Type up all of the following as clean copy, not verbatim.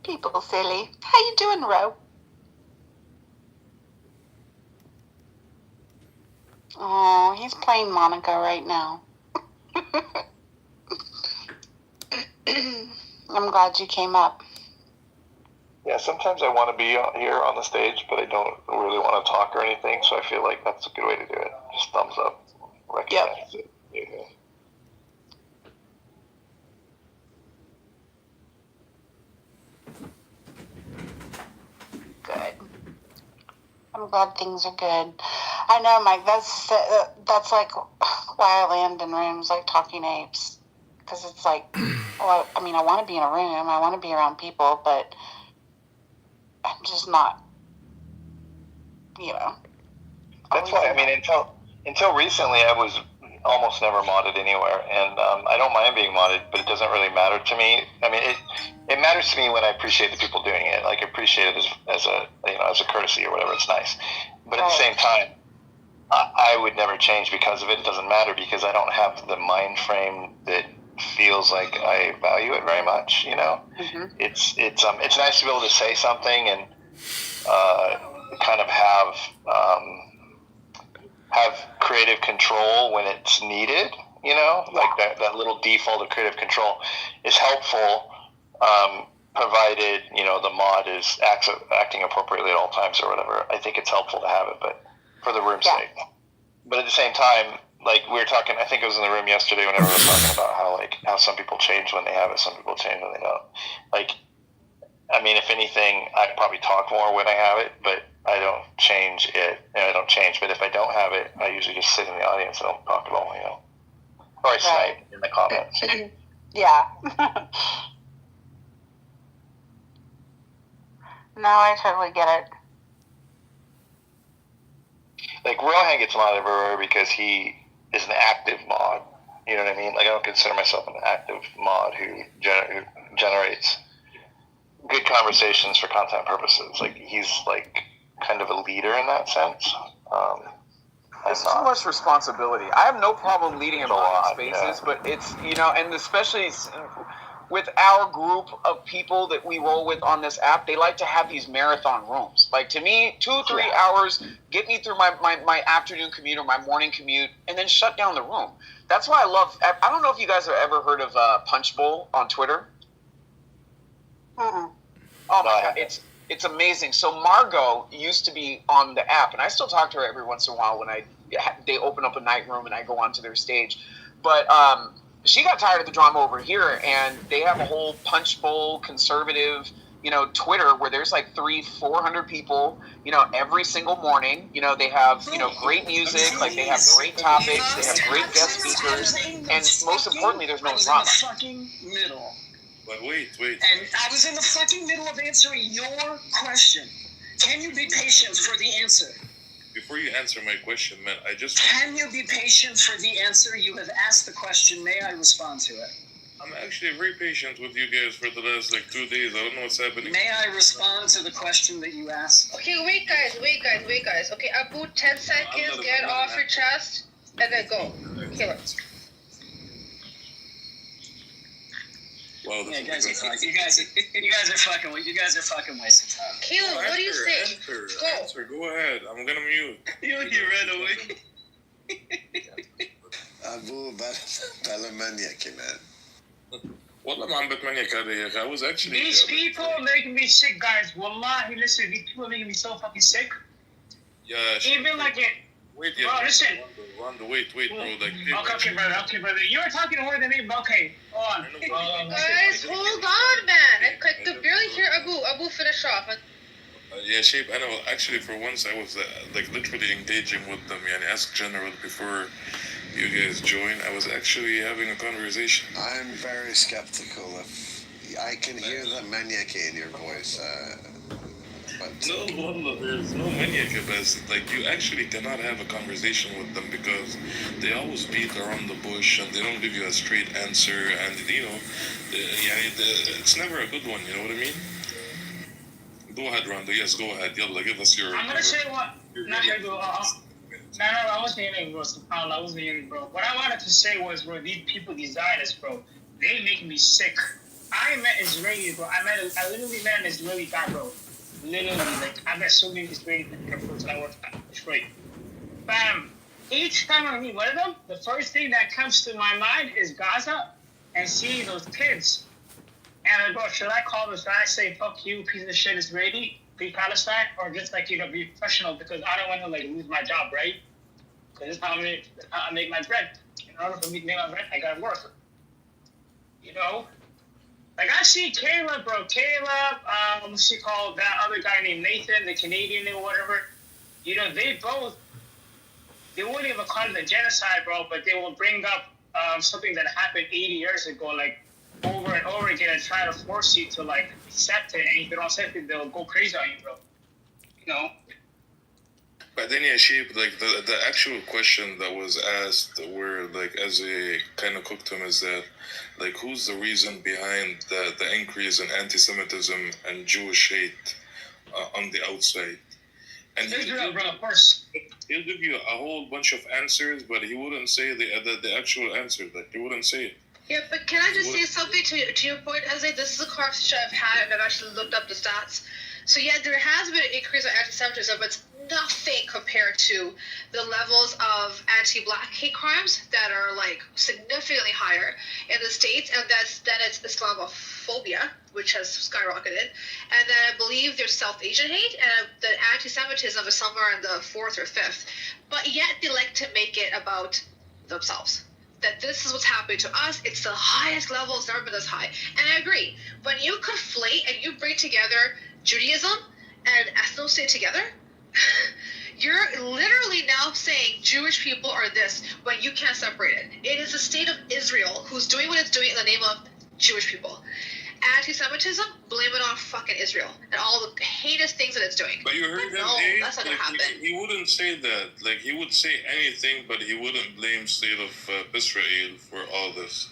People silly. How you doing, Ro? Oh, he's playing Monica right now. I'm glad you came up. Yeah, sometimes I want to be here on the stage, but I don't really want to talk or anything, so I feel like that's a good way to do it. Just thumbs up. Recognize it. Yeah. Good. I'm glad things are good. I know, Mike. That's like why I land in rooms like Talking Apes, because it's like, well, I mean, I want to be in a room, I want to be around people, but I'm just not, you know. That's why. I mean, until recently, I was almost never modded anywhere, and I don't mind being modded, but it doesn't really matter to me. I mean, it matters to me when I appreciate the people doing it. Like, appreciate it as a courtesy or whatever. It's nice, but at the same time, I would never change because of it. It doesn't matter because I don't have the mind frame that feels like I value it very much. You know, it's nice to be able to say something and kind of have creative control when it's needed. You know, like that little default of creative control is helpful. Provided the mod is acting appropriately at all times or whatever. I think it's helpful to have it, but for the room's sake. But at the same time, like we were talking, I think it was in the room yesterday whenever we were talking about how some people change when they have it, some people change when they don't. Like, I mean, if anything, I probably talk more when I have it, but I don't change it. I don't change, but if I don't have it, I usually just sit in the audience and don't talk at all, or I snipe in the comments. Yeah. No, I totally get it. Like, Rohan gets modded everywhere because he is an active mod. You know what I mean? Like, I don't consider myself an active mod who generates good conversations for content purposes. Like, he's, like, kind of a leader in that sense. It's too much responsibility. I have no problem leading in modding spaces, but it's, and especially with our group of people that we roll with on this app, they like to have these marathon rooms. Like, to me, 2-3 hours, get me through my afternoon commute or my morning commute, and then shut down the room. That's why I don't know if you guys have ever heard of Punch Bowl on Twitter. Uh-uh. Oh my God, it's amazing. So Margot used to be on the app, and I still talk to her every once in a while when they open up a night room and I go onto their stage. But she got tired of the drama over here, and they have a whole Punch Bowl conservative, Twitter where there's like 300-400 people, every single morning. They have, great music, like they have great topics, they have great guest speakers, and most importantly, there's no drama. Fucking middle. But wait. And I was in the fucking middle of answering your question. Can you be patient for the answer? Before you answer my question, man, Can you be patient for the answer? You have asked the question. May I respond to it? I'm actually very patient with you guys for the last, 2 days. I don't know what's happening. May I respond to the question that you asked? Okay, wait, guys. Okay, Abu, 10 seconds, get it off your chest, and then go. Kill it. Wow, you guys are fucking wasting time. Caleb, what do you say? Answer. Go ahead. I'm gonna mute. You ran away. Abu بلا منيك man. والله ما عم بتمنيك هذا يا أخي. I was actually. These people are making me sick, guys. Wallahi, listen, these people are making me so fucking sick. Yeah. Even like it. Wait, bro, listen. Wait, bro. Okay, brother. You were talking more than me, but okay. Hold on. Guys, hold on, man. I could barely hear Abu. Abu, finish off. Yeah, Shape, I know. Actually, for once, I was literally engaging with them. Yani, Ask General before you guys join. I was actually having a conversation. I'm very skeptical. I can hear the maniac in your voice. No, wallah, there's no maniac best. You actually cannot have a conversation with them because they always beat around the bush and they don't give you a straight answer. And, it's never a good one, you know what I mean? Go ahead, Rondo. Yes, go ahead. Yalla, give us your... I'm going to say what... No, I wasn't hearing, bro. I wasn't hearing, bro. What I wanted to say was, bro, these people, these designers, bro, they making me sick. I met Israelis, bro. I literally met an Israeli guy, bro. Literally, like, I met so many Israelis in the airports that I worked at. It's great. Bam. Each time I meet one of them, the first thing that comes to my mind is Gaza and seeing those kids. And I go, should I call this guy, say, fuck you, piece of shit, Israeli, be Palestine, or just, like, you know, be professional because I don't want to, like, lose my job, right? Because that's how I make my bread. In order for me to make my bread, I gotta work. You know? Like, I see Caleb, bro. Caleb, what's he called? That other guy named Nathan, the Canadian or whatever. You know, they wouldn't even call it a genocide, bro, but they will bring up something that happened 80 years ago, like, over and over again and try to force you to, like, accept it. And if you don't accept it, they'll go crazy on you, bro. You know? But then, yeah, Sheep, like, the actual question that was asked, where, like, as a kind of cooked him, is that, like, who's the reason behind the increase in anti-Semitism and Jewish hate on the outside? And Israel, bro, of course. He'll give you a whole bunch of answers, but he wouldn't say the actual answer. Like, he wouldn't say it. Yeah, but can I just say something to your point, Jose? This is a conversation I've had, and I've actually looked up the stats. So yeah, there has been an increase in anti-Semitism, but it's nothing compared to the levels of anti-Black hate crimes that are like significantly higher in the States, and then it's Islamophobia, which has skyrocketed, and then I believe there's South Asian hate, and the anti-Semitism is somewhere in the 4th or 5th. But yet they like to make it about themselves. That this is what's happening to us. It's the highest level. It's never been this high. And I agree. When you conflate and you bring together Judaism and ethno-state together, you're literally now saying Jewish people are this when you can't separate it. It is the state of Israel who's doing what it's doing in the name of Jewish people. Anti-Semitism, blame it on fucking Israel and all the heinous things that it's doing. But you heard him, no, that's not gonna happen. He wouldn't say that. Like, he would say anything, but he wouldn't blame state of Israel for all this.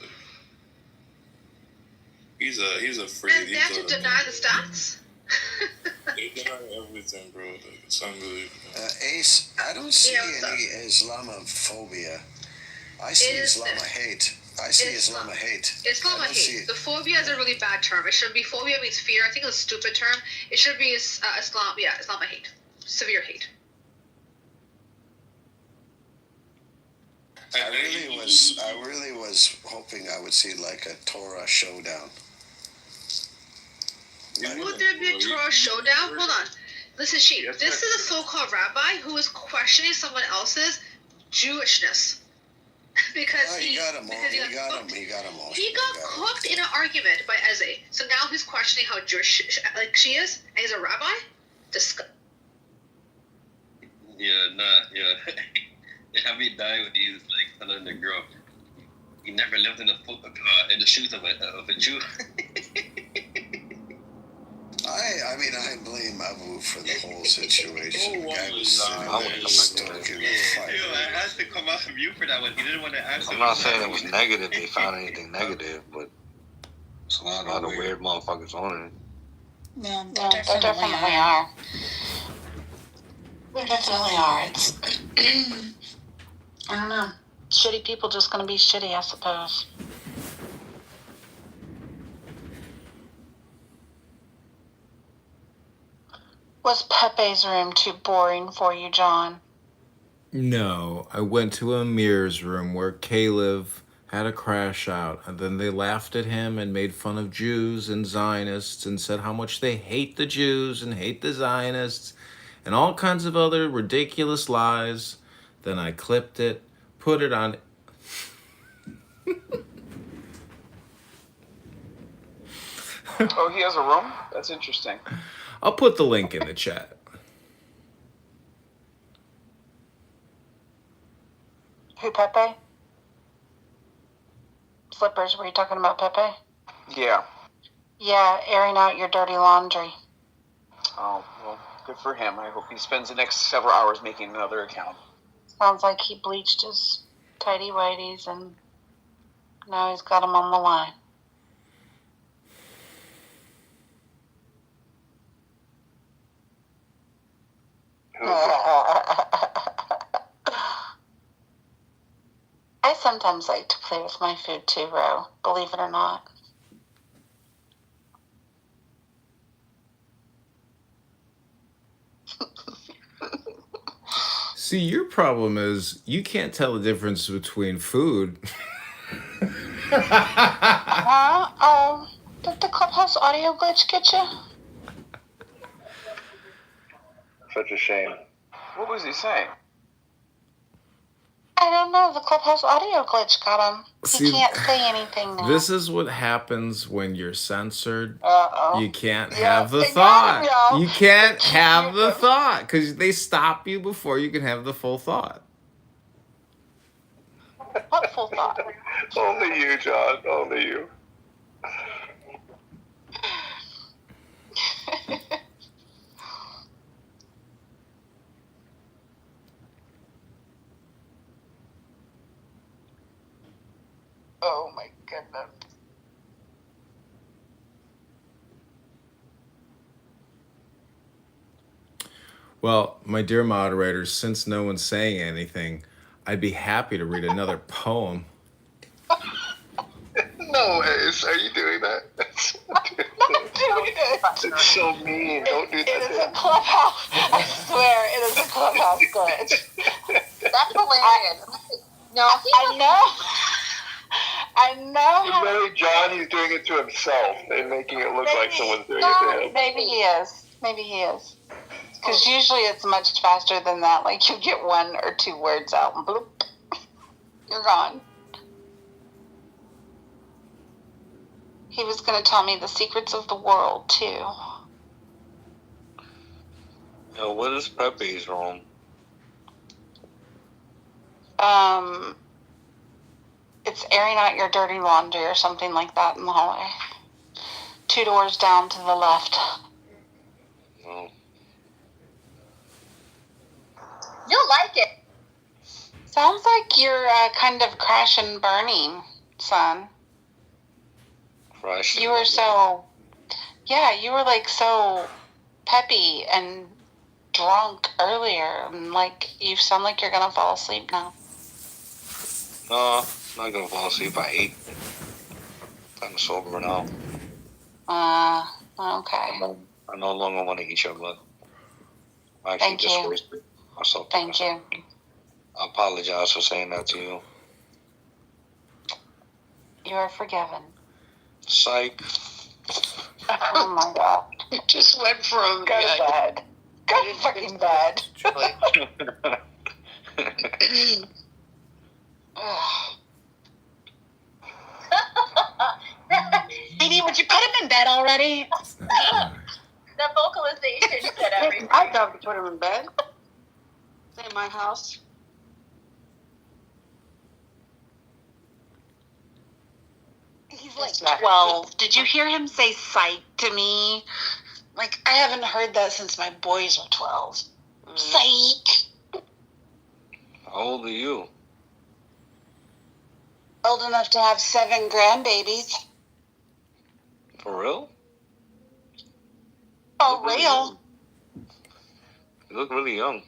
He's afraid. And they have to deny the stats? They deny everything, bro. It's unbelievable. Ace, I don't see any Islamophobia. I see Islamahate. I see Islamahate. Islamahate. The phobia is a really bad term. It should be phobia means fear. I think it's a stupid term. It should be Islamahate. Severe hate. I really was hoping I would see like a Torah showdown. Would there be a Torah showdown? Hold on. Listen, Sheep. This is a so-called rabbi who is questioning someone else's Jewishness. Because he got him all. He got cooked in an argument by Eze. So now he's questioning how Jewish she is, and he's a rabbi? Yeah. They have me die when he's like telling the girl he never lived in the shoes of a Jew. I blame Abu for the whole situation. The guy was sitting there stoking the fire. I had to come off of you for that one. He didn't want to answer. I'm not saying it was negative. They found anything negative, but it's a lot of weird motherfuckers on it. Yeah, there definitely are. There definitely are. It's I don't know. Shitty people just gonna be shitty, I suppose. Was Pepe's room too boring for you, John? No, I went to Amir's room where Caleb had a crash out, and then they laughed at him and made fun of Jews and Zionists and said how much they hate the Jews and hate the Zionists and all kinds of other ridiculous lies. Then I clipped it, put it on... Oh, he has a room? That's interesting. I'll put the link in the chat. Who, Pepe? Slippers, were you talking about Pepe? Yeah. Yeah, airing out your dirty laundry. Oh, well, good for him. I hope he spends the next several hours making another account. Sounds like he bleached his tighty-whities and now he's got them on the line. I sometimes like to play with my food too, Ro, believe it or not. See, your problem is you can't tell the difference between food. Oh, did the Clubhouse audio glitch get you? Such a shame. What was he saying? I don't know. The Clubhouse audio glitch got him. See, He can't say anything now. This is what happens when you're censored. Uh-oh. You can't Yeah, have the they got thought. him, y'all. You can't They have keep the him. thought because they stop you before you can have the full thought. What full thought? Only you, John. Only you. Oh my goodness. Well, my dear moderators, since no one's saying anything, I'd be happy to read another poem. No ways. Are you doing that? Not doing it. It's so mean. Don't do that. It is a Clubhouse. I swear, it is a Clubhouse glitch. That's hilarious. No, I know. I know how. Maybe John, he's doing it to himself and making it look like someone's doing it to him. Maybe he is. Maybe he is. Because usually it's much faster than that. Like you get 1 or 2 words out and bloop, you're gone. He was going to tell me the secrets of the world too. Yo, what is Pepe's room? It's airing out your dirty laundry or something like that in the hallway. 2 doors down to the left. No. you'll like it. Sounds like you're kind of crash and burning, son. Crush. You were so, you were like so peppy and drunk earlier, and like you sound like you're gonna fall asleep now. No, I'm not gonna fall asleep. I ate. I'm sober now. Okay. I no longer want to eat your blood. I actually Thank you. wasted myself. Thank you. I apologize for saying that to you. You are forgiven. Psych. Oh my God. You just went from Go to bed. Go to fucking bed. Baby, would you put him in bed already? The vocalization said everything. I'd love to put him in bed. In my house. He's like 12. Did you hear him say psych to me? Like, I haven't heard that since my boys were 12. Psych. How old are you? Old enough to have 7 grandbabies. For real? Oh, real? You look really young.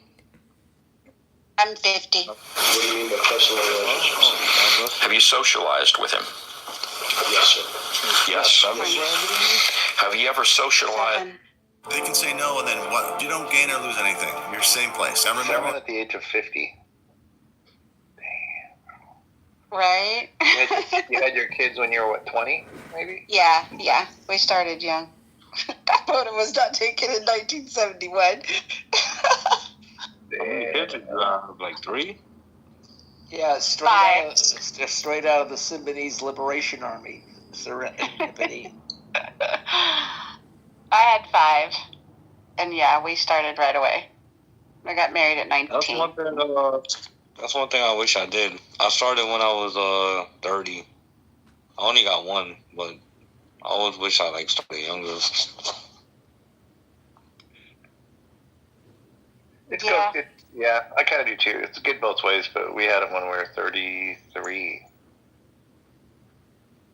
I'm 50. What do you mean by personal relationships? Have you socialized with him? Yes, sir. Yes. Have you ever socialized? 7. They can say no, and then what? You don't gain or lose anything. You're same place. I remember 7 at the age of 50. Right? You had your kids when you were, what, 20, maybe? Yeah. We started young. That photo was not taken in 1971. How many kids did you have? Like 3? Yeah, straight out of the Symbionese Liberation Army. Serendipity. I had 5. And yeah, we started right away. I got married at 19. That's one thing I wish I did. I started when I was 30. I only got 1, but I always wish I started younger. Yeah, I kind of do too. It's good both ways, but we had it when we were 33.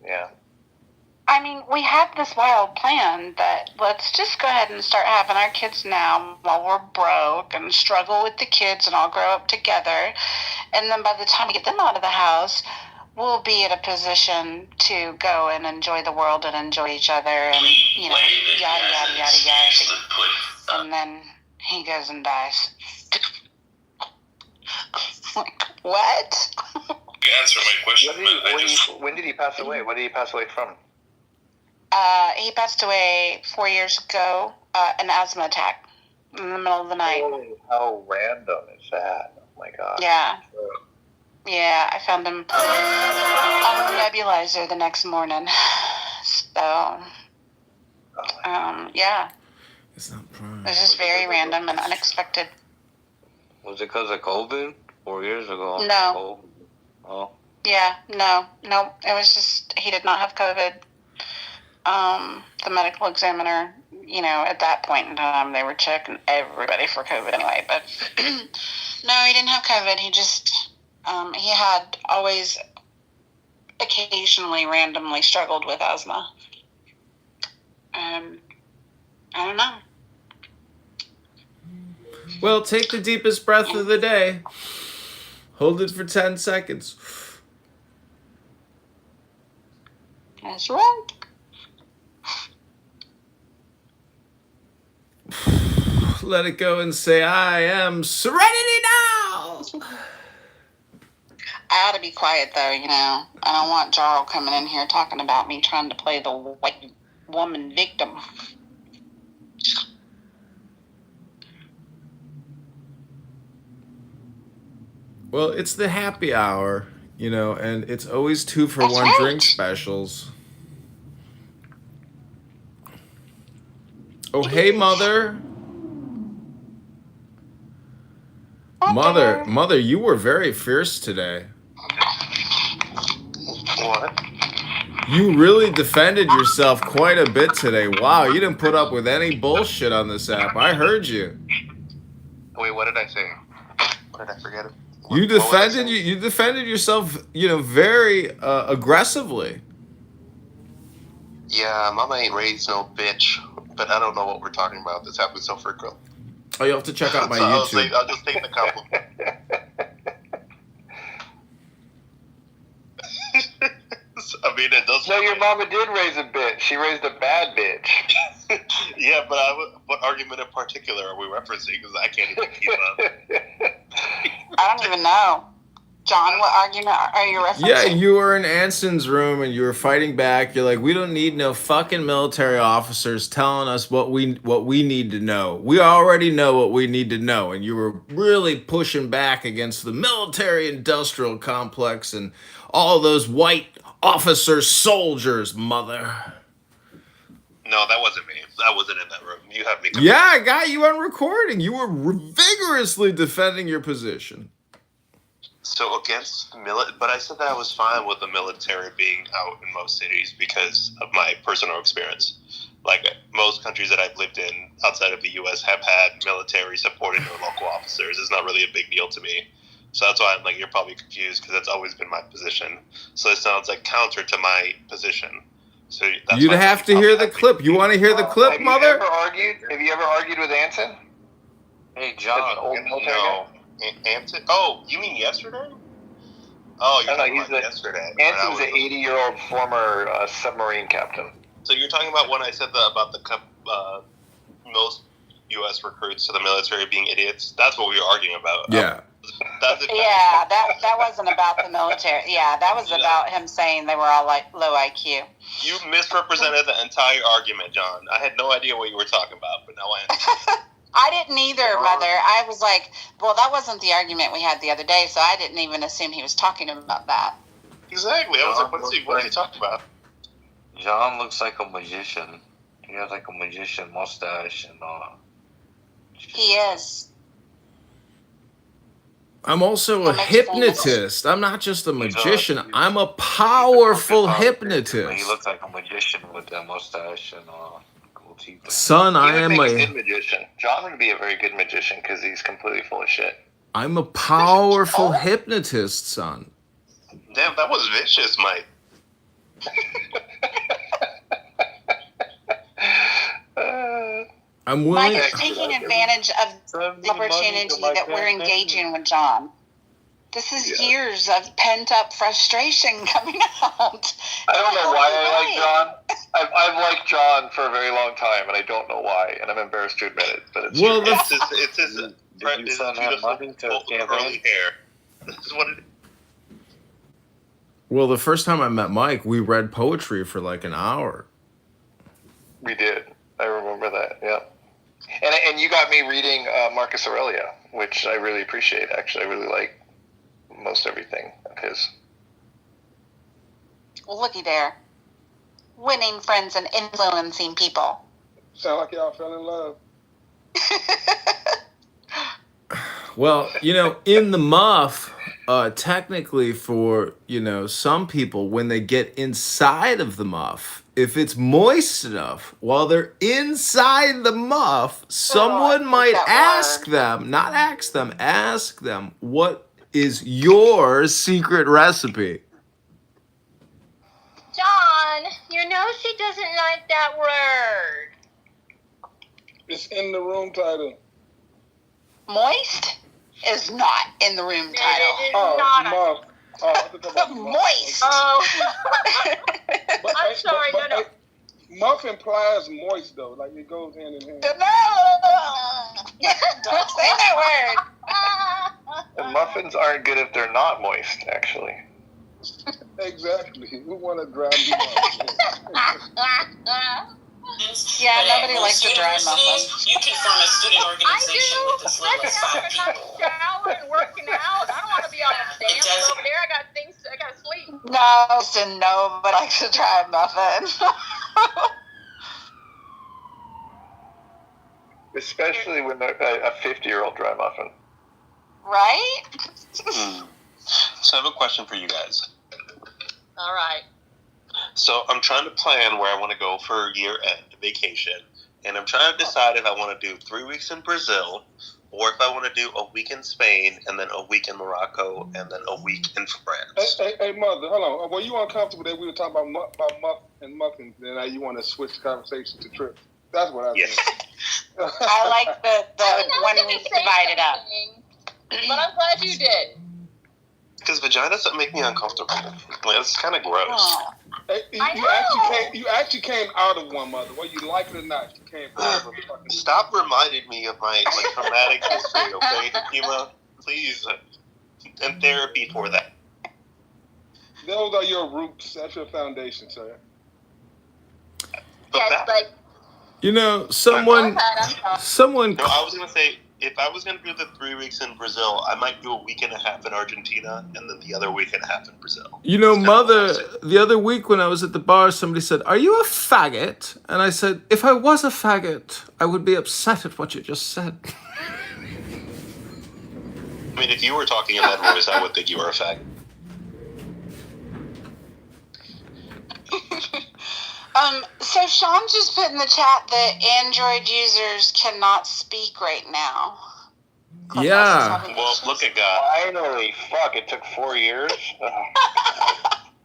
Yeah. I mean, we had this wild plan that let's just go ahead and start having our kids now while we're broke and struggle with the kids and all grow up together. And then by the time we get them out of the house, we'll be in a position to go and enjoy the world and enjoy each other and, yada, yada, yada, yada. And then he goes and dies. Like, what? You answer my question. When did he pass away? What did he pass away from? He passed away 4 years ago, an asthma attack in the middle of the night. Oh, how random is that? Oh my god. Yeah. Yeah, I found him on a nebulizer the next morning. So, yeah. It's not prime. It was just very random and unexpected. Was it because of COVID 4 years ago? No. Oh. Yeah, no. It was just, he did not have COVID. The medical examiner, at that point in time, they were checking everybody for COVID anyway. But no, he didn't have COVID. He just, he had always occasionally randomly struggled with asthma. I don't know. Well, take the deepest breath of the day. Hold it for 10 seconds. That's right. Let it go and say, I am serenity now. I ought to be quiet, though, I don't want Jarl coming in here talking about me trying to play the white woman victim. Well, it's the happy hour, and it's always 2 for That's 1 right. drink specials. Oh, hey, Mother. Mother, you were very fierce today. What? You really defended yourself quite a bit today. Wow, you didn't put up with any bullshit on this app. I heard you. Wait, what did I say? What did I forget? You defended yourself, very aggressively. Yeah, Mama ain't raised no bitch, but I don't know what we're talking about. This happens so frequently. Oh, you have to check out my So YouTube. I'll just take the compliment. I mean, it does. No, your mama did raise a bitch. She raised a bad bitch. Yeah, but what argument in particular are we referencing? Because I can't even keep up. I don't even know. John, what argument are you referencing? Yeah, you were in Anson's room and you were fighting back. You're like, we don't need no fucking military officers telling us what we need to know. We already know what we need to know. And you were really pushing back against the military-industrial complex and all those white officer soldiers, Mother. No, that wasn't me. I wasn't in that room. You have me. Yeah, I got you on recording. You were vigorously defending your position. So against but I said that I was fine with the military being out in most cities because of my personal experience. Like most countries that I've lived in outside of the U.S. have had military supporting their local officers. It's not really a big deal to me. So that's why I'm like, you're probably confused because that's always been my position. So it sounds like counter to my position. So that's You'd have to hear the clip. You want to hear the clip, Mother? Have you ever argued with Anson? Hey, John. No. Anson? Oh, you mean yesterday? Oh, you're talking about yesterday. Anson's an 80-year-old former submarine captain. So you're talking about when I said about the most U.S. recruits to the military being idiots? That's what we were arguing about. Yeah. Yeah, that wasn't about the military. Yeah, that was about him saying they were all like low IQ. You misrepresented the entire argument, John. I had no idea what you were talking about, but now I understand. I didn't either, Mother. I was like, well, that wasn't the argument we had the other day, so I didn't even assume he was talking about that. Exactly. I was like, what is he talking about? John looks like a magician. He has like a magician mustache and He is. I'm also a hypnotist. I'm not just a magician. I'm a powerful hypnotist. He looks like a magician with that mustache and cool teeth. Son, I am a good magician. John would be a very good magician because he's completely full of shit. I'm a powerful hypnotist, son. Damn, that was vicious, Mike. I'm willing. Mike is taking advantage of the opportunity that we're engaging with John. This is years of pent-up frustration coming out. I don't know why I like John. I've liked John for a very long time, and I don't know why, and I'm embarrassed to admit it. But it's well, true. It's his beautiful curly hair. This is what it is. Well, the first time I met Mike, we read poetry for like an hour. We did. I remember that. Yeah. And you got me reading Marcus Aurelius, which I really appreciate. Actually, I really like most everything of his. Well, looky there. Winning friends and influencing people. Sound like y'all fell in love. Well, in the muff, technically for, some people, when they get inside of the muff, if it's moist enough, while they're inside the muff, someone might ask them, ask them, what is your secret recipe? John, you know she doesn't like that word. It's in the room title. Moist is not in the room title. It is not. Muff. Moist. Oh. I'm sorry, no. Muff implies moist, though. Like, it goes hand in hand. No! Don't say that word. And muffins aren't good if they're not moist, actually. Exactly. Who want to dry me Yeah, nobody likes a dry muffin. You can form a student organization with as little as 5 people. Shower and working out. I don't want to be all damp over there. I got to sleep. No, listen, nobody likes a dry muffin. Especially when they're a 50-year-old dry muffin. Right? So I have a question for you guys. All right. So I'm trying to plan where I want to go for year-end vacation, and I'm trying to decide if I want to do 3 weeks in Brazil, or if I want to do a week in Spain, and then a week in Morocco, and then a week in France. Hey, mother, hold on. Were you uncomfortable that we were talking about muff and muffins, and now you want to switch the conversation to trips? That's what I think. I like the when we divide it up. But I'm glad you did. Because vagina doesn't make me uncomfortable. Like, it's kind of gross. Oh. Hey, you actually came out of one, mother. Whether you like it or not, you came out of a Stop reminding me of my traumatic history, okay, Hima? Please. And therapy for that. Those are your roots. That's your foundation, sir. Yes, but... someone... No, I was going to say, if I was going to do the 3 weeks in Brazil, I might do a week and a half in Argentina, and then the other week and a half in Brazil. Mother, the other week when I was at the bar, somebody said, "Are you a faggot?" And I said, "If I was a faggot, I would be upset at what you just said." I mean, if you were talking in that voice, I would think you were a faggot. So Sean just put in the chat that Android users cannot speak right now. Yeah. Well, look at God. Finally. Fuck, it took 4 years.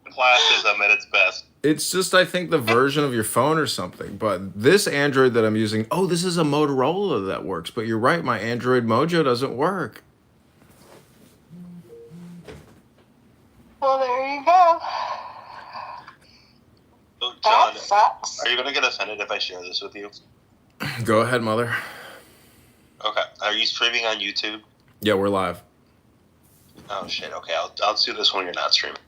Classism at its best. It's just, I think, the version of your phone or something. But this Android that I'm using, this is a Motorola that works. But you're right, my Android Mojo doesn't work. Well, there you go. So, John, that sucks. are you going to get offended if I share this with you? Go ahead, mother. Okay. Are you streaming on YouTube? Yeah, we're live. Oh, shit. Okay, I'll do this when you're not streaming.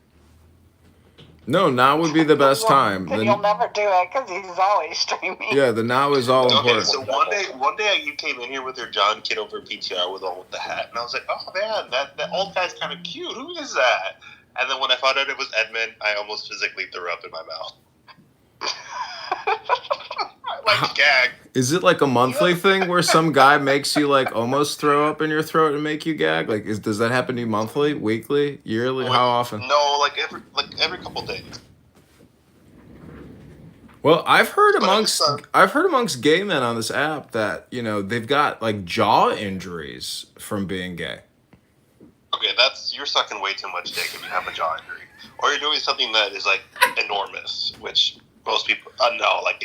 No, now would be the best time. You'll never do it because he's always streaming. Yeah, the now is all important. So one day you came in here with your John Kitover PTR with the hat, and I was like, oh man, that old guy's kind of cute. Who is that? And then when I found out it was Edmund, I almost physically threw up in my mouth. Like gag. Is it like a monthly thing where some guy makes you like almost throw up in your throat and make you gag? Like, does that happen to you monthly, weekly, yearly? How often? No, like every couple days. Well, I've heard amongst gay men on this app that they've got like jaw injuries from being gay. Okay, you're sucking way too much dick if you have a jaw injury, or you're doing something that is like enormous, which most people no. Like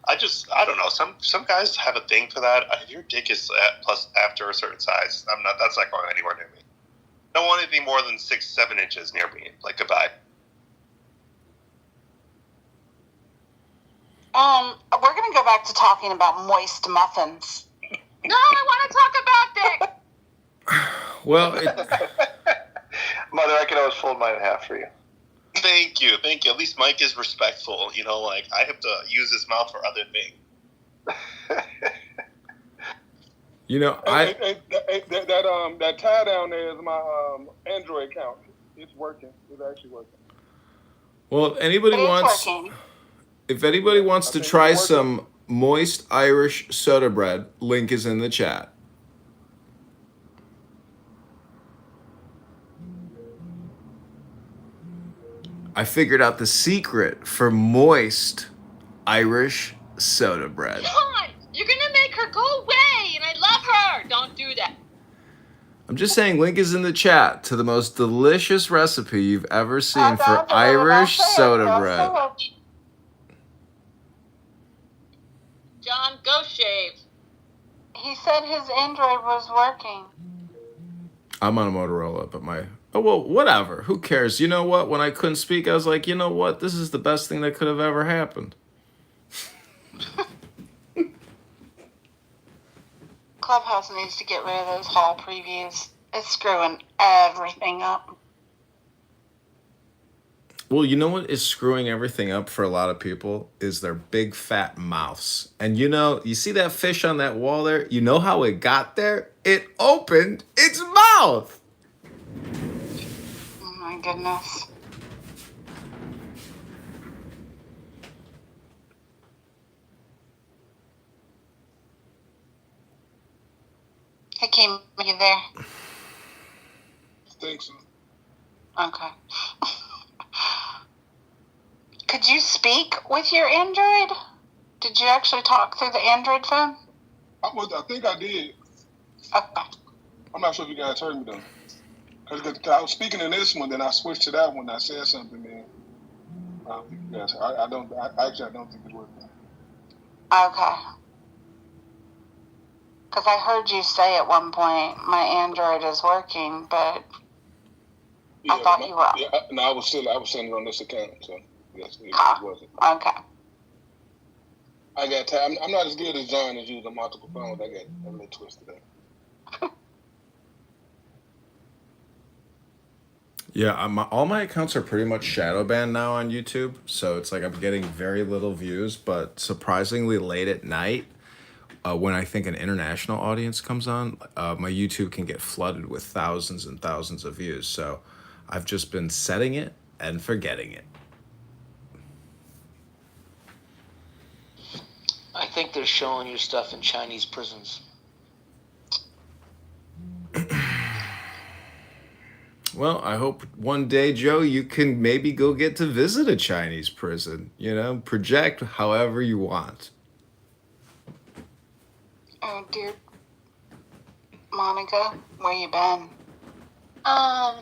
I don't know. Some guys have a thing for that. If your dick is plus after a certain size, that's not going anywhere near me. I don't want anything more than 6-7 inches near me. Like, goodbye. We're gonna go back to talking about moist muffins. No, I want to talk about dick. Well, Mother, I can always fold mine in half for you. Thank you. At least Mike is respectful. Like I have to use his mouth for other things. That tie down there is my Android account. It's working. It's actually working. Well, if anybody wants to try some moist Irish soda bread, link is in the chat. I figured out the secret for moist Irish soda bread. God, you're gonna make her go away, and I love her. Don't do that. I'm just saying, link is in the chat to the most delicious recipe you've ever seen for Irish soda bread. John, go shave. He said his Android was working. I'm on a Motorola, but whatever. Who cares? You know what? When I couldn't speak, I was like, you know what? This is the best thing that could have ever happened. Clubhouse needs to get rid of those hall previews. It's screwing everything up. Well, you know what is screwing everything up for a lot of people is their big fat mouths. And you see that fish on that wall there? You know how it got there? It opened its mouth. Oh my goodness. Hey, Kim, are you there? Thanks. Okay. Could you speak with your Android? Did you actually talk through the Android phone? I think I did. Okay. I'm not sure if you guys heard me though. Because I was speaking in this one, then I switched to that one. I said something, then I don't think you guys. I don't think it worked. Okay. Because I heard you say at one point, my Android is working, but I thought you were. Yeah, no, I was sending on this account, so yes, it wasn't. Okay. I got time. I'm not as good as John as using multiple phones. I got a little twisted up. Yeah, all my accounts are pretty much shadow banned now on YouTube, so it's like I'm getting very little views, but surprisingly late at night, when I think an international audience comes on, my YouTube can get flooded with thousands and thousands of views. So I've just been setting it and forgetting it. I think they're showing you stuff in Chinese prisons. Well, I hope one day, Joe, you can maybe go get to visit a Chinese prison. Project however you want. Oh, dear. Monica, where you been? I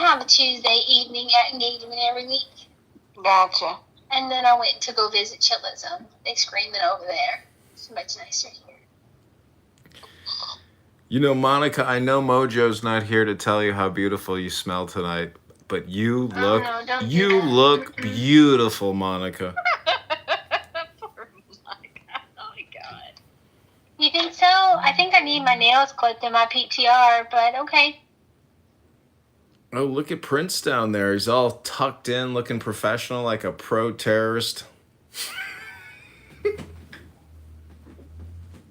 have a Tuesday evening engagement every week. Gotcha. And then I went to go visit Chillism. They screaming over there. It's much nicer here. Monica, I know Mojo's not here to tell you how beautiful you smell tonight, but you look beautiful, Monica. Poor Monica. Oh my God. You think so? I think I need my nails clipped in my PTR, but okay. Oh, look at Prince down there. He's all tucked in, looking professional like a pro-terrorist.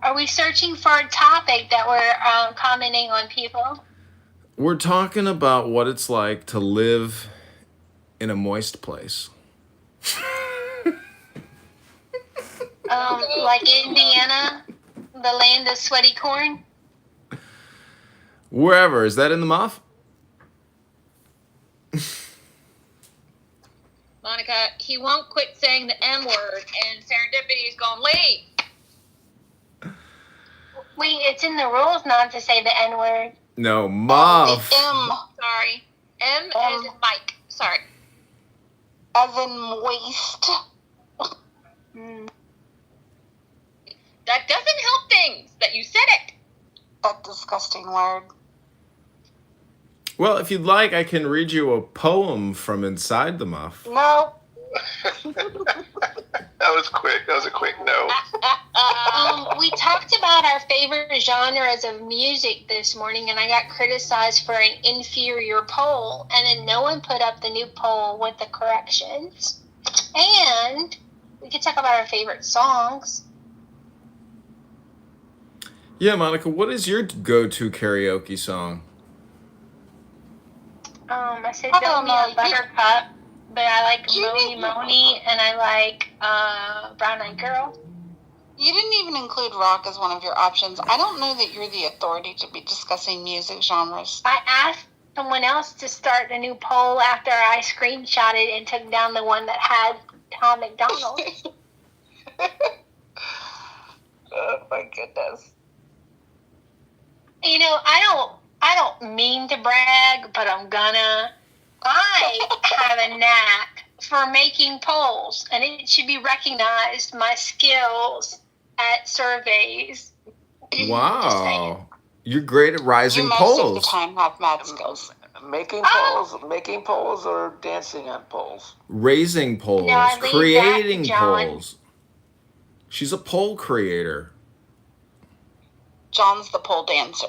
Are we searching for a topic that we're commenting on people? We're talking about what it's like to live in a moist place. Like Indiana, the land of sweaty corn? Wherever. Is that in the muff? Monica, he won't quit saying the M word, and Serendipity is going, leave. Wait, it's in the rules not to say the N word. No, muff. M. Sorry. M as in Mike. Sorry. As in moist. That doesn't help things that you said it. That disgusting word. Well, if you'd like, I can read you a poem from inside the muff. No. That was quick. That was a quick no. We talked about our favorite favorite genres of music this morning, and I got criticized for an inferior poll, and then no one put up the new poll with the corrections. And we could talk about our favorite songs. Yeah, Monica, what is your go-to karaoke song? I said Don't Be a Buttercup, but I like Moni Moni, and I like Brown Eyed Girl. You didn't even include rock as one of your options. I don't know that you're the authority to be discussing music genres. I asked someone else to start a new poll after I screenshotted and took down the one that had Tom McDonald. Oh my goodness. You know, I don't mean to brag, but I'm gonna. I have a knack for making polls, and it should be recognized, my skills at surveys. Wow. You're great at rising polls. You most of the time have mad skills. Making polls or dancing on polls? Raising polls, No, I leave creating that to John. polls. She's a poll creator. John's the pole dancer.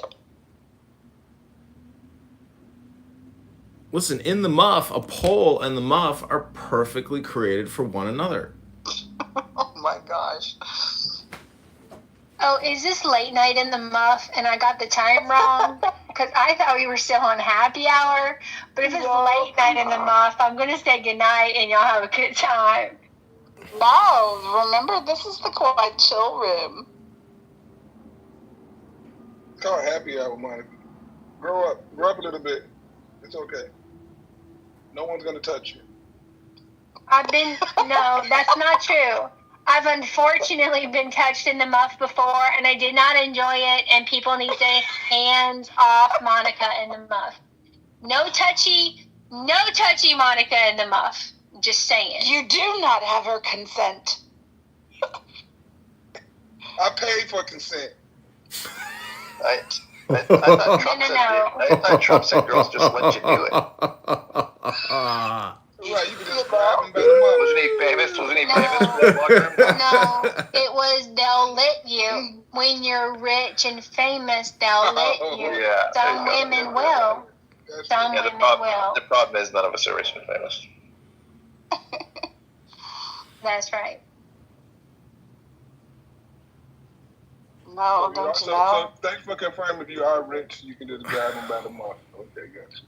Listen, in the muff, a pole and the muff are perfectly created for one another. Oh my gosh. Oh, is this late night in the muff and I got the time wrong? Because I thought we were still on happy hour. But if it's late night in the muff, I'm going to say goodnight and y'all have a good time. No, remember, this is the quiet chill room. It's called happy hour, Monica. Grow up a little bit. It's okay. No one's gonna touch you. No, that's not true. I've unfortunately been touched in the muff before, and I did not enjoy it, and people need to hands off Monica in the muff. No touchy Monica in the muff. Just saying. You do not have her consent. I paid for consent. I thought Trump said girls just let you do it. Right, you can just grab him by the mouth. Wasn't he famous? No, it was they'll let you. When you're rich and famous, they'll let you. Yeah, Some women will. Some women will. The problem is none of us are rich and famous. That's right. No, don't you know? So thanks for confirming if you are rich, you can just grab him by the mouth. Okay, gotcha.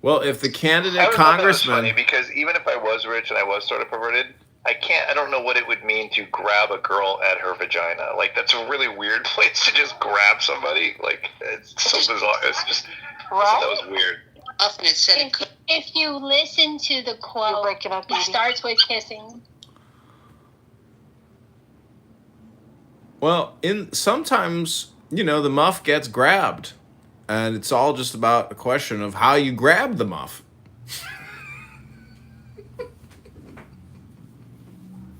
Well, if the candidate I congressman, funny because even if I was rich and I was sort of perverted, I don't know what it would mean to grab a girl at her vagina. Like, that's a really weird place to just grab somebody. Like, it's so bizarre. It's just, that was weird. Often it said it could. If you listen to the quote, it starts with kissing. well, sometimes, the muff gets grabbed. And it's all just about a question of how you grab the muff.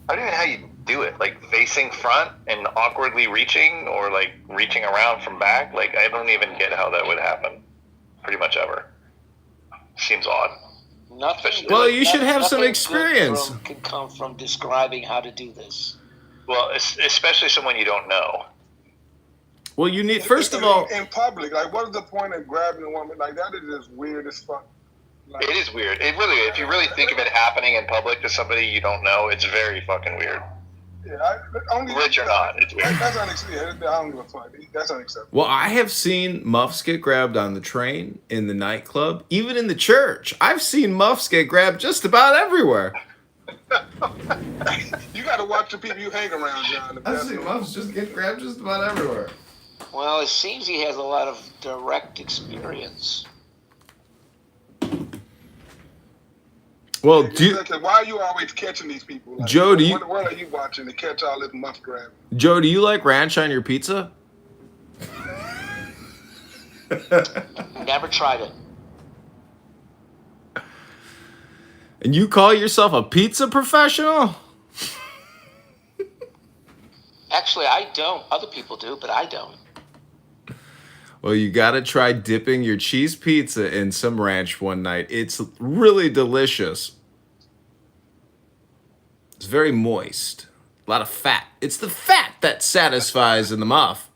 I don't even know how you do it. Like, facing front and awkwardly reaching, or like reaching around from back. Like, I don't even get how that would happen. Pretty much ever. Seems odd. Nothing. Well, you should have some experience. Can come from describing how to do this. Well, especially someone you don't know. Well, you need, first of all, in public, like, what is the point of grabbing a woman? Like, that is just weird as fuck. Like, it is weird. It really, if you really think of it happening in public to somebody you don't know, it's very fucking weird. Yeah, rich or not, it's weird. That's unacceptable. I don't give a fuck. That's unacceptable. Well, I have seen muffs get grabbed on the train, in the nightclub, even in the church. I've seen muffs get grabbed just about everywhere. You got to watch the people you hang around, John. I've seen muffs just get grabbed just about everywhere. Well, it seems he has a lot of direct experience. Well, why are you always catching these people? Like, Joe, what are you watching to catch all this muff grab? Joe, do you like ranch on your pizza? Never tried it. And you call yourself a pizza professional? Actually, I don't. Other people do, but I don't. Well, you got to try dipping your cheese pizza in some ranch one night. It's really delicious. It's very moist. A lot of fat. It's the fat that satisfies in the muff.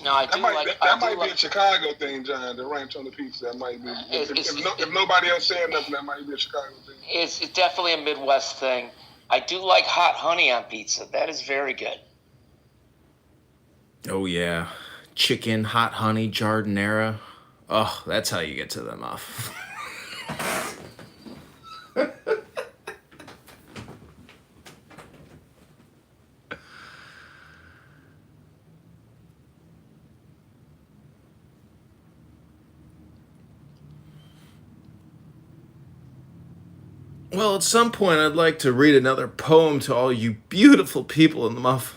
No, I do that might be a Chicago thing, John. The ranch on the pizza. That might be. If nobody else said nothing, that might be a Chicago thing. It's definitely a Midwest thing. I do like hot honey on pizza. That is very good. Oh yeah, chicken, hot honey, jardinera. Oh, that's how you get to the muff. Well, at some point, I'd like to read another poem to all you beautiful people in the muff.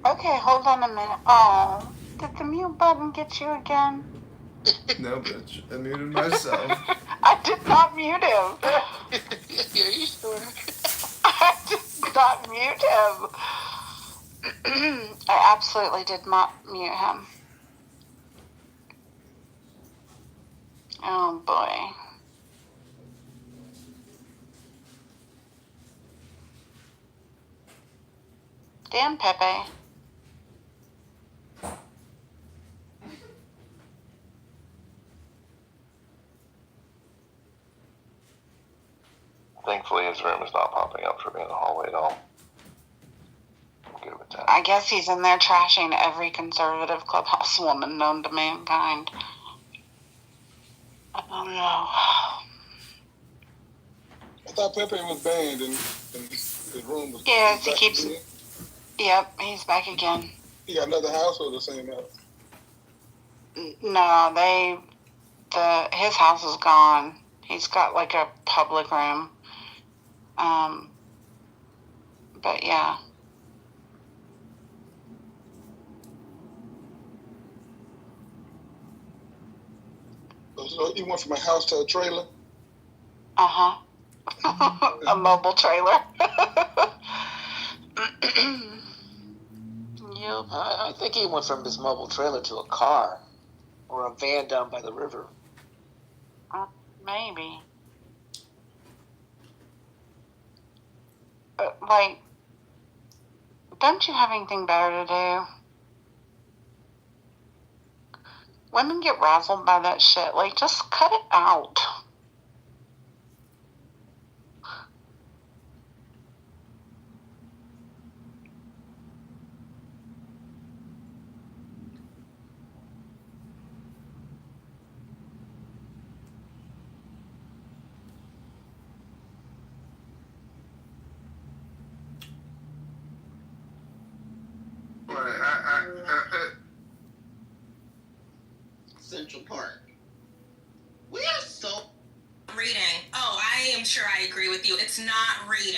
Okay, hold on a minute. Oh, did the mute button get you again? No, bitch. I muted myself. I did not mute him. Are you sure? I did not mute him. I absolutely did not mute him. Oh boy. Damn, Pepe. Thankfully, his room is not popping up for me in the hallway at all. I'm good with that. I guess he's in there trashing every conservative clubhouse woman known to mankind. I don't know. I thought Pepe was banned and his room was. Yes, he keeps. Again. Yep, he's back again. He got another house or the same house? No, his house is gone. He's got like a public room. But yeah. So you went from a house to a trailer? Uh-huh. A mobile trailer. Yep. I think he went from his mobile trailer to a car or a van down by the river. Maybe. Don't you have anything better to do? Women get razzled by that shit. Like, just cut it out. Central Park. We are so reading. Oh, I am sure I agree with you. It's not reading.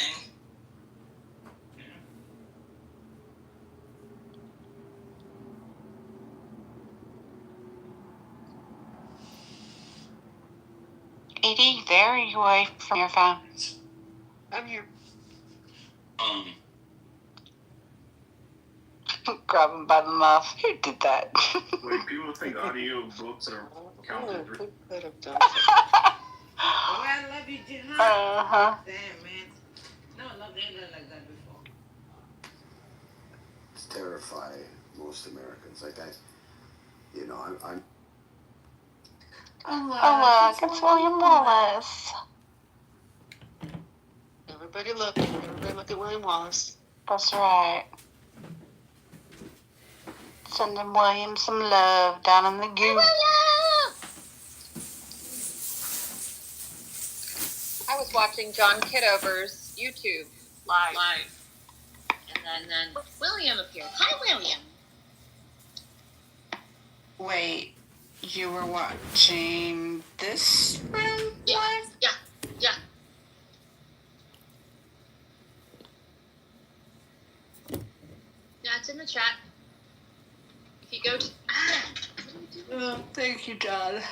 Edie, there, are you away from your phone? I'm here. Grab him by the mouth. Who did that? Wait, people think audio books are counted. Oh, I love you, Jihad. Uh-huh. Damn, man. No, I love that like that before. It's terrify most Americans. Like I'm. Oh, look, it's William Wallace. Everybody look at William Wallace. That's right. Sending William some love down in the goop. I was watching John Kitover's YouTube live. And then William appeared. Hi, William. Wait, you were watching this room live? Yeah. Yeah, it's in the chat. If you go to... Oh, thank you, John.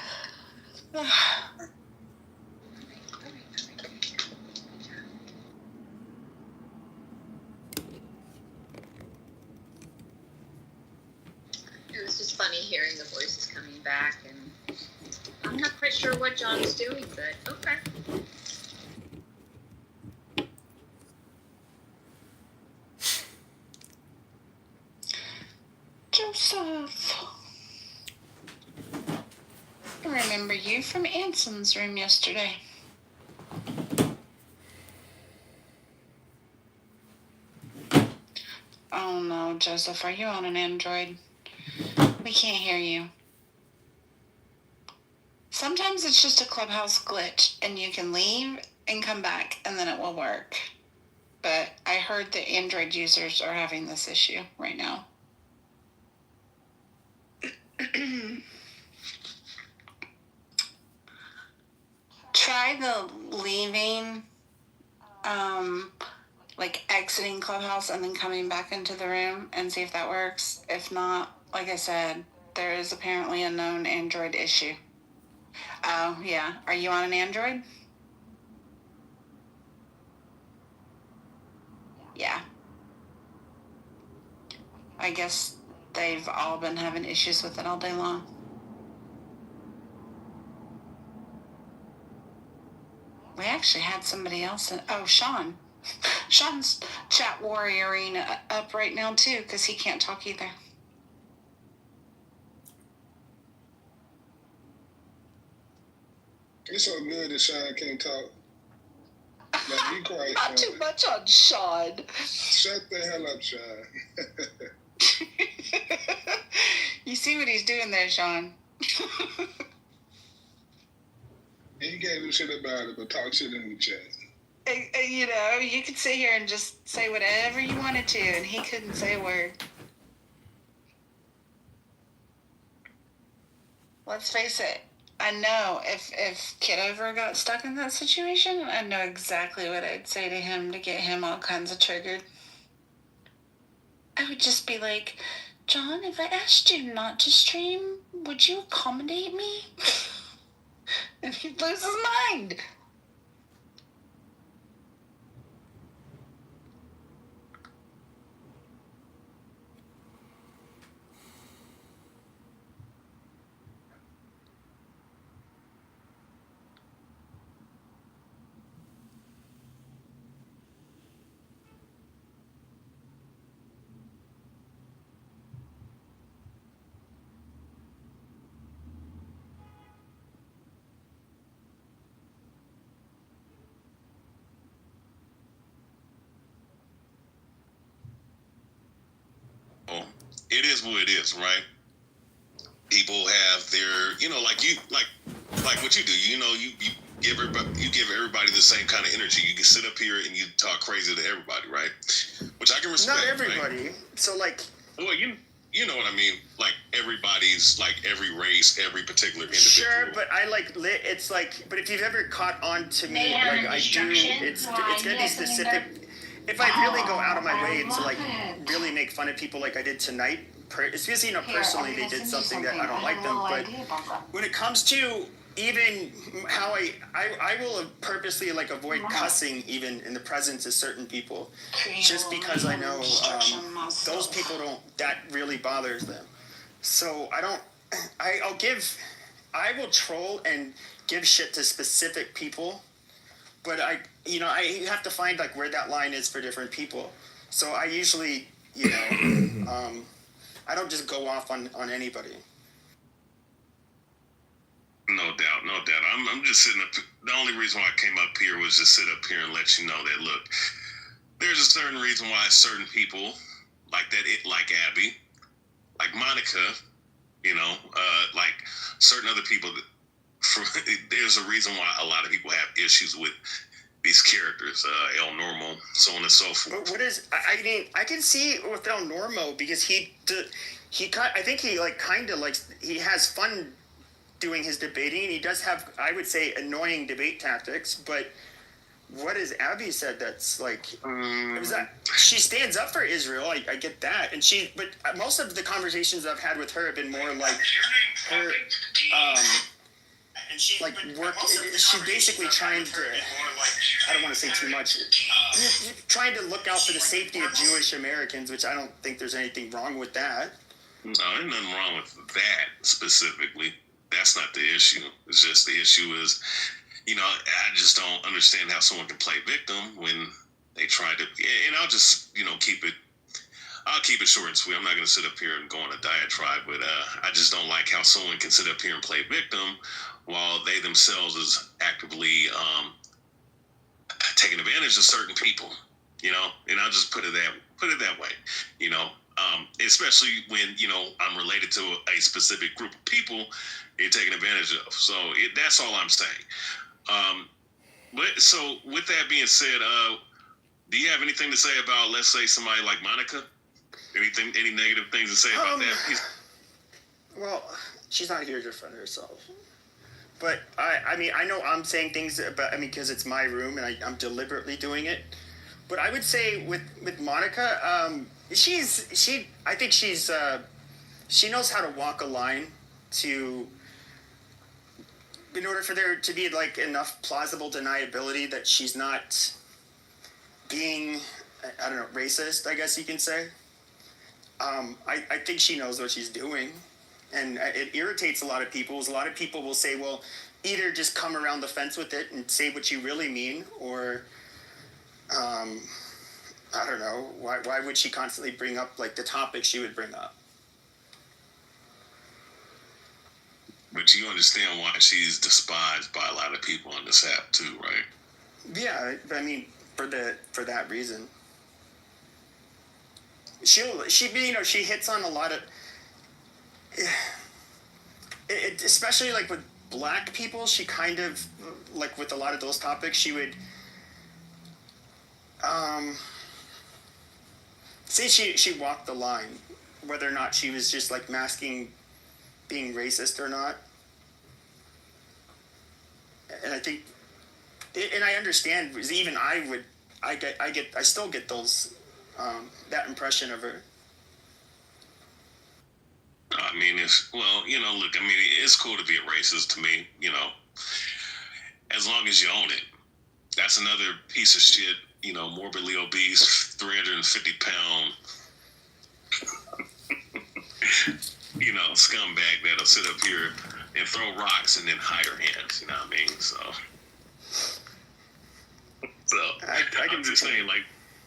It was just funny hearing the voices coming back, and I'm not quite sure what John's doing, but okay. John, Joseph. I remember you from Anson's room yesterday. Oh no, Joseph, are you on an Android? We can't hear you. Sometimes it's just a Clubhouse glitch, and you can leave and come back, and then it will work. But I heard that Android users are having this issue right now. Try the leaving, like exiting Clubhouse and then coming back into the room and see if that works. If not, like I said, there is apparently a known Android issue. Oh, yeah. Are you on an Android? Yeah. I guess they've all been having issues with it all day long. We actually had somebody else Sean. Sean's chat warrioring up right now too, because he can't talk either. It's so good that Sean can't talk. Now be quiet. Not too much on Sean. Shut the hell up, Sean. You see what he's doing there, Sean? He gave a shit about it, but talk shit in the chat. You know, you could sit here and just say whatever you wanted to, and he couldn't say a word. Let's face it. I know if Kitover got stuck in that situation, I know exactly what I'd say to him to get him all kinds of triggered. I would just be like, John, if I asked you not to stream, would you accommodate me? And he'd lose his mind. It is what it is, right? People have their, like what you do. You give everybody the same kind of energy. You can sit up here and you talk crazy to everybody, right? Which I can respect. Not everybody. Right? So well, you know what I mean. Like everybody's, like every race, every particular individual. Sure, but it's like, but if you've ever caught on to me, like I do, it's gonna be specific. If I really go out of my way to like really make fun of people like I did tonight, it's because personally they did something that I don't like them. But when it comes to even how I will purposely like avoid cussing even in the presence of certain people, just because I know those people that really bothers them. So I will troll and give shit to specific people. But I have to find like where that line is for different people. So I usually, I don't just go off on anybody. No doubt. I'm just sitting up. The only reason why I came up here was to sit up here and let you know that look, there's a certain reason why certain people like Abby, like Monica, like certain other people that. There's a reason why a lot of people have issues with these characters, El Normo, so on and so forth. But what is? I mean, I can see with El Normo because he has fun doing his debating, and he does have, I would say, annoying debate tactics. But what has Abby said that's like? She stands up for Israel. I get that, but most of the conversations I've had with her have been more like her. She's basically trying to, I don't want to say too much, trying to look out for the safety of Jewish Americans, which I don't think there's anything wrong with that. No, there's nothing wrong with that specifically. That's not the issue. It's just the issue is, I just don't understand how someone can play victim when they try to, and I'll just, keep it, I'll keep it short and sweet. I'm not going to sit up here and go on a diatribe, but I just don't like how someone can sit up here and play victim while they themselves is actively taking advantage of certain people, you know. And I'll just put it that way, you know. Especially when, you know, I'm related to a specific group of people you're taking advantage of. So that's all I'm saying. But so with that being said, do you have anything to say about, let's say, somebody like Monica? Any negative things to say about that? Well, she's not here to defend herself. But I mean, I know I'm saying things about, I mean, because it's my room and I'm deliberately doing it. But I would say with Monica, I think she knows how to walk a line in order for there to be like enough plausible deniability that she's not being, I don't know, racist, I guess you can say. I think she knows what she's doing, and it irritates a lot of people. A lot of people will say, well, either just come around the fence with it and say what you really mean, or I don't know, why would she constantly bring up like the topic she would bring up? But you understand why she's despised by a lot of people on this app too, right? Yeah, I mean, for that reason. She hits on a lot of it, especially like with black people. She kind of, like with a lot of those topics, she would say she walked the line, whether or not she was just like masking being racist or not. And I think, and I understand, because even I still get those that impression of her. I mean, look, I mean, it's cool to be a racist to me, you know, as long as you own it. That's another piece of shit, you know, morbidly obese, 350-pound, you know, scumbag that'll sit up here and throw rocks and then hide her hands, you know what I mean? So I'm just saying, like,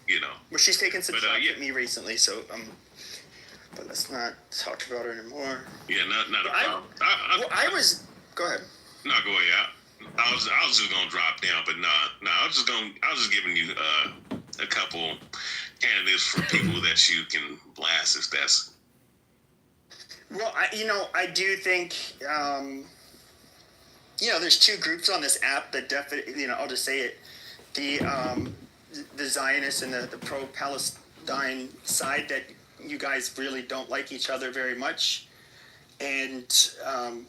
you know. Well, she's taken some shots at me recently, so but let's not talk about her anymore. Yeah, not a problem. Go ahead. No, go ahead. I was just gonna drop down, but I was just giving you a couple candidates for people that you can blast if that's. Well, I do think, there's two groups on this app that definitely, I'll just say it, the Zionists and the pro-Palestine side that you guys really don't like each other very much, and I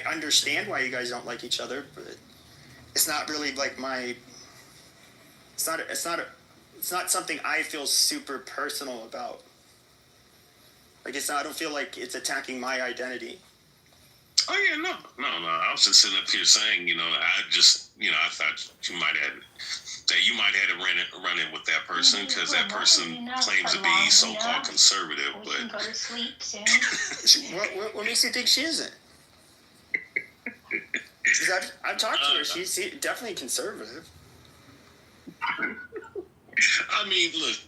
understand why you guys don't like each other, but it's not really like it's not something I feel super personal about. Like, I don't feel like it's attacking my identity. Oh yeah, no. I was just sitting up here saying, I thought you might have to run in with that person because that person claims to be so-called conservative, but. We can go to sleep soon. What makes you think she isn't? I've talked to her. She's definitely conservative. I mean, look,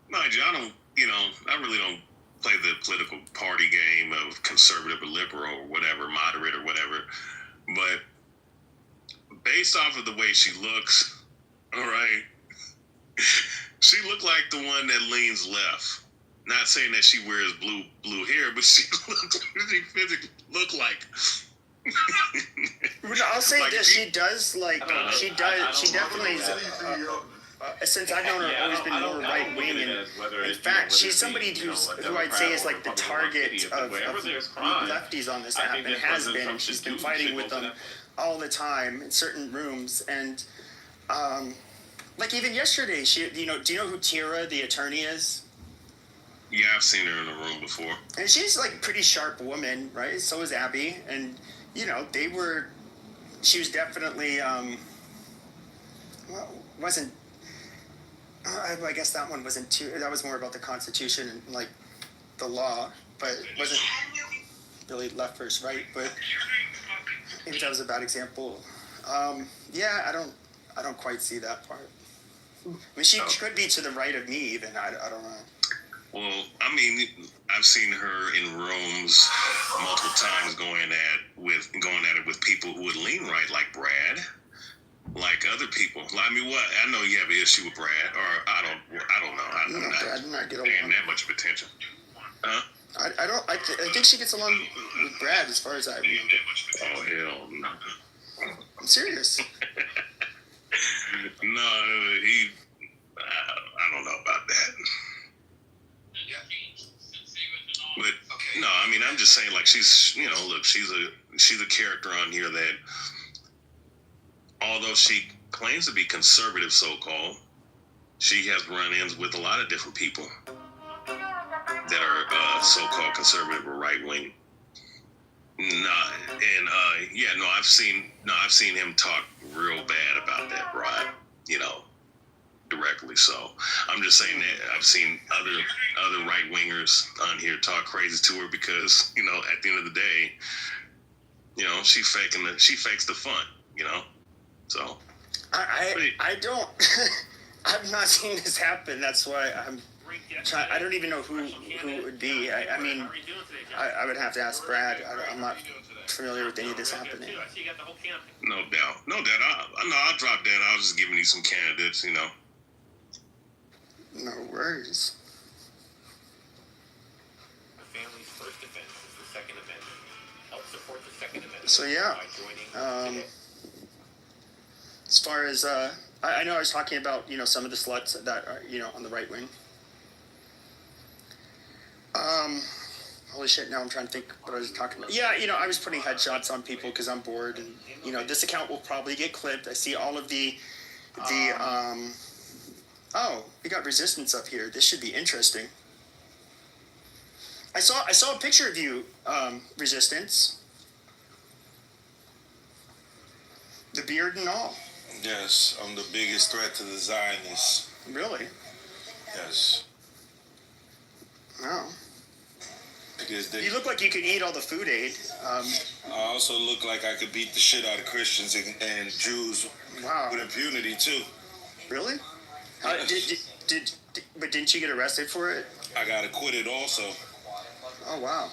mind you, I really don't play the political party game of conservative or liberal or whatever, moderate or whatever. But based off of the way she looks, all right, she looked like the one that leans left. Not saying that she wears blue hair, but she physically look like. I'll say like this: she definitely. Since I've known her, always been more right wing, and in fact, she's somebody who I'd say is like the target of lefties on this app, and has been. And she's been fighting with them all the time in certain rooms, and like even yesterday, do you know who Tira, the attorney, is? Yeah, I've seen her in the room before. And she's like a pretty sharp woman, right? So is Abby, and she was definitely wasn't. I guess that one wasn't too. That was more about the Constitution and like the law, but it wasn't really left versus right. But maybe that was a bad example. I don't quite see that part. mean, she could be to the right of me even. I don't know. Well, I mean, I've seen her in rooms multiple times going at it with people who would lean right, like Brad, like other people. I mean, what? I know you have an issue with Brad, or I don't know. I'm not Brad and I get paying along. that much of attention. Huh? I think she gets along with Brad as far as I remember. Oh hell no! I'm serious. No, I don't know about that. But no, I mean, I'm just saying, like, she's, you know, look, she's a character on here that, although she claims to be conservative, so-called, she has run-ins with a lot of different people that are so-called conservative or right-wing. I've seen him talk real bad about that broad, you know, directly. So I'm just saying that I've seen other right wingers on here talk crazy to her because, you know, at the end of the day, you know, she fakes the fun, you know. So I don't. I've not seen this happen. That's why I'm trying. I don't even know who it would be. I mean, I would have to ask Brad. I'm not familiar with any of this happening. No doubt. I'll drop that. I was just giving you some candidates, you know. No worries. The family's first event is the second event. Help support the second event. So yeah. By joining As far as I know, I was talking about, you know, some of the sluts that are, you know, on the right wing. Holy shit! Now I'm trying to think what I was talking about. Yeah, you know, I was putting headshots on people because I'm bored, and you know, this account will probably get clipped. I see all of the. Oh, we got resistance up here. This should be interesting. I saw a picture of you, resistance. The beard and all. Yes, I'm the biggest threat to the Zionists. Really? Yes. Wow. Because you look like you could eat all the food aid. I also look like I could beat the shit out of Christians and Jews with impunity too. Really? But didn't you get arrested for it? I got acquitted also. Oh wow.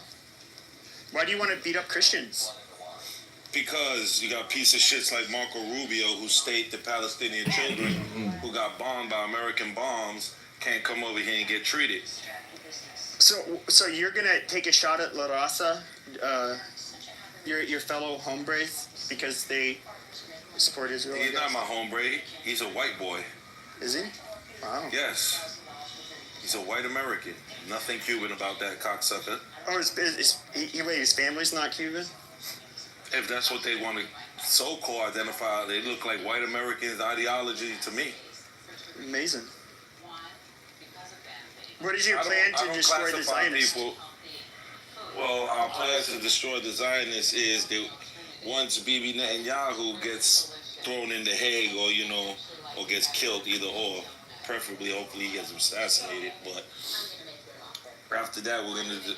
Why do you want to beat up Christians? Because you got piece of shits like Marco Rubio who state the Palestinian children who got bombed by American bombs can't come over here and get treated. So you're gonna take a shot at La Raza, your fellow hombres, because they support Israel? He's not my hombre. He's a white boy. Is he? Wow. Yes. He's a white American. Nothing Cuban about that cocksucker. Oh, his family's not Cuban? If that's what they want to so-called identify, they look like white Americans' ideology to me. Amazing. What is your plan to destroy the Zionists? People. Well, our plan to destroy the Zionists is that once Bibi Netanyahu gets thrown in the Hague or gets killed, either or, preferably, hopefully he gets assassinated, but after that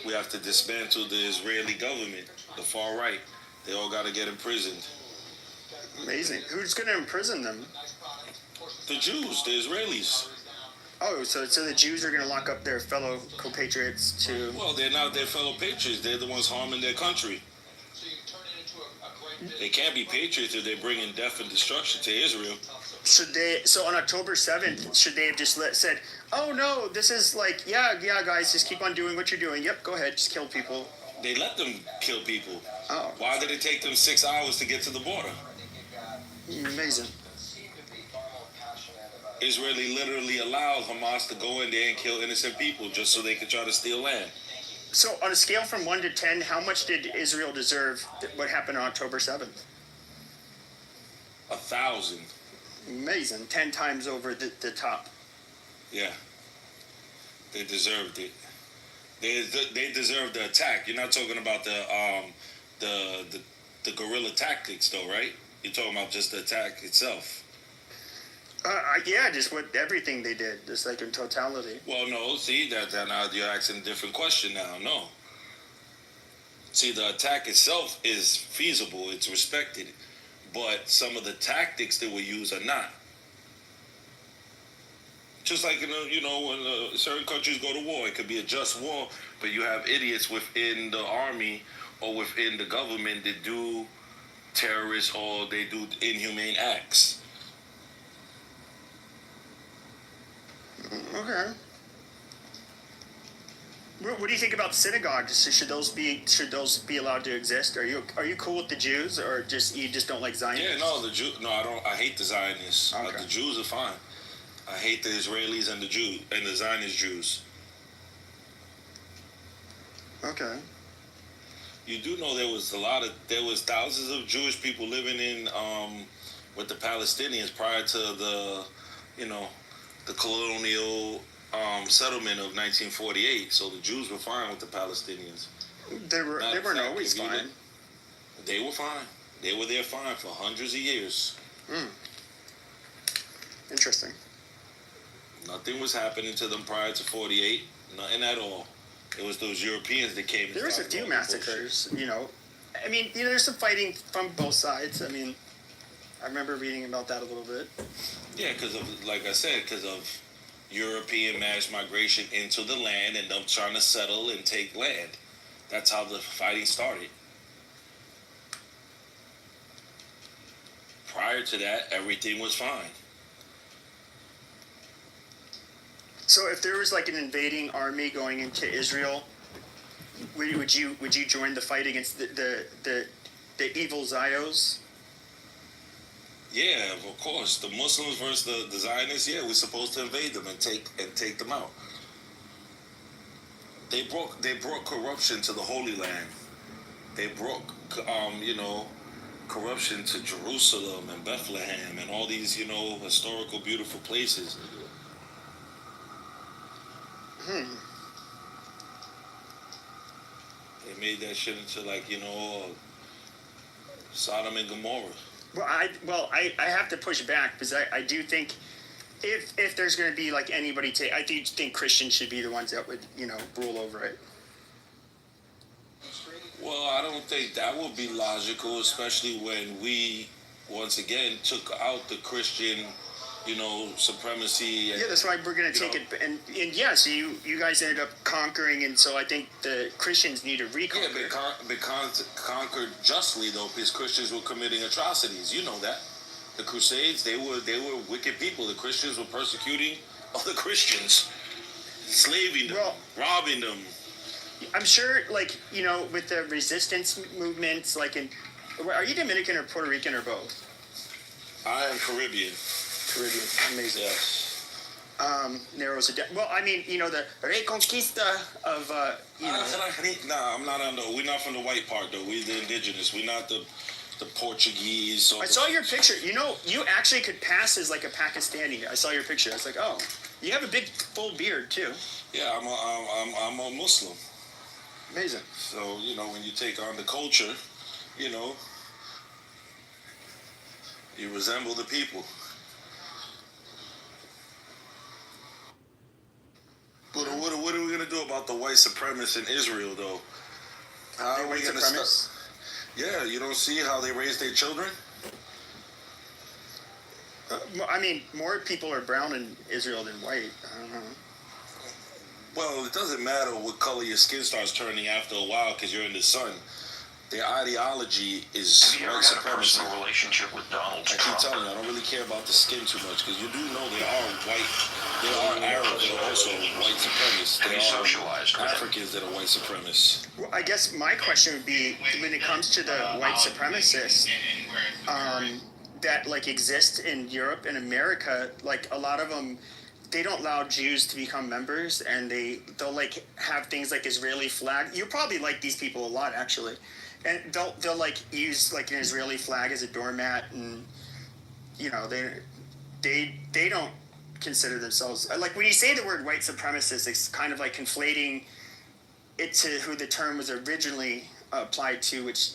we have to dismantle the Israeli government, the far right. They all got to get imprisoned. Amazing. Who's going to imprison them? The Jews, the Israelis. Oh, so the Jews are going to lock up their fellow compatriots too? Well, they're not their fellow patriots. They're the ones harming their country. They can't be patriots if they're bringing death and destruction to Israel. So on October 7th, should they have just said, oh no, this is like, yeah, guys, just keep on doing what you're doing. Yep, go ahead, just kill people. They let them kill people. Oh. Why did it take them 6 hours to get to the border? Amazing. Israel literally allowed Hamas to go in there and kill innocent people just so they could try to steal land. So on a scale from 1 to 10, how much did Israel deserve what happened on October 7th? 1,000. Amazing. 10 times over the top. Yeah. They deserved it. They deserved the attack. You're not talking about the guerrilla tactics though, right? You're talking about just the attack itself. Yeah, just everything they did, just like in totality. Well, no, see, that now you're asking a different question now. No. See, the attack itself is feasible, it's respected, but some of the tactics that were used are not. Just like when certain countries go to war, it could be a just war, but you have idiots within the army or within the government that do terrorists or they do inhumane acts. Okay. What do you think about synagogues? Should those be allowed to exist? Are you cool with the Jews, or you just don't like Zionists? Yeah, no, I don't. I hate the Zionists. Okay. The Jews are fine. I hate the Israelis and the Zionist Jews. Okay. You do know there was thousands of Jewish people living in with the Palestinians prior to the colonial settlement of 1948. So the Jews were fine with the Palestinians. They weren't always fine. They were fine. They were there fine for hundreds of years. Interesting. Nothing was happening to them prior to 48. Nothing at all. It was those Europeans that came. There was a few massacres. I mean, there's some fighting from both sides. I mean, I remember reading about that a little bit. Yeah, because of European mass migration into the land and them trying to settle and take land. That's how the fighting started. Prior to that, everything was fine. So if there was like an invading army going into Israel, would you join the fight against the evil Zios? Yeah, of course. The Muslims versus the Zionists. Yeah, we're supposed to invade them and take them out. They brought corruption to the Holy Land. They brought corruption to Jerusalem and Bethlehem and all these historical beautiful places. They made that shit into Sodom and Gomorrah. Well, I have to push back because I do think if there's going to be like anybody I do think Christians should be the ones that would rule over it. Well, I don't think that would be logical, especially when we once again took out the Christian supremacy. And, that's why we're going to take it. And yeah, so you guys ended up conquering, and so I think the Christians need to reconquer. Yeah, but conquered justly though, because Christians were committing atrocities. You know that. The Crusades, they were wicked people. The Christians were persecuting other Christians, enslaving them, robbing them. I'm sure, with the resistance movements, are you Dominican or Puerto Rican or both? I am Caribbean. Caribbean, amazing. Yes. Narrows it down. Well, I mean, the Reconquista of, Nah, I'm not we're not from the white part, though. We're the indigenous. We're not the Portuguese. I saw your picture. You actually could pass as like a Pakistani. I saw your picture. I was like, oh, you have a big, full beard, too. Yeah, I'm a Muslim. Amazing. So, when you take on the culture, you resemble the people. But what are we going to do about the white supremacists in Israel, though? How are we going to stop? Yeah, you don't see how they raise their children? I mean, more people are brown in Israel than white. I don't know. Well, it doesn't matter what color your skin starts turning after a while because you're in the sun. Their ideology is white supremacy. Have you ever had a personal relationship with Donald Trump? I keep telling you, I don't really care about the skin too much because you do know they are white. They are Arabs that are also white supremacists. They are Africans that are white supremacists. Well, I guess my question would be, when it comes to the white supremacists that exist in Europe and America, a lot of them, they don't allow Jews to become members, and they'll have things like Israeli flag. You probably like these people a lot, actually. And they'll use an Israeli flag as a doormat, and they don't consider themselves when you say the word white supremacist, it's kind of like conflating it to who the term was originally applied to, which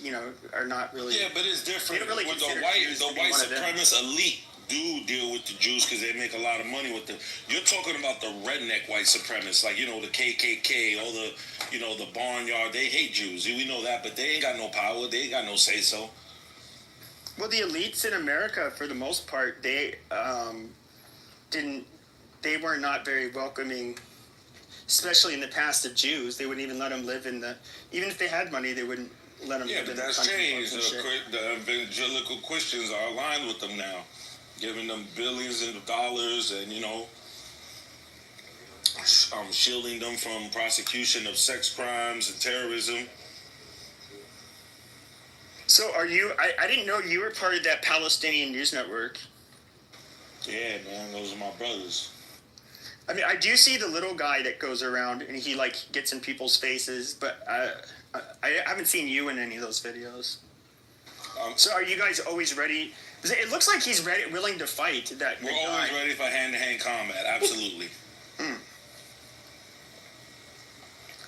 are not really. Yeah, but it's different. They don't really with consider the white supremacist elite do deal with the Jews because they make a lot of money with them. You're talking about the redneck white supremacists, the KKK, all the the barnyard. They hate Jews. We know that, but they ain't got no power. They ain't got no say so. Well, the elites in America, for the most part, they they were not very welcoming, especially in the past of Jews. They wouldn't even let them live in the, even if they had money, they wouldn't let them live in the country. Yeah, but that's changed. The evangelical Christians are aligned with them now, giving them billions of dollars and, you know, shielding them from prosecution of sex crimes and terrorism. So are you, I didn't know you were part of that Palestinian news network. Yeah, man, those are my brothers. I mean, I do see the little guy that goes around and he like gets in people's faces, but I haven't seen you in any of those videos. So are you guys always ready? It looks like he's ready, willing to fight. We're always ready for hand-to-hand combat, absolutely.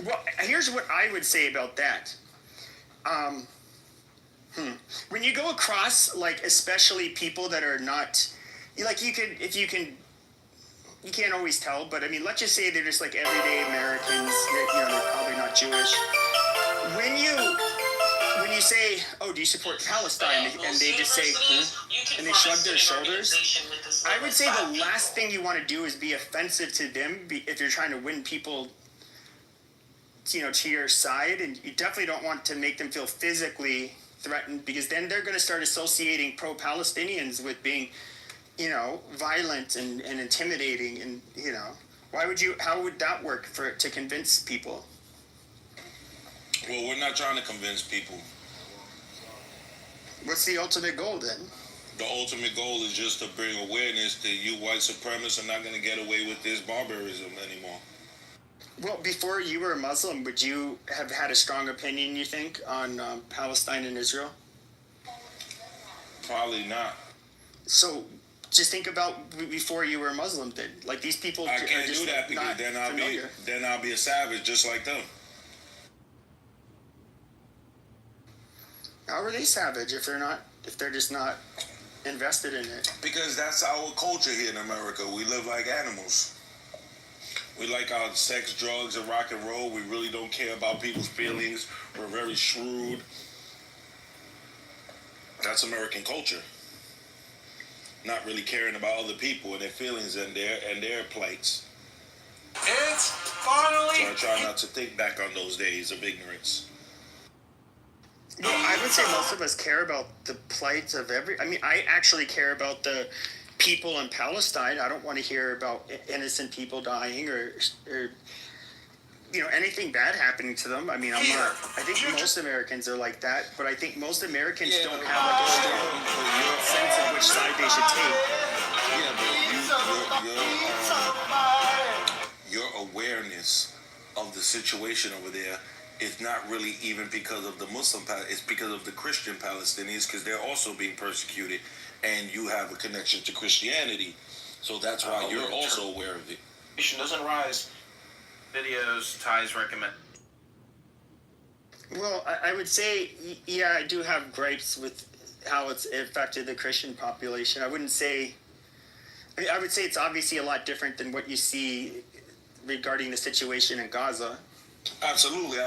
Well, here's what I would say about that. When you go across, like, especially people that are not, like, you can't always tell, but I mean, let's just say they're just like everyday Americans, that, you know, they're probably not Jewish. When you say, oh, do you support Palestine? And they just say, and they shrug their shoulders, I would say the last thing you want to do is be offensive to them if you're trying to win people, you know, to your side, and you definitely don't want to make them feel physically threatened, because then they're going to start associating pro-Palestinians with being, you know, violent and intimidating, and, you know, how would that work to convince people? Well, we're not trying to convince people. What's the ultimate goal then? The ultimate goal is just to bring awareness that you white supremacists are not going to get away with this barbarism anymore. Well, before you were a Muslim, would you have had a strong opinion, you think, on Palestine and Israel? Probably not. So just think about before you were a Muslim then. Like, these people I can't do that because then I'll be a savage just like them. How are they savage if they're just not invested in it? Because that's our culture here in America. We live like animals. We like our sex, drugs, and rock and roll. We really don't care about people's feelings. We're very shrewd. That's American culture. Not really caring about other people and their feelings and their plights. It's finally. So I try not to think back on those days of ignorance. No, I would say most of us care about the plight of I mean, I actually care about the people in Palestine. I don't want to hear about innocent people dying or you know, anything bad happening to them. I mean, I think most Americans are like that, but I think most Americans don't have like a strong sense of which side they should take. Yeah, but your awareness of the situation over there is not really even because of the Muslim, it's because of the Christian Palestinians, because they're also being persecuted, and you have a connection to Christianity. So that's why you're also aware of it. Doesn't rise. Videos, Ty's recommend. Well, I would say, yeah, I do have gripes with how it's affected the Christian population. I wouldn't say, I would say it's obviously a lot different than what you see regarding the situation in Gaza. Absolutely.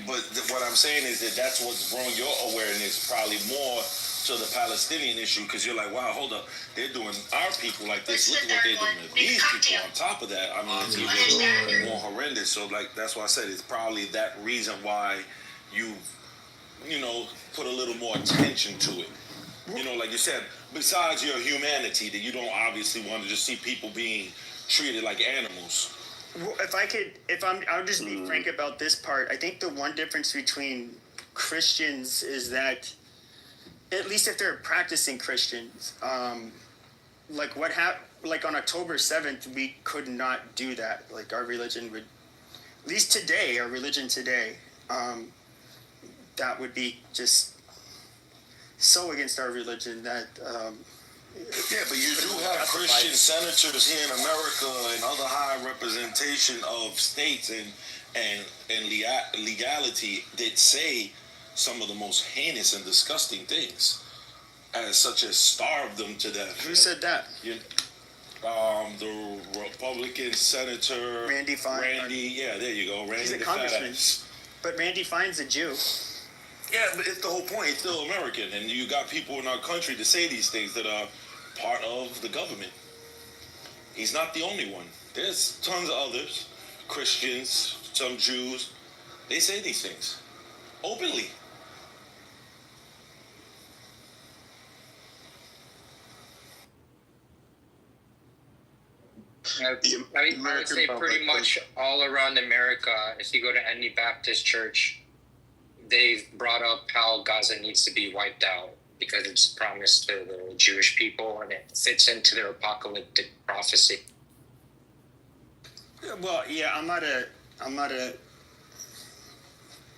But what I'm saying is that's what's brought your awareness probably more to the Palestinian issue, because you're like, wow, hold up, they're doing our people like this. Look at what they're doing to these people. On top of that, I mean, it's even more horrendous. So, like, that's why I said it's probably that reason why you put a little more attention to it. You know, like you said, besides your humanity, that you don't obviously want to just see people being treated like animals. Well, I'll just be frank about this part. I think the one difference between Christians is that, at least if they're practicing Christians, like on October 7th, we could not do that. Like, our religion would, at least today, our religion today, that would be just so against our religion that. Yeah, but you do have Christian senators here in America and other high representation of states and legality that say some of the most heinous and disgusting things, such as starve them to death. Who said that? The Republican Senator Randy Fine. Yeah, there you go. Randy, he's a congressman. But Randy Fine's a Jew. Yeah, but it's the whole point. It's still American, and you got people in our country to say these things that are part of the government. He's not the only one. There's tons of others, Christians, some Jews. They say these things openly. I would say pretty much all around America, if you go to any Baptist church, they've brought up how Gaza needs to be wiped out because it's promised to the Jewish people and it fits into their apocalyptic prophecy. Well, yeah, I'm not a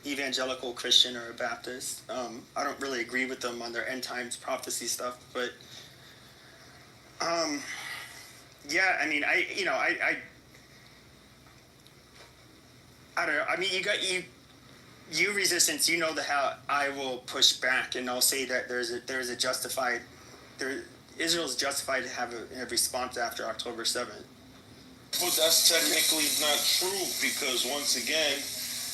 evangelical Christian or a Baptist. I don't really agree with them on their end times prophecy stuff, but yeah, I mean, I don't know. I mean, you resistance. You know how I will push back, and I'll say that Israel's justified to have a response after October 7th. But that's technically not true because once again,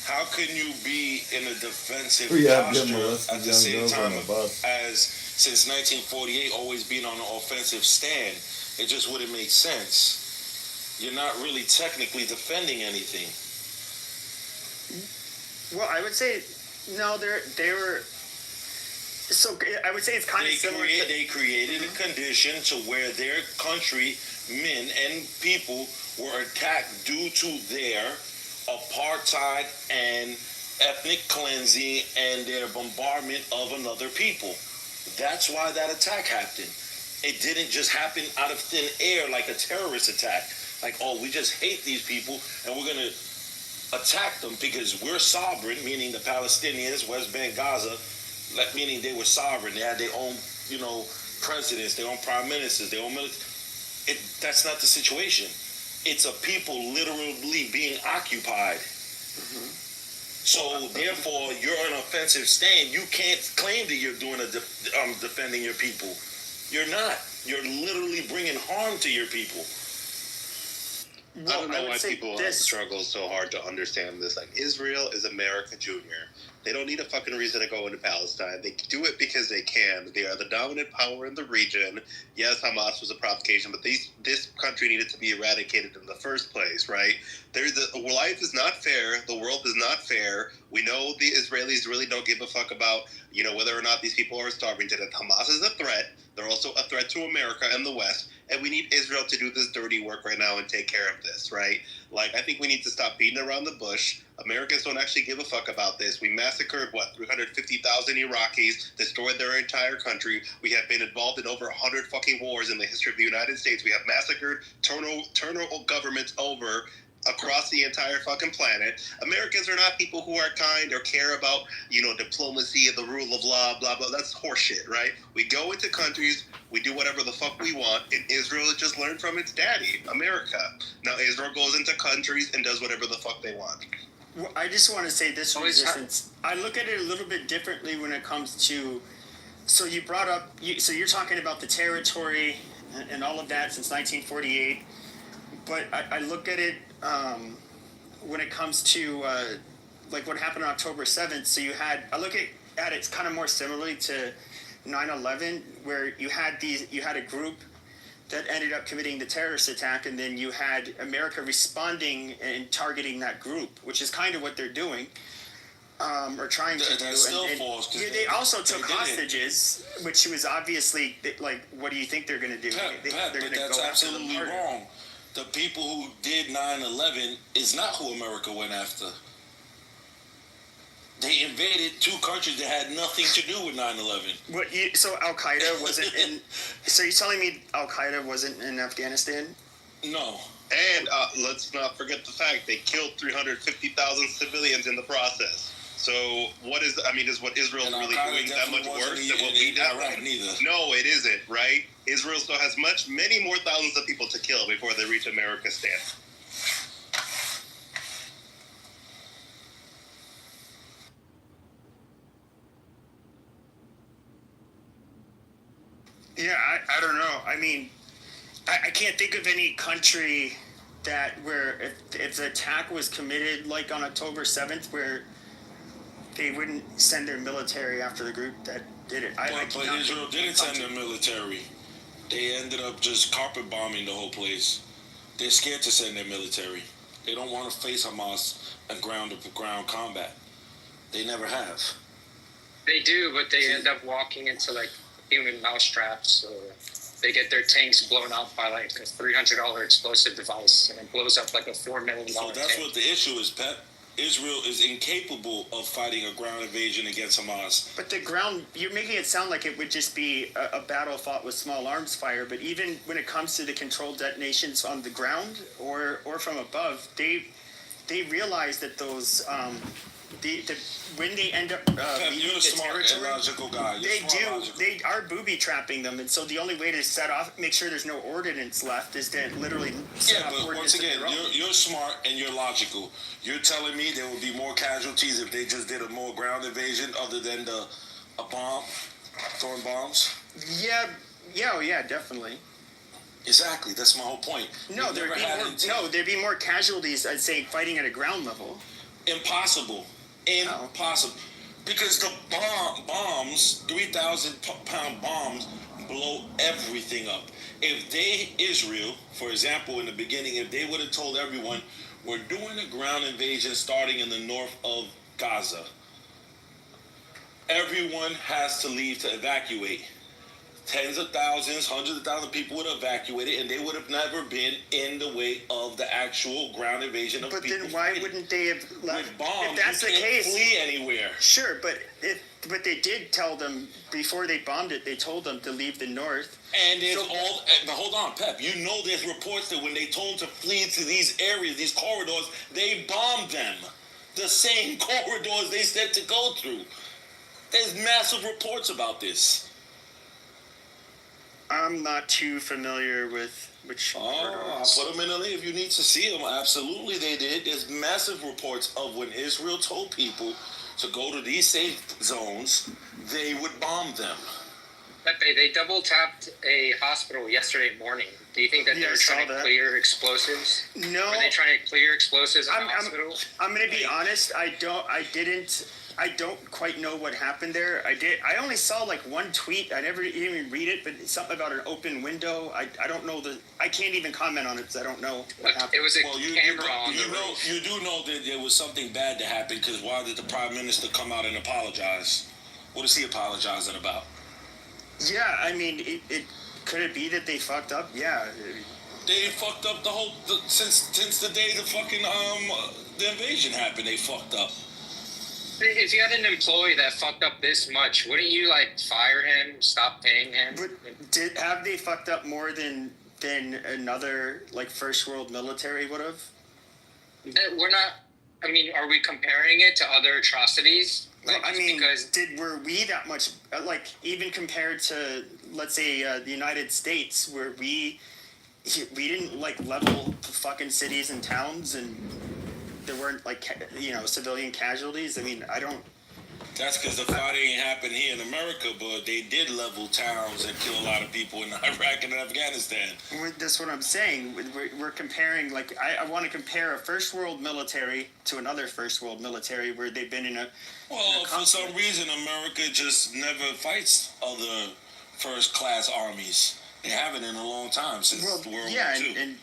how can you be in a defensive posture at the same time as since 1948 always being on an offensive stand? It just wouldn't make sense. You're not really technically defending anything. Well, I would say no. They were. So I would say it's kind of similar. They created a condition to where their country, men and people, were attacked due to their apartheid and ethnic cleansing and their bombardment of another people. That's why that attack happened. It didn't just happen out of thin air like a terrorist attack. Like, oh, we just hate these people and we're going to attack them because we're sovereign, meaning the Palestinians, West Bank, Gaza, meaning they were sovereign. They had their own, presidents, their own prime ministers, their own military. That's not the situation. It's a people literally being occupied. Mm-hmm. So, therefore, you're on an offensive stand. You can't claim that you're doing defending your people. You're not. You're literally bringing harm to your people. I don't know why people struggle so hard to understand this. Like, Israel is America Junior. They don't need a fucking reason to go into Palestine. They do it because they can. They are the dominant power in the region. Yes, Hamas was a provocation, but this country needed to be eradicated in the first place, right? Life is not fair. The world is not fair. We know the Israelis really don't give a fuck about, whether or not these people are starving to death. Hamas is a threat. They're also a threat to America and the West. And we need Israel to do this dirty work right now and take care of this, right? Like, I think we need to stop beating around the bush. Americans don't actually give a fuck about this. We massacred, 350,000 Iraqis, destroyed their entire country. We have been involved in over 100 fucking wars in the history of the United States. We have massacred, turned governments over across the entire fucking planet. Americans are not people who are kind or care about, diplomacy and the rule of law, blah, blah. That's horseshit, right? We go into countries, we do whatever the fuck we want, and Israel just learned from its daddy, America. Now Israel goes into countries and does whatever the fuck they want. Well, I just want to say this resistance. I look at it a little bit differently when it comes to. So you brought up. So you're talking about the territory and all of that since 1948, but I look at it when it comes to like what happened on October 7th. So I look at it kind of more similarly to 9/11, where you had a group that ended up committing the terrorist attack, and then you had America responding and targeting that group, which is kind of what they're doing, or trying to do. That's still false. They also took hostages, which was obviously like, what do you think they're going to do? But that's absolutely wrong. The people who did 9/11 is not who America went after. They invaded two countries that had nothing to do with 9/11. So Al Qaeda wasn't in. So you're telling me Al Qaeda wasn't in Afghanistan? No. And let's not forget the fact they killed 350,000 civilians in the process. So is what Israel's really doing that much worse than what we did? No, it isn't, right? Israel still has many more thousands of people to kill before they reach America's stand. Yeah, I don't know. I mean, I can't think of any country where if the attack was committed like on October 7th, where they wouldn't send their military after the group that did it. But Israel didn't send their military. They ended up just carpet bombing the whole place. They're scared to send their military. They don't want to face Hamas in ground-to-ground combat. They never have. They do, but they end up walking into like human mousetraps, or they get their tanks blown up by like a $300 explosive device, and it blows up like a $4 million So that's tank. what the issue is, Pep. Israel is incapable of fighting a ground invasion against Hamas. But the ground, you're making it sound like it would just be a battle fought with small arms fire. But even when it comes to the controlled detonations on the ground or from above, they realize that those when they end up you're a smart and logical guy. They are booby trapping them, and so the only way to make sure there's no ordnance left is to literally set off but once again, you're smart and you're logical. You're telling me there would be more casualties if they just did a more ground invasion other than throwing bombs? Yeah, definitely. Exactly, that's my whole point. No, there'd be more casualties, I'd say, fighting at a ground level. Impossible. Because the bombs, 3,000-pound bombs, blow everything up. If Israel, for example, in the beginning, if they would have told everyone, we're doing a ground invasion starting in the north of Gaza, everyone has to leave to evacuate. Tens of thousands, hundreds of thousands of people would have evacuated, and they would have never been in the way of the actual ground invasion of people. But then why wouldn't they have left? With bombs, if that's the case, flee anywhere. Sure, but they did tell them before they bombed it. They told them to leave the north. And there's but hold on, Pep. You know there's reports that when they told them to flee to these areas, these corridors, they bombed them. The same corridors they said to go through. There's massive reports about this. I'm not too familiar with which. I'll put them in a link if you need to see them. Absolutely, they did. There's massive reports of when Israel told people to go to these safe zones, they would bomb them. Pepe, they double tapped a hospital yesterday morning. Do you think that they were trying to clear explosives? No. Were they trying to clear explosives in the hospital? I'm going to be honest. I don't quite know what happened there. I only saw like one tweet. I never even read it, but it's something about an open window. I don't know I can't even comment on it because I don't know what happened. It was a camera on the roof. You do know that there was something bad that happened, because why did the Prime Minister come out and apologize? What is he apologizing about? Yeah, I mean, could it be that they fucked up? Yeah. They fucked up since the day the fucking the invasion happened. They fucked up. If you had an employee that fucked up this much, wouldn't you fire him, stop paying him? Have they fucked up more than another first world military would have? We're not. I mean, are we comparing it to other atrocities? Were we that much even compared to, let's say, the United States, where we didn't level fucking cities and towns, and there weren't civilian casualties? I mean, I don't. That's because the fighting ain't happened here in America, but they did level towns and kill a lot of people in Iraq and Afghanistan. That's what I'm saying. We're comparing, I want to compare a first world military to another first world military where they've been in a... Well, for some reason, America just never fights other first class armies. They haven't in a long time, since World War II. And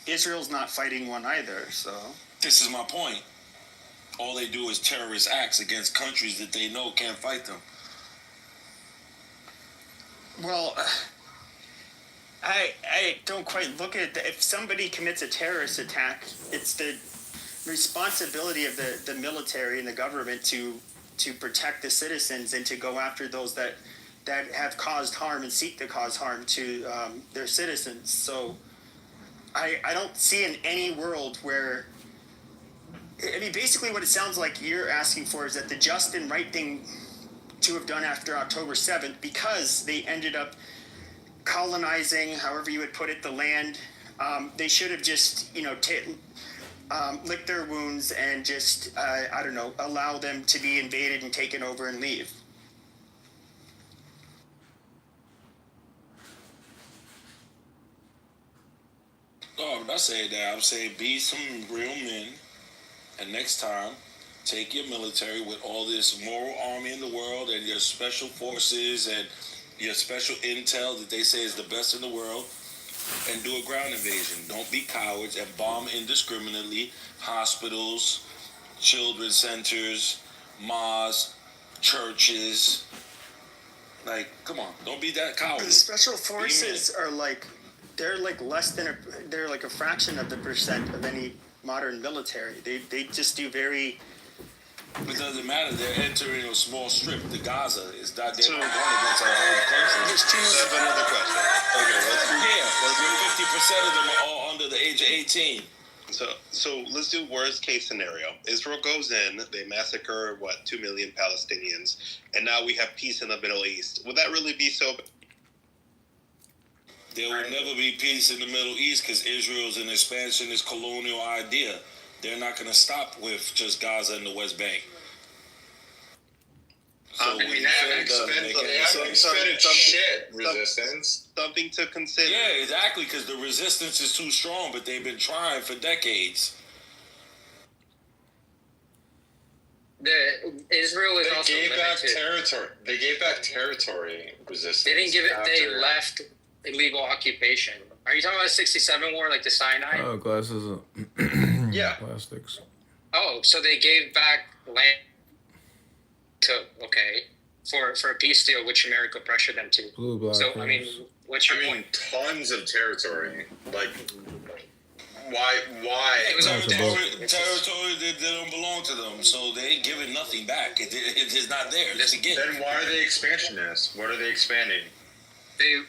Israel's not fighting one either, so... This is my point. All they do is terrorist acts against countries that they know can't fight them. Well, I don't quite look at it. If somebody commits a terrorist attack, it's the responsibility of the military and the government to protect the citizens and to go after those that have caused harm and seek to cause harm to their citizens. So I don't see in any world where... I mean, basically what it sounds like you're asking for is that the just and right thing to have done after October 7th, because they ended up colonizing, however you would put it, the land, they should have just, licked their wounds and just, allow them to be invaded and taken over and leave. Oh, I'm not saying that. I'm saying be some real men. And next time, take your military with all this moral army in the world and your special forces and your special intel that they say is the best in the world. and do a ground invasion. Don't be cowards and bomb indiscriminately hospitals, children's centers, mosques, churches. Like, come on, don't be that coward. The special forces are like, they're like less than they're like a fraction of the percent of any modern military. They just do very. It doesn't matter. They're entering a small strip. The Gaza is not. They're not going against our whole country. There's two more. Another question. Okay, let's do 50% of them are all under the age of 18. So let's do worst case scenario. Israel goes in, they massacre 2 million Palestinians, and now we have peace in the Middle East. Would that really be so? There will never be peace in the Middle East because Israel's an expansionist colonial idea. They're not going to stop with just Gaza and the West Bank. So they haven't expended shit resistance. Something to consider. Yeah, exactly, because the resistance is too strong, but they've been trying for decades. Israel is also gave back limited. territory. They gave back territory resistance. They didn't give it. They left illegal occupation. Are you talking about the '67 war, like the Sinai? Oh, glasses. Yeah. Plastics. Oh, so they gave back land for a peace deal, which America pressured them to. Blue, black, so I mean, what's your point? Tons of territory. Like, why? It was territory that don't belong to them, so they ain't giving nothing back. It is not there. Then why are they expansionists? What are they expanding? They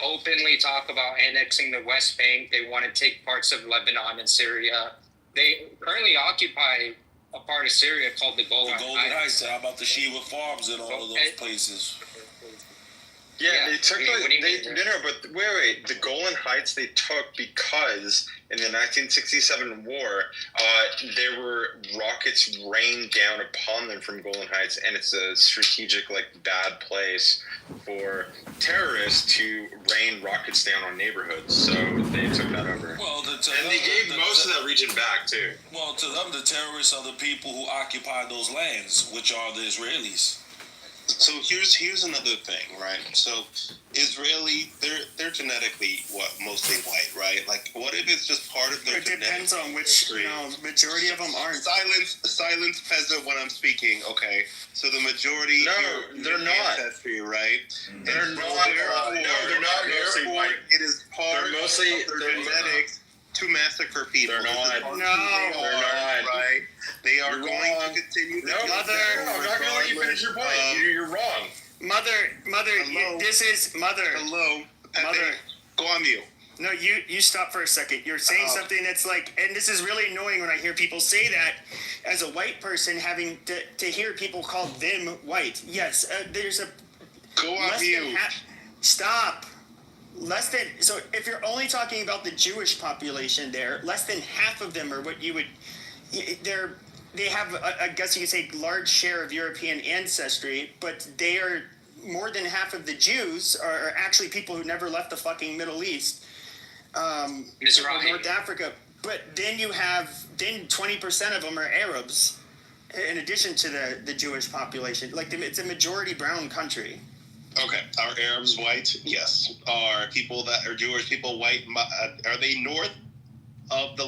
openly talk about annexing the West Bank. They want to take parts of Lebanon and Syria. They currently occupy a part of Syria called the Golan Heights. How about the Shiva Farms and all of those places? Yeah, they took but wait, the Golan Heights they took because in the 1967 war, there were rockets rained down upon them from Golan Heights, and it's a strategic, bad place for terrorists to rain rockets down on neighborhoods. So they took that over. Well, and they gave most of that region back too. Well, to them, the terrorists are the people who occupy those lands, which are the Israelis. So here's another thing, right? So Israeli, they're genetically mostly white, right? Like, what if it's just part of their? It depends on which, majority of them aren't. Silence peasant when I'm speaking. Okay, so the majority. No, they're not. Ancestry, right? They're not. No, they're not mostly white. It is part of their genetics to massacre people. They're not. No, they're not. Right? They are going to continue to kill Mother, I'm not going to let you finish your point. You're wrong. Mother, this is Mother. Hello, Pepe. Mother. Go on mute. No, you stop for a second. You're saying something that's and this is really annoying when I hear people say that as a white person, having to hear people call them white. Yes, there's a... Go on mute. Stop. So if you're only talking about the Jewish population there, less than half of them are what you would... They have, I guess you could say, large share of European ancestry, but they are more than half of the Jews are actually people who never left the fucking Middle East, North Africa. But then 20% of them are Arabs, in addition to the Jewish population. It's a majority brown country. Okay, are Arabs white? Yes. Are people that are Jewish people white? Are they north of the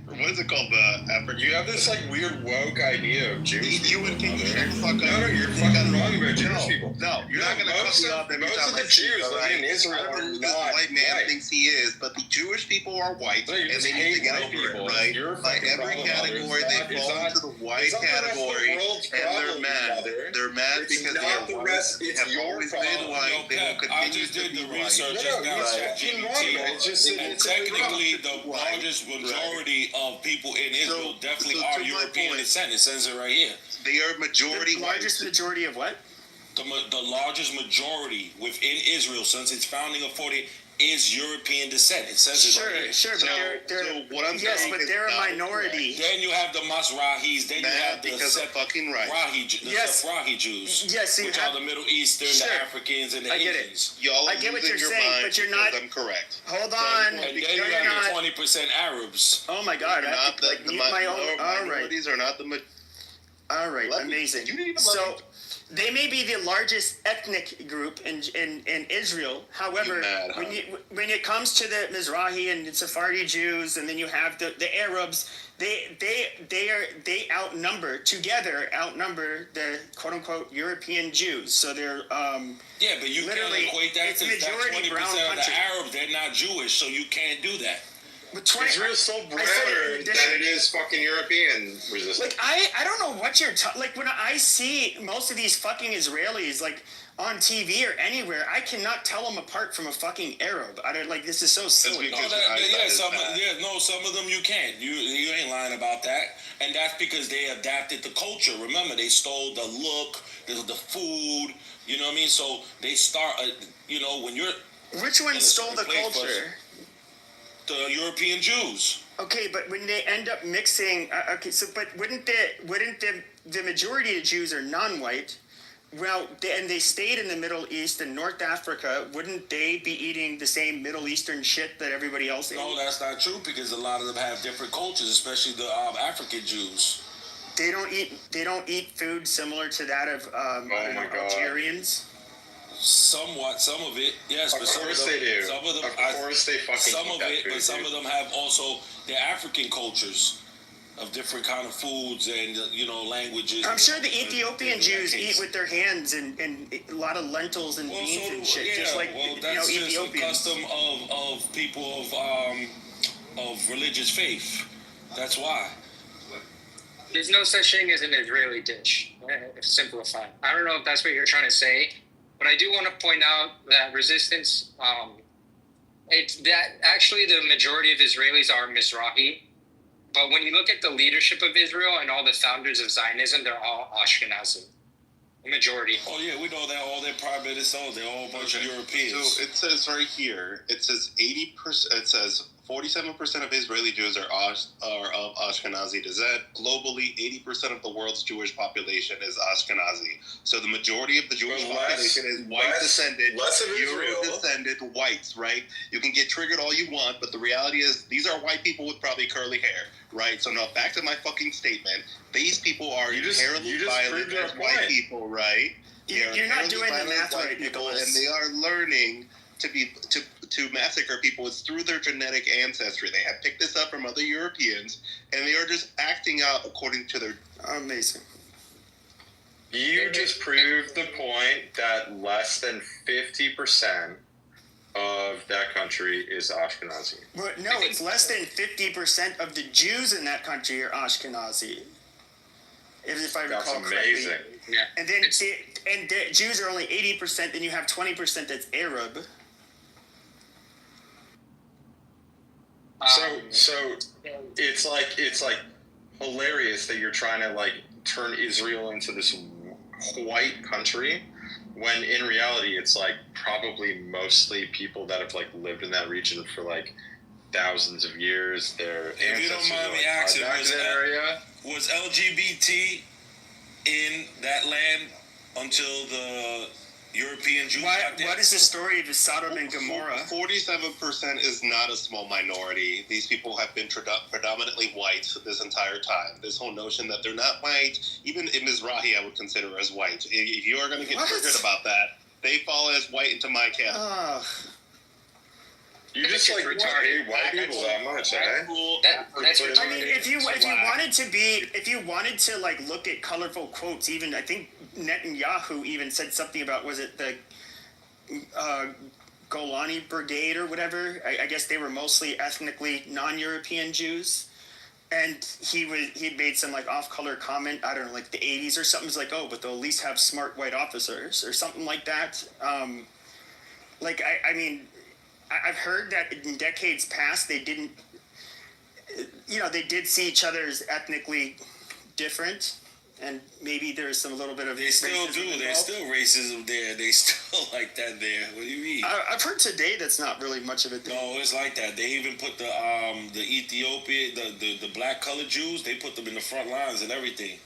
what is it called? Africa. You have this weird woke idea of Jewish people. Can you shut the fuck up? No, you're fucking wrong about Jewish people. No, you're not going to cut me off every time I speak. I don't know who this white man thinks he is, but the Jewish people are white, and they need to get over it, right? Every category they fall into the white category, and they're mad. They're mad because they are white. They have always been white. They will continue to be white. Technically, the largest majority of people in Israel definitely are European descent. It says it right here. They are majority. The largest majority of what? The largest majority within Israel since its founding of 40 is European descent. It says it right here. Sure, but they're a minority. Then you have the Masrahis. Then you have the Sephardi Jews. Yes, which are the Middle Eastern, the Africans, and the Asians. I get what you're saying, but you're not. I'm correct. Hold on. And then you have the 20% Arabs. Oh my God! Minorities are not the All right, amazing. So they may be the largest ethnic group in Israel. However, when it comes to the Mizrahi and the Sephardi Jews, and then you have the Arabs, they outnumber the quote unquote European Jews. So they're yeah, but you can't equate that to that 20% of the Arabs. They're not Jewish, so you can't do that. Israel's so broader than it is fucking European resistance. Like I don't know what you're like when I see most of these fucking Israelis like on TV or anywhere, I cannot tell them apart from a fucking Arab. I don't like this is so silly. Some of them you can't. You ain't lying about that, and that's because they adapted the culture. Remember, they stole the look, the food. You know what I mean? So they start. When you're which one stole the culture? The European Jews. Okay, but when they end up mixing, but wouldn't the majority of Jews are non-white? Well, and they stayed in the Middle East and North Africa. Wouldn't they be eating the same Middle Eastern shit that everybody else ate? No, that's not true because a lot of them have different cultures, especially the African Jews. They don't eat food similar to that of Algerians. Somewhat, some of it, yes, but some of them, they do. Some of them, of course, they fucking some eat of that it, food, but some of them have also their African cultures of different kind of foods and languages. I'm sure the Ethiopian Jews eat with their hands and a lot of lentils and beans and shit, just like that's just Ethiopians. a custom of people of religious faith. That's why. There's no such thing as an Israeli dish. Simplified. I don't know if that's what you're trying to say. But I do want to point out that resistance, it's that actually the majority of Israelis are Mizrahi. But when you look at the leadership of Israel and all the founders of Zionism, they're all Ashkenazi. The majority. Oh, yeah, we know that all their prime ministers, they're all a bunch of Europeans. So it says right here, it says 80%, it says 47% of Israeli Jews are of Ashkenazi descent. Globally, 80% of the world's Jewish population is Ashkenazi. So the majority of the Jewish population is white-descended, Euro-descended whites, right? You can get triggered all you want, but the reality is these are white people with probably curly hair, right? So now back to my fucking statement. These people are inherently violent as white people, right? You're not doing the math right, Nicholas. And they are learning to massacre people. It's through their genetic ancestry. They have picked this up from other Europeans, and they are just acting out according to their... Amazing. You just proved the point that less than 50% of that country is Ashkenazi. But no, it's less than 50% of the Jews in that country are Ashkenazi. If I recall correctly. That's amazing. Yeah. And then the Jews are only 80%, then you have 20% that's Arab. So it's like hilarious that you're trying to like turn Israel into this white country when in reality it's like probably mostly people that have like lived in that region for like thousands of years. Their if you don't mind me asking, was LGBT in that land until the European Jews got there? What is the story of Sodom and Gomorrah? 47% is not a small minority. These people have been predominantly white this entire time. This whole notion that they're not white, even in Mizrahi I would consider as white. If you are going to get triggered about that, they fall as white into my category. You just like retarded white people that much, eh? I mean, if you wanted to like look at colorful quotes, even I think Netanyahu even said something about, was it the Golani Brigade or whatever? I guess they were mostly ethnically non-European Jews, and he made some like off-color comment. I don't know, like the 80s or something. It's like, oh, but they'll at least have smart white officers or something like that. I mean. I've heard that in decades past they didn't, they did see each other as ethnically different, and maybe there's some little bit of they still do. Involved. There's still racism there. They still like that there. What do you mean? I've heard today that's not really much of a thing. No, it's like that. They even put the Ethiopian, the black colored Jews. They put them in the front lines and everything.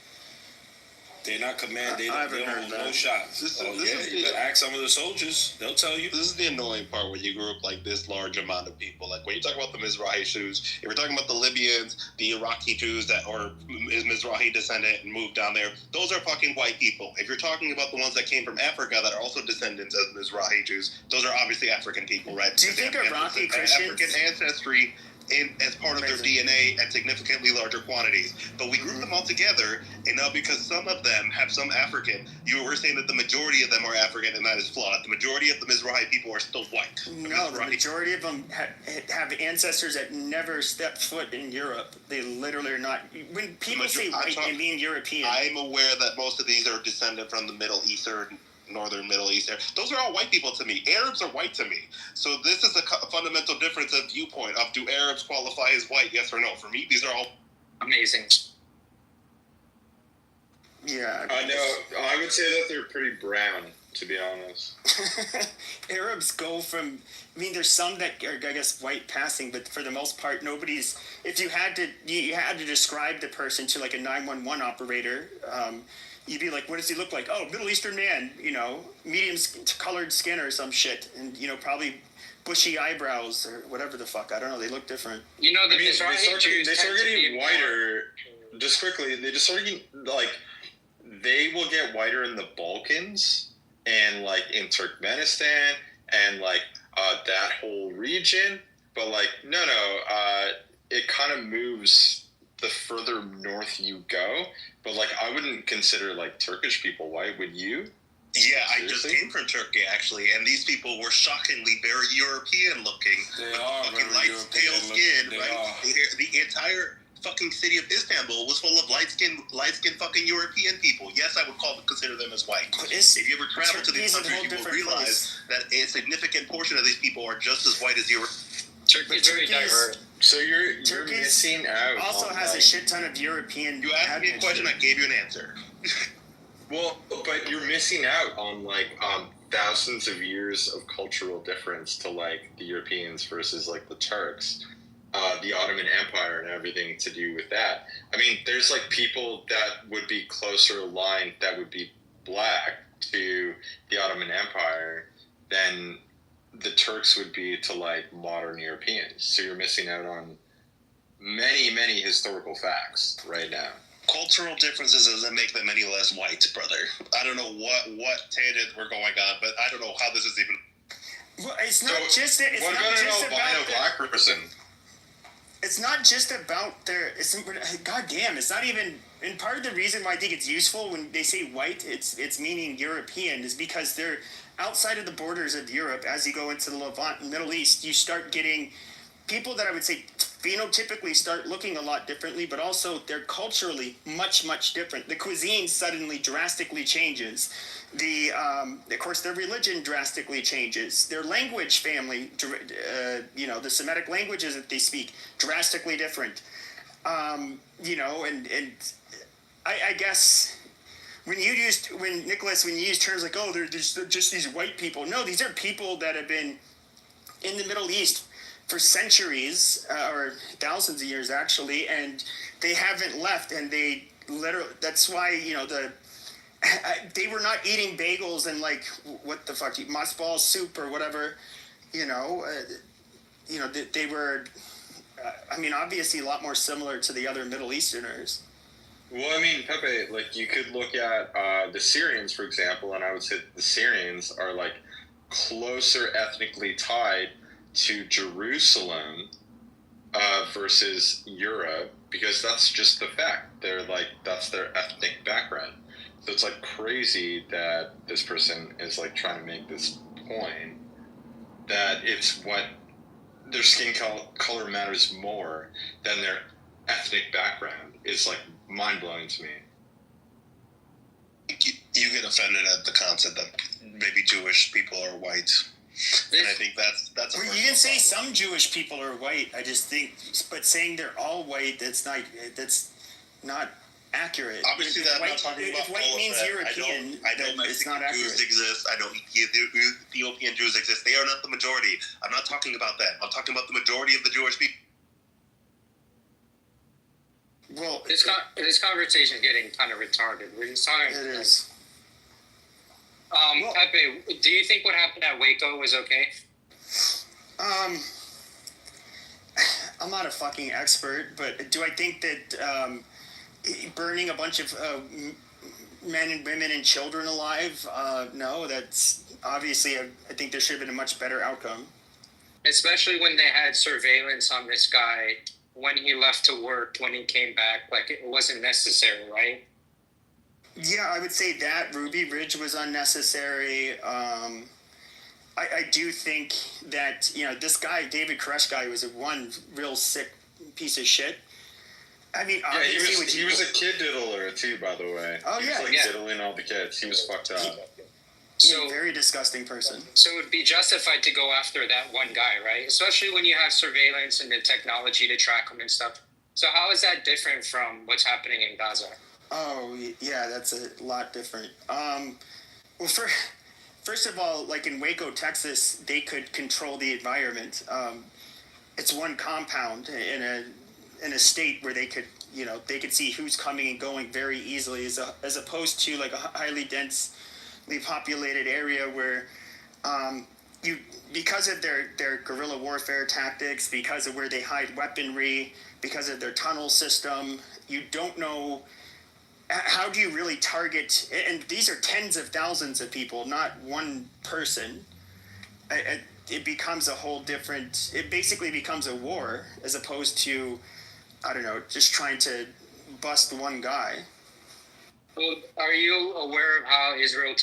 They're not command. They don't hold no shots. You better ask some of the soldiers. They'll tell you. This is the annoying part when you group like this large amount of people. Like when you talk about the Mizrahi Jews, if we're talking about the Libyans, the Iraqi Jews that are Mizrahi descendant and moved down there, those are fucking white people. If you're talking about the ones that came from Africa that are also descendants of Mizrahi Jews, those are obviously African people, right? Do you think Iraqi Christians... African ancestry as part of their DNA at significantly larger quantities. But we group them all together, and now because some of them have some African, you were saying that the majority of them are African, and that is flawed. The majority of the Mizrahi people are still white. No, the majority of them have ancestors that never stepped foot in Europe. They literally are not. When people say white, they mean European. I'm aware that most of these are descended from the Middle Eastern, Northern Middle East. Those are all white people to me. Arabs are white to me. So this is a fundamental difference of viewpoint of do Arabs qualify as white, yes or no? For me, these are all amazing. Yeah. No, I would say that they're pretty brown, to be honest. Arabs go from, I mean, there's some that are, I guess, white passing, but for the most part, nobody's, if you had to describe the person to like a 911 operator, you'd be like, what does he look like? Oh, Middle Eastern man, medium colored skin or some shit. And, probably bushy eyebrows or whatever the fuck. I don't know. They look different. They start getting whiter, just quickly, they just start getting, like, they will get whiter in the Balkans and, like, in Turkmenistan and, like, that whole region. But, like, no, it kind of moves the further north you go, but like I wouldn't consider like Turkish people white, would you? Yeah, I just came from Turkey actually, and these people were shockingly very European looking. They are fucking light, pale skin, right? The entire fucking city of Istanbul was full of light skin fucking European people. Yes, I would consider them as white. If you ever travel to these countries, you will realize that a significant portion of these people are just as white as Europeans. Turkey's very diverse. So you're missing out. Also has a shit ton of European. You asked me a question, I gave you an answer. Well, but you're missing out on like thousands of years of cultural difference to like the Europeans versus like the Turks, the Ottoman Empire and everything to do with that. I mean, there's like people that would be closer aligned that would be black to the Ottoman Empire than the Turks would be to like modern Europeans. So you're missing out on many, many historical facts right now. Cultural differences doesn't make them any less white, brother. I don't know what tangent we're going on, but I don't know how this is even. Well, it's not just. It's what not about just an about albino black person? It's not just about their. Goddamn! It's not even. And part of the reason why I think it's useful when they say white, it's meaning European, is because they're outside of the borders of Europe. As you go into the Levant, Middle East, you start getting people that I would say phenotypically start looking a lot differently, but also they're culturally much, much different. The cuisine suddenly drastically changes. Of course, their religion drastically changes. Their language family, the Semitic languages that they speak, drastically different. And I guess when you use terms like, oh, they're just these white people. No, these are people that have been in the Middle East for centuries, or thousands of years actually, and they haven't left, and they literally, that's why, they were not eating bagels and like, what the fuck, mothball soup or whatever, they were, obviously a lot more similar to the other Middle Easterners. Well, I mean, Pepe, like you could look at the Syrians, for example, and I would say the Syrians are like closer ethnically tied to Jerusalem versus Europe, because that's just the fact. They're like, that's their ethnic background. So it's like crazy that this person is like trying to make this point that it's what their skin color matters more than their ethnic background. Is like mind-blowing to me. You get offended at the concept that maybe Jewish people are white. And I think that's well, you can say some Jewish people are white. I just think, but saying they're all white, that's not accurate. Obviously, that's not talking about if white means European, I know it's not accurate. Jews exist. I know Ethiopian Jews exist. They are not the majority. I'm not talking about that. I'm talking about the majority of the Jewish people. Well, this conversation is getting kind of retarded. We're just talking. It is. Pepe, do you think what happened at Waco was okay? I'm not a fucking expert, but do I think that burning a bunch of men and women and children alive? No, that's obviously. I think there should have been a much better outcome. Especially when they had surveillance on this guy when he left to work, when he came back, like it wasn't necessary, right? Yeah, I would say that Ruby Ridge was unnecessary. I do think that, this guy, David Koresh guy, was one real sick piece of shit. I mean, he was a kid diddler too, by the way. Oh, he was diddling all the kids. He was fucked up. So very disgusting person. So it would be justified to go after that one guy, right? Especially when you have surveillance and the technology to track him and stuff. So how is that different from what's happening in Gaza? Oh, yeah, that's a lot different. Well, first of all, like in Waco, Texas, they could control the environment. It's one compound in a state where they could, they could see who's coming and going very easily, as opposed to like a highly densely populated area where because of their guerrilla warfare tactics, because of where they hide weaponry, because of their tunnel system, you don't know. How do you really target? And these are tens of thousands of people, not one person. It becomes a whole different. It basically becomes a war, as opposed to, I don't know, just trying to bust one guy. Well, are you aware of how Israel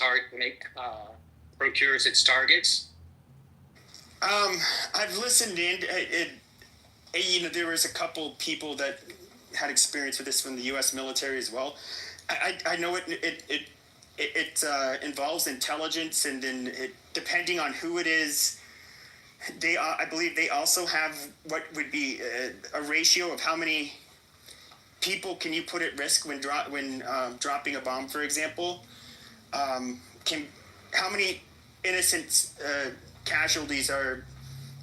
procures its targets? I've listened in. There was a couple people that had experience with this from the U.S. military as well. I know it involves intelligence, and then depending on who it is, I believe they also have what would be a ratio of how many people can you put at risk when dropping a bomb, for example. How many innocent casualties are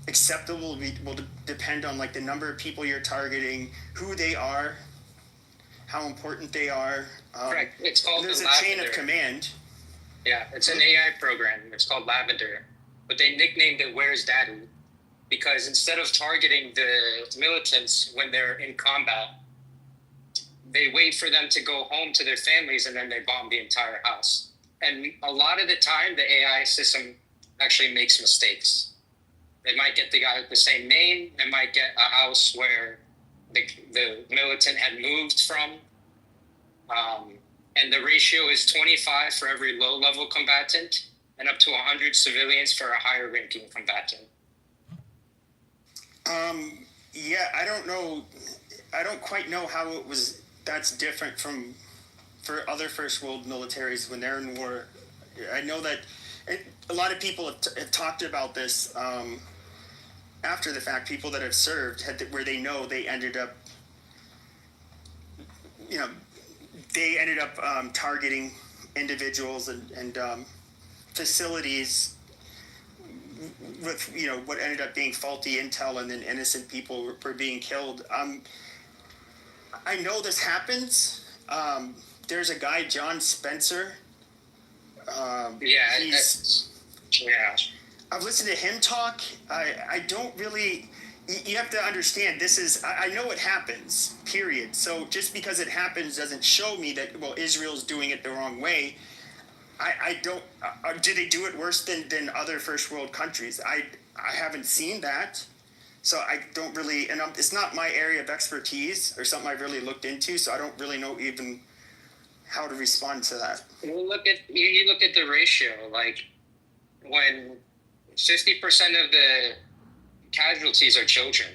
acceptable will depend on like the number of people you're targeting, who they are, how important they are. Correct. It's called there's a chain of command. Yeah, it's an AI program. It's called Lavender, but they nicknamed it "Where's Daddy" because instead of targeting the militants when they're in combat, they wait for them to go home to their families and then they bomb the entire house. And a lot of the time, the AI system actually makes mistakes. They might get the guy with the same name. They might get a house where the militant had moved from. And the ratio is 25 for every low-level combatant and up to 100 civilians for a higher-ranking combatant. Yeah, I don't know. I don't quite know how that's different for other first world militaries when they're in war. I know that a lot of people have talked about this after the fact. People that have served where they know they ended up, targeting individuals and facilities with what ended up being faulty intel, and then innocent people were being killed. I know this happens. There's a guy, John Spencer. I've listened to him talk. I don't really. You have to understand, I know it happens, period. So just because it happens doesn't show me that, Israel's doing it the wrong way. I don't, do they do it worse than other first world countries? I haven't seen that. So I don't really, and it's not my area of expertise or something I've really looked into, so I don't really know even how to respond to that. You look at the ratio, like when 50% of the casualties are children,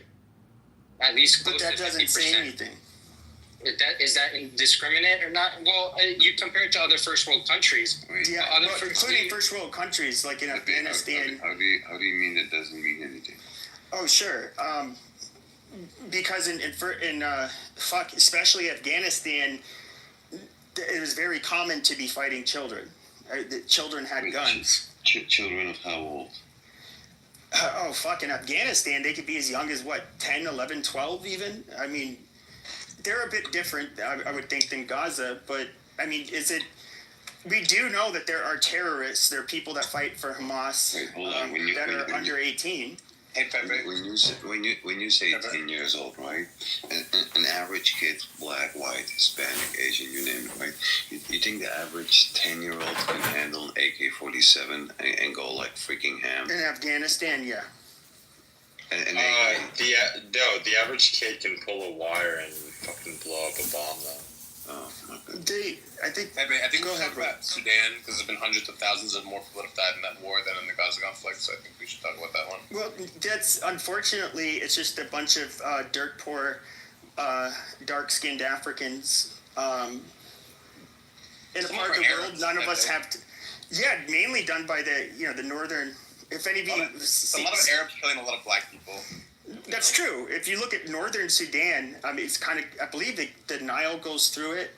at least close to 50%. But that doesn't say anything. Is that indiscriminate or not? Well, you compare it to other first world countries. Yeah, including first world countries like in Afghanistan. How do you mean it doesn't mean anything? Oh, sure. Because especially Afghanistan, it was very common to be fighting children. The children had guns. Children of how old? In Afghanistan, they could be as young as 10, 11, 12 even. I mean, they're a bit different, I would think, than Gaza. But I mean, is it? We do know that there are terrorists. There are people that fight for Hamas that are under 18. Hey, Pepe. When you say 10 years old, right? An average kid, black, white, Hispanic, Asian, you name it, right? You think the average 10-year-old can handle an AK-47 and go like freaking ham? In Afghanistan, yeah. The average kid can pull a wire and fucking blow up a bomb, though. Oh my god. I think we should talk about Sudan, because there's been hundreds of thousands of more people that have died in that war than in the Gaza conflict, so I think we should talk about that one. Well, that's unfortunately, it's just a bunch of dirt poor, dark-skinned Africans in a part of the world none of us have. Mainly done by the northern. If any of you, a lot of Arabs killing a lot of black people. That's true. If you look at northern Sudan, I mean, it's kind of, I believe the Nile goes through it,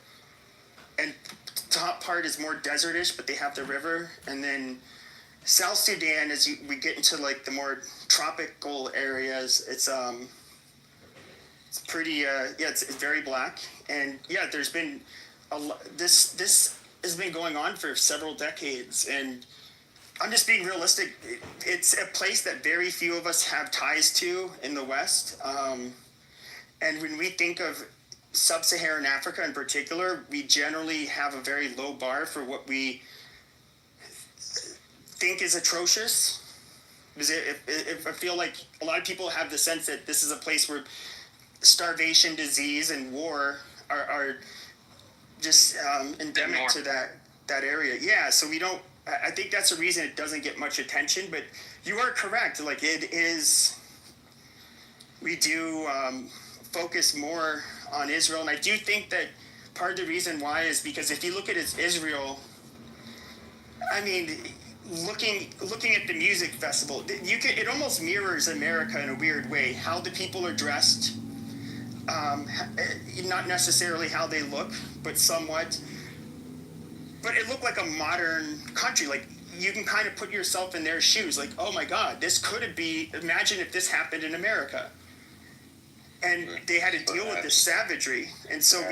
and the top part is more desertish, but they have the river. And then South Sudan, as we get into like the more tropical areas, it's pretty, it's very black. And there's been this has been going on for several decades, and I'm just being realistic. It's a place that very few of us have ties to in the West. And when we think of sub-Saharan Africa in particular, we generally have a very low bar for what we think is atrocious. Because if I feel like a lot of people have the sense that this is a place where starvation, disease, and war are just endemic to that area. Yeah, so we don't. I think that's the reason it doesn't get much attention, but you are correct. Like, it is, we do focus more on Israel, and I do think that part of the reason why is because if you look at Israel, I mean, looking at the music festival, it almost mirrors America in a weird way. How the people are dressed, not necessarily how they look, but somewhat. But it looked like a modern country. Like, you can kind of put yourself in their shoes. Like, oh my God, this could be. Imagine if this happened in America. And they had to deal with this savagery, and so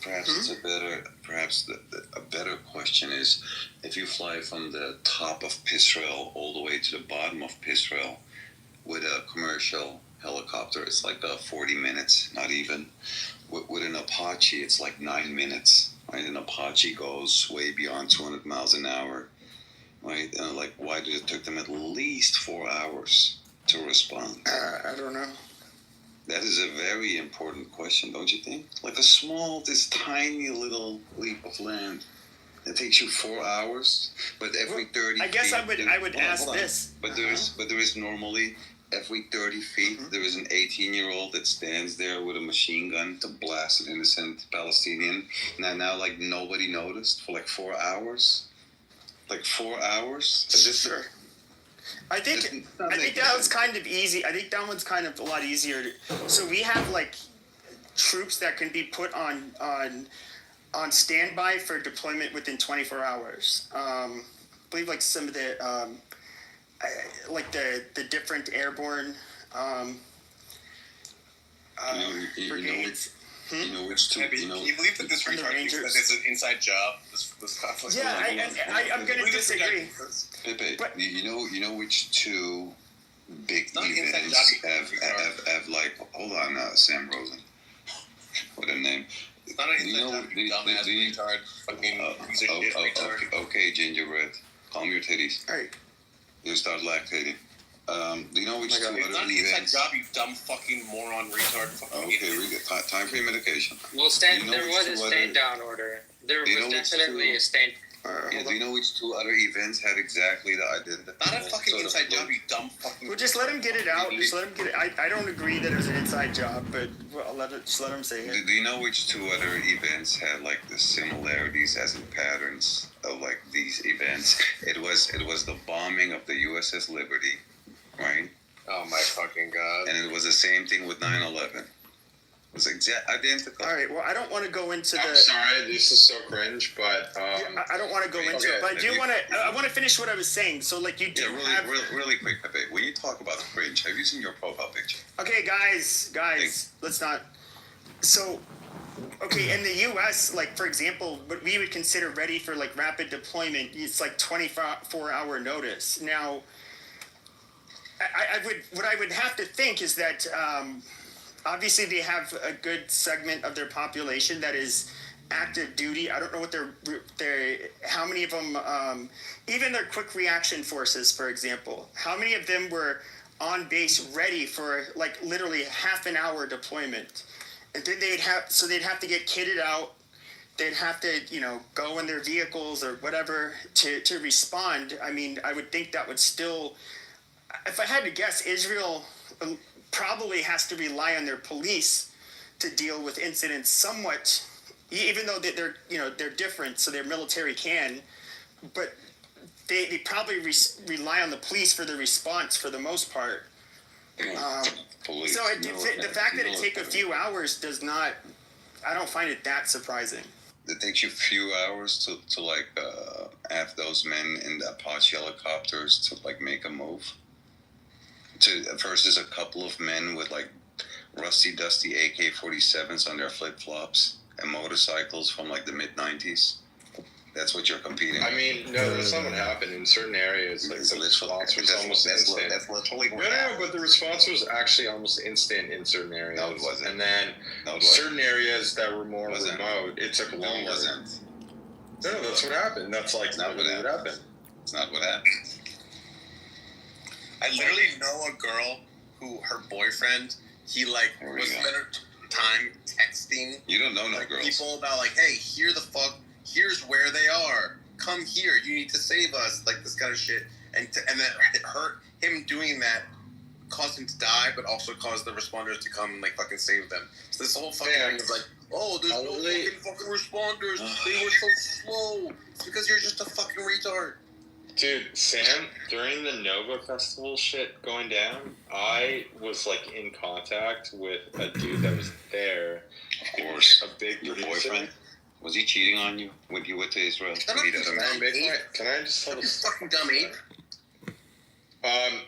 Perhaps a better question is, if you fly from the top of Pisrael all the way to the bottom of Pisrael with a commercial helicopter, it's like 40 minutes, not even. With an Apache, it's like 9 minutes. Right, an Apache goes way beyond 200 miles an hour, right? And why did it take them at least 4 hours to respond? I don't know. That is a very important question, don't you think? Like this tiny little leap of land. It takes you 4 hours, but every 30 I guess feet, I would ask this. But there is normally every 30 feet, there is an 18-year-old that stands there with a machine gun to blast an innocent Palestinian. Now, like, nobody noticed for 4 hours. 4 hours? Sure. I think that one's kind of easy. I think that one's kind of a lot easier. So we have troops that can be put on standby for deployment within 24 hours. I believe some of the the different airborne brigades. You know which two? Can you believe that this retard thinks that it's an inside job? This conflict. Yeah, I'm going to disagree. Pepe, you know which two big events have hold on, Sam Rosen. What a name. It's not an inside job, you dumbass retard. Fucking piece of shit retard. Okay, Gingerbread. Calm your titties. All right. You start lactating. Do you know which two other events? It's not an inside job, you dumb fucking moron retard. Okay, we get time for your medication. Well, there was a stand down order. There was definitely a stand. Do you know which two other events had exactly the identical? Not a fucking inside job, you dumb fucking. Well, just let him get it out. Just let him get it. I don't agree that it was an inside job, but just let him say it. Do you know which two other events had the similarities as in patterns of these events? It was the bombing of the USS Liberty, right? Oh my fucking god! And it was the same thing with 9/11. It was identical. All right. Well, I don't want to go into I'm sorry, this is so cringe, but I don't want to go into it. But I do want to. I want to finish what I was saying. So, you do really quick, Pepe. When you talk about cringe, have you seen your profile picture? Okay, guys, let's not. So, okay, in the U.S., like, for example, what we would consider ready for, like, rapid deployment, it's like 24-hour notice. Now, what I would have to think is that obviously they have a good segment of their population that is active duty. I don't know what how many of them, even their quick reaction forces, for example, how many of them were on base ready for like literally half an hour deployment? And then they'd have to get kitted out. They'd have to, go in their vehicles or whatever to respond. I mean, I would think that would still, if I had to guess, Israel probably has to rely on their police to deal with incidents somewhat, even though they're different, so their military can, but they probably rely on the police for the response for the most part. Police, So the fact that it take a few hours I don't find it that surprising. It takes you a few hours to like have those men in the Apache helicopters to like make a move. Versus a couple of men with like rusty, dusty AK-47s on their flip-flops and motorcycles from like the mid-90s. That's what you're competing with. I mean, no, that's not what happened. In certain areas, like the response was almost instant. That's literally what No, happened. but the response was actually almost instant in certain areas. No, it wasn't. And then certain areas that were more remote, it took longer. No, it wasn't. No, that's what happened. That's like not what happened. It's not what happened. I literally know a girl who her boyfriend, he like was spending time texting. You don't know no girls. People about like, hey, here's where they are. Come here. You need to save us. Like this kind of shit. And then him doing that caused him to die, but also caused the responders to come and like fucking save them. So this whole fucking thing is like, oh, there's no fucking responders. They were so slow. It's because you're just a fucking retard. Dude, Sam, during the Nova Festival shit going down, I was like in contact with a dude that was there. Of course. A big Your producer. boyfriend? Was he cheating on you when you went to Israel? Can I just tell this? Fucking dumb ape.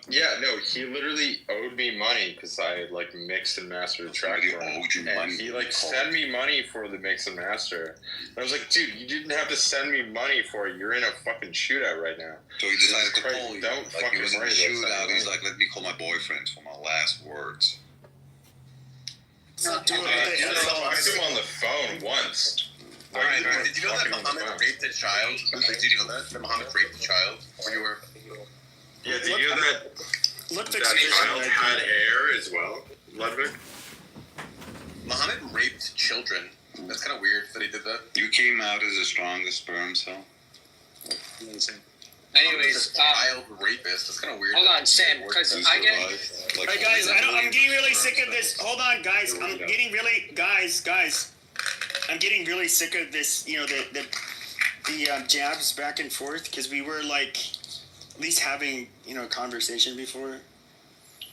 Yeah, no, he literally owed me money because I like mixed and mastered a track for him. And he like sent me money for the mix and master. And I was like, dude, you didn't have to send me money for it. You're in a fucking shootout right now. So he decided to call you. Don't like fucking he was in a worry about shootout. that. He's like, let me call my boyfriend for my last words. I talked to him on the phone once. All right. Did you know that Muhammad raped a child? Did you know that Muhammad raped a child when you were? Yeah, did you know that child had hair as well, Ludwig? Muhammad raped children. That's kind of weird that he did that. You came out as the strongest sperm cell. Amazing. Anyways, child rapist. That's kind of weird. Hold on, Sam, because I get. All right, guys, I'm getting really sick of this. Hold on, guys. I'm getting really, guys. I'm getting really sick of this. The jabs back and forth because we were like, at least having a conversation before.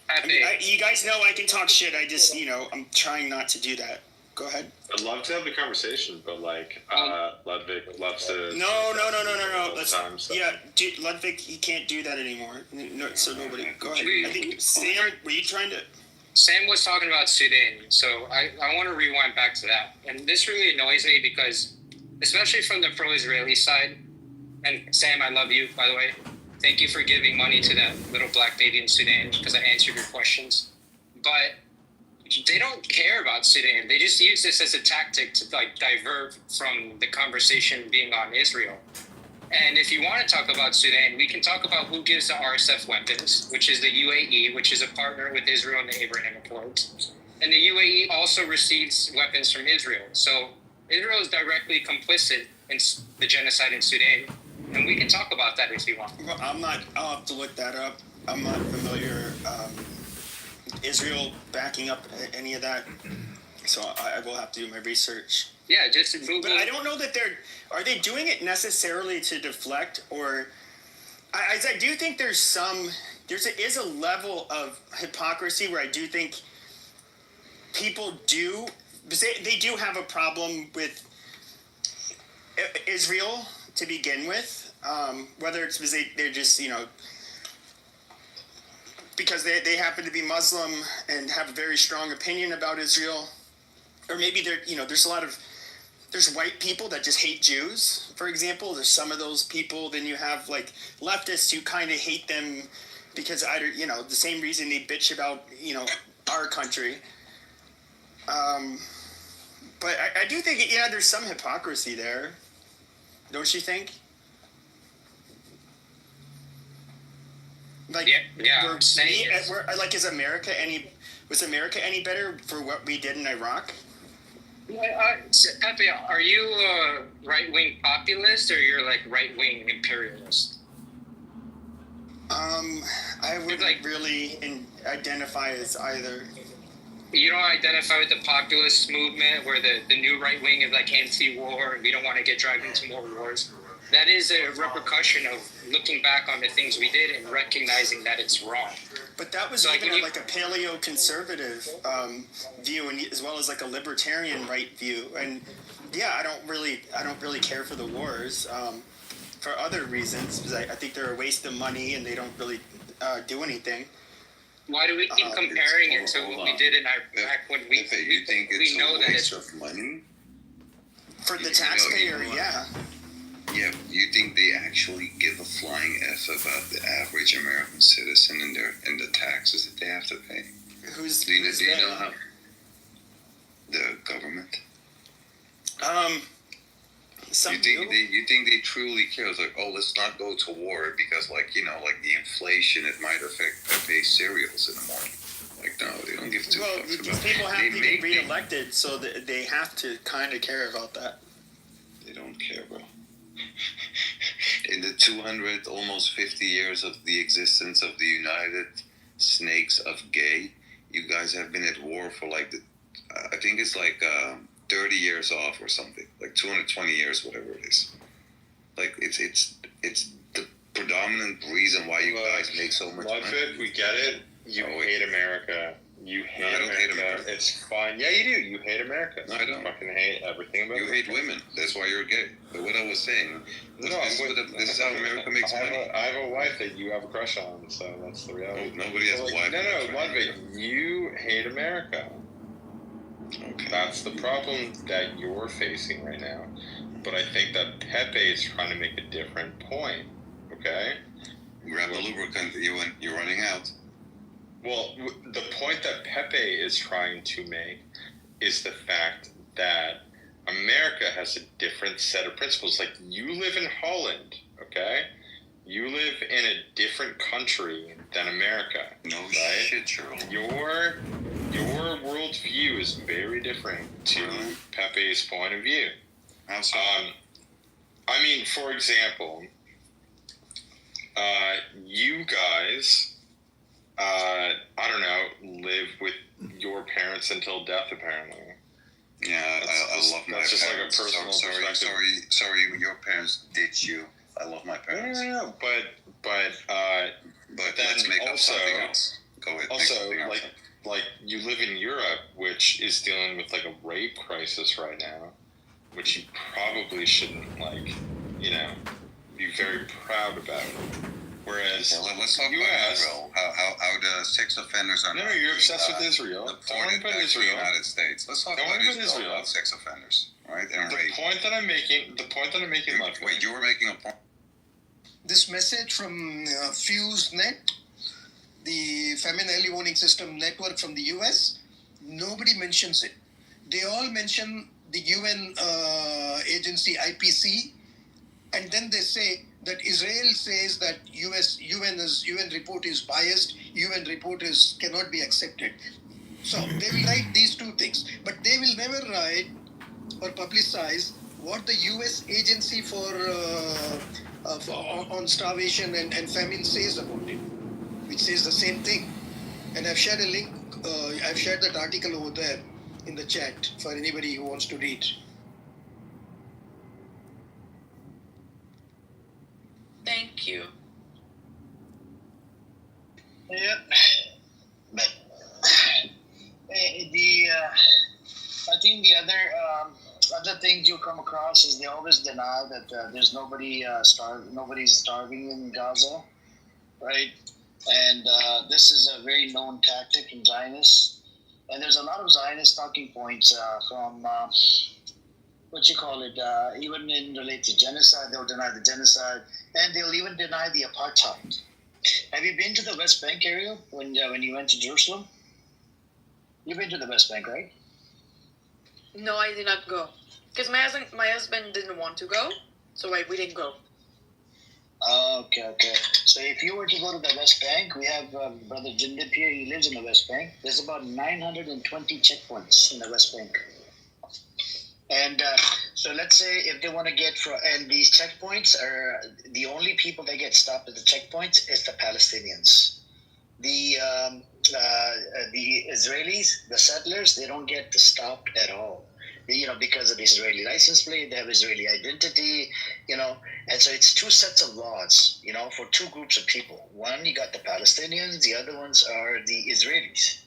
I mean, you guys know I can talk shit. I just I'm trying not to do that. Go ahead. I'd love to have the conversation, but like Ludwig loves to. No. Ludwig, he can't do that anymore. No, so nobody. Go ahead. I think Sam, were you trying to? Sam was talking about Sudan, so I want to rewind back to that. And this really annoys me because, especially from the pro-Israeli side, and Sam, I love you, by the way. Thank you for giving money to that little black baby in Sudan because I answered your questions. But they don't care about Sudan. They just use this as a tactic to like divert from the conversation being on Israel. And if you want to talk about Sudan, we can talk about who gives the RSF weapons, which is the UAE, which is a partner with Israel in the Abraham Accords. And the UAE also receives weapons from Israel. So Israel is directly complicit in the genocide in Sudan. And we can talk about that if you want. Well, I'll have to look that up. I'm not familiar Israel backing up any of that. So I will have to do my research. Yeah, just Google. But I don't know that are they doing it necessarily to deflect, or I do think there is a level of hypocrisy where I do think people do, because they do have a problem with Israel to begin with, whether it's because they're just, because they happen to be Muslim and have a very strong opinion about Israel, or maybe there's a lot of, there's white people that just hate Jews, for example. There's some of those people. Then you have like leftists who kind of hate them because either, the same reason they bitch about, our country. But I do think, there's some hypocrisy there. Don't you think? Like, yeah. Is America was America any better for what we did in Iraq? Pepe, are you a right-wing populist or you're like right-wing imperialist? I wouldn't really identify as either. You don't identify with the populist movement where the new right wing is like anti-war and we don't want to get dragged into more wars? That is a repercussion of looking back on the things we did and recognizing that it's wrong. But that was even a paleo-conservative view, and as well as like a libertarian right view. And yeah, I don't really care for the wars for other reasons, because I think they're a waste of money and they don't really do anything. Why do we keep comparing it to what we did in Iraq when we know that it's of money? For the taxpayer, yeah. Yeah, you think they actually give a flying F about the average American citizen and the taxes that they have to pay? Do you know how? The government. You think they truly care? It's like, let's not go to war because, the inflation, it might affect Pepe's cereals in the morning. Like, no, they don't give two fucks these about people it. have to get reelected, so they have to kind of care about that. They don't care, bro. In the 200, almost 50 years of the existence of the United Snakes of Gay, you guys have been at war for I think it's 30 years off or something, like 220 years, whatever it is. Like it's the predominant reason why you guys make so much money. We get it. You hate America. You hate America. I don't hate America. It's fine. Yeah, you do. You hate America. No, I don't. You fucking hate everything about it. You hate women. That's why you're gay. But what I was saying, this is how America makes money. I have a wife that you have a crush on, so that's the reality. Nobody has a wife. No, Ludwig, you hate America. Okay. That's the problem that you're facing right now. But I think that Pepe is trying to make a different point. Okay? Grab the lubricant. You're running out. Well, the point that Pepe is trying to make is the fact that America has a different set of principles. Like, you live in Holland, okay? You live in a different country than America. No right? shit, Charles. Your worldview is very different to Pepe's point of view. How so? I mean, for example, you guys... I don't know, live with your parents until death, apparently. Yeah, I love my parents. That's just like a personal perspective. Sorry, your parents ditched you. I love my parents. No, but then let's make up also, something else. Go ahead. Also, like you live in Europe, which is dealing with like a rape crisis right now, which you probably shouldn't be very proud about. Whereas let's talk about Israel. How the sex offenders are. No, you're obsessed with Israel. Deported back to the United States. Let's talk about Israel. About sex offenders, right? And rape. The point that I'm making. Wait, you were making a point. This message from FuseNet, the Feminine Early Warning System network from the US, nobody mentions it. They all mention the UN agency IPC, and then they say that Israel says that UN report is biased, UN report cannot be accepted. So they will write these two things, but they will never write or publicize what the US agency on starvation and famine says about it, which says the same thing. And I've shared a link. I've shared that article over there in the chat for anybody who wants to read. Thank you. Yeah, but I think the other things you come across is they always deny that there's nobody's starving in Gaza, right? And this is a very known tactic in Zionists. And there's a lot of Zionist talking points from even in relate to genocide. They'll deny the genocide, and they'll even deny the apartheid. Have you been to the West Bank area when you went to Jerusalem? You've been to the West Bank, right? No, I did not go. Because my husband didn't want to go, so we didn't go. Okay. So if you were to go to the West Bank, we have Brother Jindip here. He lives in the West Bank. There's about 920 checkpoints in the West Bank. And so let's say if they want to and these checkpoints are the only people that get stopped at the checkpoints is the Palestinians. The Israelis, the settlers, they don't get stopped at all. Because of the Israeli license plate, they have Israeli identity, and so it's two sets of laws, for two groups of people. One, you got the Palestinians, the other ones are the Israelis.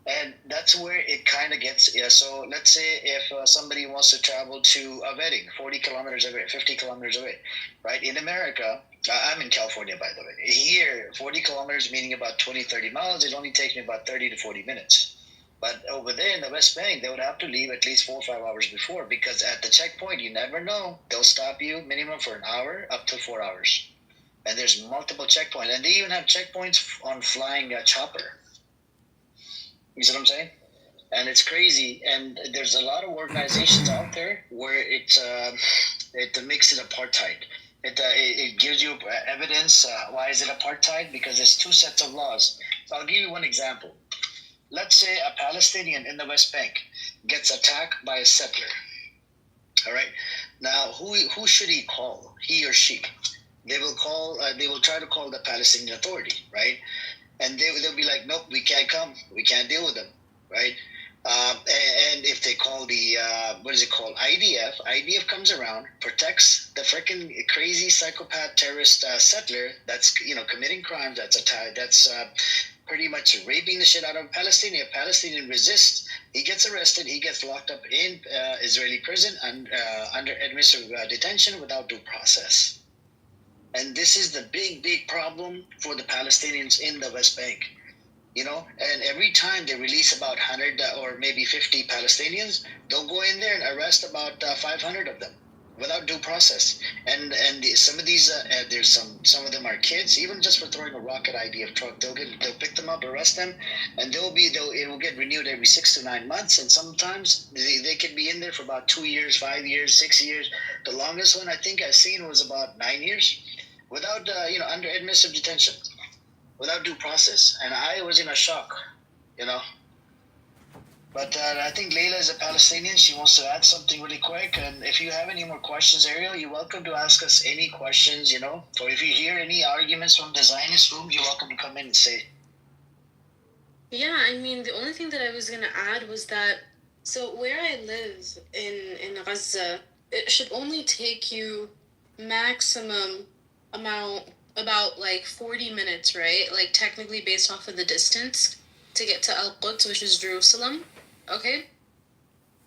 And that's where it kind of gets, so let's say if somebody wants to travel to a wedding 40 kilometers away, 50 kilometers away, right? In America, I'm in California, by the way. Here, 40 kilometers, meaning about 20, 30 miles, it only takes me about 30 to 40 minutes. But over there in the West Bank, they would have to leave at least 4 or 5 hours before, because at the checkpoint, you never know. They'll stop you minimum for an hour, up to 4 hours. And there's multiple checkpoints. And they even have checkpoints on flying chopper. You see what I'm saying? And it's crazy. And there's a lot of organizations out there where it makes it apartheid. It gives you evidence. Why is it apartheid? Because there's two sets of laws. So I'll give you one example. Let's say a Palestinian in the West Bank gets attacked by a settler. All right. Now, who should he call? He or she? They will call. They will try to call the Palestinian Authority, right? And they'll be like, nope, we can't come. We can't deal with them, right? And if they call the, IDF comes around, protects the freaking crazy psychopath terrorist settler that's, committing crimes, that's pretty much raping the shit out of Palestinian. Palestinian resists. He gets arrested. He gets locked up in Israeli prison and under administrative detention without due process. And this is the big problem for the Palestinians in the West Bank. And every time they release about 100 or maybe 50 Palestinians, they'll go in there and arrest about 500 of them without due process. And some of these, there's some of them are kids, even just for throwing a rock at IDF truck. They'll pick them up, arrest them, and it will get renewed every 6 to 9 months. And sometimes they can be in there for about 2 years, 5 years, 6 years. The longest one I think I've seen was about 9 years. Without, under administrative detention, without due process. And I was in a shock, But I think Layla is a Palestinian. She wants to add something really quick. And if you have any more questions, Ariel, you're welcome to ask us any questions, Or if you hear any arguments from the Zionist room, you're welcome to come in and say. Yeah, I mean, the only thing that I was going to add was that, so where I live in Gaza, it should only take you maximum about like 40 minutes, right? Like technically based off of the distance to get to Al-Quds, which is Jerusalem. Okay?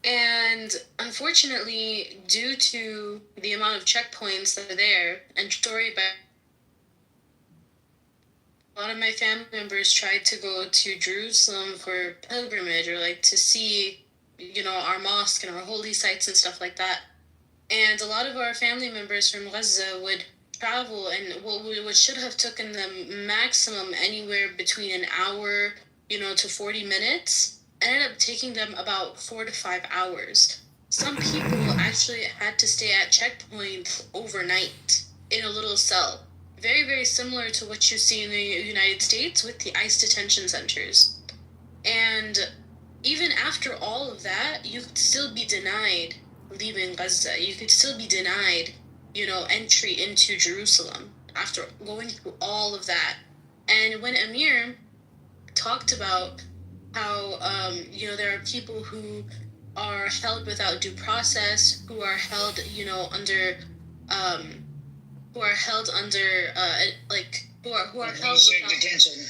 And unfortunately, due to the amount of checkpoints that are there, and story by a lot of my family members tried to go to Jerusalem for pilgrimage or like to see, our mosque and our holy sites and stuff like that. And a lot of our family members from Gaza would travel, and what should have taken them maximum anywhere between an hour, to 40 minutes, ended up taking them about 4 to 5 hours. Some people actually had to stay at checkpoints overnight in a little cell. Very, very similar to what you see in the United States with the ICE detention centers. And even after all of that, you could still be denied leaving Gaza. You could still be denied, entry into Jerusalem after going through all of that. And when Amir talked about how, there are people who are held without due process, who are held, under, who are held Administrative detention.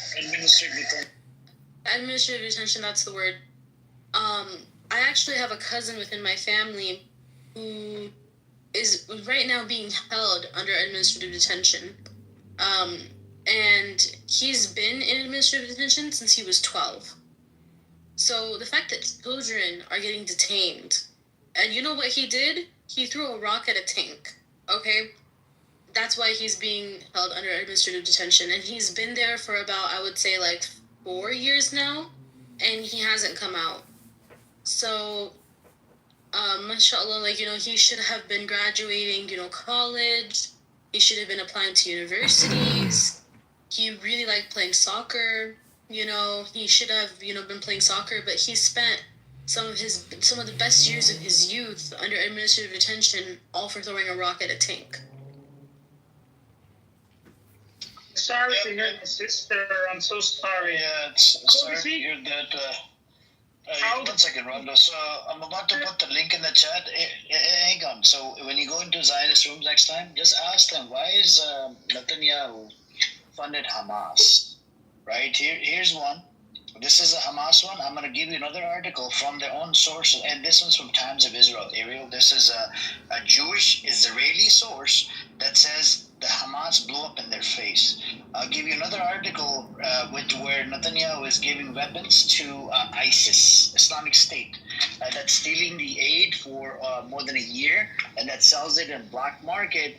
Administrative detention, that's the word. I actually have a cousin within my family who is right now being held under administrative detention. And he's been in administrative detention since he was 12. So the fact that children are getting detained, and you know what he did? He threw a rock at a tank. Okay, that's why he's being held under administrative detention, and he's been there for about, I would say, like 4 years now, and he hasn't come out. So, mashallah, like, he should have been graduating, college. He should have been applying to universities. He really liked playing soccer. He should have, been playing soccer, but he spent some of the best years of his youth under administrative detention, all for throwing a rock at a tank. Sorry to hear my sister. I'm so sorry. Yeah, sorry to hear that. One second, Rondo. So I'm about to put the link in the chat. Hang on. So when you go into Zionist rooms next time, just ask them, why is Netanyahu funded Hamas? Right? Here's one. This is a Hamas one. I'm going to give you another article from their own source, and this one's from Times of Israel. Ariel, this is a Jewish Israeli source that says the Hamas blew up in their face. I'll give you another article where Netanyahu is giving weapons to ISIS, Islamic State, that's stealing the aid for more than a year, and that sells it in black market,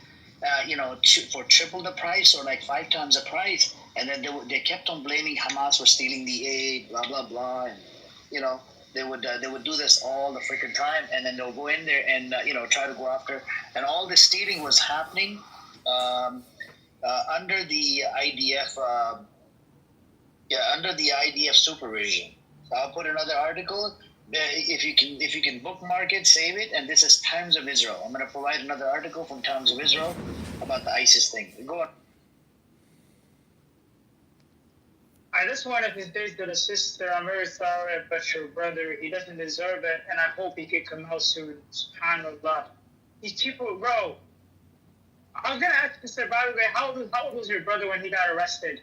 for triple the price or like 5 times the price. And then they kept on blaming Hamas for stealing the aid, blah blah blah, and they would do this all the freaking time, and then they'll go in there and try to go after, and all this stealing was happening under the IDF, under the IDF supervision. So I'll put another article. If you can bookmark it, save it, and this is Times of Israel. I'm going to provide another article from Times of Israel about the ISIS thing. Go on. I just wanted to say to the sister, I'm very sorry about your brother. He doesn't deserve it, and I hope he can come out soon. SubhanAllah. These people, bro. I was going to ask you, sir, by the way, how old was your brother when he got arrested?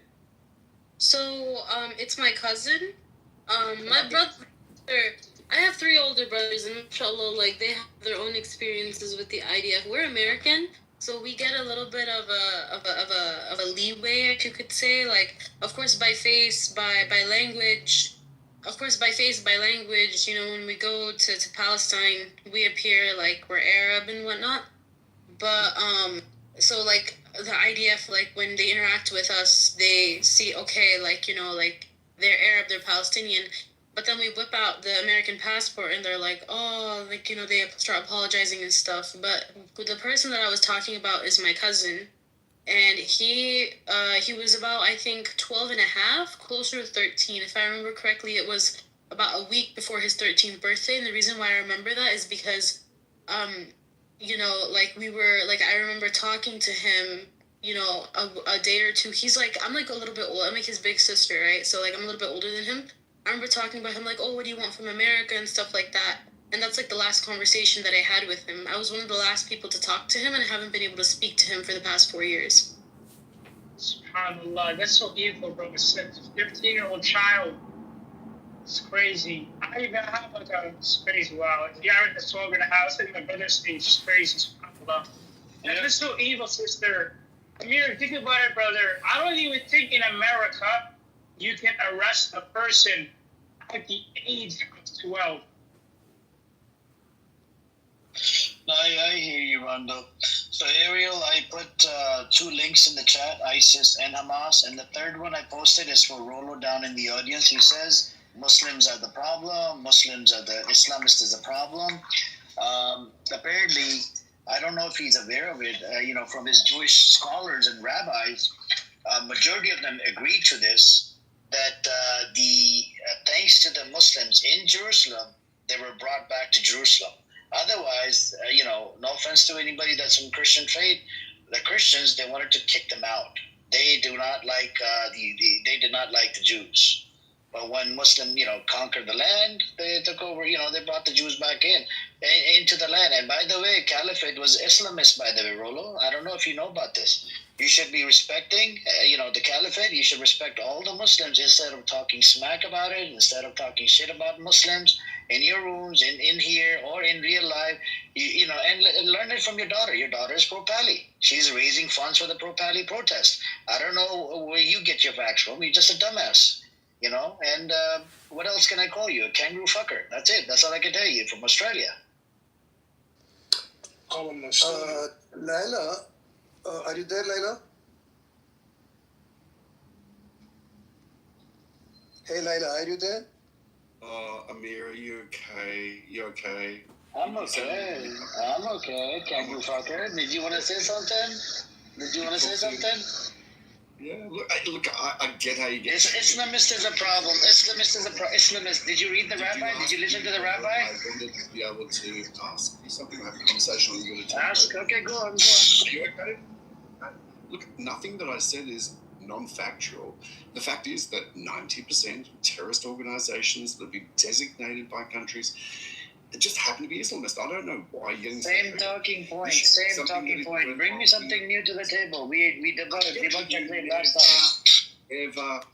So, it's my cousin. My brother, I have 3 older brothers, and inshallah, like, they have their own experiences with the IDF. We're American, so we get a little bit of a leeway, if you could say. Like, of course, by face, by language. Of course, by face, by language, when we go to Palestine, we appear like we're Arab and whatnot. But, so, like, the IDF, like, when they interact with us, they see, okay, like, like, they're Arab, they're Palestinian. But then we whip out the American passport, and they're like, oh, like, they start apologizing and stuff. But the person that I was talking about is my cousin. And he was about, I think, 12 and a half, closer to 13. If I remember correctly, it was about a week before his 13th birthday. And the reason why I remember that is because, like, I remember talking to him, a day or two. He's like, I'm like a little bit old. I'm like his big sister, right? So, like, I'm a little bit older than him. I remember talking about him like, oh, what do you want from America and stuff like that. And that's like the last conversation that I had with him. I was one of the last people to talk to him, and I haven't been able to speak to him for the past 4 years. SubhanAllah, that's so evil, bro. It's a 15-year-old child. It's crazy. I even have like it's crazy. Wow. Yeah, I'm in the swag in the house, and my brother's speech. It's crazy. SubhanAllah. That's just so evil, sister. Amir, think about it, brother. I don't even think in America you can arrest a person at the age of 12. I hear you, Rondo. So, Ariel, I put 2 links in the chat, ISIS and Hamas, and the third one I posted is for Rolo down in the audience. He says Muslims are the problem, Islamists is the problem. Apparently, I don't know if he's aware of it, from his Jewish scholars and rabbis, majority of them agree to this, that thanks to the Muslims in Jerusalem, they were brought back to Jerusalem. Otherwise, no offense to anybody that's from Christian faith, the Christians, they wanted to kick them out. They do not like they did not like the Jews. But when Muslim, conquered the land, they took over. They brought the Jews back into the land. And by the way, Caliphate was Islamist. By the way, Rolo, I don't know if you know about this. You should be respecting, the Caliphate. You should respect all the Muslims instead of talking smack about it, instead of talking shit about Muslims in your rooms, in here, or in real life. And learn it from your daughter. Your daughter is pro-Pali. She's raising funds for the pro-Pali protest. I don't know where you get your facts from. You're just a dumbass. you know. And what else can I call you? A kangaroo fucker. That's it. That's all I can tell you from Australia. Laila, are you there, Laila? Hey, Laila, are you there? Amir, are you okay? You okay? I'm okay. I'm okay, kangaroo fucker. Did you want to say something? Yeah, look, I get how you get. Islamist is a problem. Islamist. Did you read the rabbi? Did you listen to the rabbi? I wanted to be able to ask you something, have a conversation, or you're going to Ask. Okay, go on. Are you okay? Look, nothing that I said is non-factual. The fact is that 90% of terrorist organizations that have been designated by countries just happen to be Islamist. I don't know why you're getting Same talking point. Bring me something new to the table. We debunked your claim last time.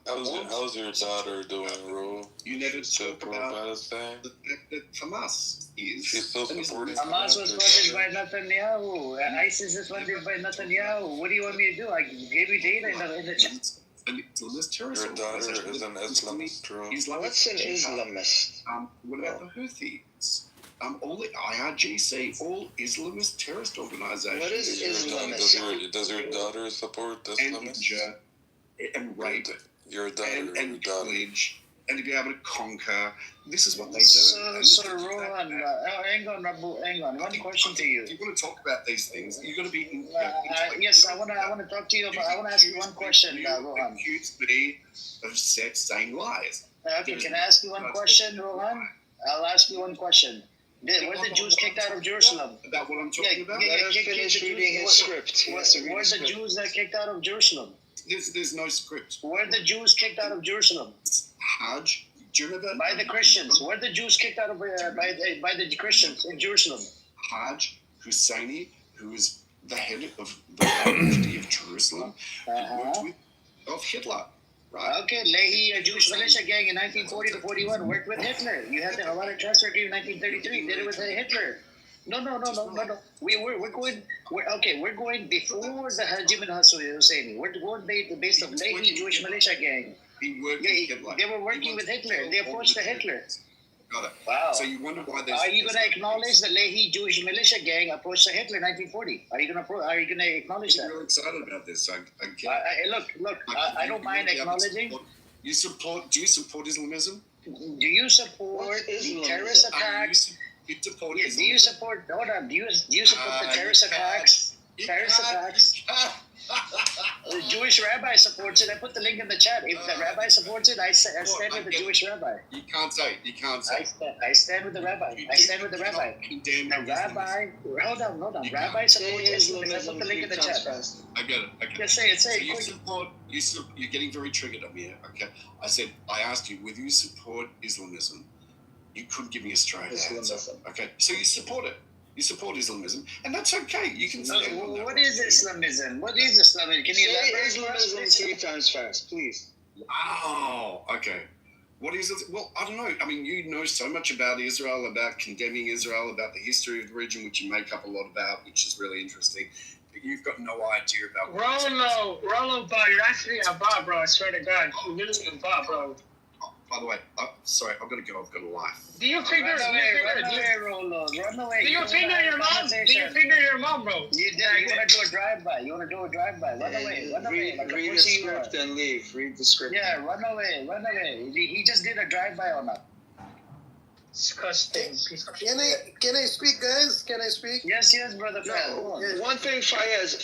How's your daughter doing, Ro? You never talk about Palestine. The fact that Hamas is. She's still supporting. Hamas was funded by Netanyahu. ISIS is funded by Netanyahu. What do you want me to do? I gave you data in the chat. An Islamist terrorist. Your daughter is an Islamist, Ro. What's an Islamist? What about the Houthis? All the IRGC, all Islamist terrorist organizations. What is Islamist? Does your daughter support the Islamists? And rape your daughter and pillage and to be able to conquer. This is what they do. So Rohan, hang on. One question to you. If you want to talk about these things, you've got to be. Yes, I want to talk to you about. I want to ask you one question, Rohan. Accuse me of saying lies. Okay, can I ask you one question, Rohan? I'll ask you one question. Were the Jews kicked out of Jerusalem? About what I'm talking about? Let him finish reading his script. Were the Jews that kicked out of Jerusalem? There's no script. Were the Jews kicked out of Jerusalem? Hajj. Do you remember? By the Christians. Were the Jews kicked out of by the Christians in Jerusalem? Hajj Husseini, who is the head of the University of Jerusalem, worked with of Hitler. Right. Okay, Lehi, a Jewish militia gang in 1940 to 41, worked with Hitler. You had the Havana Transfer Agreement in 1933, did it with Hitler. No. We're going before the Hajim and Husseini. We're going based on Lehi Jewish militia gang. They were working with Hitler. They approached Hitler. Got it. Wow. So you wonder why there's. Are you going to acknowledge the Lehi Jewish militia gang approached Hitler in 1940? Are you going to acknowledge that? I'm really excited about this. Look. I don't mind acknowledging. Do you support Islamism? Do you support the terrorist attacks? Do you support the terrorist attacks? The Jewish rabbi supports it. I put the link in the chat. If the rabbi supports it, I stand with the Jewish rabbi. You can't say. I stand with the rabbi. The rabbi. Hold on. Rabbi supports Islamism. I put the link in the chat. I get it. Just say it. So you're getting very triggered on me. Okay. I asked you whether you support Islamism. You couldn't give me a straight answer. Okay. So you support it. You support Islamism, and that's okay. You can say. What is Islamism? What is Islamism? Can you elaborate? Islamism 3 times fast, please. Wow. Okay. What is it? Well, I don't know. I mean, you know so much about Israel, about condemning Israel, about the history of the region, which you make up a lot about, which is really interesting. But you've got no idea about. Rollo, bro, you're actually a bot, bro. I swear to God, you're literally a bot, bro. By the way, sorry, I've got to go. I've got a life. Do you finger your mom, bro? You want to do a drive-by. Run away. Read the script and leave. Read the script. Yeah, run away. He just did a drive-by on that. Disgusting. Can I speak, guys? Can I speak? Yes, brother. One thing, Fayez,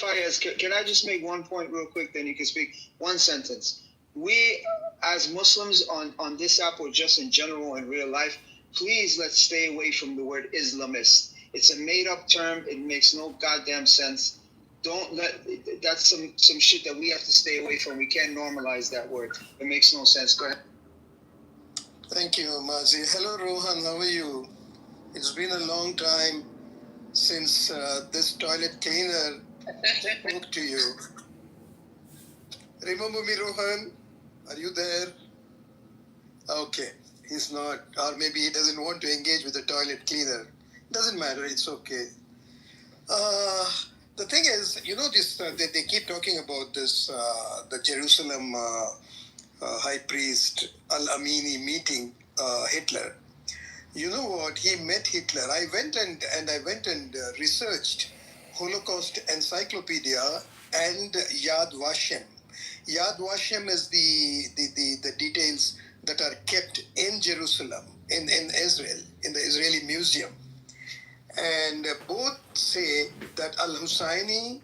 can I just make one point real quick, then you can speak? One sentence. We, as Muslims on this app or just in general in real life, please let's stay away from the word Islamist. It's a made-up term. It makes no goddamn sense. That's some shit that we have to stay away from. We can't normalize that word. It makes no sense. Go ahead. Thank you, Mazi. Hello, Rohan. How are you? It's been a long time since this toilet cleaner spoke to you. Remember me, Rohan? Are you there? Okay. He's not, or maybe he doesn't want to engage with the toilet cleaner. Doesn't matter. It's okay. The thing is, this they keep talking about this, the Jerusalem High Priest Al-Amini meeting Hitler. You know what? He met Hitler. I went and researched Holocaust Encyclopedia and Yad Vashem. Yad Vashem is the details that are kept in Jerusalem, in Israel, in the Israeli Museum. And both say that Al-Husseini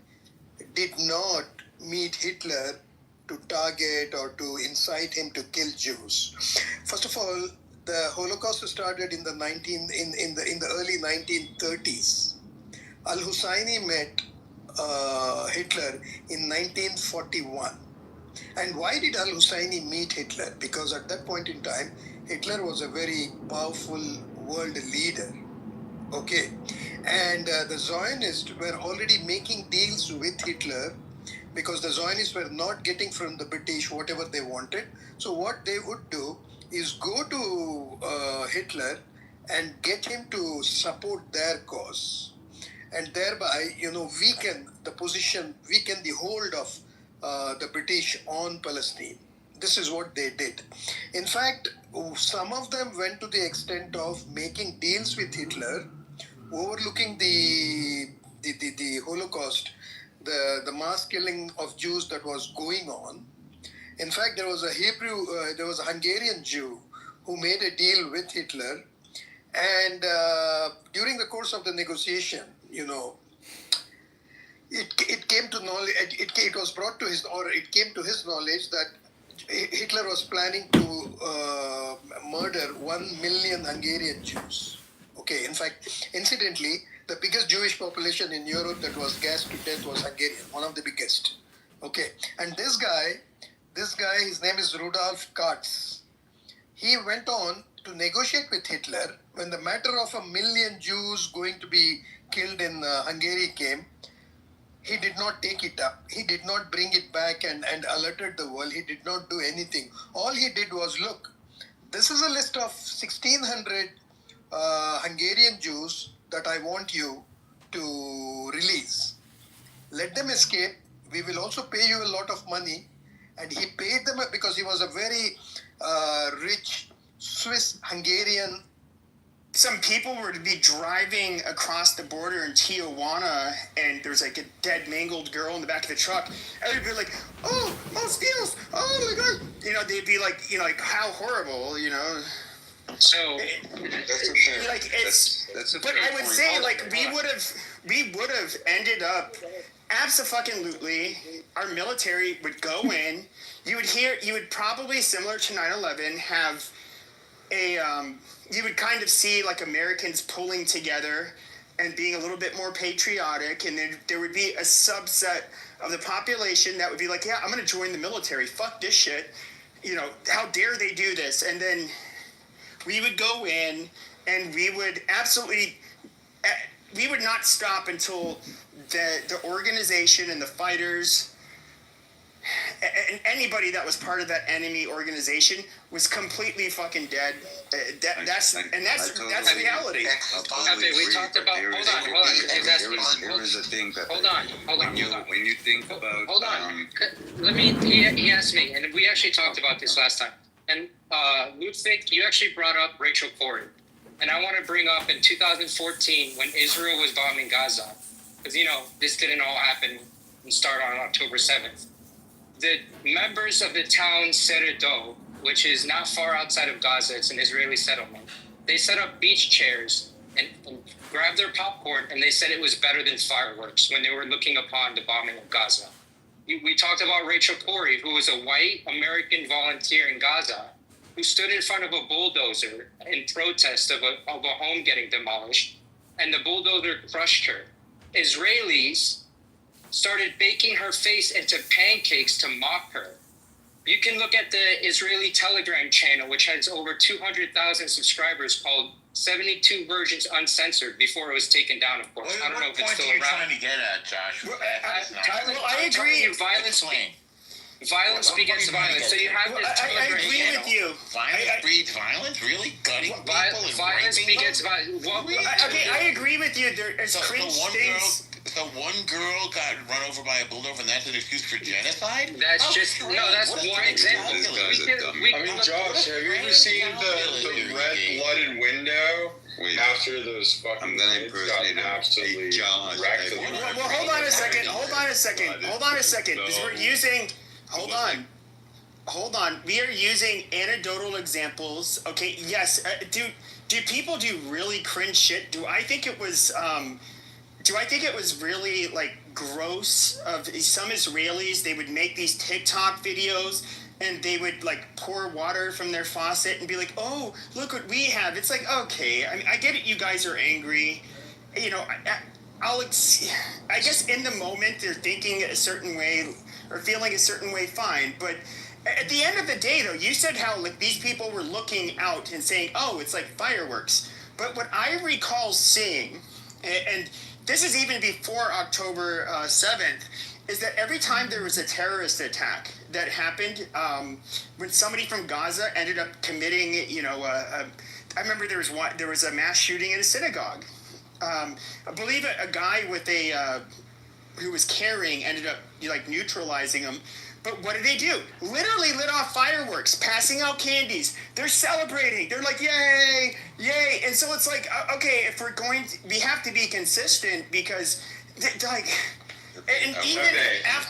did not meet Hitler to target or to incite him to kill Jews. First of all, the Holocaust started in the early 1930s. Al-Husseini met Hitler in 1941. And why did Al-Husseini meet Hitler? Because at that point in time, Hitler was a very powerful world leader. Okay. And the Zionists were already making deals with Hitler because the Zionists were not getting from the British whatever they wanted. So what they would do is go to Hitler and get him to support their cause, and thereby, weaken the position, weaken the hold of the British on Palestine. This is what they did. In fact, some of them went to the extent of making deals with Hitler, overlooking the Holocaust, the mass killing of Jews that was going on. In fact, there was a Hungarian Jew who made a deal with Hitler, and during the course of the negotiation, it came to knowledge. It was brought to it came to his knowledge that Hitler was planning to murder 1 million Hungarian Jews. Okay, in fact, incidentally, the biggest Jewish population in Europe that was gassed to death was Hungarian, one of the biggest. Okay, and this guy, his name is Rudolf Katz. He went on to negotiate with Hitler when the matter of 1 million Jews going to be killed in Hungary came. He did not take it up. He did not bring it back and alerted the world. He did not do anything. All he did was, look, this is a list of 1,600 Hungarian Jews that I want you to release. Let them escape. We will also pay you a lot of money. And he paid them because he was a very rich Swiss-Hungarian. Some people were to be driving across the border in Tijuana, and there's like a dead, mangled girl in the back of the truck. Everybody would be like, "Oh, steals! Oh my God!" They'd be like, like how horrible, So that's a fair. Like it's. That's a fair. But I would say, like, we would have ended up. Abso-fucking-lutely, our military would go in. You would probably, similar to 9/11, have you would kind of see like Americans pulling together and being a little bit more patriotic, and then there would be a subset of the population that would be like, yeah, I'm going to join the military. Fuck this shit. How dare they do this? And then we would go in, and we would not stop until the organization and the fighters and anybody that was part of that enemy organization was completely fucking dead. That's reality. Okay, we talked about. Hold on. Here is the thing that. Hold on. When you think about. Hold on. He asked me, and we actually talked about this last time. And Ludwig, you actually brought up Rachel Corrie, and I want to bring up in 2014 when Israel was bombing Gaza, because this didn't all happen and start on October 7th. The members of the town Seredo, which is not far outside of Gaza, it's an Israeli settlement, they set up beach chairs and grabbed their popcorn, and they said it was better than fireworks when they were looking upon the bombing of Gaza. We talked about Rachel Corrie, who was a white American volunteer in Gaza, who stood in front of a bulldozer in protest of a home getting demolished, and the bulldozer crushed her. Israelis started baking her face into pancakes to mock her. You can look at the Israeli Telegram channel, which has over 200,000 subscribers, called 72 Versions Uncensored, before it was taken down, of course. I don't know if it's still around. What point are you trying to get at, Josh? I agree. Violence begets violence. So you have this I agree with you. Violence breeds violence? Really? Gutting people and violence raping begets them? violence. Okay, I agree with you. There is cringe things. Africa, one girl got run over by a bulldozer, and that's an excuse for genocide? That's just no. That's one example. Josh, have you ever seen the red-blooded window? Wait, after those fucking I'm gonna kids impersonate got absolutely wrecked. Well, hold on a second. Because we're using. Hold on. We are using anecdotal examples. Okay. Yes. Do people do really cringe shit? Do I think it was really like gross of some Israelis? They would make these TikTok videos and they would like pour water from their faucet and be like, "Oh, look what we have." It's like, okay, I mean, I get it. You guys are angry, you know. I guess in the moment they're thinking a certain way or feeling a certain way. Fine, but at the end of the day, though, you said how like these people were looking out and saying, "Oh, it's like fireworks." But what I recall seeing, and this is even before October 7th, is that every time there was a terrorist attack that happened, when somebody from Gaza ended up committing, I remember there was a mass shooting in a synagogue. I believe a guy with who was carrying ended up like neutralizing him. But what did they do? Literally lit off fireworks, passing out candies. They're celebrating. They're like, yay, yay. And so it's like, okay, if we have to be consistent because, like, and even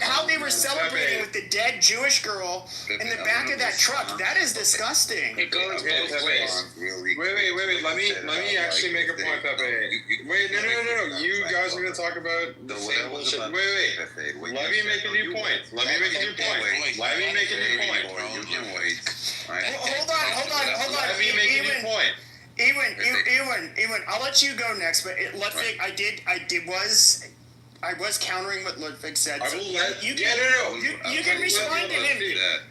how they were celebrating with the dead Jewish girl in the back of that truck, that is disgusting. It goes both ways. Wait. Let me actually make a point, Pepe. Wait, no. You guys are going to talk about the same bullshit. Wait. Let me make a new point. Hold on. Let me make a new point. Ewan, I'll let you go next, but Ludwig, I was countering what Ludwig said. You can respond to him.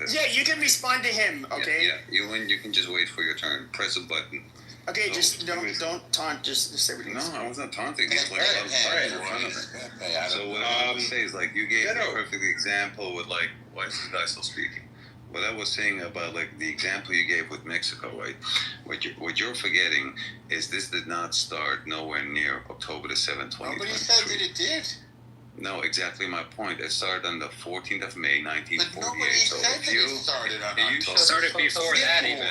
Yeah, you can respond to him, okay? Yeah, you can just wait for your turn. Press a button. Okay, just don't taunt, just say what you say. No, I wasn't taunting. It's like a lot of time in front of me. So what I want to say is, like, you gave a perfect example with, like, why is this guy still speaking? What I was saying about, like, the example you gave with Mexico, right? What you're forgetting is this did not start nowhere near October the 7th, 2023. Nobody said that it did. No, exactly my point. It started on the 14th of May, 1948. But nobody said that it started on October. It started before that even.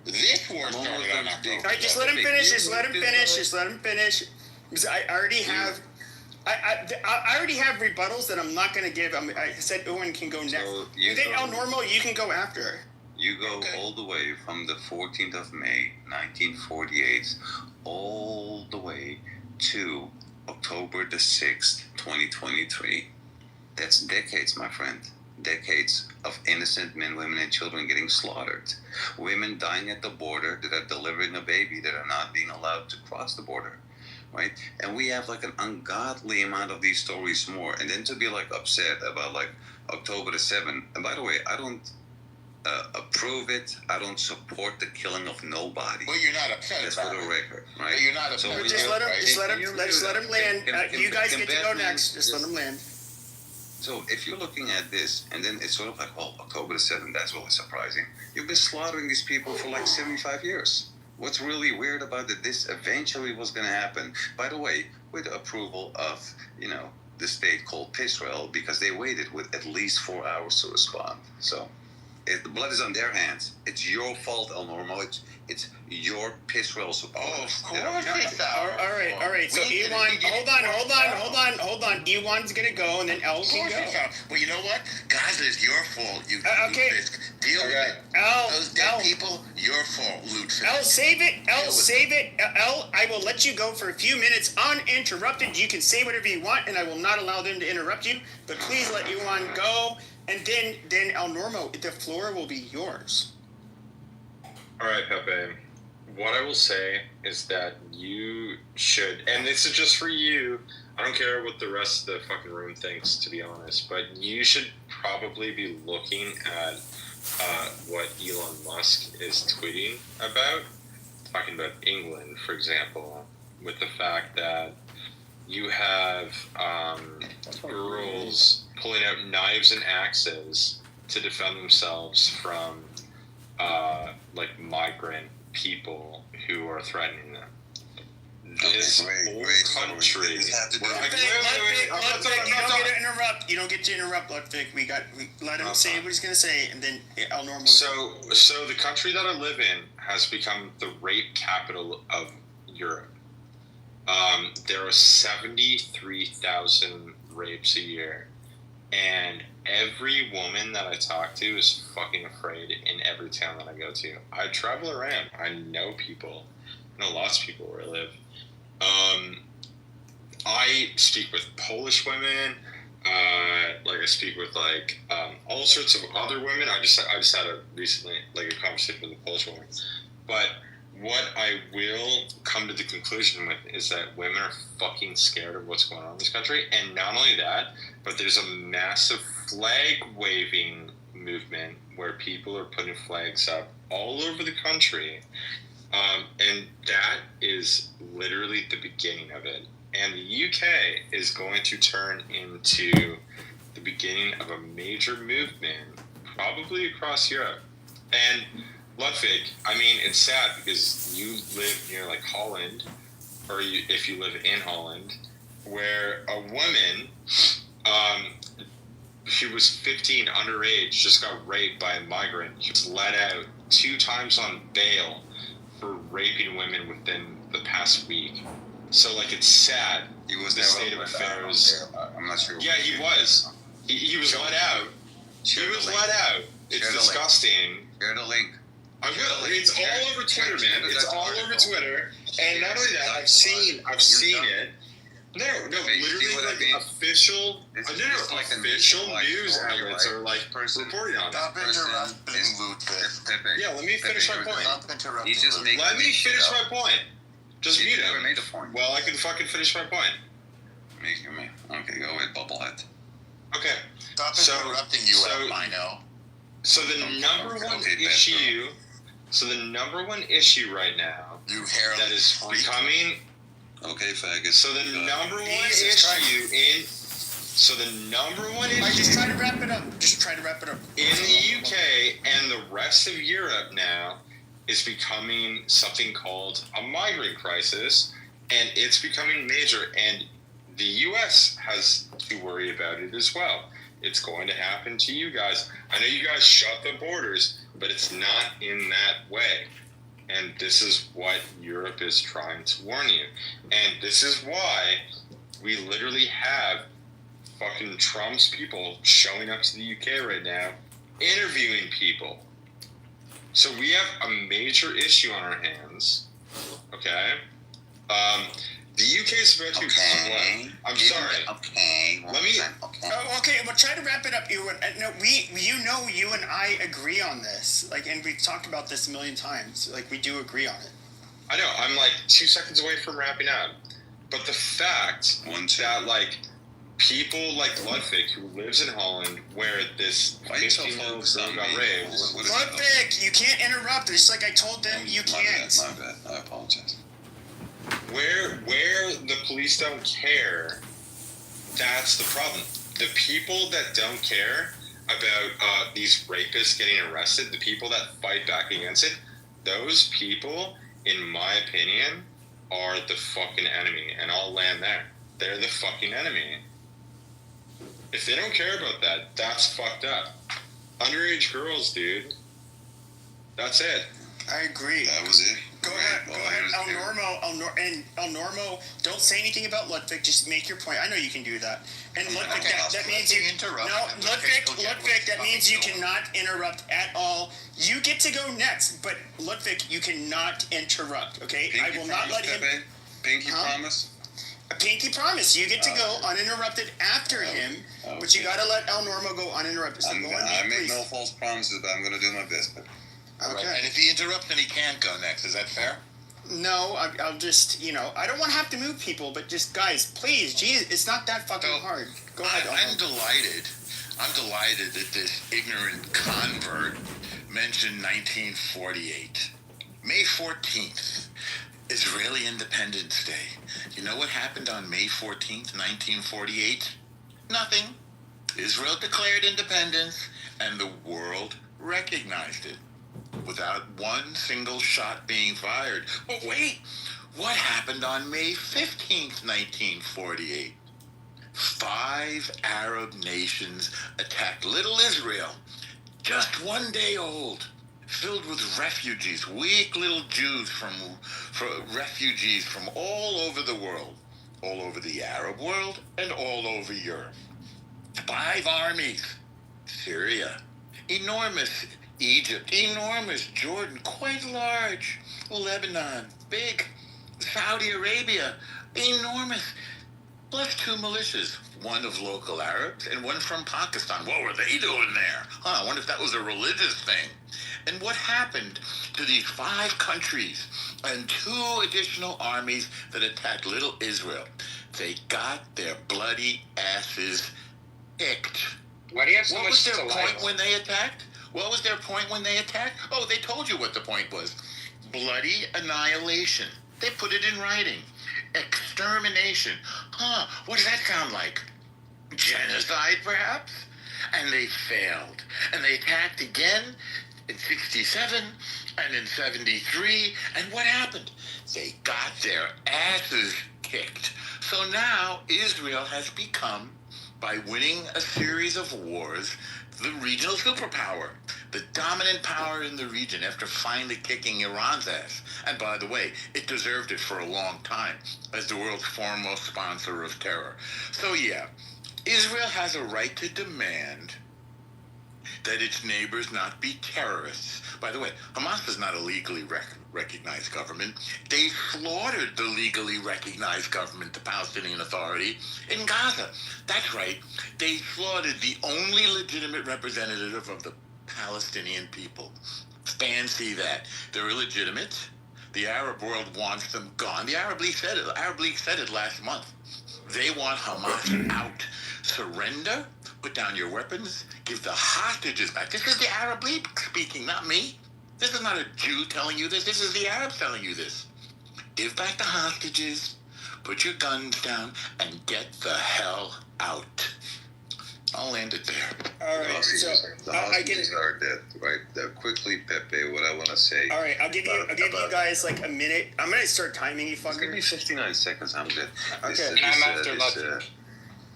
This war started on October. All right, just let him finish. Because I already have... I already have rebuttals that I'm not going to give. I said Owen can go next. You think El Normo, you can go after. You go all the way from the 14th of May, 1948, all the way to October the 6th, 2023. That's decades, my friend. Decades of innocent men, women, and children getting slaughtered. Women dying at the border that are delivering a baby that are not being allowed to cross the border. Right? And we have like an ungodly amount of these stories more. And then to be like upset about like October the 7th. And by the way, I don't approve it. I don't support the killing of nobody. Well, you're not upset That's about for the it. record, right? But you're not upset So about Just let him land. You guys get to go Batman next. Just let him land. So if you're looking at this, and then it's sort of like, well, October the 7th, that's really surprising. You've been slaughtering these people for like 75 years. What's really weird about it, this eventually was going to happen, by the way, with the approval of, the state called Israel, because they waited with at least 4 hours to respond. So the blood is on their hands. It's your fault, El Normo. It's your Israel supporters. Oh, of course it's our fault. All right. So Ewan, hold on. Ewan's gonna go, and then El can go. Well, you know what? Gaza is your fault. You okay. Deal with it. Those dead people, your fault, Luke. El, save it. El, I will let you go for a few minutes uninterrupted. You can say whatever you want, and I will not allow them to interrupt you. But please let Ewan go, and then El Normo, the floor will be yours. All right, Pepe. What I will say is that you should, and this is just for you, I don't care what the rest of the fucking room thinks, to be honest, but you should probably be looking at what Elon Musk is tweeting about, talking about England, for example, with the fact that you have girls pulling out knives and axes to defend themselves from migrant people who are threatening them. this whole country. You don't get to interrupt, Ludwig. Let him say what he's gonna say, and then El Normo. So the country that I live in has become the rape capital of Europe. There are 73,000 rapes a year, and every woman that I talk to is fucking afraid in every town that I go to. I travel around. I know people. I know lots of people where I live. I speak with Polish women. I speak with all sorts of other women. I just had a conversation with a Polish woman. But what I will come to the conclusion with is that women are fucking scared of what's going on in this country. And not only that, but there's a massive flag waving movement where people are putting flags up all over the country. And that is literally the beginning of it. And the UK is going to turn into the beginning of a major movement, probably across Europe. And Ludwig, it's sad because you live near Holland, or if you live in Holland, where a woman, she was 15, underage, just got raped by a migrant. She was let out 2 times on bail for raping women within the past week. So it's sad. He was the state of affairs. I'm not sure. Yeah, he was. He was let out. He was let out. It's disgusting. Share the link. I will. It's all over Twitter, man. It's all over Twitter. And not only that, I've seen it. No, literally official news outlets are reporting on it. Stop interrupting, Ludwig. Yeah, let me finish my point. Stop interrupting. Let me finish my point. Just mute him. Made a point. Well, I can fucking finish my point. Okay, go ahead, Bubblehead. Okay. Stop interrupting you, Albino. So the number one issue right now that is becoming. Okay, faggots. So the number one issue Just try to wrap it up. In the UK and the rest of Europe now is becoming something called a migrant crisis, and it's becoming major, and the US has to worry about it as well. It's going to happen to you guys. I know you guys shut the borders, but it's not in that way. And this is what Europe is trying to warn you. And this is why we literally have fucking Trump's people showing up to the UK right now, interviewing people. So we have a major issue on our hands, okay? The UK is about to split. I'm sorry. Okay. Let me. Okay. Well, try to wrap it up. You and I agree on this. And we've talked about this a million times. We do agree on it. I know. I'm 2 seconds away from wrapping up. But the fact that people like Ludwig, who lives in Holland, where this 15-year-old girl got raped. Ludwig, you can't interrupt. Just like I told them, you can't. My bad. I apologize. Where the police don't care, that's the problem. The people that don't care about these rapists getting arrested, the people that fight back against it, those people, in my opinion, are the fucking enemy. And I'll land there. They're the fucking enemy. If they don't care about that, that's fucked up. Underage girls, dude. That's it. I agree. That was it. Go ahead. El Normo, don't say anything about Ludwig. Just make your point. I know you can do that. And Ludwig, that means you interrupt. No, Ludwig, that means you cannot interrupt at all. You get to go next, but Ludwig, you cannot interrupt. Okay, I will not let him. Pinky promise. A pinky promise. You get to go uninterrupted after him, but you gotta let El Normo go uninterrupted. So I make no false promises, but I'm gonna do my best. Okay. Right. And if he interrupts, then he can't go next. Is that fair? No, I'll just, I don't want to have to move people, but just, guys, please, geez, it's not that fucking hard. Go ahead. I'm delighted that this ignorant convert mentioned 1948. May 14th, Israeli Independence Day. You know what happened on May 14th, 1948? Nothing. Israel declared independence, and the world recognized it without one single shot being fired. But wait, What happened on May 15th, 1948? 5 Arab nations attacked little Israel, just 1 day old, filled with refugees, weak little Jews refugees from all over the world, all over the Arab world, and all over Europe. 5 armies. Syria, enormous. Egypt, enormous. Jordan, quite large. Lebanon, big. Saudi Arabia, enormous. Plus 2 militias, one of local Arabs and one from Pakistan. What were they doing there? I wonder if that was a religious thing. And what happened to these 5 countries and 2 additional armies that attacked little Israel? They got their bloody asses kicked. Why do you have so What much was their saliva? point when they attacked? What was their point when they attacked? Oh, they told you what the point was. Bloody annihilation. They put it in writing. Extermination. What does that sound like? Genocide, perhaps? And they failed. And they attacked again in 67 and in 73. And what happened? They got their asses kicked. So now Israel has become, by winning a series of wars, the regional superpower, the dominant power in the region after finally kicking Iran's ass. And by the way, it deserved it for a long time as the world's foremost sponsor of terror. So yeah, Israel has a right to demand that its neighbors not be terrorists. By the way, Hamas is not a legally recognized government. They slaughtered the legally recognized government, the Palestinian Authority, in Gaza. That's right. They slaughtered the only legitimate representative of the Palestinian people. Fancy that. They're illegitimate. The Arab world wants them gone. The Arab League said it. The Arab League said it last month. They want Hamas out. Surrender, put down your weapons, give the hostages back. This is the Arab League speaking, not me. This is not a Jew telling you this. This is the Arabs telling you this. Give back the hostages, put your guns down, and get the hell out. I'll land it there. All right, so The I get it. hostages are dead, right? Quickly, Pepe, what I want to say. All right, I'll give you guys like a minute. I'm gonna start timing you, fucker. Give me 59 seconds. I'm good. Okay.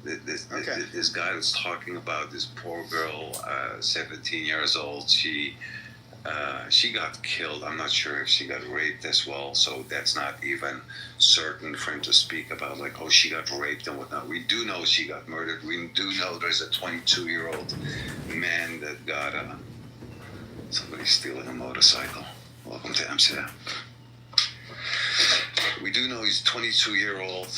This guy was talking about this poor girl, 17 years old. She got killed. I'm not sure if she got raped as well. So that's not even certain for him to speak about, like, oh, she got raped and whatnot. We do know she got murdered. We do know there's a 22-year-old man that got somebody stealing a motorcycle. Welcome to Amsterdam. We do know he's 22-year-old.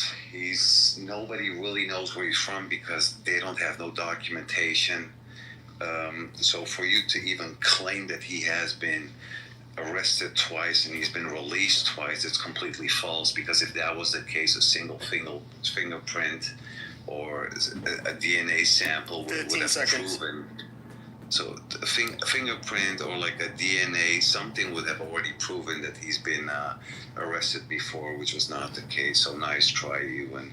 Nobody really knows where he's from because they don't have no documentation. So for you to even claim that he has been arrested twice and he's been released twice, it's completely false, because if that was the case, a single fingerprint or a DNA sample would have proven. So a fingerprint or like a DNA, something would have already proven that he's been arrested before, which was not the case. So nice try, you and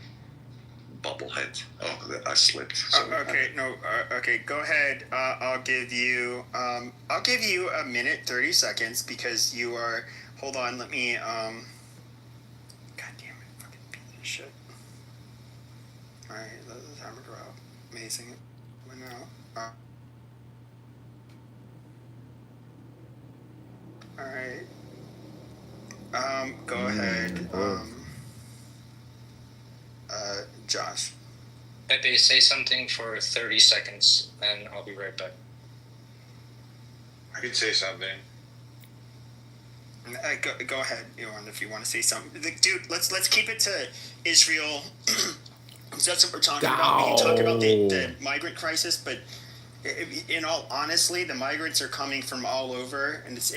bubblehead. Oh, I slipped. Okay, go ahead. I'll give you a minute, 30 seconds, because you are. Hold on, let me. God damn it, fucking piece of shit. All right, let the timer go out. Amazing. Went out. All right. Go ahead. Josh. Pepe, say something for 30 seconds, and I'll be right back. I could say something. Go ahead, Yohan, if you want to say something. Dude, let's keep it to Israel. That's what we're talking about. We can talk about the migrant crisis, but in all honesty, the migrants are coming from all over, and it's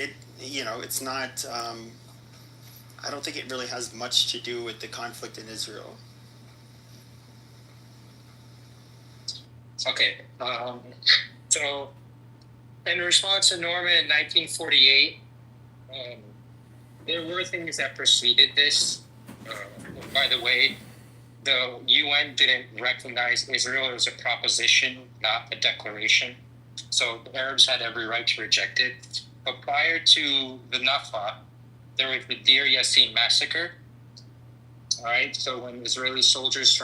not. I don't think it really has much to do with the conflict in Israel. Okay, so in response to Norma in 1948, there were things that preceded this. By the way, the UN didn't recognize Israel as a proposition, not a declaration. So the Arabs had every right to reject it. But prior to the Nakba, there was the Deir Yassin massacre, All right. So when Israeli soldiers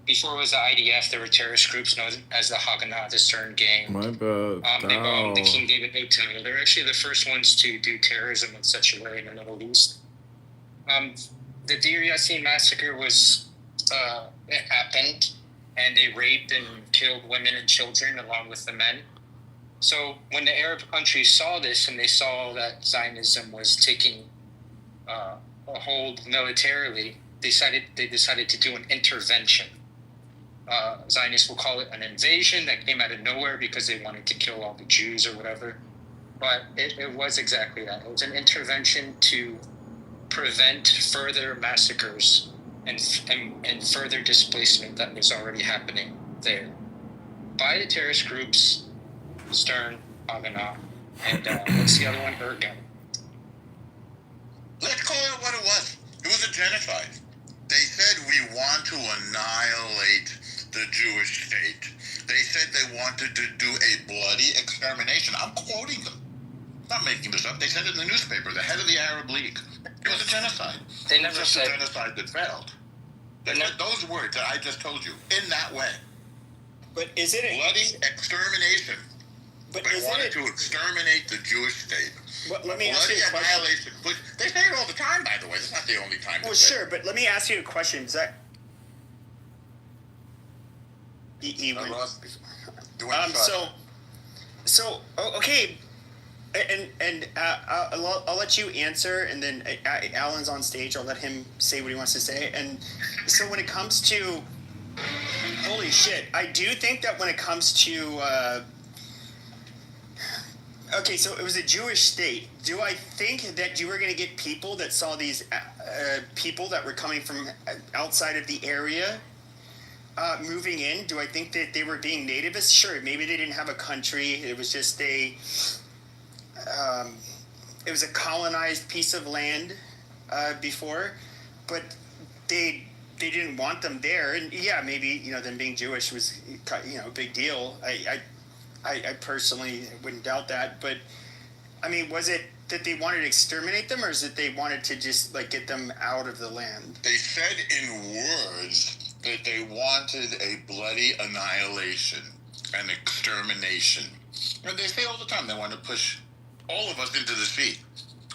before it was the IDF, there were terrorist groups known as the Haganah, the Stern Gang. My bad. They bombed the King David Hotel. They're actually the first ones to do terrorism in such a way in the Middle East. The Deir Yassin massacre it happened, and they raped and killed women and children along with the men. So when the Arab countries saw this and they saw that Zionism was taking a hold militarily, they decided to do an intervention. Zionists will call it an invasion that came out of nowhere because they wanted to kill all the Jews or whatever. But it was exactly that. It was an intervention to prevent further massacres and further displacement that was already happening there by the terrorist groups Stern, Haganah, and what's the other one? Ergun. Let's call it what it was. It was a genocide. They said we want to annihilate the Jewish state. They said they wanted to do a bloody extermination. I'm quoting them. I'm not making this up. They said it in the newspaper, the head of the Arab League. It was a genocide. They never said a genocide that failed. They said those words that I just told you in that way. But is it bloody extermination? But they wanted to exterminate the Jewish state. Well, let me ask you a question. They say it all the time, by the way. It's not the only time. Well, sure, but let me ask you a question. Is that okay, and I'll let you answer, and then Alan's on stage. I'll let him say what he wants to say. And so when it comes to holy shit, I do think that when it comes to okay, so it was a Jewish state. Do I think that you were going to get people that saw these people that were coming from outside of the area moving in? Do I think that they were being nativists? Sure, maybe they didn't have a country. It was just it was a colonized piece of land before, but they didn't want them there. And yeah, maybe them being Jewish was a big deal. I personally wouldn't doubt that, but I mean, was it that they wanted to exterminate them, or is it they wanted to just get them out of the land? They said in words that they wanted a bloody annihilation, an extermination. And they say all the time they want to push all of us into the sea.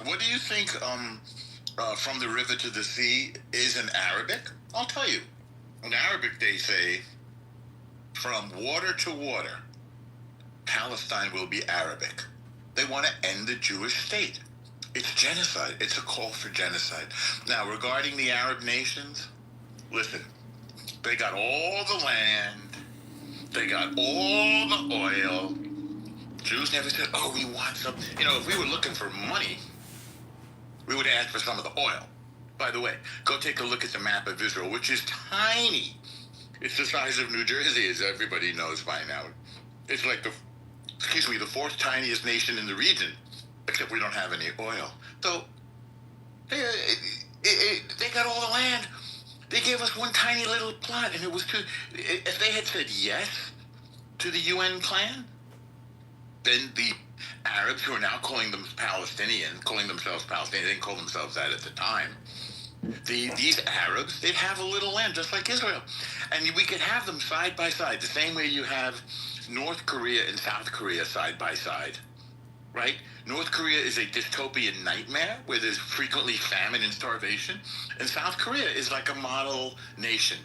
What do you think from the river to the sea is in Arabic? I'll tell you. In Arabic they say, from water to water, Palestine will be Arabic. They want to end the Jewish state. It's genocide. It's a call for genocide. Now, regarding the Arab nations, listen, they got all the land. They got all the oil. Jews never said, oh, we want some. If we were looking for money, we would ask for some of the oil. By the way, go take a look at the map of Israel, which is tiny. It's the size of New Jersey, as everybody knows by now. It's like the fourth tiniest nation in the region, except we don't have any oil. So they got all the land. They gave us one tiny little plot, and it was if they had said yes to the UN plan, then the Arabs, who are now calling themselves Palestinians, they didn't call themselves that at the time. These Arabs, they'd have a little land just like Israel, and we could have them side by side, the same way you have North Korea and South Korea side by side, right? North Korea is a dystopian nightmare where there's frequently famine and starvation, and South Korea is like a model nation.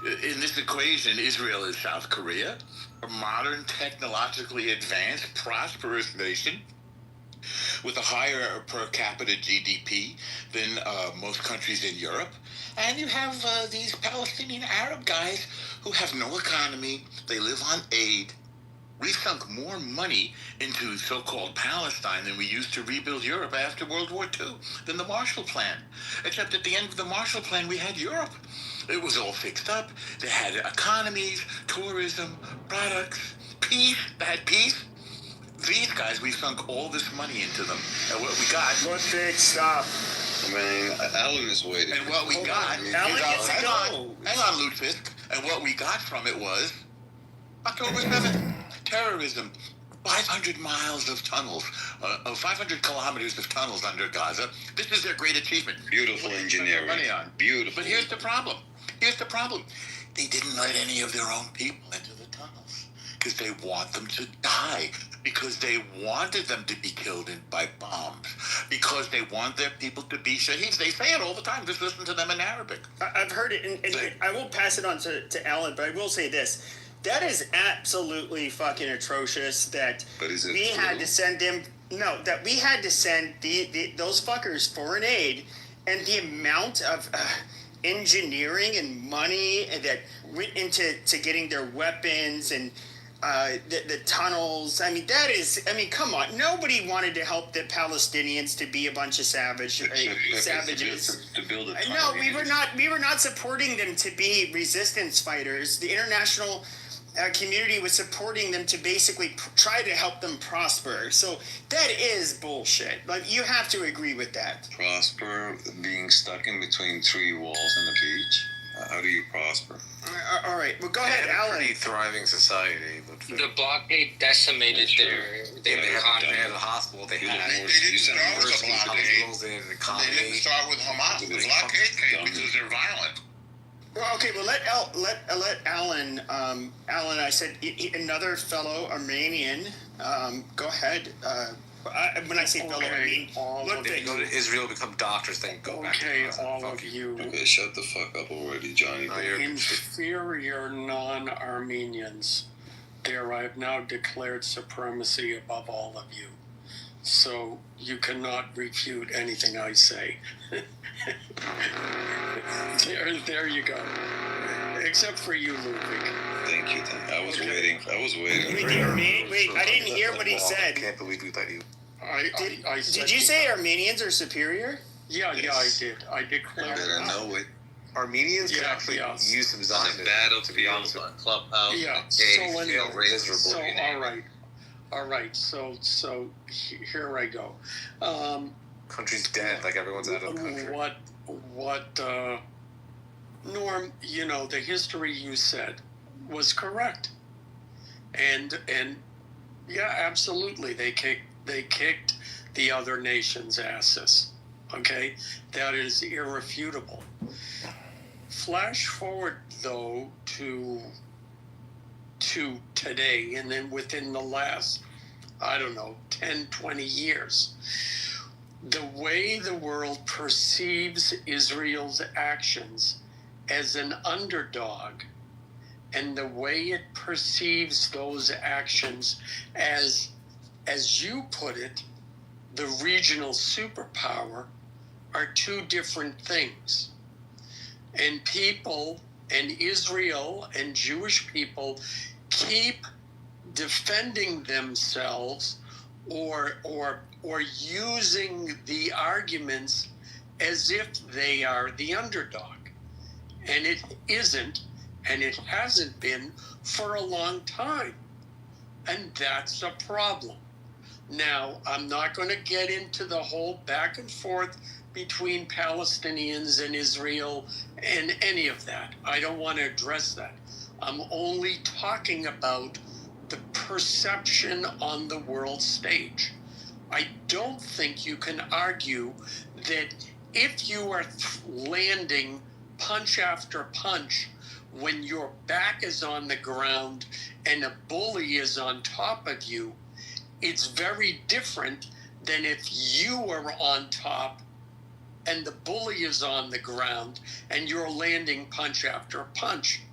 In this equation, Israel is South Korea, a modern, technologically advanced, prosperous nation with a higher per capita GDP than most countries in Europe. And you have these Palestinian Arab guys who have no economy. They live on aid. We sunk more money into so-called Palestine than we used to rebuild Europe after World War II, than the Marshall Plan. Except at the end of the Marshall Plan, we had Europe. It was all fixed up. They had economies, tourism, products, peace. They had peace. These guys, we sunk all this money into them. And what we got... Ludwig, stop. I mean, Alan is waiting. And what we got... Alan gets to go. Hang on, Ludwig. And what we got from it was October 7th. Terrorism. 500 miles of tunnels, 500 kilometers of tunnels under Gaza. This is their great achievement. Beautiful engineering. Money on. Beautiful. But here's the problem. They didn't let any of their own people into the tunnels because they want them to die, because they wanted them to be killed by bombs, because they want their people to be shaheeds. They say it all the time. Just listen to them in Arabic. I've heard it, and I will pass it on to Alan, but I will say this. That is absolutely fucking atrocious that we had to send him... No, that we had to send those fuckers foreign aid, and the amount of engineering and money that went into getting their weapons and the tunnels. I mean, come on. Nobody wanted to help the Palestinians to be a bunch of savages. To build a tunnel. No, we were not supporting them to be resistance fighters. The international community was supporting them to basically try to help them prosper. So that is bullshit. Like, you have to agree with that. Prosper, being stuck in between three walls on the beach. How do you prosper? All right. Well, go ahead, Alan. Pretty thriving society. The blockade decimated their economy. They had a hospital. They had They didn't start with a blockade. They had an economy. They didn't start with Hamas. The blockade came because they're violent. Well, okay, well, let Alan. Alan, I said another fellow Armenian. Go ahead. When I say fellow, I mean They go to Israel, become doctors, then go back. Okay, all of you. Okay, shut the fuck up already, Johnny. Inferior non-Armenians. There, I have now declared supremacy above all of you. So you cannot refute anything I say. There you go. Except for you, Ludwig. Thank you. I was waiting. Wait, I didn't hear what he said. I can't believe you thought you... Did you say Armenians are superior? Yeah, I did. I declared. I know it. Armenians can actually use some Zionists. Battle, to be honest, on Clubhouse. Yeah. So anyway, all right. So here I go. Country's dead. Like everyone's out of the country. Norm? You know, the history you said was correct, and yeah, absolutely. They kicked the other nation's asses. Okay, that is irrefutable. Flash forward though to today, and then within the last, I don't know, 10, 20 years, the way the world perceives Israel's actions as an underdog, and the way it perceives those actions as you put it, the regional superpower, are two different things. And people, and Israel and Jewish people, keep defending themselves or using the arguments as if they are the underdog. And it isn't, and it hasn't been for a long time. And that's a problem. Now, I'm not going to get into the whole back and forth between Palestinians and Israel and any of that. I don't want to address that. I'm only talking about the perception on the world stage. I don't think you can argue that if you are landing punch after punch when your back is on the ground and a bully is on top of you, it's very different than if you are on top and the bully is on the ground and you're landing punch after punch.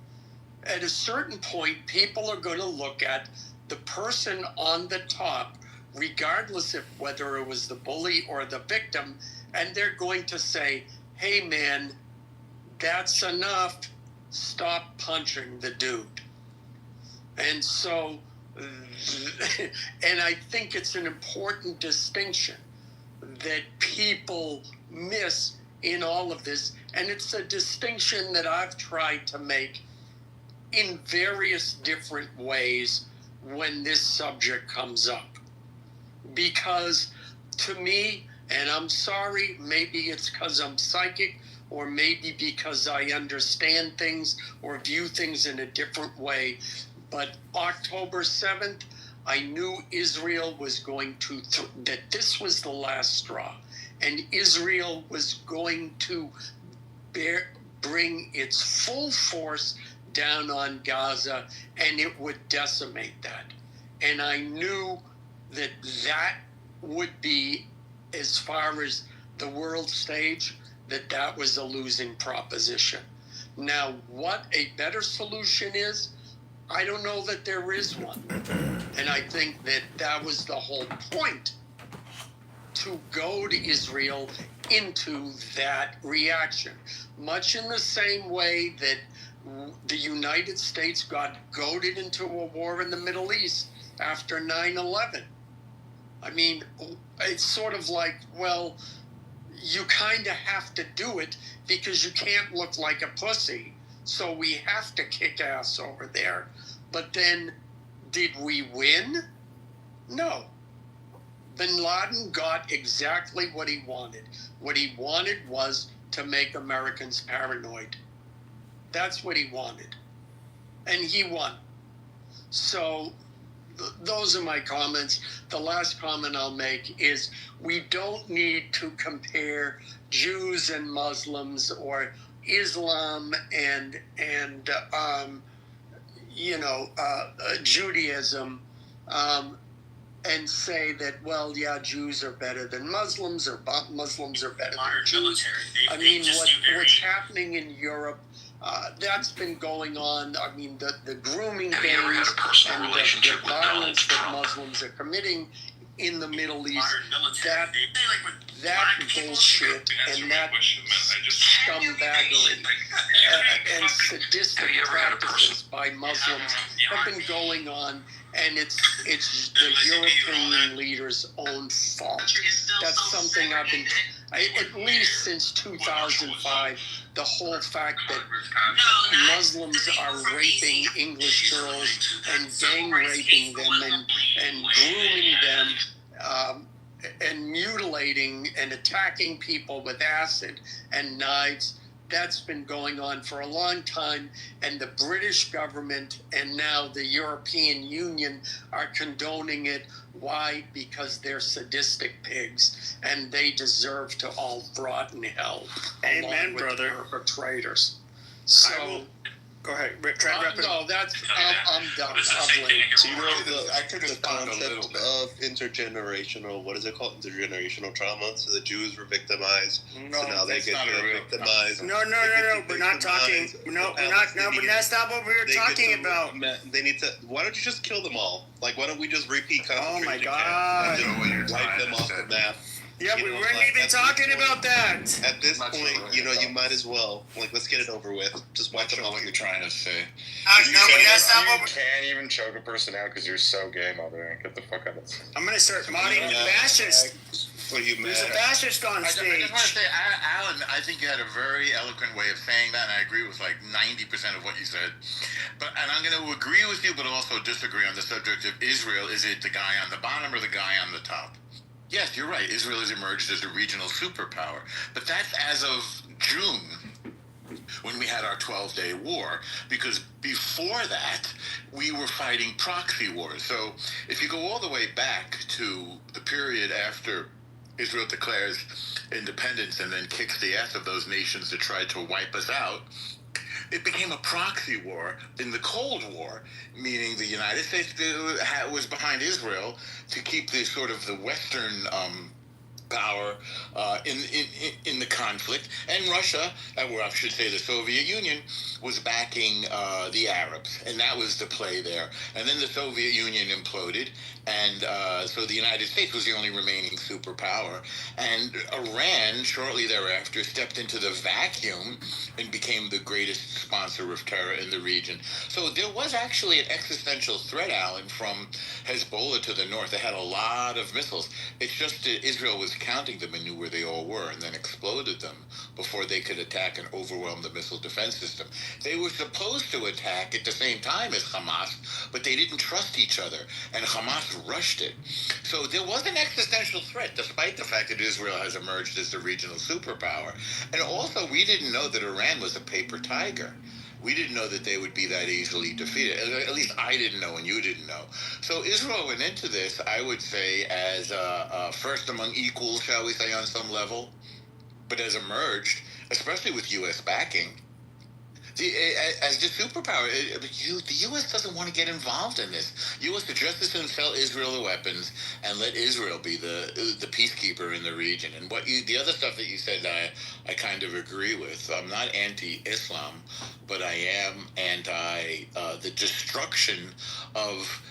At a certain point, people are going to look at the person on the top, regardless of whether it was the bully or the victim, and they're going to say, hey man, that's enough, stop punching the dude. And so, and I think it's an important distinction that people miss in all of this, and it's a distinction that I've tried to make in various different ways when this subject comes up. Because to me, and I'm sorry, maybe it's because I'm psychic, or maybe because I understand things or view things in a different way, but October 7th, I knew Israel was going to, that this was the last straw. And Israel was going to bring its full force down on Gaza, and it would decimate that. And I knew that that would be, as far as the world stage, that was a losing proposition. Now, what a better solution is, I don't know that there is one. And I think that was the whole point, to goad Israel into that reaction. Much in the same way that the United States got goaded into a war in the Middle East after 9/11. I mean, it's sort of like, well, you kind of have to do it because you can't look like a pussy. So we have to kick ass over there. But then, did we win? No. Bin Laden got exactly what he wanted. What he wanted was to make Americans paranoid. That's what he wanted. And he won. So those are my comments. The last comment I'll make is we don't need to compare Jews and Muslims or Islam and Judaism and say that, well, yeah, Jews are better than Muslims or Muslims are better than Jews. I mean, what's happening in Europe, that's been going on. I mean, the grooming gangs and the violence that Muslims are committing in the Middle East, that bullshit and that scumbaggery and sadistic practices by Muslims have been going on, and it's the European leaders' own fault. That's something I've been, at least since 2005, the whole fact that Muslims are raping English girls and gang raping them and grooming them and mutilating and attacking people with acid and knives. That's been going on for a long time, and the British government and now the European Union are condoning it. Why? Because they're sadistic pigs, and they deserve to all rot in hell. Amen, brother. Perpetrators. So, go ahead. No, that's I'm done. I'm late. So you know the concept of intergenerational, what is it called? Intergenerational trauma. So the Jews were victimized. No, so now they get victimized. No. We're not talking. No, we're not. No, but that's not what we were talking about. They need to. Why don't you just kill them all? Like, why don't we just repeat concentration Oh my God! And wipe them off the map? Yeah, we weren't even talking about that. At this point, you might as well. Like, let's get it over with. Just wipe them off. What you're trying to say? No, but that's not what. You can't even choke a person out because you're so gay, mother. Get the fuck out of this. I'm gonna start modding the fascist. What are you mad? There's a fascist on I stage. just want to say, Alan, I think you had a very eloquent way of saying that, and I agree with like 90% of what you said. And I'm going to agree with you, but also disagree on the subject of Israel. Is it the guy on the bottom or the guy on the top? Yes, you're right. Israel has emerged as a regional superpower. But that's as of June, when we had our 12-day war, because before that, we were fighting proxy wars. So if you go all the way back to the period after Israel declares independence and then kicks the ass of those nations that tried to wipe us out, it became a proxy war in the Cold War, meaning the United States was behind Israel to keep the sort of the Western power in the conflict, and Russia, or I should say the Soviet Union, was backing the Arabs, and that was the play there. And then the Soviet Union imploded, and so the United States was the only remaining superpower, and Iran shortly thereafter stepped into the vacuum and became the greatest sponsor of terror in the region. So there was actually an existential threat, Alan, from Hezbollah to the north. They had a lot of missiles. It's just that Israel was counting them and knew where they all were, and then exploded them before they could attack and overwhelm the missile defense system. They were supposed to attack at the same time as Hamas, but they didn't trust each other, and Hamas rushed it. So there was an existential threat, despite the fact that Israel has emerged as the regional superpower. And also, we didn't know that Iran was a paper tiger. We didn't know that they would be that easily defeated. At least I didn't know, and you didn't know. So Israel went into this, I would say, as first among equals, shall we say, on some level, but has emerged, especially with U.S. backing, as the superpower. The U.S. doesn't want to get involved in this. U.S. would just as soon sell Israel the weapons and let Israel be the peacekeeper in the region. And the other stuff that you said, I kind of agree with. I'm not anti-Islam, but I am anti the destruction of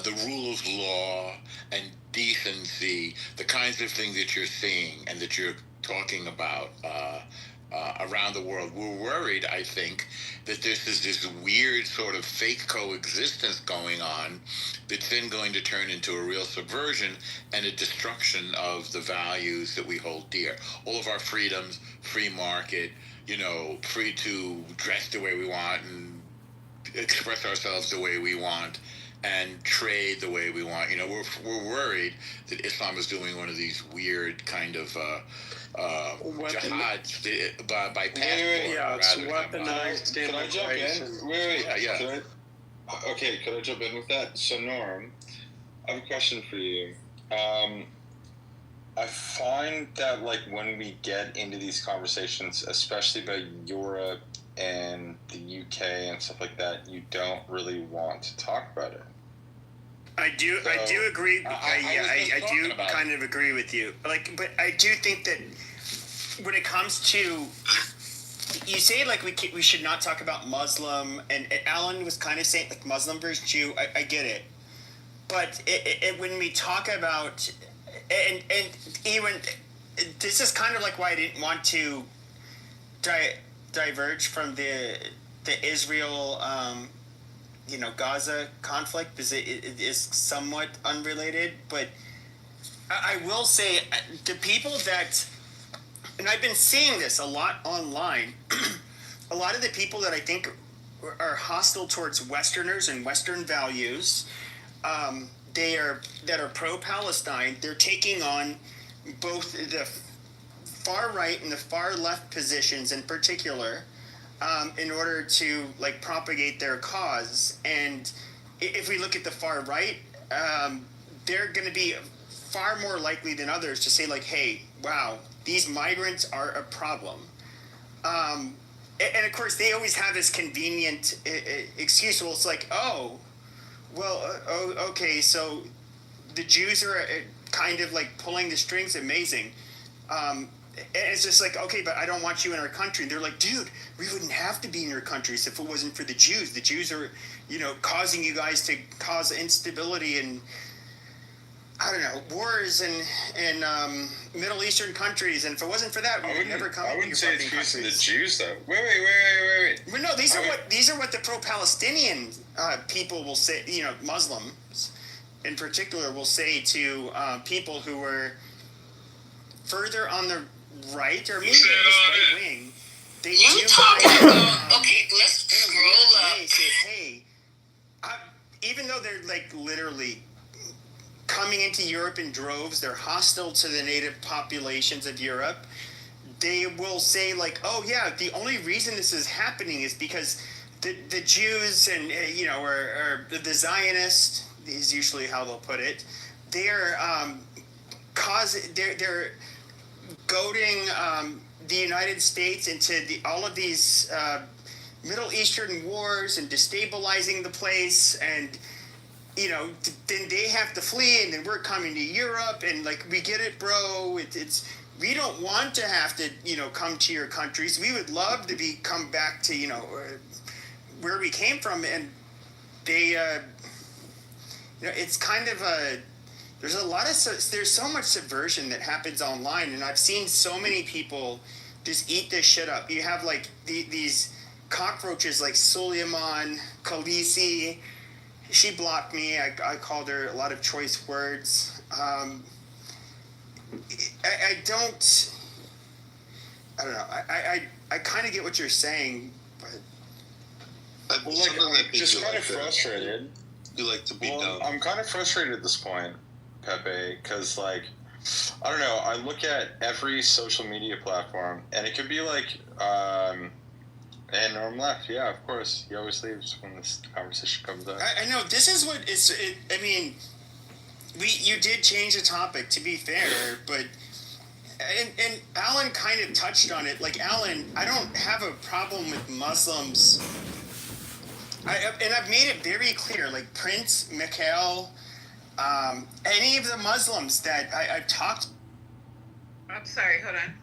the rule of law and decency, the kinds of things that you're seeing and that you're talking about around the world. We're worried, I think, that this is this weird sort of fake coexistence going on that's then going to turn into a real subversion and a destruction of the values that we hold dear. All of our freedoms, free market, free to dress the way we want and express ourselves the way we want and trade the way we want. We're worried that Islam is doing one of these weird kind of jihads by passport. Yeah, it's weaponized Can I jump in? Wait. Yeah. Could I jump in with that? So, Norm, I have a question for you. I find that, when we get into these conversations, especially about Europe and the UK and stuff like that, you don't really want to talk about it. I do agree. I do kind of agree with you. But I do think that when it comes to, you say we should not talk about Muslim, and Alan was kind of saying Muslim versus Jew. I get it, but when we talk about and even this is kind of why I didn't want to diverge from the Israel. Gaza conflict, because it is somewhat unrelated, but I will say the people that, and I've been seeing this a lot online, a lot of the people that I think are hostile towards Westerners and Western values, that are pro-Palestine, they're taking on both the far right and the far left positions in particular, in order to propagate their cause. And if we look at the far right, they're going to be far more likely than others to say hey, wow, these migrants are a problem. And of course they always have this convenient excuse. Well, it's okay, so the Jews are kind of pulling the strings. Amazing. And it's just okay, but I don't want you in our country. And they're like, dude, we wouldn't have to be in your countries if it wasn't for the Jews. The Jews are, causing you guys to cause instability and, I don't know, wars in Middle Eastern countries. And if it wasn't for that, we would never come to your fucking countries. I wouldn't say it's the Jews, though. Wait. But no, these are what the pro-Palestinian people will say, Muslims in particular will say to people who are further on the right, or maybe they're just right wing. You talking about? Okay, let's scroll up. Say, hey, even though they're literally coming into Europe in droves, they're hostile to the native populations of Europe. They will say oh yeah, the only reason this is happening is because the Jews and or the Zionists is usually how they'll put it. They're they're goading the United States into all of these Middle Eastern wars and destabilizing the place, and then they have to flee, and then we're coming to Europe, and we get it, bro. It's we don't want to have to come to your countries. We would love to come back to where we came from, and they it's kind of a. There's so much subversion that happens online, and I've seen so many people just eat this shit up. You have these cockroaches like Suleiman, Khaleesi. She blocked me. I called her a lot of choice words. I don't know. I kind of get what you're saying, but I'm just kind of frustrated. You like to be dumb. I'm kind of frustrated at this point, Pepe, because I don't know. I look at every social media platform, and it could be And Norm left. Yeah, of course. He always leaves when this conversation comes up. I know this is what it's. I mean, you did change the topic, to be fair, but and Alan kind of touched on it. Like, Alan, I don't have a problem with Muslims. I've made it very clear. Like Prince, Mikhail, any of the Muslims that I've talked. I'm sorry, hold on.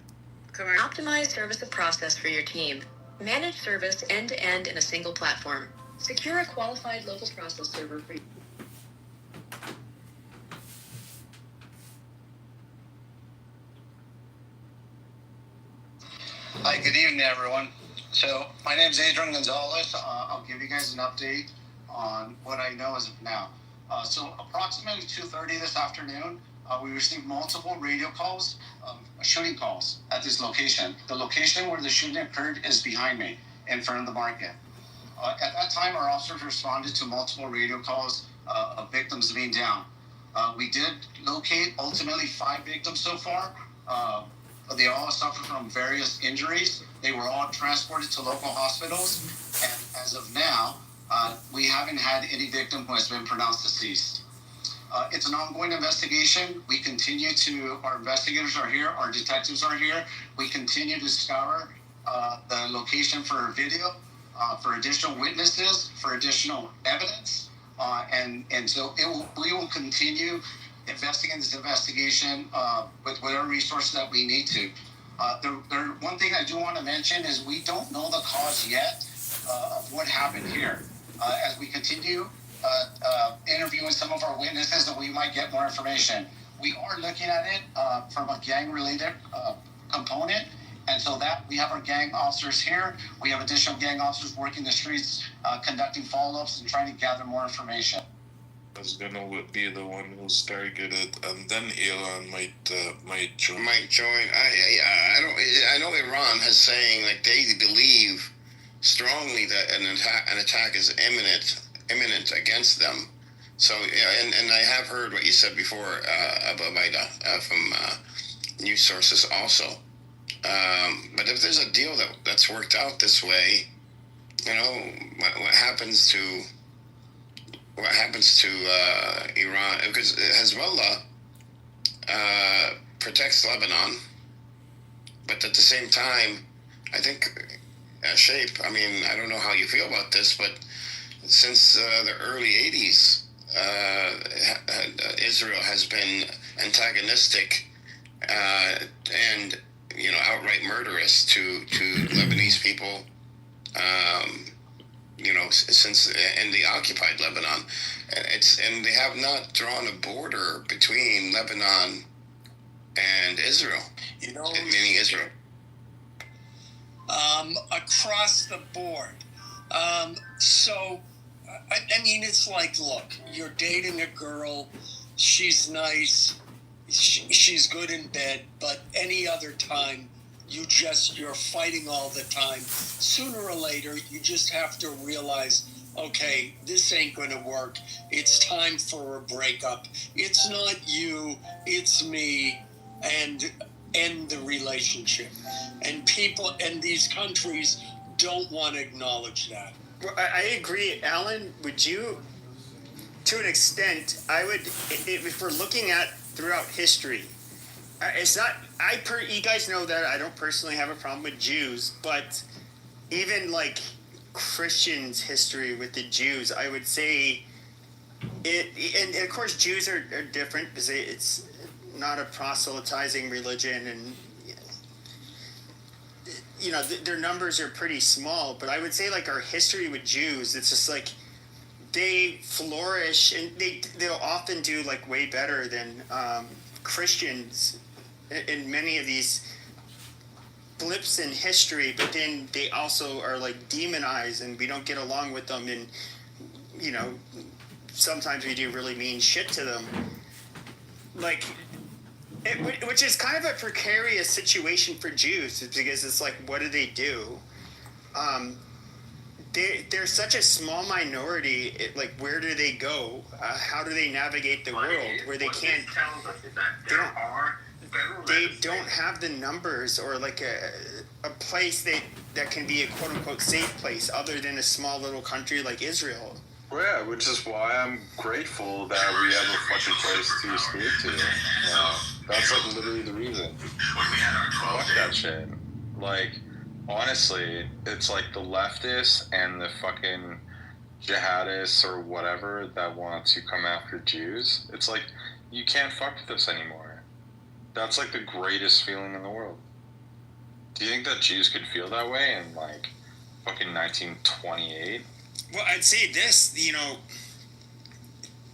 Optimize service of process for your team. Manage service end-to-end in a single platform. Secure a qualified local process server for you. Hi, good evening, everyone. So, my name is Adrian Gonzalez. I'll give you guys an update on what I know as of now. So, approximately 2:30 this afternoon, we received multiple radio calls, shooting calls at this location. The location where the shooting occurred is behind me, in front of the market. At that time, our officers responded to multiple radio calls of victims being down. We did locate ultimately 5 victims so far. They all suffered from various injuries. They were all transported to local hospitals. And as of now, we haven't had any victim who has been pronounced deceased. It's an ongoing investigation. Our investigators are here, our detectives are here. We continue to scour the location for video, for additional witnesses, for additional evidence. And so we will continue investigating this investigation with whatever resources that we need to. One thing I do want to mention is we don't know the cause yet of what happened here. As we continue interviewing some of our witnesses, that we might get more information. We are looking at it from a gang-related component, and so that we have our gang officers here. We have additional gang officers working the streets, conducting follow-ups and trying to gather more information. I was gonna be the one who's targeted, and then Iran might join. I know Iran has saying like they believe strongly that an attack is imminent against them. So yeah, and I have heard what you said before, Abu Baida, from news sources also. But if there's a deal that's worked out this way, you know, what happens to Iran, because Hezbollah protects Lebanon, but at the same time, I think I mean, I don't know how you feel about this, but since the early 80s, Israel has been antagonistic and, you know, outright murderous to Lebanese people, you know, since in the occupied Lebanon. And they have not drawn a border between Lebanon and Israel, you know, meaning Israel. Across the board. So, I mean, it's like, look, you're dating a girl, she's nice, she's good in bed, but any other time, you're fighting all the time. Sooner or later, you just have to realize, okay, this ain't gonna work. It's time for a breakup. It's not you, it's me, and end the relationship. And people in these countries don't want to acknowledge that. Well, I agree, Alan. Would you, to an extent, I would, if we're looking at throughout history, it's not, you guys know that I don't personally have a problem with Jews, but even like Christians' history with the Jews, I would say and of course Jews are different because it's not a proselytizing religion, and you know their numbers are pretty small. But I would say like our history with Jews, it's just like they flourish, and they'll often do like way better than Christians in many of these blips in history. But then they also are like demonized, and we don't get along with them, and you know sometimes we do really mean shit to them, like. Which is kind of a precarious situation for Jews, because it's like, what do they do? They're such a small minority. Like, where do they go? How do they navigate the world where they can't? They don't have the numbers or like a place that that can be a quote unquote safe place other than a small little country like Israel. Well, yeah, which is why I'm grateful that we have a fucking place to escape to. That's like literally the reason. Fuck that shit. Like, honestly, it's like the leftists and the fucking jihadists or whatever that want to come after Jews. It's like, you can't fuck with us anymore. That's like the greatest feeling in the world. Do you think that Jews could feel that way in like fucking 1928? Well, I'd say this, you know,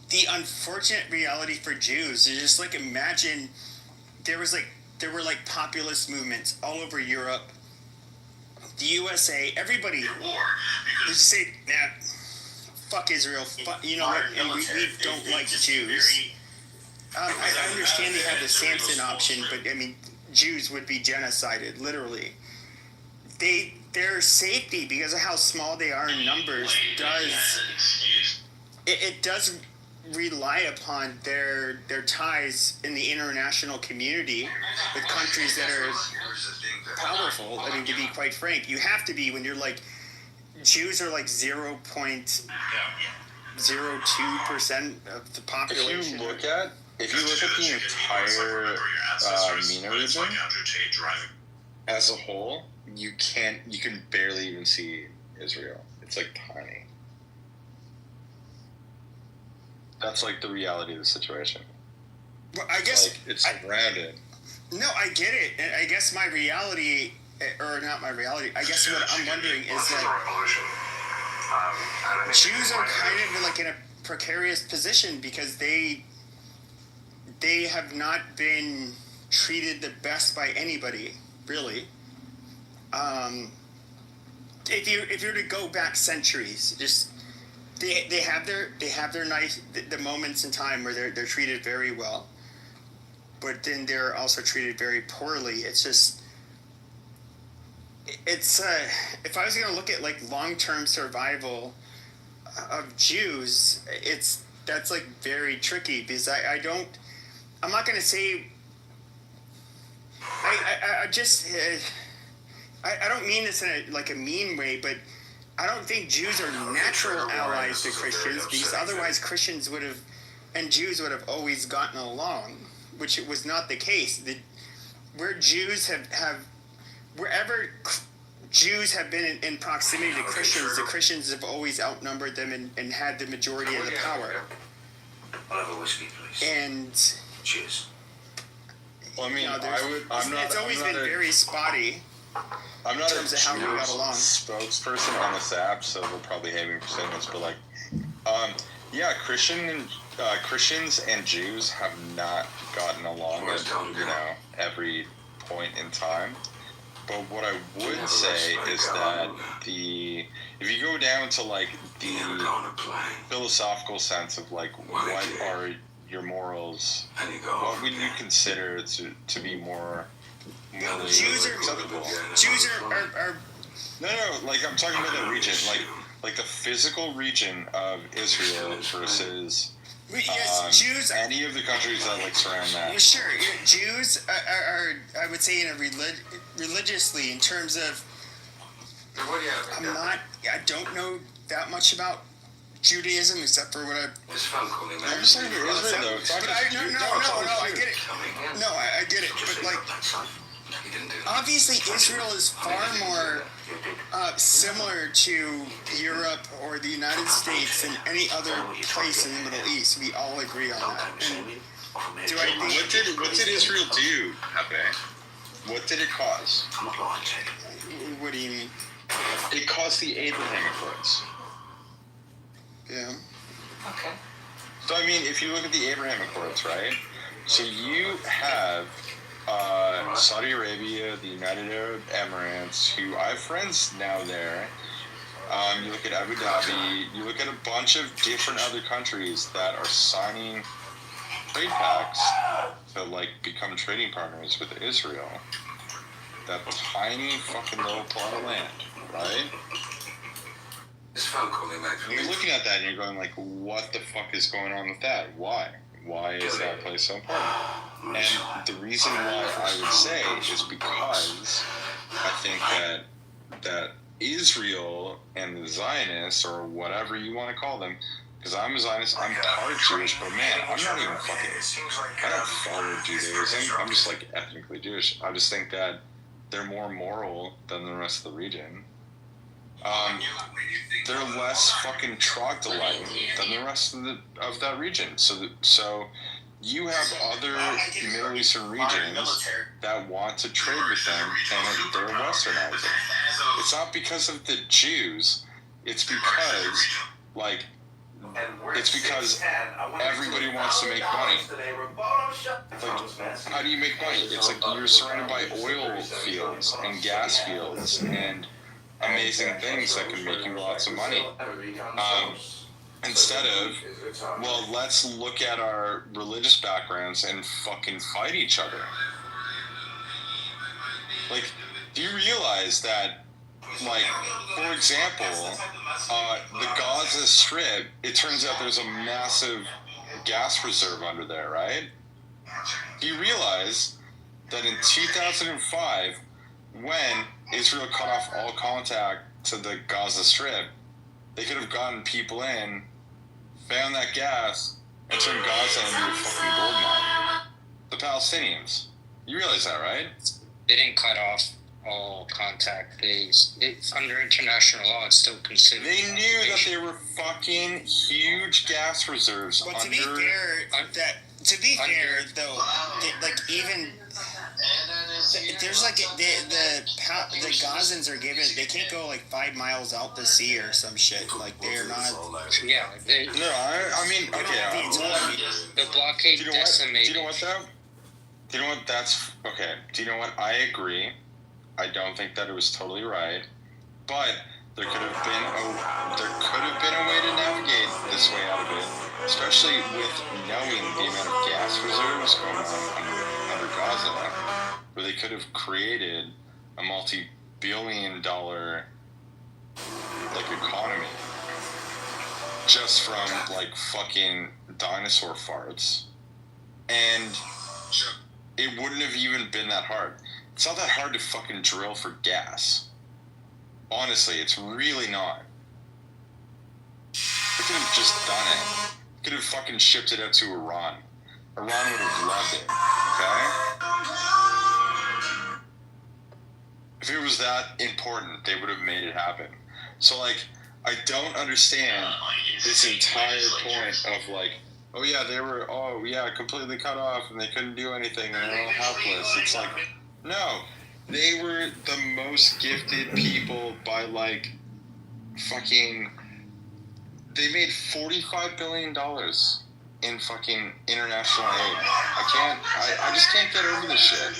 the unfortunate reality for Jews is just like, imagine there were like populist movements all over Europe, the USA, everybody would say, nah, fuck Israel, you know what, and we don't like Jews. I understand they have the Samson option, but I mean, Jews would be genocided, literally. Their safety, because of how small they are in numbers, does rely upon their ties in the international community with countries that are powerful. I mean, to be quite frank, you have to be when you're like, Jews are like 0.02% of the population. If you look at the entire MENA region as a whole, you can barely even see Israel. It's like tiny. That's like the reality of the situation. Well, I guess like, it's surrounded. No, I get it. And I guess my reality, or not my reality, I guess what I'm wondering is that Jews are kind of like in a precarious position because they have not been treated the best by anybody, really. If you were to go back centuries, just they have their nice the moments in time where they're treated very well, but then they're also treated very poorly. It's if I was going to look at like long-term survival of Jews, that's like very tricky because I'm not going to say I don't mean this in a mean way, but I don't think Jews are natural allies to Christians because otherwise Christians and Jews would have always gotten along, which it was not the case. Wherever Jews have been in proximity to Christians, the Christians have always outnumbered them and had the majority of the power. I'll have a whiskey, please. And cheers. Well, I mean, it's always been very spotty. I'm not in terms of how we got along. Spokesperson on this app, so they'll probably hate me for saying this, but like, yeah, Christians and Jews have not gotten along at every point in time. But what I would say is that if you go down to like the philosophical sense of like what are your morals, what would you consider to be more morally acceptable? Jews are no, like I'm talking about the region, like the physical region of Israel versus Jews. Any of the countries that like surround that. Well, sure, Jews are I would say religiously in terms of. I don't know that much about Judaism except for what I'm just talking about Israel though. I get it. No, I get it, but like. Obviously, Israel is far more similar to Europe or the United States than any other place in the Middle East. We all agree on that. What did Israel do, Pepe? What did it cause? What do you mean? It caused the Abraham Accords. Yeah. Okay. So, I mean, if you look at the Abraham Accords, right? So you have Saudi Arabia, the United Arab Emirates, who I have friends now there. You look at Abu Dhabi, you look at a bunch of different other countries that are signing trade pacts to like become trading partners with Israel. That tiny fucking little plot of land, right? This phone call they make. And you're looking at that and you're going like, what the fuck is going on with that? Why? Why is that place so important? And the reason why I would say is because I think that that Israel and the Zionists, or whatever you want to call them, because I'm a Zionist, I'm part Jewish, but man, I'm not even I don't follow Judaism. I'm just like ethnically Jewish. I just think that they're more moral than the rest of the region. They're less fucking troglodyte than the rest of that region. So you have other Middle Eastern regions that want to trade with them, and they're westernizing. It's not because of the Jews. It's because everybody wants to make money. Like, how do you make money? It's like you're surrounded by oil fields and gas fields and amazing things that can make you lots of money. Instead of, well, let's look at our religious backgrounds and fucking fight each other. Like, do you realize that, like, for example, the Gaza Strip, it turns out there's a massive gas reserve under there, right? Do you realize that in 2005, when Israel cut off all contact to the Gaza Strip, they could have gotten people in, found that gas, and turned Gaza into a fucking gold mine. The Palestinians. You realize that, right? They didn't cut off all contact. It's under international law. It's still considered. They knew that they were fucking huge gas reserves. But to be fair, though, like even there's like the Gazans are given, they can't go like 5 miles out to sea or some shit. Like they're not. Yeah. I mean, okay. The blockade decimated. Do you know what though? Do you know what that's okay? Do you know what? I agree. I don't think that it was totally right, but there could have been a way to navigate this way out of it, especially with knowing the amount of gas reserves going on under Gaza, where they could have created a multi-billion-dollar like economy just from like fucking dinosaur farts, and it wouldn't have even been that hard. It's not that hard to fucking drill for gas. Honestly, it's really not. They could have just done it. Could have fucking shipped it out to Iran. Iran would have loved it, okay? If it was that important, they would have made it happen. So, like, I don't understand this entire point of, like, oh yeah, they were, completely cut off and they couldn't do anything and they're all helpless. It's like, no, they were the most gifted people by, like, fucking, they made $45 billion in fucking international aid. I just can't get over this shit.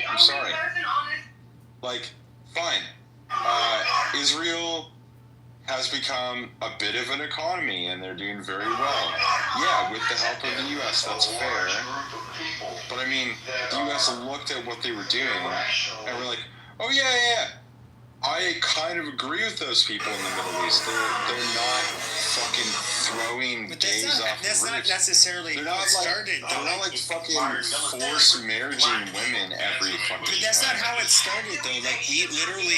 I'm sorry. Like, fine. Israel has become a bit of an economy and they're doing very well. Yeah, with the help of the U.S., that's fair. But I mean, the U.S. looked at what they were doing and were like, oh yeah. I kind of agree with those people in the Middle East. They're not fucking throwing gays off That's not necessarily how it started. They're not like fucking forced marrying women every fucking But that's not how it started, though. Like, we literally,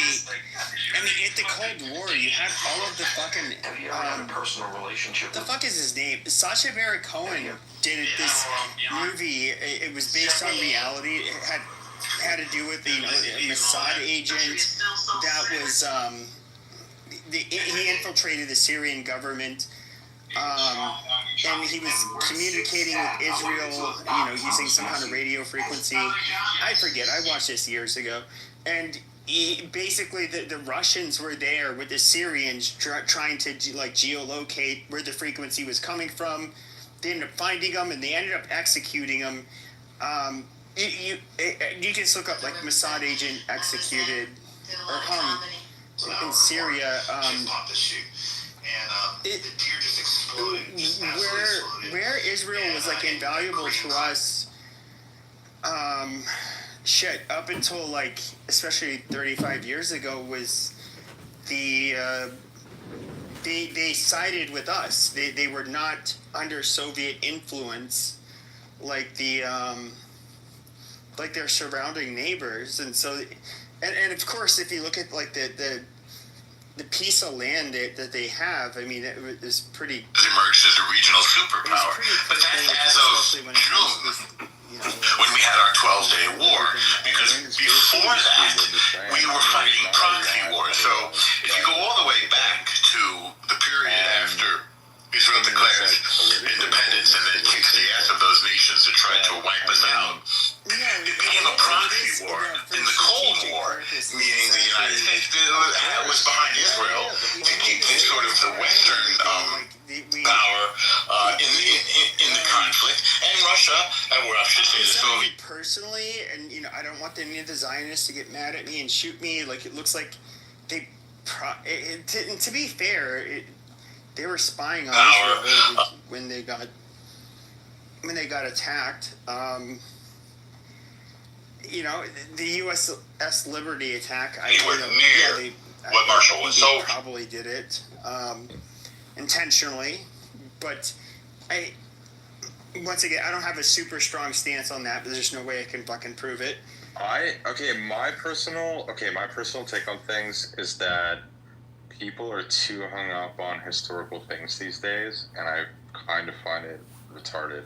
I mean, at the Cold War, you had all of the fucking, personal relationship. the fuck is his name? Sacha Baron Cohen did this movie. It was based on reality. It had to do with, a Mossad agent that was, he infiltrated the Syrian government, and he was communicating with Israel, using some kind of radio frequency. I forget. I watched this years ago, and basically the Russians were there with the Syrians trying to geolocate where the frequency was coming from. They ended up finding them, and they ended up executing them. You can just look up like Mossad agent executed or hung in Syria. Where Israel was like invaluable to us, up until like especially 35 years ago was they sided with us. They were not under Soviet influence like like their surrounding neighbors, and so and of course, if you look at like the piece of land that they have, I mean, it was pretty. Emerged as a regional superpower, but that's as of June. When we had our 12-day war, because before that, we were fighting proxy wars. So if you go all the way back to the period after Israel declares independence and then kicks the ass of those nations that tried to wipe us out, it became a proxy war. In the Cold War, meaning the United States was behind Israel to keep this sort of the Western power in the conflict, and Russia, or I should say the Soviet. Personally, and I don't want any of the Zionists to get mad at me and shoot me. Like, it looks like they, to be fair, they were spying on Israel when they got attacked. The USS Liberty attack. What Marshall was so probably did it intentionally, but once again, I don't have a super strong stance on that, but there's no way I can fucking prove it. My personal take on things is that people are too hung up on historical things these days, and I kind of find it retarded.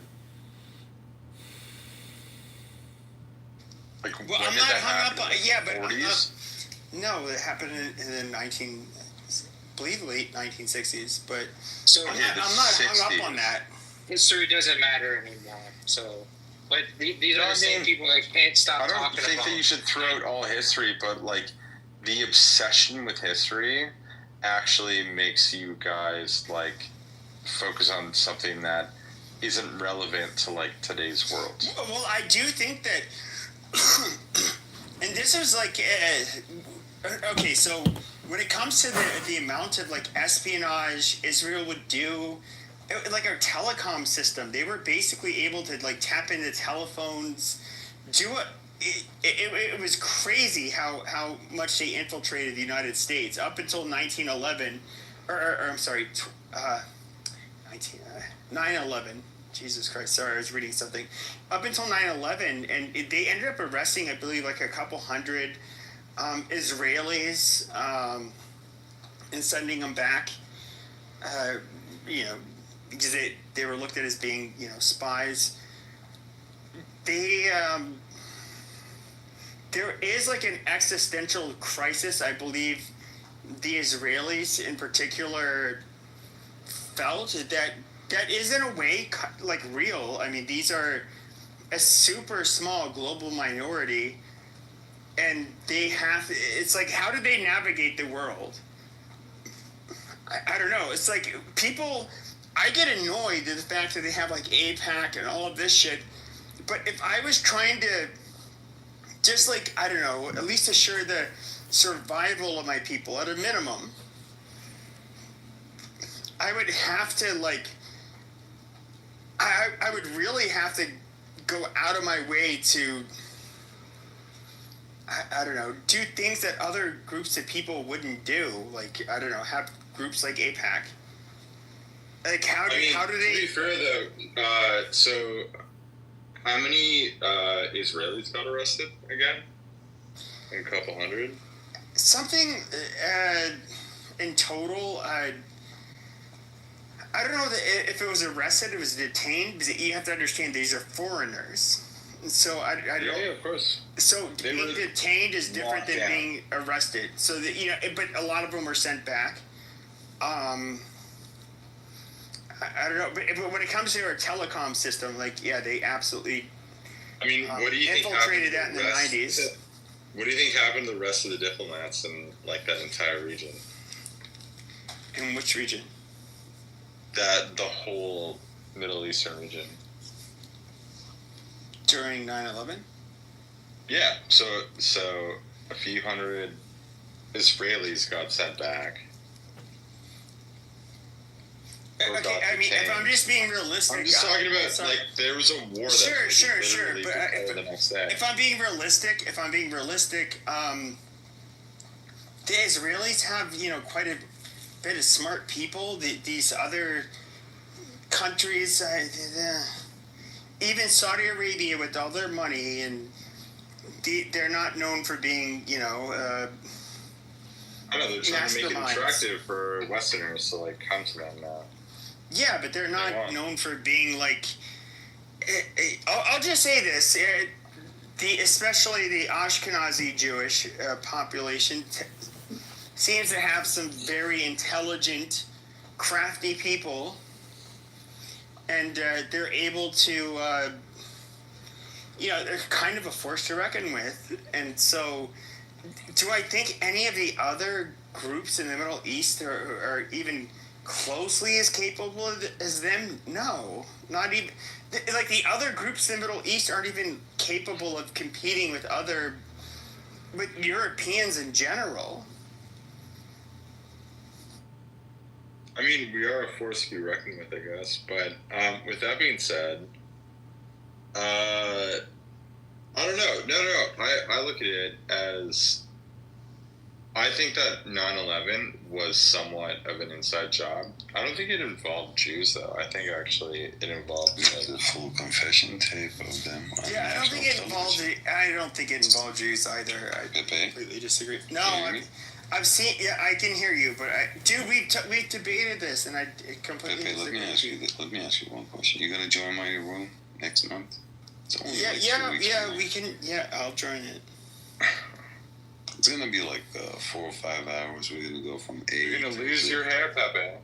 Like, well, I'm not hung up on it. Yeah, but no, it happened in the late 1960s. But so I'm not hung up on that. History doesn't matter anymore. So, but these are the same people that can't stop talking about. I don't think that you should throw out all history, but like the obsession with history actually makes you guys like focus on something that isn't relevant to like today's world. Well, I do think that, and this is like, okay, so when it comes to the amount of like espionage Israel would do, like our telecom system, they were basically able to like tap into telephones, it was crazy how much they infiltrated the United States up until 1911, or I'm sorry, 9/11. Jesus Christ, sorry, I was reading something. Up until 9/11, and they ended up arresting, I believe, like a couple hundred Israelis and sending them back, because they were looked at as being, spies. There is like an existential crisis, I believe the Israelis in particular felt that is in a way like real. I mean, these are a super small global minority, and it's like, how do they navigate the world? I don't know. It's like I get annoyed at the fact that they have like AIPAC and all of this shit, but if I was trying to just like, I don't know, at least assure the survival of my people at a minimum, I would have to like, I would really have to go out of my way to, I don't know, do things that other groups of people wouldn't do. Like, I don't know, have groups like AIPAC. Like, how do they... To be fair, though, so how many Israelis got arrested again? A couple hundred? Something in total, I don't know if it was arrested, it was detained, because you have to understand these are foreigners. So I don't. Yeah, of course. So being detained is different than being arrested. So that, but a lot of them were sent back. I don't know, but when it comes to our telecom system, like, yeah, they absolutely. I mean, what do you think infiltrated that in the 90s? What do you think happened to the rest of the diplomats in like that entire region? In which region? The whole Middle Eastern region. During 9/11? Yeah, so a few hundred Israelis got sent back. Okay, I mean, if I'm just being realistic... I'm just talking about, like, there was a war that... Sure, but the next day. If I'm being realistic, the Israelis have, quite a bit of smart people. These other countries, even Saudi Arabia with all their money, and they're not known for being, I know they're trying to make it masterminds. attractive for Westerners to like come to them now. Yeah, but they're not known for being like. I'll just say this: especially the Ashkenazi Jewish population seems to have some very intelligent, crafty people, and they're able to. They're kind of a force to reckon with, and so. Do I think any of the other groups in the Middle East are even closely as capable as them? No, not even. Like the other groups in the Middle East aren't even capable of competing with Europeans in general. I mean, we are a force to be reckoned with, I guess. But with that being said, I don't know. No. I look at it as I think that 9/11 was somewhat of an inside job. I don't think it involved Jews, though. I think actually it involved the full confession tape of them. Yeah, I don't think it involved Jews either. I completely disagree. No, I've seen. Yeah, I can hear you, but we've debated this, and I completely disagree. Let me ask you one question. You gonna join my room next month? We can. Yeah, I'll join it. It's gonna be like 4 or 5 hours. We're gonna go from 8. You're gonna lose your hair, Pepe.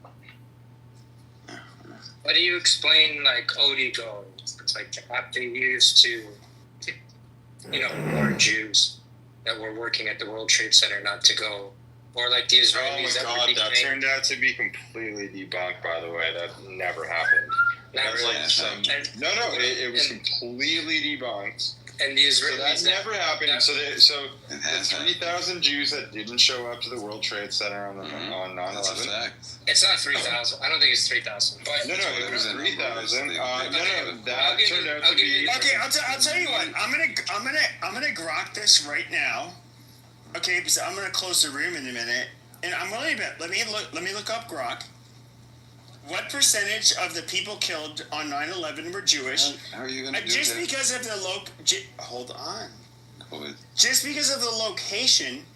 How do you explain like Odigo? It's like the app they use to, warn Jews that were working at the World Trade Center not to go, or like the Israelis. Oh my God, that turned out to be completely debunked. By the way, that never happened. It was completely debunked. And the Israelis. So that never happened. So the 3,000 Jews that didn't show up to the World Trade Center on 9/11. It's not 3,000. I don't think it's 3,000. But no, it was 3,000. That turned out to be. Okay, I'll tell you what. I'm gonna grok this right now. Okay, because I'm gonna close the room in a minute, and I'm willing to bet. Let me look up grok. What percentage of the people killed on 9/11 were Jewish? How are you going to do just that? Because of the hold on. Go ahead. Just because of the location,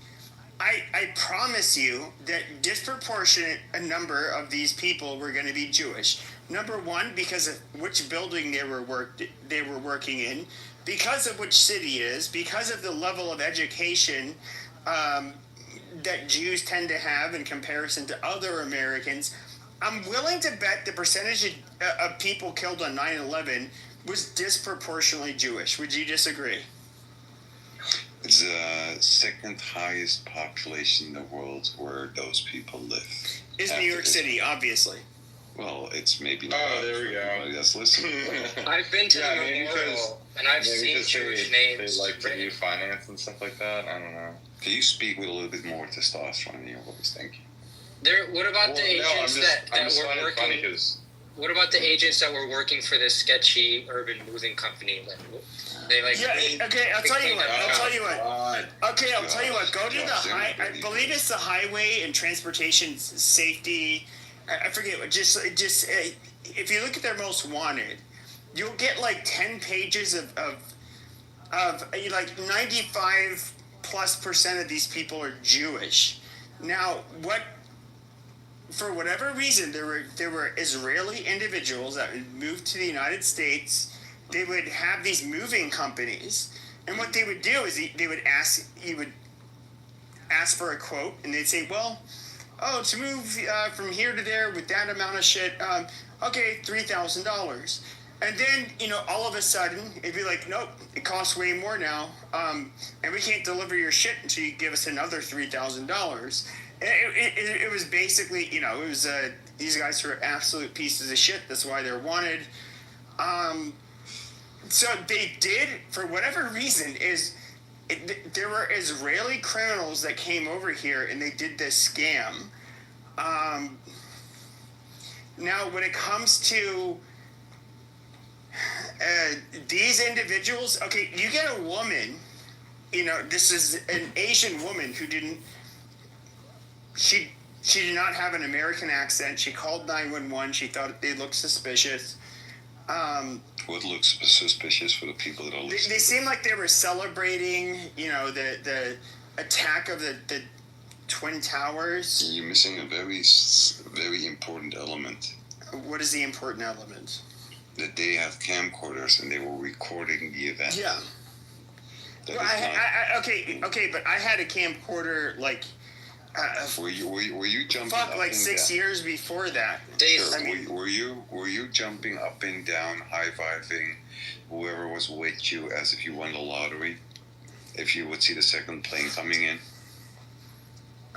I promise you that disproportionate a number of these people were going to be Jewish. Number one, because of which building they were working in, because of which city it is, because of the level of education that Jews tend to have in comparison to other Americans. I'm willing to bet the percentage of people killed on 9/11 was disproportionately Jewish. Would you disagree? It's the second highest population in the world where those people live. Is New York City, obviously. Well, it's maybe not. Oh, there we go. That's listening. I've been to the memorial, and I've seen Jewish names. They like to do finance and stuff like that. I don't know. Can you speak with a little bit more testosterone in your voice? Thank you. What about the agents that were working? What about the agents that were working for this sketchy urban moving company? Okay, I'll tell you what. Go to the I believe it's the Highway and Transportation Safety. I forget what. Just if you look at their most wanted, you'll get like 10 pages of like 95+% of these people are Jewish. Now, for whatever reason, there were Israeli individuals that would move to the United States. They would have these moving companies, and what they would do is you would ask for a quote, and they'd say, well, to move from here to there with that amount of shit, okay, $3,000. And then, all of a sudden, it'd be like, nope, it costs way more now, and we can't deliver your shit until you give us another $3,000. It was basically, it was these guys were absolute pieces of shit. That's why they're wanted. So they did, for whatever reason, there were Israeli criminals that came over here and they did this scam. Now, when it comes to these individuals, okay, you get a woman, this is an Asian woman who she did not have an American accent. She called 911. She thought they looked suspicious. What looks suspicious for the people that are listening? They seem like they were celebrating, the attack of the Twin Towers. You're missing a very, very important element. What is the important element? That they have camcorders and they were recording the event. Yeah. Well, okay, but I had a camcorder like. Were you jumping? Fuck, like 6 years before that. Sure. Were you jumping up and down, high fiving whoever was with you as if you won the lottery? If you would see the second plane coming in.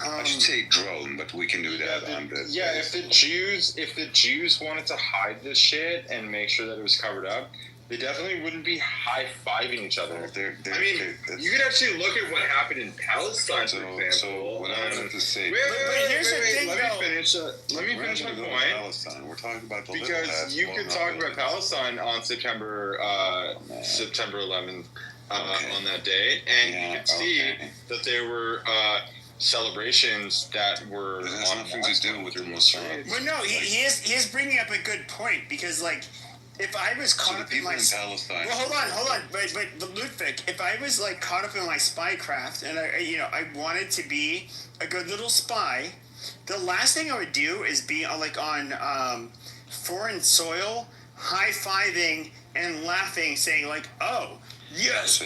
I should say drone, but we can do that on the. Yeah, if the Jews wanted to hide this shit and make sure that it was covered up, they definitely wouldn't be high-fiving each other. You could actually look at what happened in Palestine, for example. So what I wanted to say. Wait, let me finish my point. Palestine. We're talking about the because you could talk about Palestine on September 11th on that day, and you could see that there were celebrations that were. It has nothing to do with the Mossad. Well, no, he is bringing up a good point because, like, if I was caught up in my Palestine. Well, hold on, but Ludwig, if I was like caught up in my spycraft and I wanted to be a good little spy, the last thing I would do is be on foreign soil, high-fiving and laughing, saying like, "Oh, yes."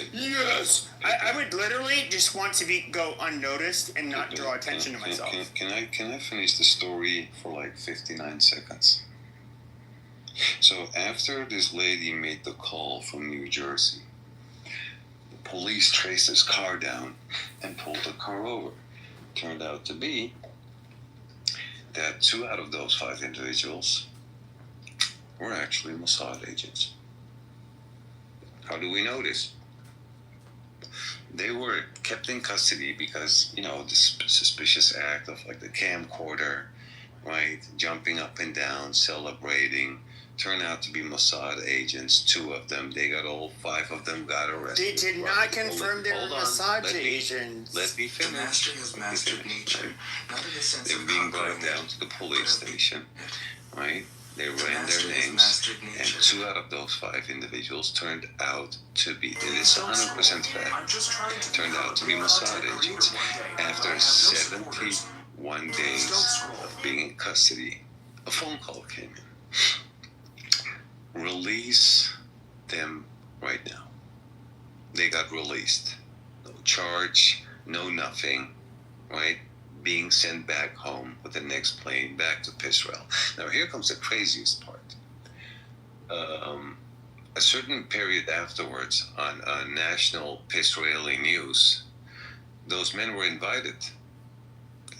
I would literally just want to go unnoticed and not draw attention to myself. Can I finish the story for like 59 seconds? So after this lady made the call from New Jersey, the police traced his car down and pulled the car over. Turned out to be that 2 out of those 5 individuals were actually Mossad agents. How do we know this? They were kept in custody because, this suspicious act of like the camcorder, right? Jumping up and down, celebrating, turned out to be Mossad agents. 2 of them, all 5 of them got arrested. They did not confirm they were Mossad agents. Let me finish. The master has mastered nature, not in the sense they were of being brought down to the police station, right? They ran their names, and 2 out of those 5 individuals turned out to be, and it's 100% fact, turned out to be Mossad agents. After 71 days of being in custody, a phone call came in. Release them right now. They got released. No charge, no nothing, right? Being sent back home with the next plane back to Israel. Now here comes the craziest part. A certain period afterwards on national Israeli news, those men were invited.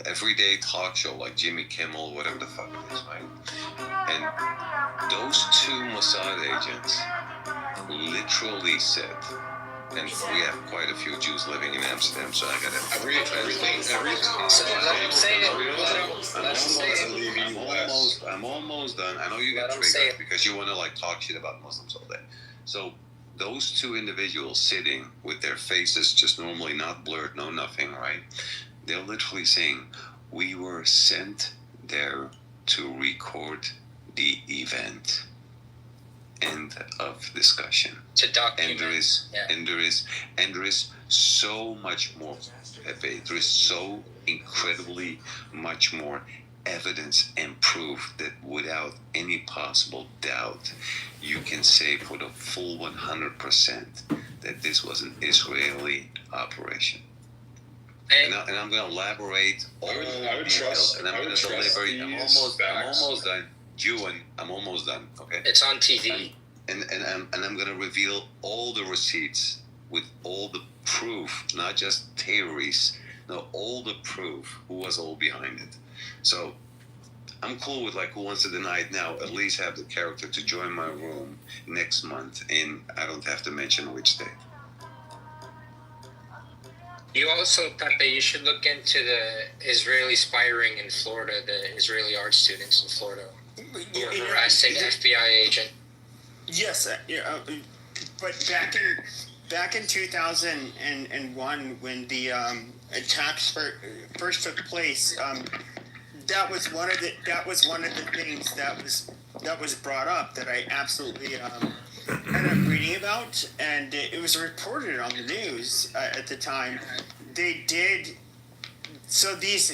Everyday talk show like Jimmy Kimmel, whatever the fuck it is, right? And those 2 Mossad agents literally said, and we have quite a few Jews living in Amsterdam, so I got everything. So let him say it. I'm almost done. I know you get triggered because you want to talk shit about Muslims all day. So those 2 individuals sitting with their faces just normally not blurred, no nothing, right? They're literally saying, we were sent there to record the event. End of discussion. To document. And there is so much more. There is so incredibly much more evidence and proof that without any possible doubt, you can say for the full 100% that this was an Israeli operation. And I'm going to elaborate all the details, and I'm going to deliver. I'm almost done. Jewan, I'm almost done. Okay. It's on TV. And I'm going to reveal all the receipts with all the proof, not just theories. No, all the proof. Who was all behind it? So I'm cool with who wants to deny it now. At least have the character to join my room next month. I don't have to mention which day. You also, Pepe, you should look into the Israeli spy ring in Florida, the Israeli art students in Florida who were harassing FBI agent. Yes, but back in 2001, when the attacks first took place, that was one of the things that was brought up that I absolutely ended up reading about, and it was reported on the news at the time. They did. So these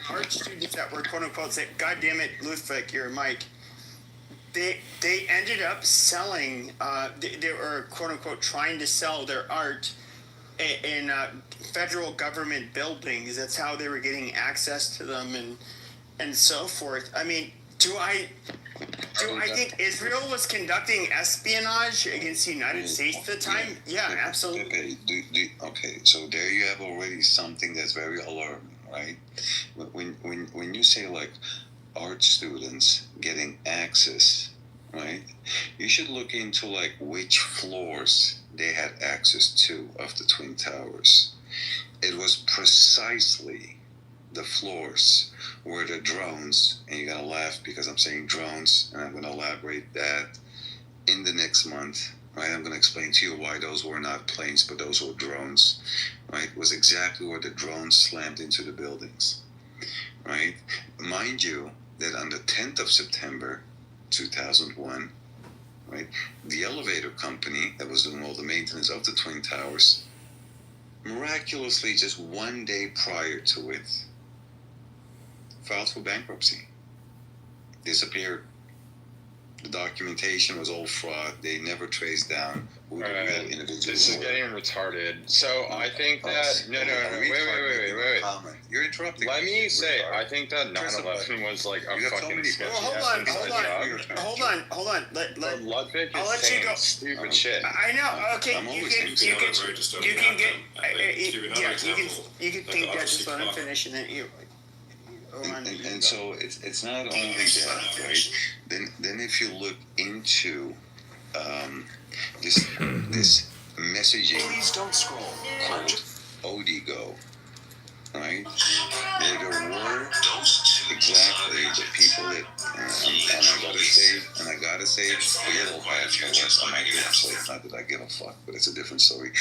art students that were quote unquote say, "God damn it, Ludwig, you're a Mike." They ended up selling. They were quote unquote trying to sell their art in federal government buildings. That's how they were getting access to them and so forth. I mean, do I think Israel was conducting espionage against the United States at the time? Yeah, absolutely. Okay, so there you have already something that's very alarming, right? When you say like art students getting access, right? You should look into like which floors they had access to of the Twin Towers. It was precisely the floors where the drones, and you're gonna laugh because I'm saying drones, and I'm gonna elaborate that in the next month, right? I'm gonna explain to you why those were not planes, but those were drones, right? It was exactly where the drones slammed into the buildings, right? Mind you, that on the 10th of September, 2001, right, the elevator company that was doing all the maintenance of the Twin Towers, miraculously, just one day prior to it, filed for bankruptcy. Disappeared. The documentation was all fraud. They never traced down who the real individuals were. This is getting retarded. So I think that wait. You're interrupting. Let me say, I think that 9/11 was like a fucking sketchy. Hold on. Ludwig I'll is let you saying go. stupid shit. I know. Okay, you can think that. Just let him finish, and then you. And so it's not only that, right? Then if you look into this messaging, please don't scroll. Odigo, right? There were exactly the people that, and I gotta say, forget all bad for I'm not giving a shit. Not that I give a fuck, but it's a different story.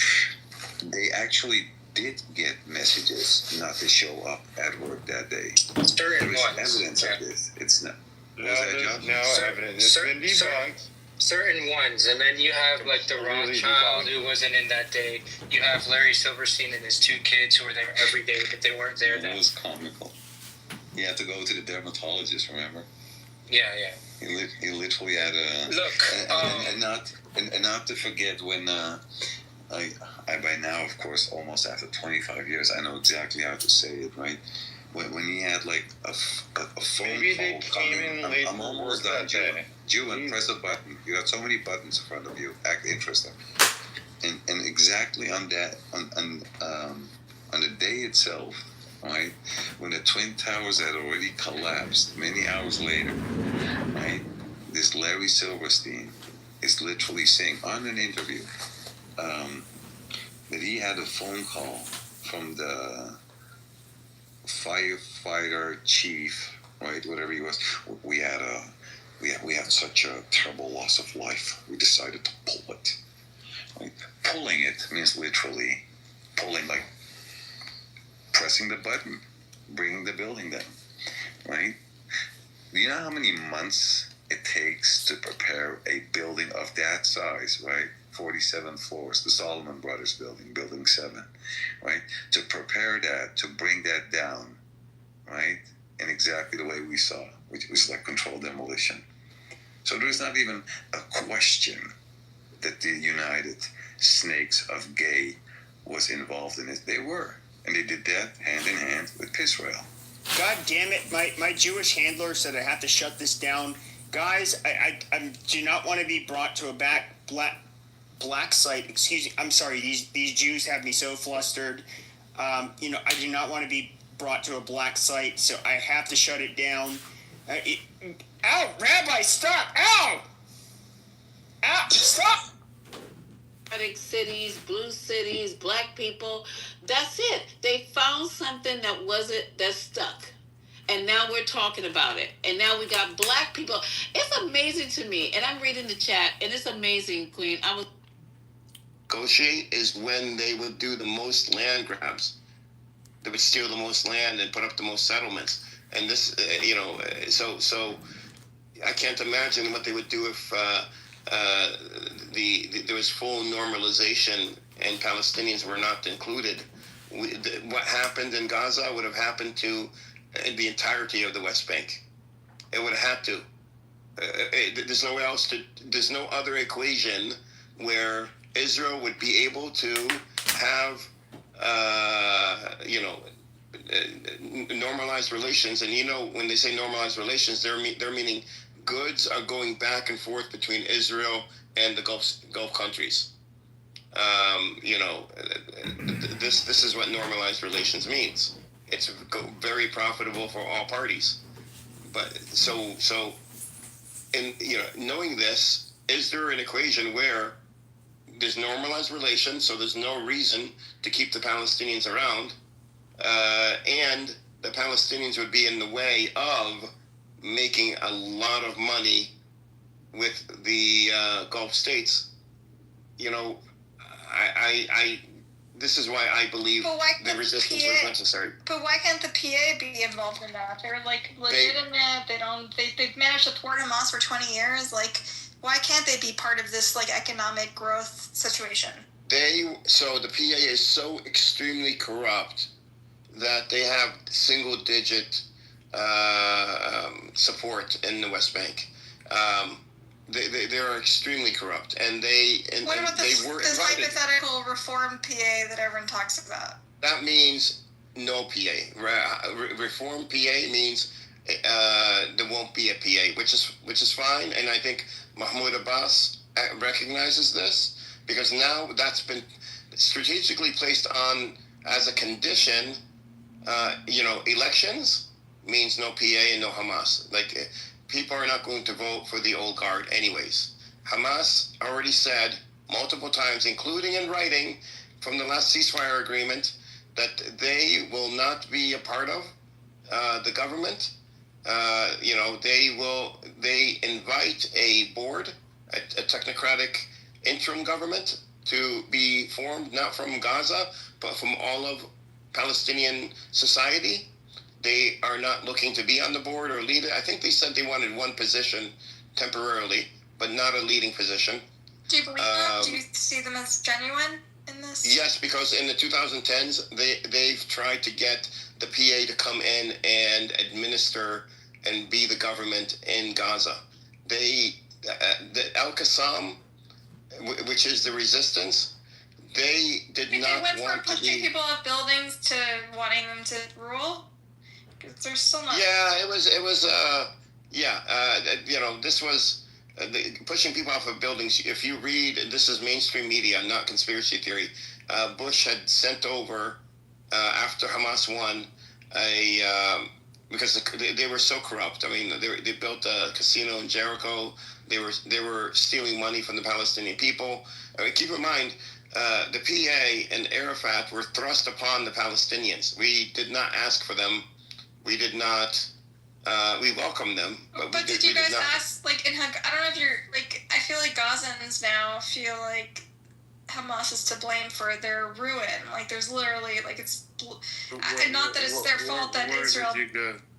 They actually did get messages not to show up at work that day. There is evidence of this. It's not. No evidence. It's been debunked. Certain ones, and then you have like the Rothschild who wasn't in that day. You have Larry Silverstein and his two kids who were there every day, but they weren't there then. It was comical. You had to go to the dermatologist, remember? Yeah. He literally had a and not to forget when I by now, of course, almost after 25 years, I know exactly how to say it, right? When he had like a phone Maybe call they came in late. I'm almost done, Jew, press a button. You got so many buttons in front of you. Act interesting. And exactly on that, on the day itself, right, when the Twin Towers had already collapsed, many hours later, right, this Larry Silverstein is literally saying on an interview that he had a phone call from the firefighter chief, right, whatever he was. We had such a terrible loss of life. We decided to pull it. Right? Pulling it means literally pulling, like pressing the button, bringing the building down, right? Do you know how many months it takes to prepare a building of that size, right? 47 floors, the Solomon Brothers building, building 7, right? To prepare that, to bring that down, right? In exactly the way we saw, which was like controlled demolition. So there's not even a question that the United Snakes of Gay was involved in it. They were. And they did that hand in hand with Israel. God damn it, my Jewish handler said I have to shut this down. Guys, I do not want to be brought to a black site. Excuse me. I'm sorry. These Jews have me so flustered. I do not want to be brought to a black site, so I have to shut it down. Ow, Rabbi, stop! Ow! Ow, stop! Cities, blue cities, black people. That's it. They found something that stuck. And now we're talking about it. And now we got black people. It's amazing to me. And I'm reading the chat, and it's amazing, Queen. Negotiate is when they would do the most land grabs. They would steal the most land and put up the most settlements. And this, so I can't imagine what they would do if there was full normalization and Palestinians were not included, what happened in Gaza would have happened to in the entirety of the West Bank. It would have had to. There's nowhere else to. There's no other equation where Israel would be able to have, normalized relations. And when they say normalized relations, they're meaning goods are going back and forth between Israel and the Gulf countries. This is what normalized relations means. It's very profitable for all parties. But so in knowing this, is there an equation where there's normalized relations, so there's no reason to keep the Palestinians around, and the Palestinians would be in the way of making a lot of money with the Gulf states? This is why I believe the resistance was necessary. But why can't the PA be involved in that? They're like legitimate. They've managed to thwart Hamas for 20 years. Like, why can't they be part of this like economic growth situation? So the PA is so extremely corrupt that they have single-digit support in the West Bank. They are extremely corrupt, and what about this hypothetical reform PA that everyone talks about? That means no PA. Reform PA means there won't be a PA, which is fine, and I think Mahmoud Abbas recognizes this, because now that's been strategically placed on as a condition. Elections means no PA and no Hamas. Like, people are not going to vote for the old guard anyways. Hamas already said multiple times, including in writing from the last ceasefire agreement, that they will not be a part of the government. They invite a board, a technocratic interim government, to be formed, not from Gaza, but from all of Palestinian society. They are not looking to be on the board or lead it. I think they said they wanted one position temporarily, but not a leading position. Do you believe that? Do you see them as genuine in this? Yes, because in the 2010s, they've tried to get the PA to come in and administer and be the government in Gaza. The Al-Qassam, which is the resistance, they did not want to be... They went from pushing people off buildings to wanting them to rule? There's so much. Yeah, it was. This was pushing people off of buildings. If you read, this is mainstream media, not conspiracy theory. Bush had sent over after Hamas won because they were so corrupt. I mean, they built a casino in Jericho. They were stealing money from the Palestinian people. Keep in mind, the PA and Arafat were thrust upon the Palestinians. We did not ask for them. We did not. We welcomed them, but did you guys ask? Like, I don't know if you're like. I feel like Gazans now feel like Hamas is to blame for their ruin. Like, there's literally like it's not that it's their fault that Israel.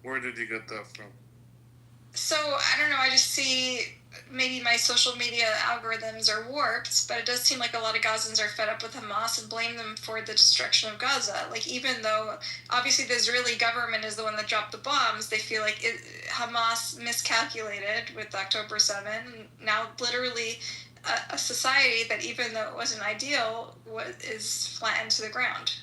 Where did you get that from? So I don't know. I just see maybe my social media algorithms are warped, but it does seem like a lot of Gazans are fed up with Hamas and blame them for the destruction of Gaza. Like, even though obviously the Israeli government is the one that dropped the bombs, they feel like Hamas miscalculated with October 7. Now literally a society that, even though it wasn't ideal, is flattened to the ground.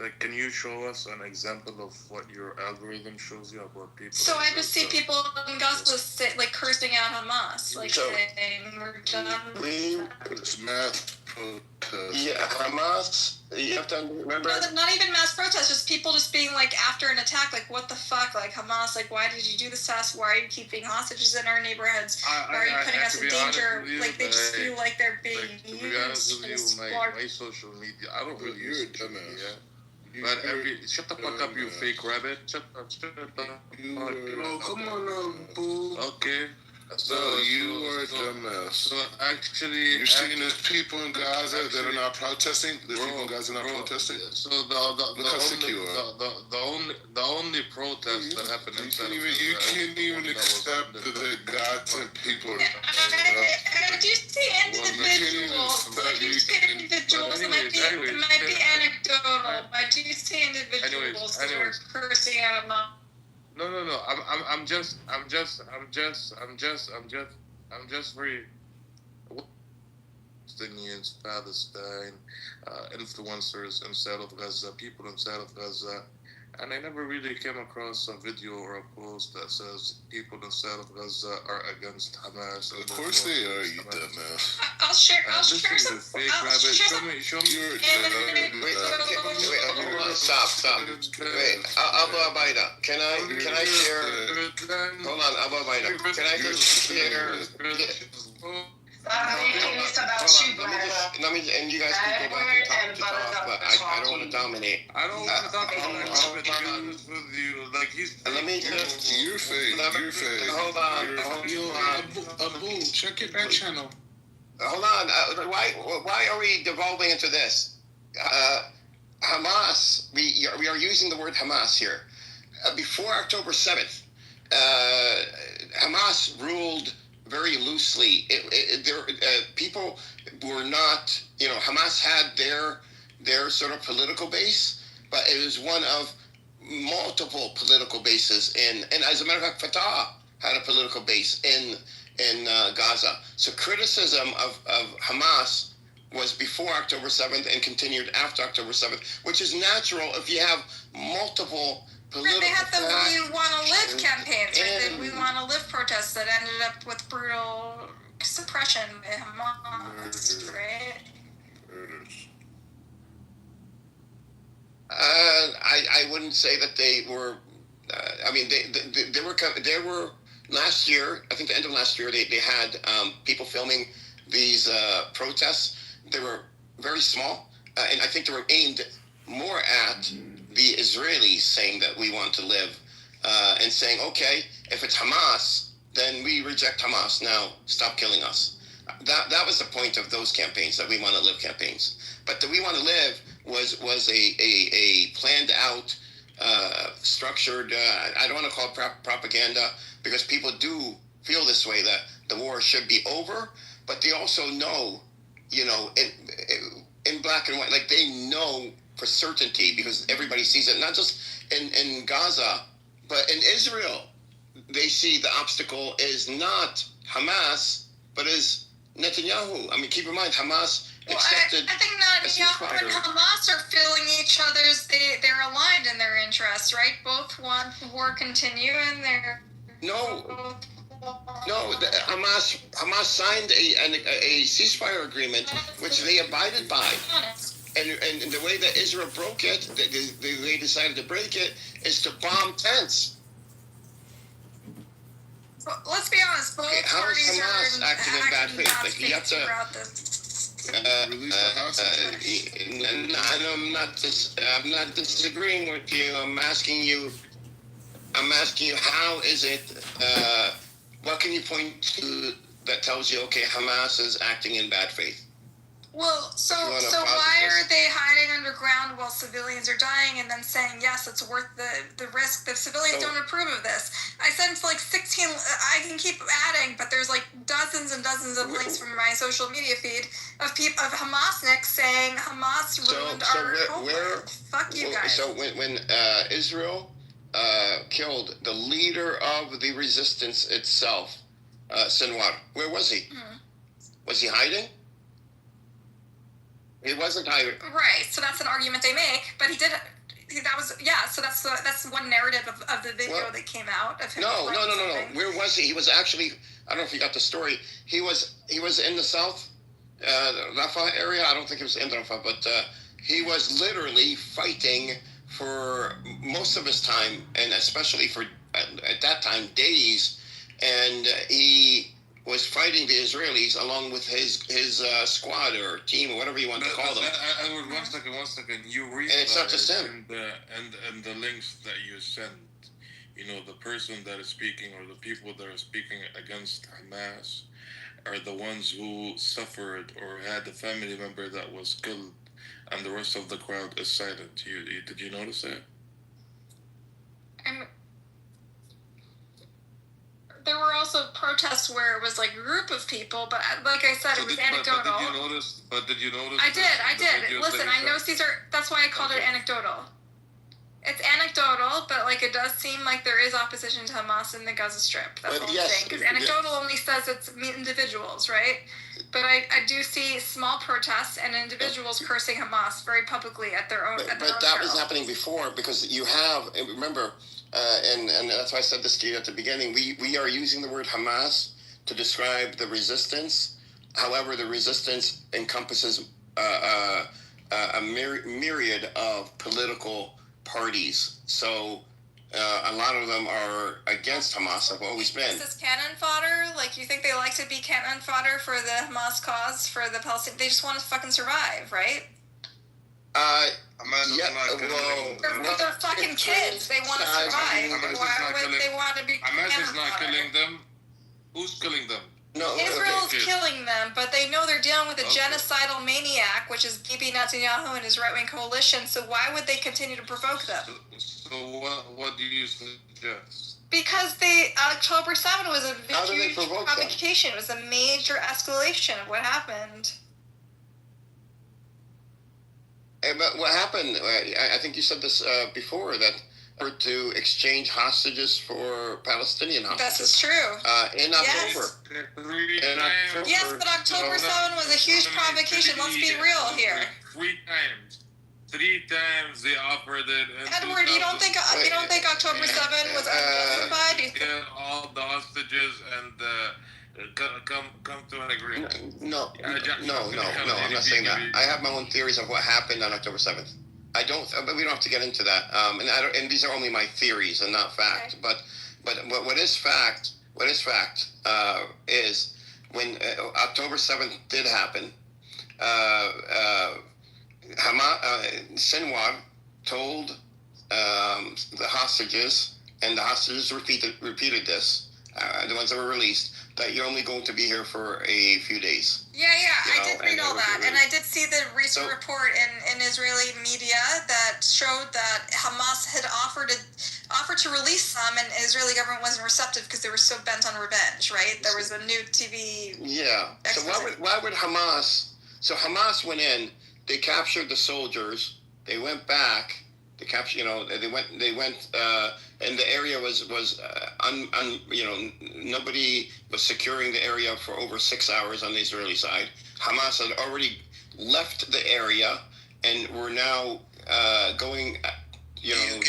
Like, can you show us an example of what your algorithm shows you about people? So I just see people in Gaza like cursing out Hamas, like saying we're done. It's mass protest. Yeah, Hamas. You have to remember. No, not even mass protests. Just people just being like, after an attack, like, what the fuck, like Hamas, like, why did you do this to us? Why are you keeping hostages in our neighborhoods? Why are you putting us in danger? Like, they just feel like they're being used. To be honest with you, my social media, I don't really use social media. But shut the fuck up, you fake rabbit. Shut up. Oh, come on now, boo. Okay. So you are a dumbass. So actually, you're seeing there's people in Gaza that are not protesting. There's people in Gaza not protesting. So the only protest that happened you can't even accept that Gazan people. I do Hamas. No. I'm just very Palestinians, Palestine, influencers inside of Gaza, people inside of Gaza, and I never really came across a video or a post that says people inside of Gaza are against Hamas. Of course they are, you dumbass. I'll share some. Fake rabbit. Show me. Wait, stop. Wait, Abu Abaida, can I share? Hold on, Abu Abaida, can I just share? Let me, and you guys can go back and talk, but I don't want to dominate. I don't want to talk about with you. Like he's. Let me just. You're fake. Hold on. Abu, check your back channel. Hold on. Why are we devolving into this? Hamas. We are using the word Hamas here. Before October 7th, Hamas ruled very loosely. People were not, Hamas had their sort of political base, but it was one of multiple political bases and as a matter of fact, Fatah had a political base in Gaza. So criticism of Hamas was before October 7th and continued after October 7th, which is natural if you have multiple political. They had the We Want to Live campaigns, right? The We Want to Live protests that ended up with brutal suppression by Hamas, right? I wouldn't say that they were. They were last year. I think the end of last year, they had people filming these protests. They were very small, and I think they were aimed more at the Israelis saying that we want to live, and saying, okay, if it's Hamas, then we reject Hamas. Now stop killing us. That was the point of those campaigns, that We Want to Live campaigns. But the We Want to Live was a planned out, structured. I don't want to call it propaganda, because people do feel this way, that the war should be over, but they also know, in black and white, like they know for certainty, because everybody sees it, not just in Gaza, but in Israel. They see the obstacle is not Hamas, but is Netanyahu. I mean, keep in mind, Hamas accepted. I think Netanyahu and Hamas are filling each other's. They're aligned in their interests, right? Both want the war continue, and they're. No, Hamas signed a ceasefire agreement, which they abided by. And the way that Israel broke it, they decided to break it, is to bomb tents. Well, let's be honest, both parties are acting in bad faith. Like, you have to. I'm not disagreeing with you. I'm asking you, how is it, what can you point to that tells you, okay, Hamas is acting in bad faith? Well, so why are they hiding underground while civilians are dying, and then saying, yes, it's worth the risk? The civilians don't approve of this. I sent like 16, I can keep adding, but there's like dozens and dozens of links from my social media feed of Hamasniks saying Hamas ruined our homework. Fuck you guys. So when Israel killed the leader of the resistance itself, Sinwar, where was he? Mm-hmm. Was he hiding? He wasn't hiding. Right. So that's an argument they make, but he did. So that's one narrative of the video that came out of him. No. Where was he? He was actually. I don't know if you got the story. He was in the south, Rafah area. I don't think it was in Rafah, but he was literally fighting for most of his time, and especially for at that time days, and he was fighting the Israelis along with his squad or team or whatever you want to call them. Edward, one second. You read and it's not just him. And the links that you sent, the person that is speaking or the people that are speaking against Hamas are the ones who suffered or had a family member that was killed, and the rest of the crowd is silent. Did you notice that? There were also protests where it was like a group of people, but like I said, it was anecdotal. But did you notice? I did. Listen, I know Caesar. That's why I called it anecdotal. It's anecdotal, but like it does seem like there is opposition to Hamas in the Gaza Strip. That's all I'm saying. Because anecdotal only says it's individuals, right? But I do see small protests and individuals cursing Hamas very publicly at their own. But that was happening before because you have remember, and that's why I said this to you at the beginning. We are using the word Hamas to describe the resistance. However, the resistance encompasses a myriad of political parties. So a lot of them are against Hamas, have always been. This is cannon fodder? Like, you think they like to be cannon fodder for the Hamas cause, for the Palestinians? They just want to fucking survive, right? They're fucking kids. They want to survive. Why would they want to be Hamas is not killing them. Who's killing them? No, Israel's killing them, but they know they're dealing with a genocidal maniac, which is Bibi Netanyahu and his right-wing coalition, so why would they continue to provoke them? So what do you suggest? Because October 7 was a huge provocation. It was a major escalation of what happened. But what happened, I think you said this before, that to exchange hostages for Palestinian hostages. This is true. In October. Yes, but October 7 was a huge provocation. Let's be real here. 3 times they offered it. Edward, you don't think October 7 was unjustified? All the hostages and come to an agreement. No, I'm not saying that. I have my own theories of what happened on October 7th. But we don't have to get into that. And these are only my theories and not fact. Okay. But what is fact is when October 7th did happen, Sinwar told the hostages, and the hostages repeated this, the ones that were released, that you're only going to be here for a few days. Yeah, I did read all that. And I did see the recent report in Israeli media that showed that Hamas had offered to release some, and the Israeli government wasn't receptive because they were so bent on revenge, right? There was a new TV... Yeah. So why would Hamas... So Hamas went in, they captured the soldiers, they went back, they captured, they went, and the area was nobody was securing the area for over 6 hours on the Israeli side. Hamas had already left the area and were now going, going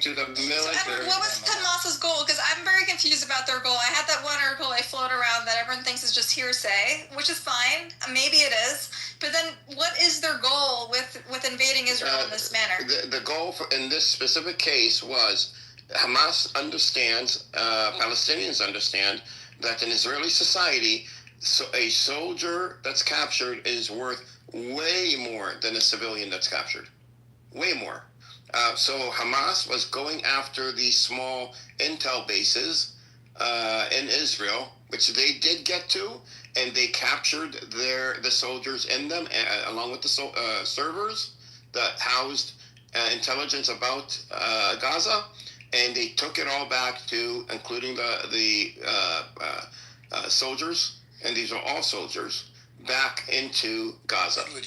to the military. What was Hamas's goal? Because I'm very confused about their goal. I had that one article I float around that everyone thinks is just hearsay, which is fine. Maybe it is. But then what is their goal with invading Israel in this manner? The goal in this specific case was Hamas understands, Palestinians understand, that in Israeli society, a soldier that's captured is worth way more than a civilian that's captured. Way more. So Hamas was going after these small intel bases in Israel, which they did get to, and they captured the soldiers in them, along with the servers that housed intelligence about Gaza, and they took it all back to, including the soldiers, and these are all soldiers, back into Gaza. I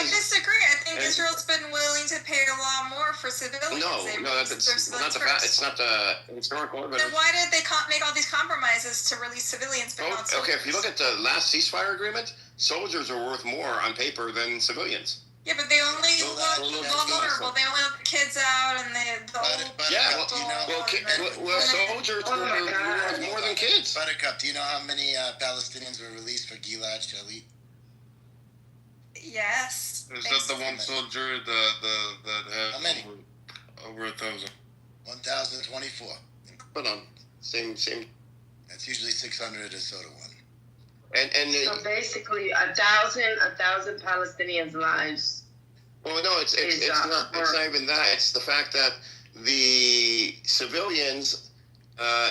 disagree. I think Israel's been willing to pay a lot more for civilians. No, that's not the fact. It's not the historical evidence. Then why did they make all these compromises to release civilians but not soldiers? Okay, if you look at the last ceasefire agreement, soldiers are worth more on paper than civilians. Yeah, but they only look vulnerable. They only let the kids out and the old soldiers were worth more than kids. Buttercup, do you know how many Palestinians were released for Gilad Shalit? Yes. Is that the one soldier that had how many? Over 1,000? 1,024. Put on. Same. That's usually 600 a soda one. And so basically, 1,000 Palestinians' lives. Well, no, it's not even that. It's the fact that the civilians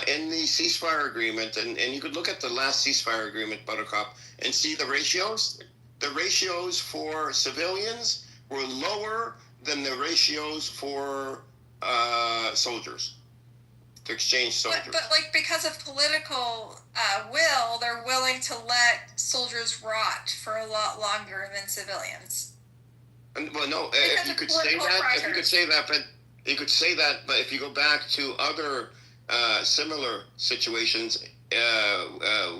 in the ceasefire agreement, and you could look at the last ceasefire agreement, Buttercup, and see the ratios. The ratios for civilians were lower than the ratios for soldiers. To exchange soldiers. But because of political will, they're willing to let soldiers rot for a lot longer than civilians. Well, no, Because if you of could say political that, if you could pressures. say that, but you could say that, but if you go back to other similar situations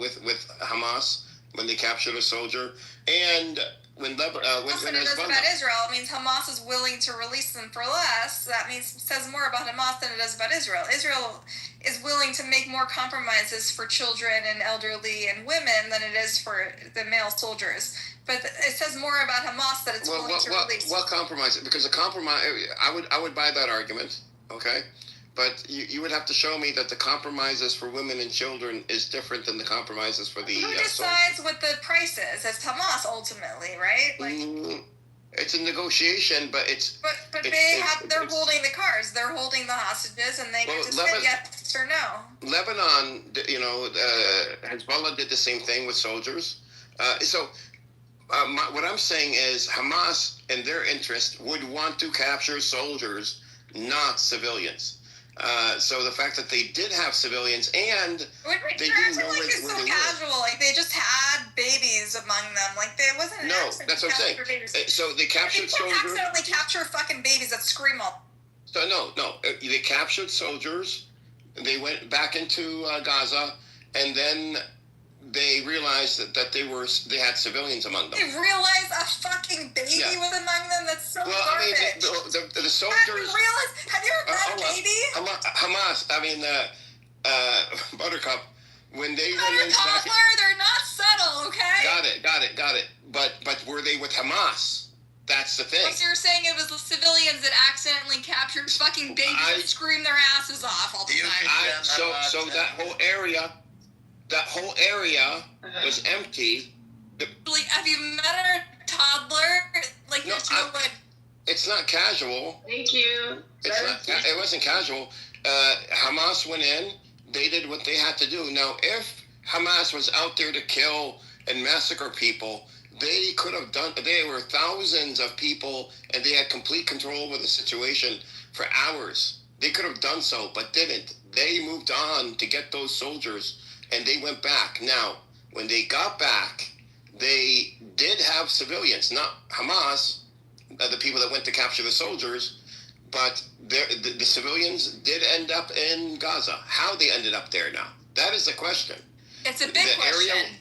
with Hamas when they captured a soldier, and when When it is Hezbollah. about Israel, it means Hamas is willing to release them for less. That means says more about Hamas than it does about Israel. Israel is willing to make more compromises for children and elderly and women than it is for the male soldiers. But it says more about Hamas that it's willing to release. What compromise? Because a compromise, I would buy that argument. Okay. But you would have to show me that the compromises for women and children is different than the compromises for the. Who decides what the price is? It's Hamas ultimately, right? Like, it's a negotiation, but it's. But they're holding the cards. They're holding the hostages, and they get to say yes or no. Lebanon, Hezbollah did the same thing with soldiers. What I'm saying is Hamas, in their interest, would want to capture soldiers, not civilians. So the fact that they did have civilians and they didn't know where they were. Casual, like they just had babies among them, like there wasn't. No, that's what I'm saying. So they captured soldiers. Accidentally capture fucking babies that scream all. So no, they captured soldiers. They went back into Gaza, and then they realized that they had civilians among them. They realized a fucking baby was among them. That's so garbage. I mean, the soldiers. Have you ever met a baby? Hamas. I mean, Buttercup. When they went in. Toddler, they're not subtle. Okay. Got it. But were they with Hamas? That's the thing. So you're saying it was the civilians that accidentally captured fucking babies that scream their asses off all the time. So that whole area. That whole area was empty. Have you met a toddler? Like, it's not casual. Thank you. It wasn't casual. Hamas went in. They did what they had to do. Now, if Hamas was out there to kill and massacre people, they could have done. There were thousands of people, and they had complete control over the situation for hours. They could have done so, but didn't. They moved on to get those soldiers. And they went back. Now, when they got back, they did have civilians, not Hamas, the people that went to capture the soldiers, but the civilians did end up in Gaza. How they ended up there now? That is the question. It's a big question.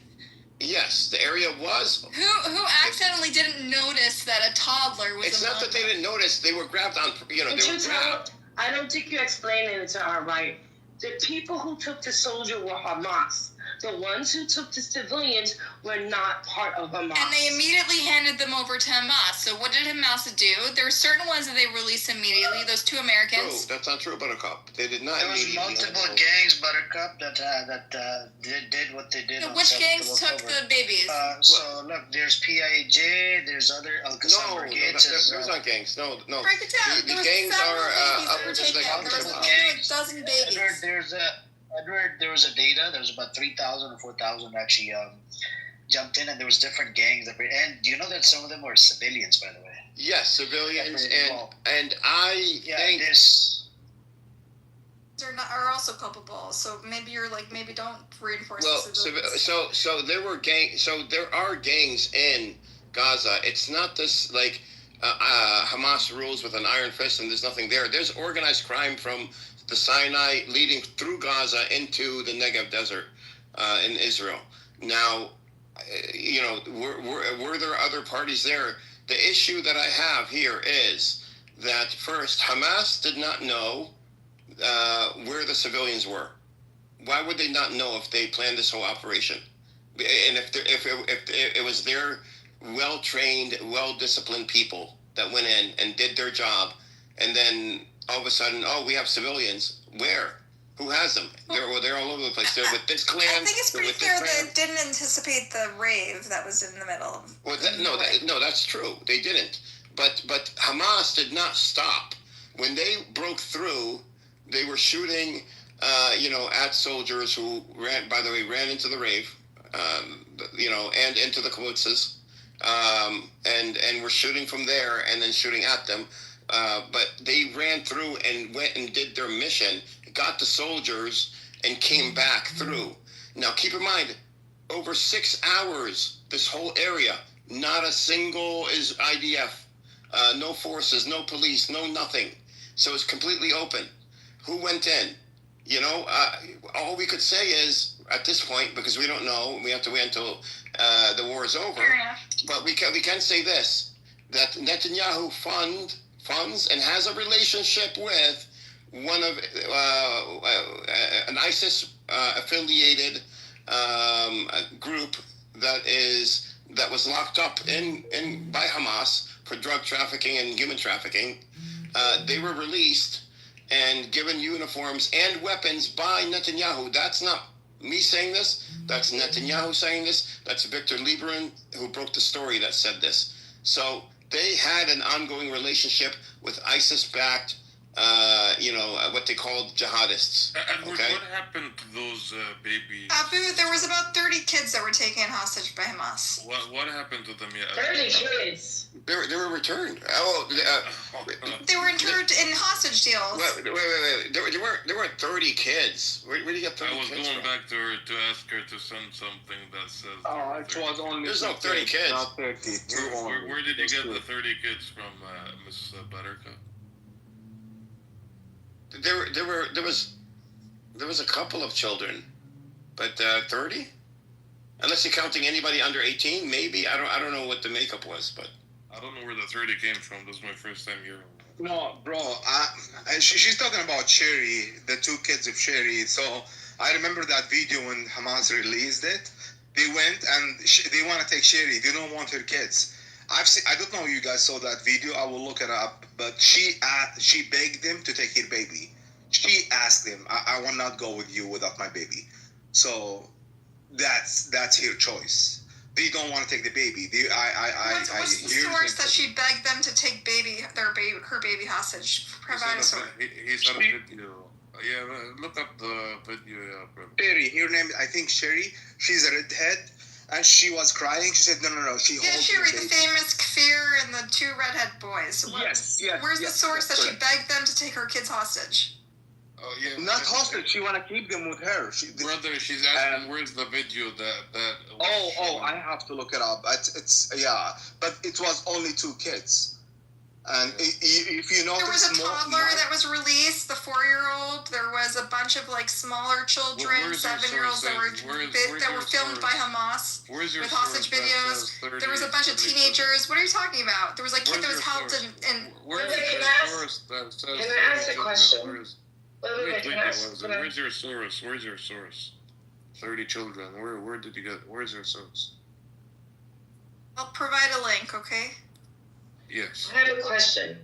Yes, the area was. Who accidentally didn't notice that a toddler was. It's not that they didn't notice. They were grabbed on. They were grabbed. I don't think you're explaining it to her right. The people who took the soldier were Hamas. The ones who took the civilians were not part of Hamas. And they immediately handed them over to Hamas. So what did Hamas do? There were certain ones that they released immediately. Those two Americans. No, that's not true, Buttercup. They did not. There was multiple gangs, Buttercup, that did what they did. Which gangs took the babies? So look, there's PIJ. There's other Al Qassam brigades. There's not gangs. No. Break it down. The gangs are upwards of like a dozen babies. There was a data. There was about 3,000 or 4,000 actually jumped in, and there was different gangs. And you know that some of them were civilians, by the way. Yes, civilians, and I think are also culpable. So maybe maybe don't reinforce. Well, so there were gangs. So there are gangs in Gaza. It's not this like Hamas rules with an iron fist, and there's nothing there. There's organized crime from the Sinai leading through Gaza into the Negev desert in Israel. Now, were there other parties there? The issue that I have here is that first, Hamas did not know where the civilians were. Why would they not know if they planned this whole operation? And if it was their well-trained, well-disciplined people that went in and did their job, and then all of a sudden, we have civilians. Where? Who has them? They're all over the place. They're with this clan. I think it's pretty clear they didn't anticipate the rave that was in the middle. That's true. They didn't. But Hamas did not stop. When they broke through, they were shooting, at soldiers who ran into the rave, and into the kibbutzes, and were shooting from there and then shooting at them. But they ran through and went and did their mission, got the soldiers, and came back through. Now, keep in mind, over 6 hours, this whole area, not a single is IDF. no forces, no police, no nothing. So it's completely open. Who went in? You know, all we could say is at this point, because we don't know, we have to wait until the war is over. But we can say this: that Netanyahu funds and has a relationship with one of an ISIS affiliated group that was locked up in by Hamas for drug trafficking and human trafficking. They were released and given uniforms and weapons by Netanyahu. That's not me saying this. That's Netanyahu saying this. That's Victor Lieberman, who broke the story, that said this. So they had an ongoing relationship with ISIS-backed, what they called jihadists. Edward, Okay? what happened to those babies? Abu, there was about 30 kids that were taken hostage by Hamas. What happened to them yet? 30 kids. They were returned. They were interned in hostage deals. Wait. There were 30 kids. Where do you get 30 I was kids going from? back to her to ask her to send something that says. It was only. There's no 30 kids. Not 30. Where did you get the 30 kids from, Miss Buttercup? There was a couple of children, but 30. Unless you're counting anybody under 18, maybe. I don't know what the makeup was, but. I don't know where the 30 came from. This is my first time hearing. No, bro. She's talking about Sherry, the two kids of Sherry. So I remember that video when Hamas released it. They went and they want to take Sherry. They don't want her kids. I don't know if you guys saw that video. I will look it up. But she begged them to take her baby. She asked them, I will not go with you without my baby. So that's her choice. They don't want to take the baby. What's the source that she begged them to take her baby hostage? Provide a source. He said a video. Yeah, look up the video. Sherry, her name, I think Sherry. She's a redhead, and she was crying. She said, no. Sherry, the famous Kfir and the two redhead boys. Yes. Where's the source that she begged them to take her kids hostage? Oh, yeah. Not hostage. She want to keep them with her. Brother, she's asking where's the video that. I have to look it up. But it was only two kids. And if you know, there was a toddler that was released, the 4-year-old. There was a bunch of smaller children, 7-year-olds that were filmed by Hamas with hostage videos. There was a bunch of teenagers. What are you talking about? There was a kid that was held in. Where's your source that says? Can I ask a question? Where's your source? Where's your source? 30 children. Where did you get? Where's your source? I'll provide a link, okay? Yes. I have a question.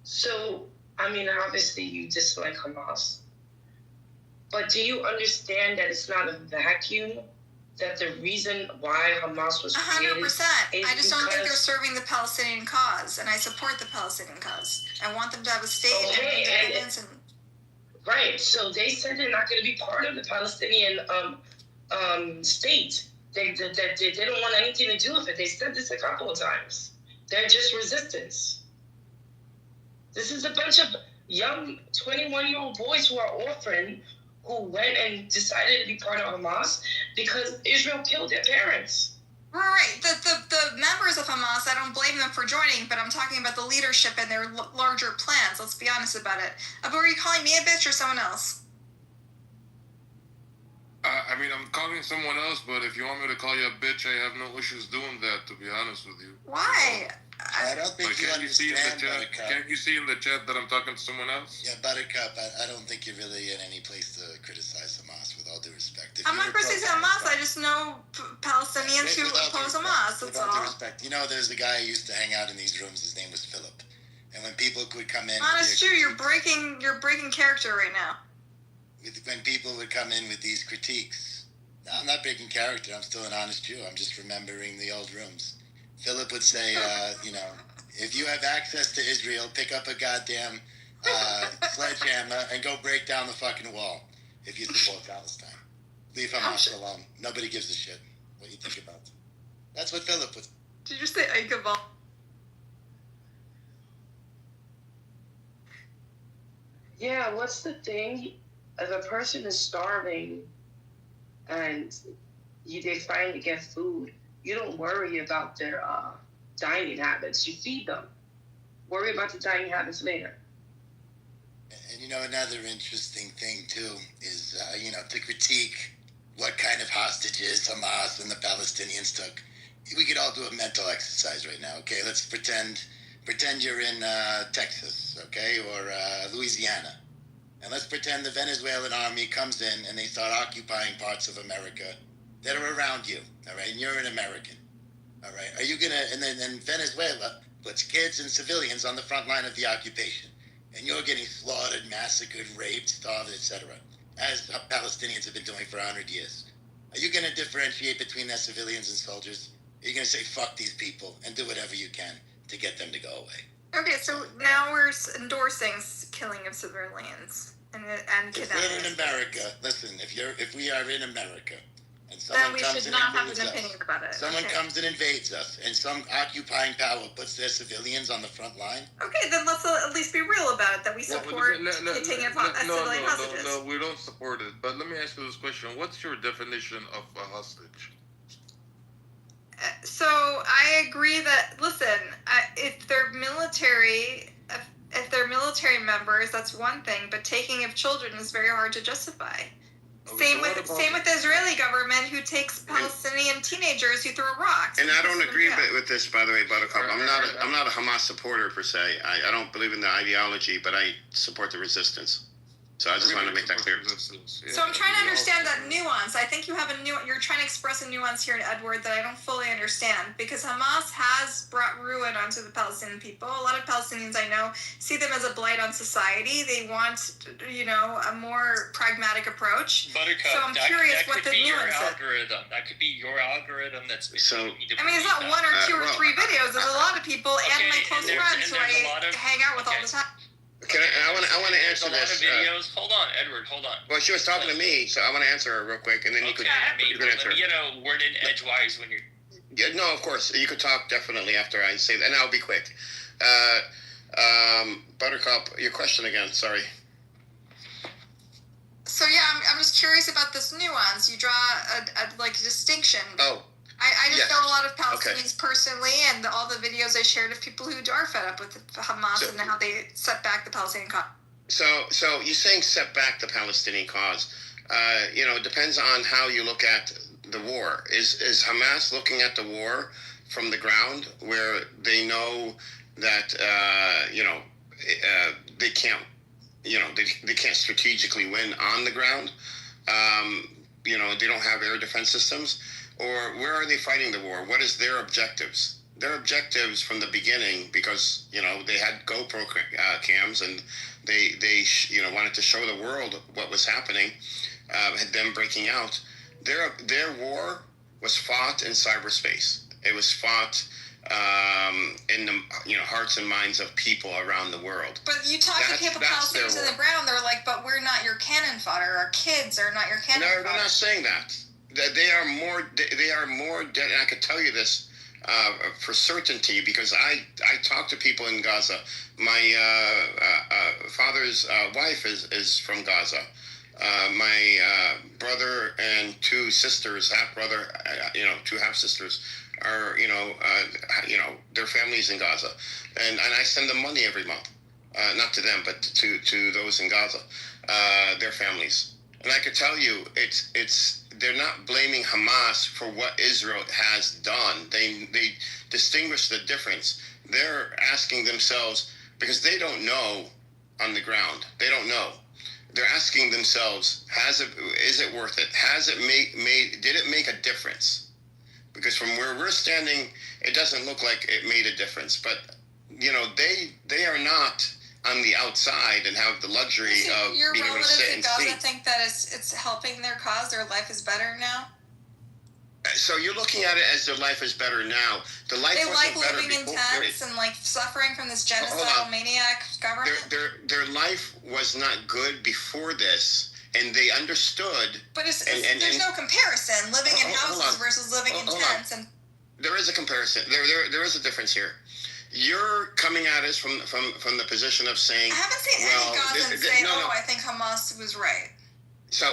So, obviously you dislike Hamas. But do you understand that it's not a vacuum? That the reason why Hamas was created 100%. I just don't think they're serving the Palestinian cause, and I support the Palestinian cause. I want them to have a state and independence. Right. So they said they're not going to be part of the Palestinian state. They don't want anything to do with it. They said this a couple of times. They're just resistance. This is a bunch of young 21-year-old boys who are orphaned who went and decided to be part of Hamas because Israel killed their parents. Right. The members of Hamas, I don't blame them for joining, but I'm talking about the leadership and their larger plans. Let's be honest about it. Abu, are you calling me a bitch or someone else? I'm calling someone else, but if you want me to call you a bitch, I have no issues doing that, to be honest with you. Why? I don't think you understand, Buttercup. Can't you see in the chat that I'm talking to someone else? Yeah, Buttercup, I don't think you're really in any place to criticize Hamas, with all due respect. I'm not criticizing Hamas. I just know Palestinians who oppose Hamas. That's all. With all due respect. There's a guy who used to hang out in these rooms. His name was Philip. And when people would come in... Honest true, you're breaking character right now. When people would come in with these critiques... No, I'm not breaking character. I'm still an honest Jew. I'm just remembering the old rooms. Philip would say, if you have access to Israel, pick up a goddamn sledgehammer and go break down the fucking wall if you support Palestine. Leave Hamas alone. Nobody gives a shit what you think about them. That's what Philip would... Did you say Aikabal? Yeah, what's the thing? If a person is starving and they finally get food, you don't worry about their dining habits. You feed them. Worry about the dining habits later. And another interesting thing too is, to critique what kind of hostages Hamas and the Palestinians took. We could all do a mental exercise right now, okay? Let's pretend you're in Texas, okay, or Louisiana. And let's pretend the Venezuelan army comes in and they start occupying parts of America that are around you, all right? And you're an American, all right? Are you gonna, and then Venezuela puts kids and civilians on the front line of the occupation, and you're getting slaughtered, massacred, raped, starved, etc., as Palestinians have been doing for 100 years. Are you gonna differentiate between their civilians and soldiers? Are you gonna say, fuck these people, and do whatever you can to get them to go away? Okay, so now we're endorsing killing of civilians and If we're in America, listen, if we are in America, and then someone we comes should and not have invades an us, opinion about it. someone comes and invades us, and some occupying power puts their civilians on the front line. Okay, then let's at least be real about it, that we support taking civilian hostages. No, we don't support it. But let me ask you this question. What's your definition of a hostage? So I agree that, listen, if they're military members, that's one thing, but taking of children is very hard to justify. Okay, Same with the Israeli government, who takes Palestinian teenagers who throw rocks. And I don't agree with this, by the way, Buttercup. I'm not a Hamas supporter per se. I don't believe in the ideology, but I support the resistance. So I just want to make that clear. So I'm trying to understand that nuance. I think you're trying to express a nuance here, Edward, that I don't fully understand, because Hamas has brought ruin onto the Palestinian people. A lot of Palestinians I know see them as a blight on society. They want, a more pragmatic approach. Buttercup, so I'm curious what the nuance is. That could be your algorithm. That's so. I mean, it's not one or two or three videos. There's a lot of people and my close friends who I hang out with all the time. I want to answer this. A lot of videos. Hold on, Edward. Hold on. Well, she was talking to me, so I want to answer her real quick, and then you can answer. Let me get a word in edgewise when you're. Yeah, no, of course you could talk definitely after I say that, and I'll be quick. Buttercup, your question again. Sorry. So yeah, I'm just curious about this nuance. You draw a distinction. Oh. I just know a lot of Palestinians personally, and all the videos I shared of people who are fed up with Hamas and how they set back the Palestinian cause. So you're saying set back the Palestinian cause. It depends on how you look at the war. Is Hamas looking at the war from the ground, where they know that they can't, they can't strategically win on the ground? They don't have air defense systems. Or where are they fighting the war? What is their objectives? Their objectives from the beginning, because they had GoPro cams and they wanted to show the world what was happening, had them breaking out. Their war was fought in cyberspace. It was fought in the hearts and minds of people around the world. But you talk to people Palestinians on the ground, they're like, "But we're not your cannon fodder. Our kids are not your cannon fodder." No, they're not saying that. They are more dead, and I could tell you this for certainty, because I talk to people in Gaza. My father's wife is from Gaza. My brother and two sisters, half-brother, two half-sisters, are, their families in Gaza. And I send them money every month. Not to them, but to those in Gaza, their families. And I could tell you, they're not blaming Hamas for what Israel has done. They distinguish the difference. They're asking themselves, because they don't know on the ground. They don't know. They're asking themselves, is it worth it? Did it make a difference? Because from where we're standing, it doesn't look like it made a difference. But, they are not on the outside and have the luxury of being able to sit and see. Your relatives in Gaza think that it's helping their cause, their life is better now? So you're looking at it as their life is better now. The life they wasn't like better living in tents and suffering from this genocidal maniac government? Their life was not good before this, and they understood. But there's no comparison, living in houses versus living in tents. And there is a comparison. There is a difference here. You're coming at us from the position of saying, I haven't seen any Gazans say, I think Hamas was right. So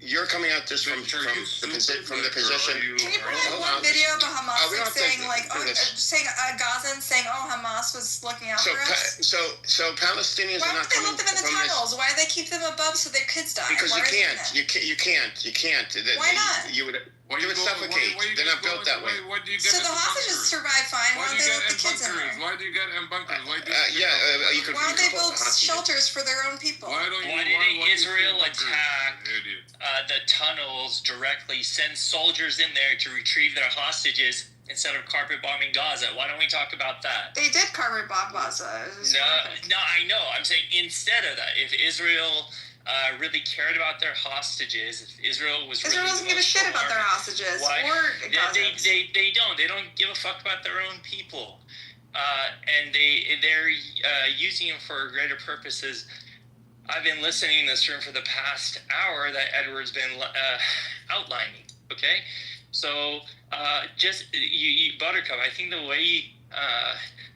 you're coming at this from the position. Can you bring in one video of a Hamas saying saying Gazans saying, "Oh, Hamas was looking out for us"? So Palestinians Why are not don't they coming let them in the tunnels? Why do they keep them above so their kids die? Because Why you can't. Why not? You would suffocate. They're not built that way. So the hostages survive fine. Why don't they let the kids in there? Why do you get in bunkers? Why don't they build shelters for their own people? Why didn't Israel attack the tunnels directly, send soldiers in there to retrieve their hostages instead of carpet bombing Gaza? Why don't we talk about that? They did carpet bomb Gaza. No, I know. I'm saying instead of that, if Israel really cared about their hostages, if Israel was Israel doesn't give a shit about their hostages or Gazans. They don't. They don't give a fuck about their own people, and they're using them for greater purposes. I've been listening in this room for the past hour that Edward's been outlining. Okay, so just you Buttercup. I think the way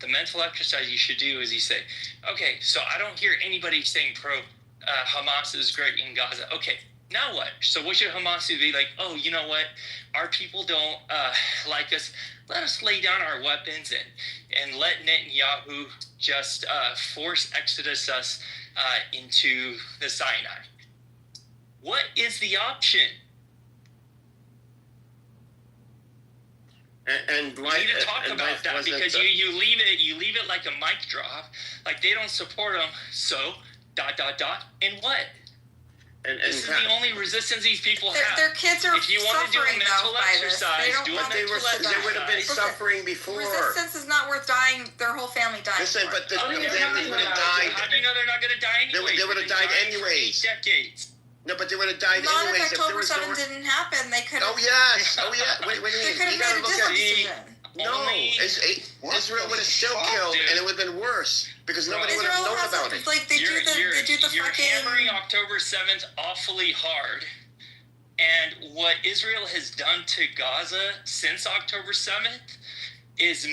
the mental exercise you should do is you say, okay, so I don't hear anybody saying pro Hamas is great in Gaza. Okay, now what? So what should Hamas do? Be like, oh, you know what? Our people don't like us. Let us lay down our weapons and let Netanyahu just force exodus us into the Sinai. What is the option? And we need to talk about that because you leave it like a mic drop, like they don't support them. So ... and what? This is the only resistance these people have. Their kids are if you want to do a mental exercise, do a mental exercise. They would have been suffering before. Resistance is not worth dying. Their whole family died. Listen, but they would have died. How do you know they're not going to die anyway? They would have died anyways. 8 decades. No, but they would have died Not anyways. if October 7th didn't happen. They could. Oh yes. Oh yeah. Wait a minute. They could have made a different decision. No, Israel would have still killed, and it would have been worse because nobody would have known about it. Like they do the you're fucking. hammering October 7th awfully hard, and what Israel has done to Gaza since October 7th is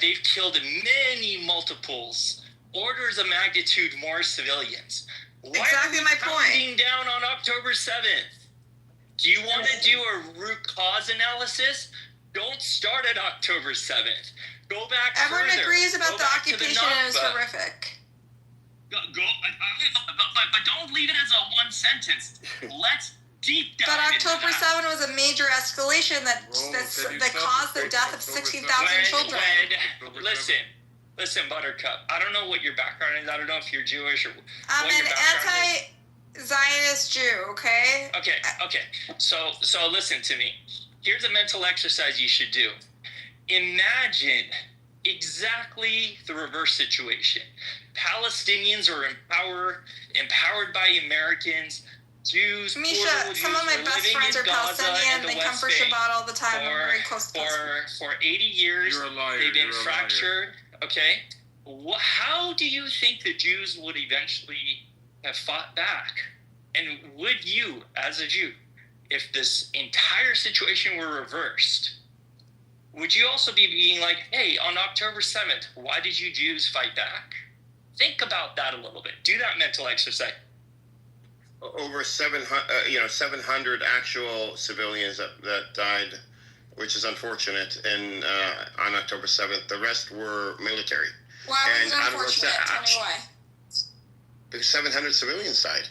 they've killed many multiples, orders of magnitude more civilians. Exactly my point. Counting down on October 7th. Do you want to do a root cause analysis? Don't start at October 7th. Go back Everyone further. agrees about the occupation is Nakba. horrific. But don't leave it as a one sentence. Let's deep dive. But October 7 was a major escalation that caused the death of 16,000 children. Listen, Buttercup. I don't know what your background is. I don't know if you're Jewish or I'm what your an background is. anti-Zionist Jew. Okay. Okay. So listen to me. Here's a mental exercise you should do. Imagine exactly the reverse situation. Palestinians are empowered by Americans. Jews, Misha, some of my best friends are Palestinian. They come for Shabbat all the time. I'm very close to for 80 years, they've been fractured. Okay? How do you think the Jews would eventually have fought back? And would you, as a Jew, if this entire situation were reversed, would you also be being like, hey, on October 7th, why did you Jews fight back? Think about that a little bit. Do that mental exercise. Over 700 actual civilians that died, which is unfortunate, and on October 7th. The rest were military. Why was it unfortunate? Tell me why. Because 700 civilians died.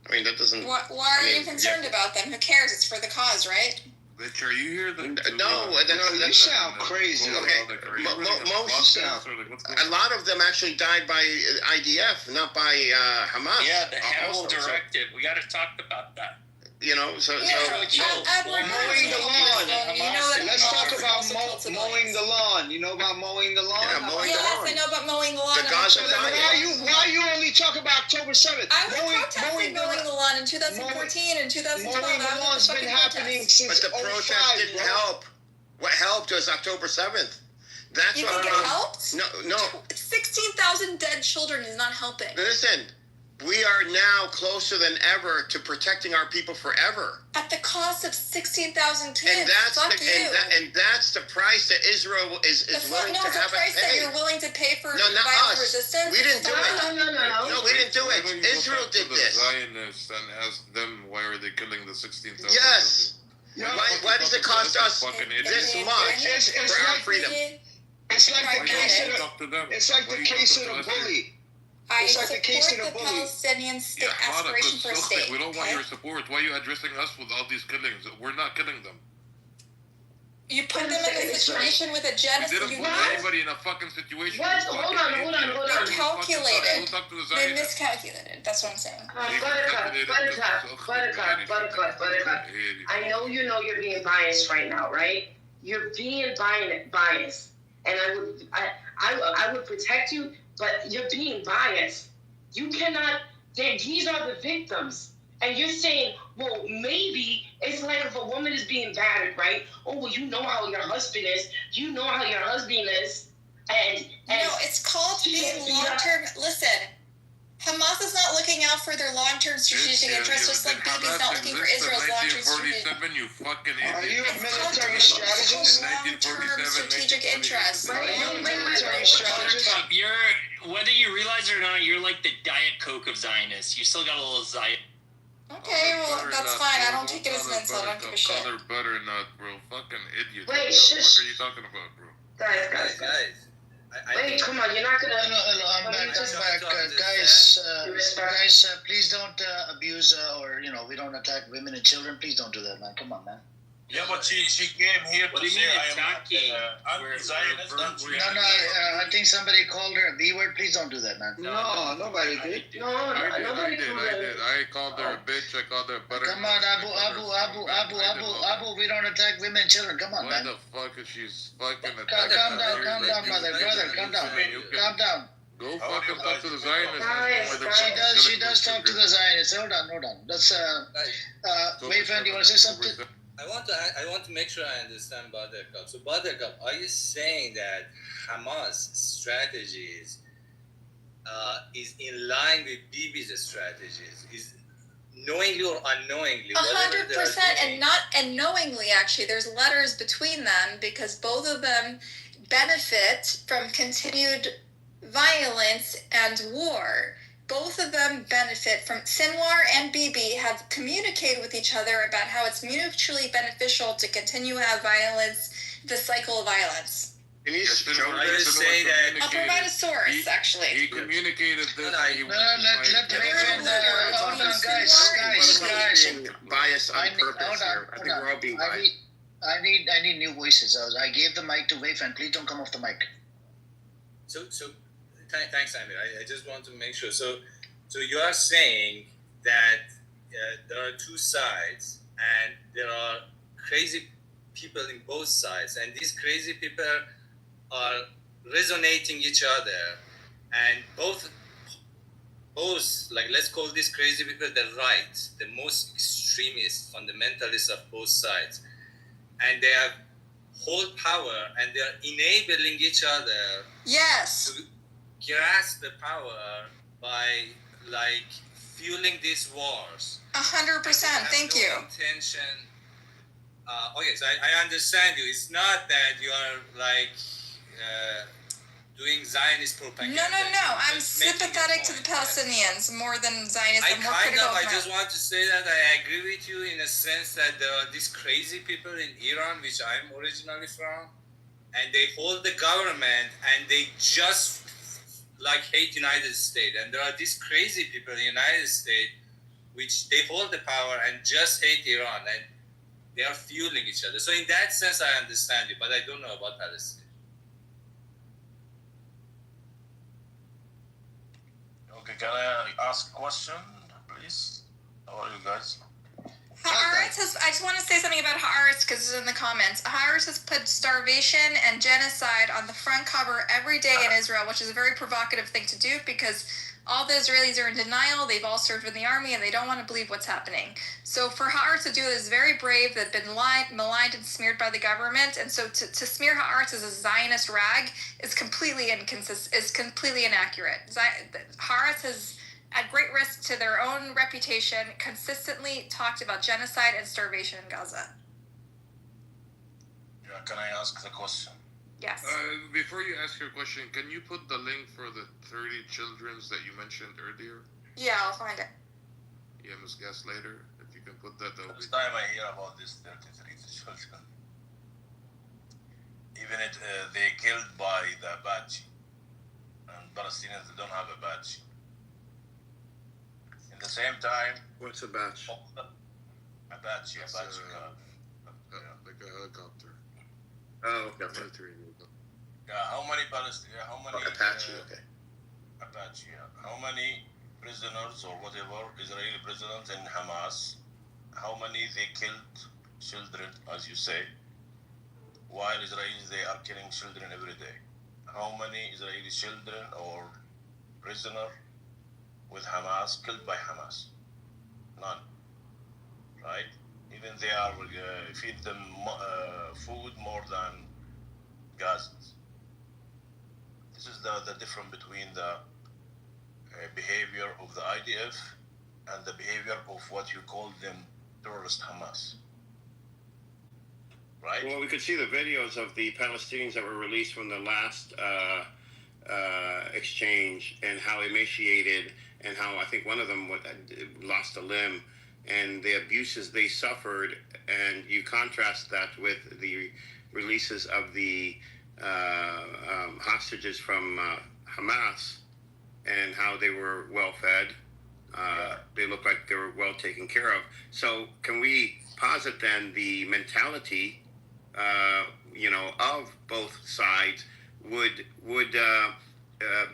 I mean, that doesn't... Why are you concerned about them? Who cares? It's for the cause, right? Are you here? You sound crazy. Okay. A lot of them actually died by IDF, not by Hamas. Yeah, the Hannibal Directive. We got to talk about that. You know, mowing the lawn. Let's talk about mowing the lawn. You know about mowing the lawn? Yeah, mowing the lawn. I know about mowing the lawn. Why you only talk about October 7th? I was protesting mowing the lawn in 2014 and 2012. Mowing the lawn's been happening since But the protest didn't help. What helped was October 7th. That's you what think it helped? No. 16,000 dead children is not helping. Listen, We are now closer than ever to protecting our people forever. At the cost of 16,000 kids. And that's Fuck the you. and that's the price that Israel is willing to have us pay. No, it's the price that you're willing to pay for not violent us. resistance. We didn't do it. No, we didn't do it. Why don't you go Israel talk to did the this. Zionists and ask them why are they killing the 16,000? Yes. Why does it cost us this much It's for our like freedom? It's like the case of it's like the case of the bully. I It's like the case of support the the bully. Palestinian state Yeah, aspiration for a state. we don't want your support. Why are you addressing us with all these killings? We're not killing them. You put them in a situation with a We genocide. didn't put anybody in a fucking situation. What? Hold on. They calculated. Go talk to the They Zionists. miscalculated. That's what I'm saying. Buttercup. I know you know you're being biased right now, right? You're being biased, and I would protect you, but you're being biased. You cannot. These are the victims, and you're saying, well, maybe it's like if a woman is being battered, right? Oh, well, you know how your husband is. You know how your husband is, and no, it's called being long-term. Listen. Hamas is not looking out for their long-term strategic interests, just like Bibi's not looking for Israel's long-term strategic. You fucking Are idiot. you a military strategist? Long-term strategic interests. Are you a military strategist? Whether you realize it or not, you're like the Diet Coke of Zionists. You still got a little Zion. Okay, well, that's fine. I don't take it as an insult. I don't give a shit. Color butternut, bro. Fucking idiot. Wait, what the shush. fuck are you talking about, bro? Guys. Wait, come on, you're not gonna. I'm back. Guys, please don't abuse or we don't attack women and children. Please don't do that, man. Come on, man. Yeah, but she came here What to do you say mean I attacking? am anti-Zionist. No, I think somebody called her a B word. Please don't do that, man. No, nobody did. Nobody did. I called her a bitch. I called her a butternut. Come on, Abu. We don't attack women and children. Come on, Why man. the fuck is she fucking Calm down, brother. Calm down. Go fucking talk to the Zionists. She does talk to the Zionists. Hold on. Let's Wayfan, do you want to say something? I want to make sure I understand Buttercup. So Buttercup, are you saying that Hamas strategies is in line with Bibi's strategies? Is knowingly or unknowingly? 100%, and knowingly. Actually, there's letters between them because both of them benefit from continued violence and war. Both of them benefit from Sinwar and Bibi have communicated with each other about how it's mutually beneficial to continue to have violence, the cycle of violence. Can you say that? I'll provide a source, actually. He communicated this. Let Wayfan. Hold on, guys. Bias on purpose here. I think we're all being biased. I need new voices. I gave the mic to Wayfan. Please don't come off the mic. So thanks, Amir. I just want to make sure. So you are saying that there are two sides, and there are crazy people in both sides, and these crazy people are resonating each other, and both like let's call these crazy people the right, the most extremist fundamentalists of both sides, and they have hold power, and they are enabling each other. Yes. To grasp the power by like fueling these wars. 100%. Thank you. Intention. Okay, so I understand you. It's not that you are like doing Zionist propaganda. No. I'm sympathetic to the Palestinians more than Zionists. I'm more critical of I just want to say that I agree with you in a sense that there are these crazy people in Iran, which I'm originally from, and they hold the government and they just like hate United States. And there are these crazy people in the United States which they hold the power and just hate Iran, and they are fueling each other. So in that sense, I understand you, but I don't know about Palestine. Okay, can I ask a question, please? How are you guys? Haaretz has, I just want to say something about Haaretz because it's in the comments. Haaretz has put starvation and genocide on the front cover every day in Israel, which is a very provocative thing to do because all the Israelis are in denial. They've all served in the army and they don't want to believe what's happening. So for Haaretz to do this is very brave. They've been maligned and smeared by the government. And so to smear Haaretz as a Zionist rag is completely inaccurate. Haaretz has at great risk to their own reputation, consistently talked about genocide and starvation in Gaza. Yeah, can I ask the question? Yes. Before you ask your question, can you put the link for the 30 childrens that you mentioned earlier? Yeah, I'll find it. Yeah, Ms. Gaslighter, if you can put that, that would be... First time I hear about this 33 children. Even they killed by the Apache. And Palestinians don't have a badge. In the same time... What's a badge? Apache. Like a helicopter. Oh, okay. Military. Yeah, how many Palestinians... How many... Apache, okay. Apache, yeah. How many prisoners or whatever, Israeli prisoners in Hamas, how many they killed children, as you say, while Israelis, they are killing children every day. How many Israeli children or prisoner with Hamas killed by Hamas? None. Right? Even they are feed them food more than Gazans. This is the difference between the behavior of the IDF and the behavior of what you call them terrorist Hamas. Right? Well, we could see the videos of the Palestinians that were released from the last exchange and how emaciated and how I think one of them lost a limb and the abuses they suffered. And you contrast that with the releases of the hostages from Hamas and how they were well fed. They looked like they were well taken care of. So can we posit then the mentality, of both sides would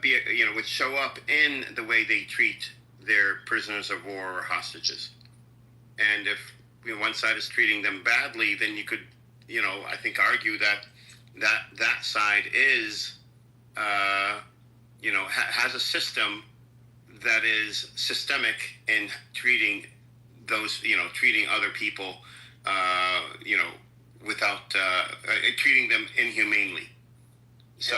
be, would show up in the way they treat their prisoners of war or hostages? And if one side is treating them badly, then you could, I think argue that side is, has a system that is systemic in treating those, treating other people, without treating them inhumanely. So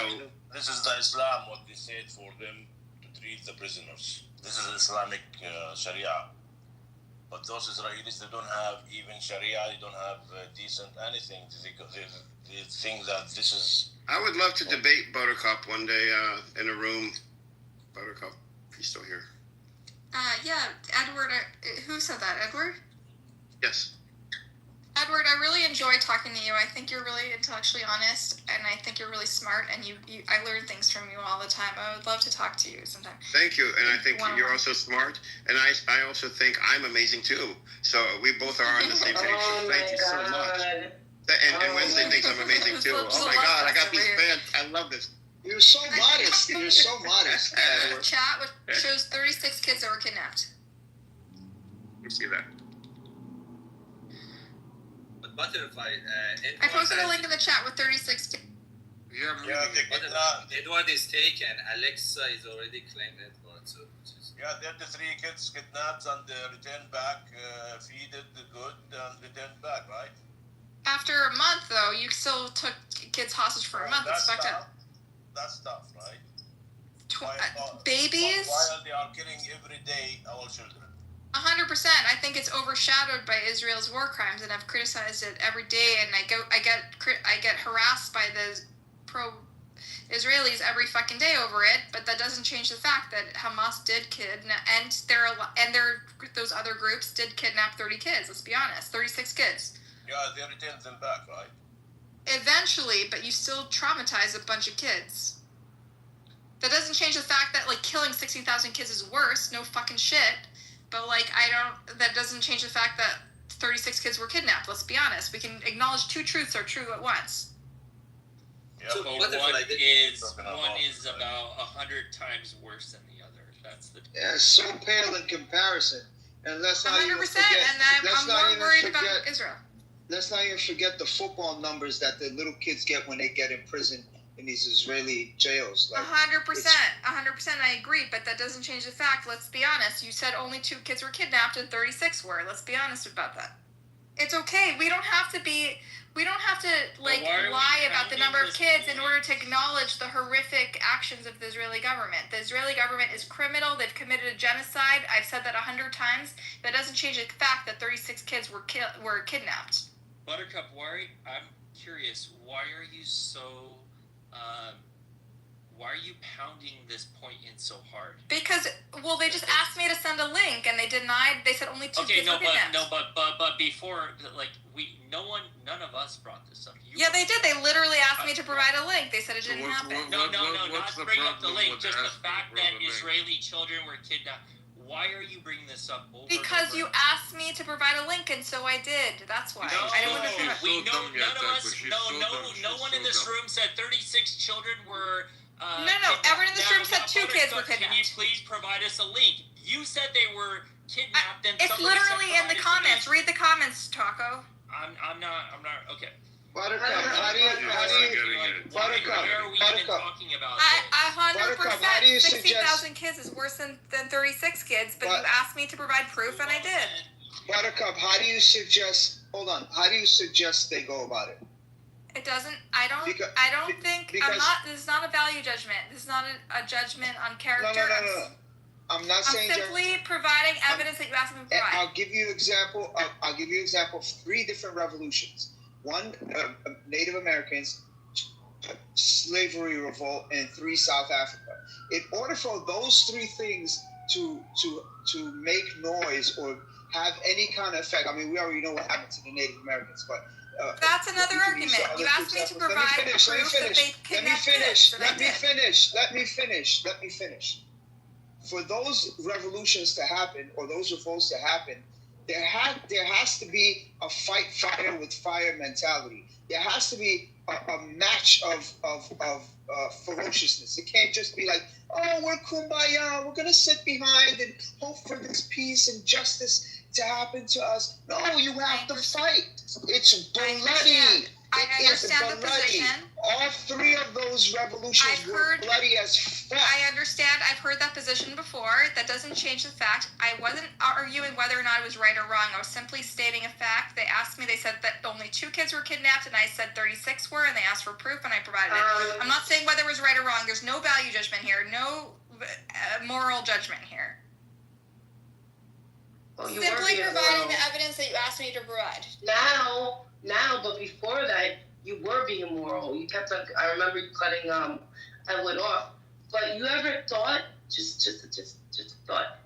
this is the Islam, what they said for them to treat the prisoners. This is Islamic Sharia. But those Israelis, they don't have even Sharia, they don't have decent anything. They think that this is... I would love to debate Buttercup one day in a room. Buttercup, if he's still here. Yeah, Edward, who said that, Edward? Yes. Edward, I really enjoy talking to you. I think you're really intellectually honest, and I think you're really smart, and I learn things from you all the time. I would love to talk to you sometime. Thank you, and I think you're also smart, and I also think I'm amazing too. So we both are on the same page. So thank you so much. And Wednesday thinks I'm amazing too. Oh my God, I got these fans. I love this. You're so modest. You're so modest. Chat which shows 36 kids that were kidnapped. You see that? But Butterfly... I posted a link in the chat with 36 kids. Edward is taken. Alexa is already claimed Edward. So the 3 kids kidnapped and returned back, feeded good, and returned back, right? After a month, though, you still took kids hostage for a month. It's fucked up. That's tough, right? Babies? While they are killing every day our children. 100%. I think it's overshadowed by Israel's war crimes, and I've criticized it every day. And I get harassed by the pro-Israelis every fucking day over it. But that doesn't change the fact that Hamas did kidnap, and those other groups did kidnap 30 kids. Let's be honest, 36 kids. Yeah, they returned them back, right? Eventually, but you still traumatize a bunch of kids. That doesn't change the fact that, killing 60,000 kids is worse. No fucking shit. But, that doesn't change the fact that 36 kids were kidnapped. Let's be honest. We can acknowledge 2 truths are true at once. Yeah, so one is about 100 times worse than the other. That's the... Yeah, so pale in comparison. And let's not 100%, even forget... and I'm more worried about Israel. Let's not even forget the football numbers that the little kids get when they get in prison in these Israeli jails. 100%, 100%, I agree, but that doesn't change the fact. Let's be honest. You said only 2 kids were kidnapped and 36 were. Let's be honest about that. It's okay. We don't have to lie about the number of kids in order to acknowledge the horrific actions of the Israeli government. The Israeli government is criminal. They've committed a genocide. I've said that 100 times. That doesn't change the fact that 36 kids were kidnapped. Buttercup, I'm curious, why are you so why are you pounding this point in so hard? Because, well, they just asked me to send a link, and they denied. They said only two kids were kidnapped. But before, none of us brought this up. They did. They literally asked me to provide a link. They said it didn't happen. Not bring up the link. Just the fact that Israeli children were kidnapped. Why are you bringing this up over Because you asked me to provide a link, and so I did. That's why. I didn't want to. No one in this room said 36 children were. Everyone in this room said 2 kids were kidnapped. Can you please provide us a link? You said they were kidnapped. It's literally in the comments. Read the comments, Taco. I'm not. Okay. Buttercup, how do you Buttercup, 100%. 60,000 kids is worse than 36 kids, but you asked me to provide proof, and I did. Buttercup, how do you suggest? Hold on. How do you suggest they go about it? It doesn't. I don't think. This is not a value judgment. This is not a judgment on character. No. I'm not saying. I'm simply providing evidence that you asked me to provide. I'll give you example. I'll give you example of 3 different revolutions. One, Native Americans, slavery revolt, and 3, South Africa. In order for those 3 things to make noise or have any kind of effect, I mean, we already know what happened to the Native Americans, but that's another argument. You asked me to provide proof that they kidnapped kids. Let me finish. For those revolutions to happen or those revolts to happen, there has to be a fight fire with fire mentality. There has to be a match of ferociousness. It can't just be like, oh, we're kumbaya, we're gonna sit behind and hope for this peace and justice to happen to us. No, you have to fight. It's bloody. I understand the position. All 3 of those revolutions were bloody as fuck. I understand. I've heard that position before. That doesn't change the fact. I wasn't arguing whether or not it was right or wrong. I was simply stating a fact. They asked me, they said that only 2 kids were kidnapped, and I said 36 were, and they asked for proof, and I provided it. I'm not saying whether it was right or wrong. There's no value judgment here, no moral judgment here. Well, simply providing the evidence that you asked me to provide. Now, but before that, you were being immoral. You kept on. I remember you cutting Edwin off. But you ever thought, just a thought,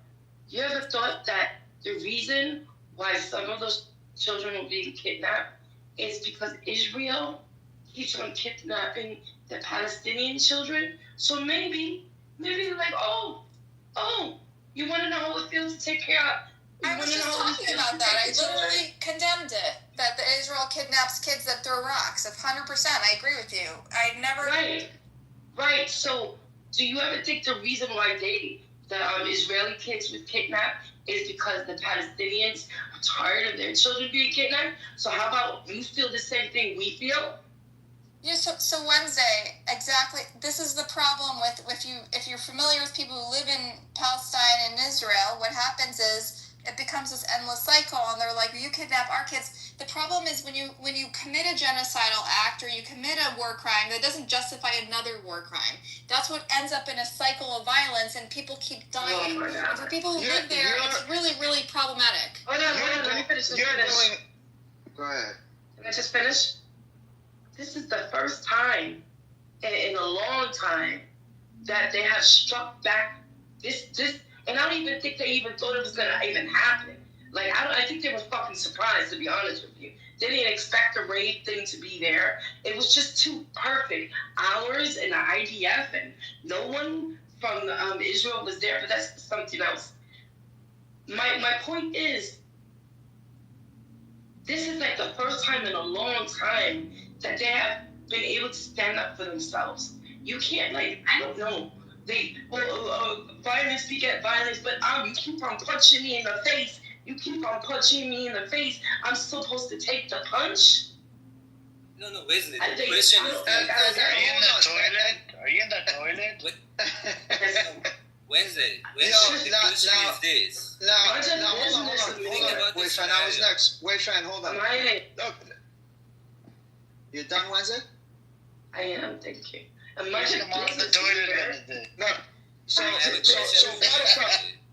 you ever thought that the reason why some of those children are being kidnapped is because Israel keeps on kidnapping the Palestinian children? So maybe they're like, oh, you want to know how it feels to take care of. I was just talking about that. I literally condemned it. That the Israel kidnaps kids that throw rocks. 100%. I agree with you. I never. Right. So, do you ever think the reason why the Israeli kids were kidnapped is because the Palestinians are tired of their children being kidnapped? So how about you feel the same thing we feel? Yeah, so Wednesday, exactly. This is the problem with if you're familiar with people who live in Palestine and Israel. What happens is it becomes this endless cycle, and they're like, you kidnap our kids. The problem is when you commit a genocidal act or you commit a war crime, that doesn't justify another war crime. That's what ends up in a cycle of violence, and people keep dying. Oh, and for people who live there, it's really, really problematic. Hold on. Let me finish. Go ahead. Can I just finish? This is the first time in a long time that they have struck back this, and I don't even think they even thought it was gonna even happen. Like, I think they were fucking surprised, to be honest with you. They didn't expect the raid thing to be there. It was just too perfect. Ours and the IDF, and no one from Israel was there, but that's something else. My point is, this is like the first time in a long time that they have been able to stand up for themselves. You can't, like, I don't know. Violence beget violence, but you keep on punching me in the face. I'm supposed to take the punch? No, isn't it? The question is, Are you in the toilet? Wednesday, Yo, the question is this. Now, hold on. Wait, fan, I was next. Wait, fan, hold on. Look, you're done, Wednesday? I am, thank you.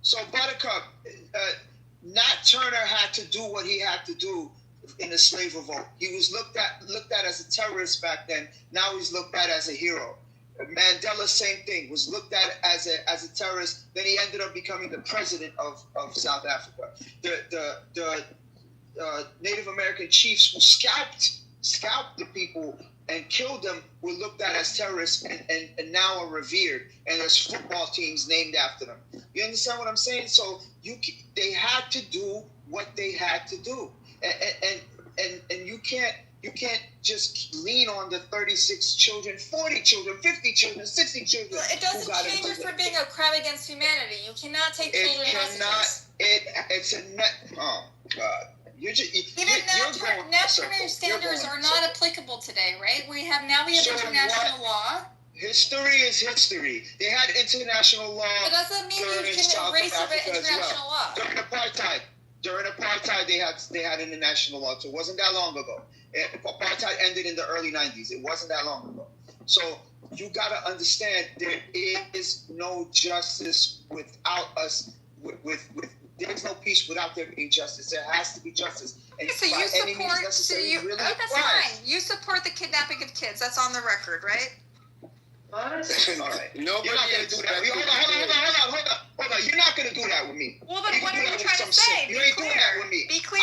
So Buttercup, Nat Turner had to do what he had to do in the slave revolt. He was looked at as a terrorist back then. Now he's looked at as a hero. Mandela, same thing, was looked at as a terrorist. Then he ended up becoming the president of South Africa. The Native American chiefs who scalped the people and killed them were looked at as terrorists and now are revered. And there's football teams named after them. You understand what I'm saying? So they had to do what they had to do, and you can't just lean on the 36 children, 40 children, 50 children, 60 children. Well, it doesn't change it from being a crime against humanity. You cannot take children hostages. It's a net. Oh God. National standards are not applicable today, right? We have international law. History is history. They had international law. It doesn't mean you can erase international law. During apartheid, they had international law too. It wasn't that long ago. Apartheid ended in the early 90s. It wasn't that long ago. So you got to understand there is no justice without us. There's no peace without there being justice. There has to be justice. And so you support. That's fine. You support the kidnapping of kids. That's on the record, right? All right. You're not gonna do that. Hold on. You're not gonna do that with me. Well, then what are you trying to say? You ain't doing that with me. Be clear.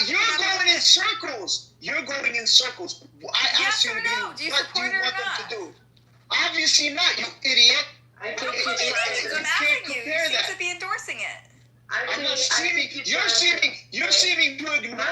You're going in circles. You're going in circles. I asked you to do. What do you want them to do? Obviously not, you idiot. I'm asking you. You seem to be endorsing it. I'm not seeming. You're seeming to ignore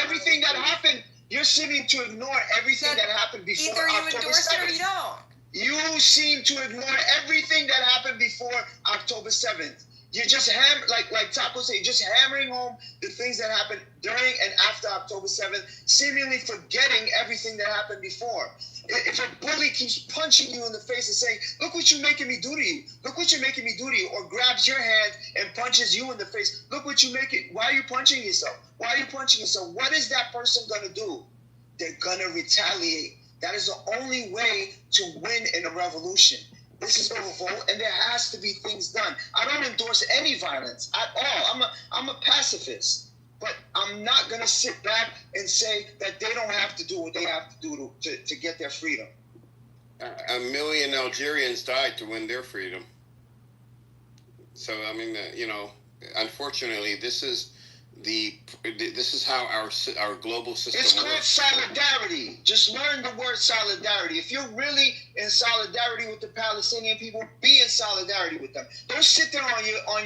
everything that happened. You're seeming to ignore everything that happened before October 7th. Either you endorse it or you don't. You seem to ignore everything that happened before October 7th. You're just like Taco said, just hammering home the things that happened during and after October 7th, seemingly forgetting everything that happened before. If a bully keeps punching you in the face and saying, look what you're making me do to you, look what you're making me do to you, or grabs your hand and punches you in the face, look what you make it, why are you punching yourself? Why are you punching yourself? What is that person gonna do? They're gonna retaliate. That is the only way to win in a revolution. This is a revolt, and there has to be things done. I don't endorse any violence at all. I'm a pacifist, but I'm not gonna sit back and say that they don't have to do what they have to do to get their freedom. A million Algerians died to win their freedom. So I mean, unfortunately, this is how our global system works. It's called solidarity. Just learn the word solidarity. If you're really in solidarity with the Palestinian people, be in solidarity with them. Don't sit there on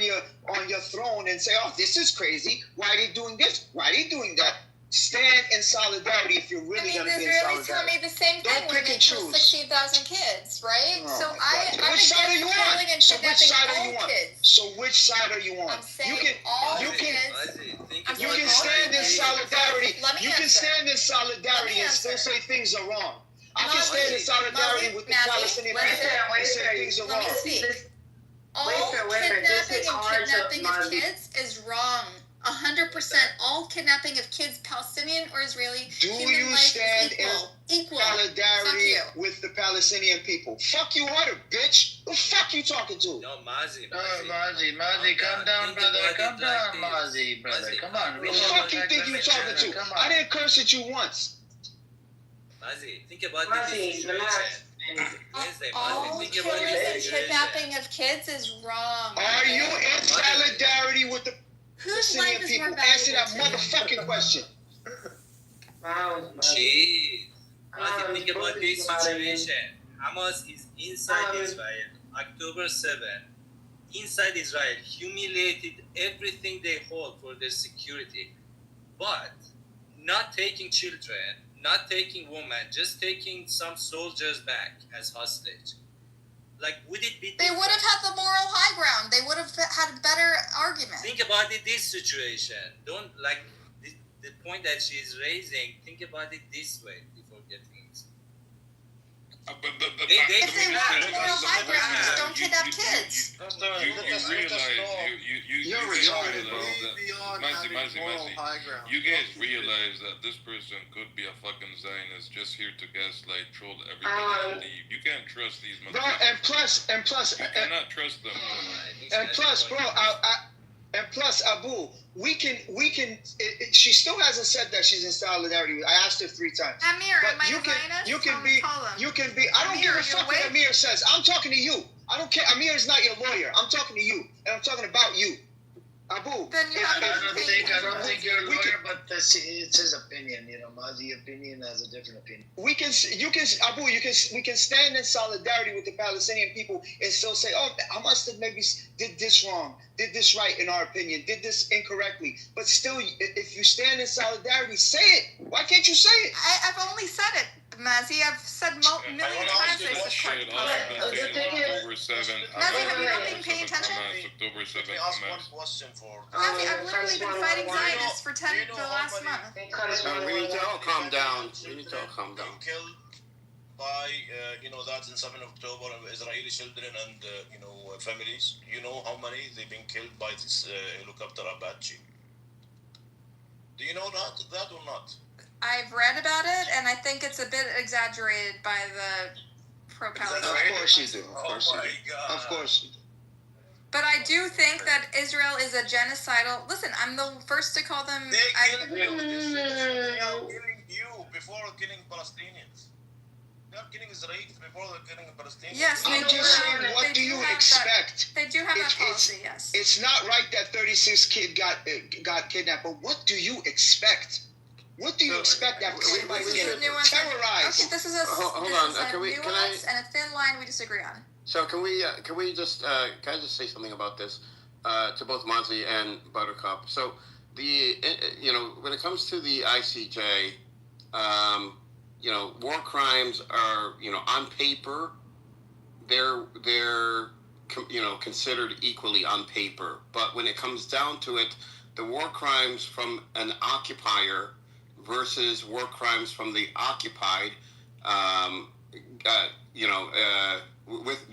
your throne and say, "Oh, this is crazy. Why are they doing this? Why are they doing that?" Stand in solidarity if you're really going to be in solidarity. The Israelis tell me the same thing when they kill 16,000 kids, right? Oh, so I'm against killing and kidnapping all kids. So which side are you on? I'm saying all kids. You can stand in solidarity. You can stand in solidarity and still say things are wrong. I can stand in solidarity with the Palestinian people and say things are wrong. All kidnapping of kids is wrong. 100%. All kidnapping of kids, Palestinian or Israeli, do you stand in solidarity with the Palestinian people? Fuck you harder, bitch. Who the fuck you talking to? No, Mazi, calm down, brother. Calm down, Mazi, brother. Come on. Who the fuck you think you talking to? I didn't curse at you once. Mazi, think about this situation. All killing and kidnapping of kids is wrong. Are you in solidarity with the Palestinian people? Answer that motherfucking question. Jeez. Mazi, think about this situation. Hamas is inside Israel. October 7th. Inside Israel, humiliated everything they hold for their security. But not taking children, not taking women, just taking some soldiers back as hostage. Like, would it be different? They would have had the moral high ground. They would have had a better argument. Think about it this situation. Don't, like, the point that she's raising, think about it this way before getting it. If they want moral high ground, just don't kidnap kids. You're retarded, bro. You guys realize that this person could be a fucking Zionist just here to gaslight, troll everybody. You can't trust these Bro, motherfuckers. and plus, You cannot trust them. and plus, bro, and plus, Abu, we can. She still hasn't said that she's in solidarity. I asked her 3 times. Amir, but am I you a can, Zionist? you can be. You can be. I don't Amir, give a fuck what Amir says. I'm talking to you. I don't care. Amir is not your lawyer. I'm talking to you, and I'm talking about you. Abu. Then you I don't think you're a lawyer, but it's his opinion. You know, Mazi's opinion has a different opinion. We can stand in solidarity with the Palestinian people and still say, oh, Hamas did this wrong, did this right in our opinion, did this incorrectly. But still, if you stand in solidarity, say it. Why can't you say it? I've only said it, Mazi. I've said million times I support October 7th. Mazi, have you not been paying attention? October 7th. Let me ask one question for. Mazi, I've literally been fighting Zionists for the last month. We need to all calm down. Killed by that in 7 October, Israeli children and families. You know how many they've been killed by this helicopter Apache? Do you know that or not? I've read about it, and I think it's a bit exaggerated by the pro-Palestine. Of course you do. Of course you do. But I do think that Israel is a genocidal. Listen, I'm the first to call them. They are killing you before killing Palestinians. They are killing Israelis before they're killing Palestinians. Yes, I'm just saying, what do you expect? They do have that policy, yes. It's not right that 36 kids got kidnapped, but what do you expect? What do you expect after somebody's getting terrorized? Okay, this is a nuance and a thin line we disagree on. So can I just say something about this to both Mazi and Buttercup? So when it comes to the ICJ, war crimes are on paper they're considered equally on paper, but when it comes down to it, the war crimes from an occupier versus war crimes from the occupied, with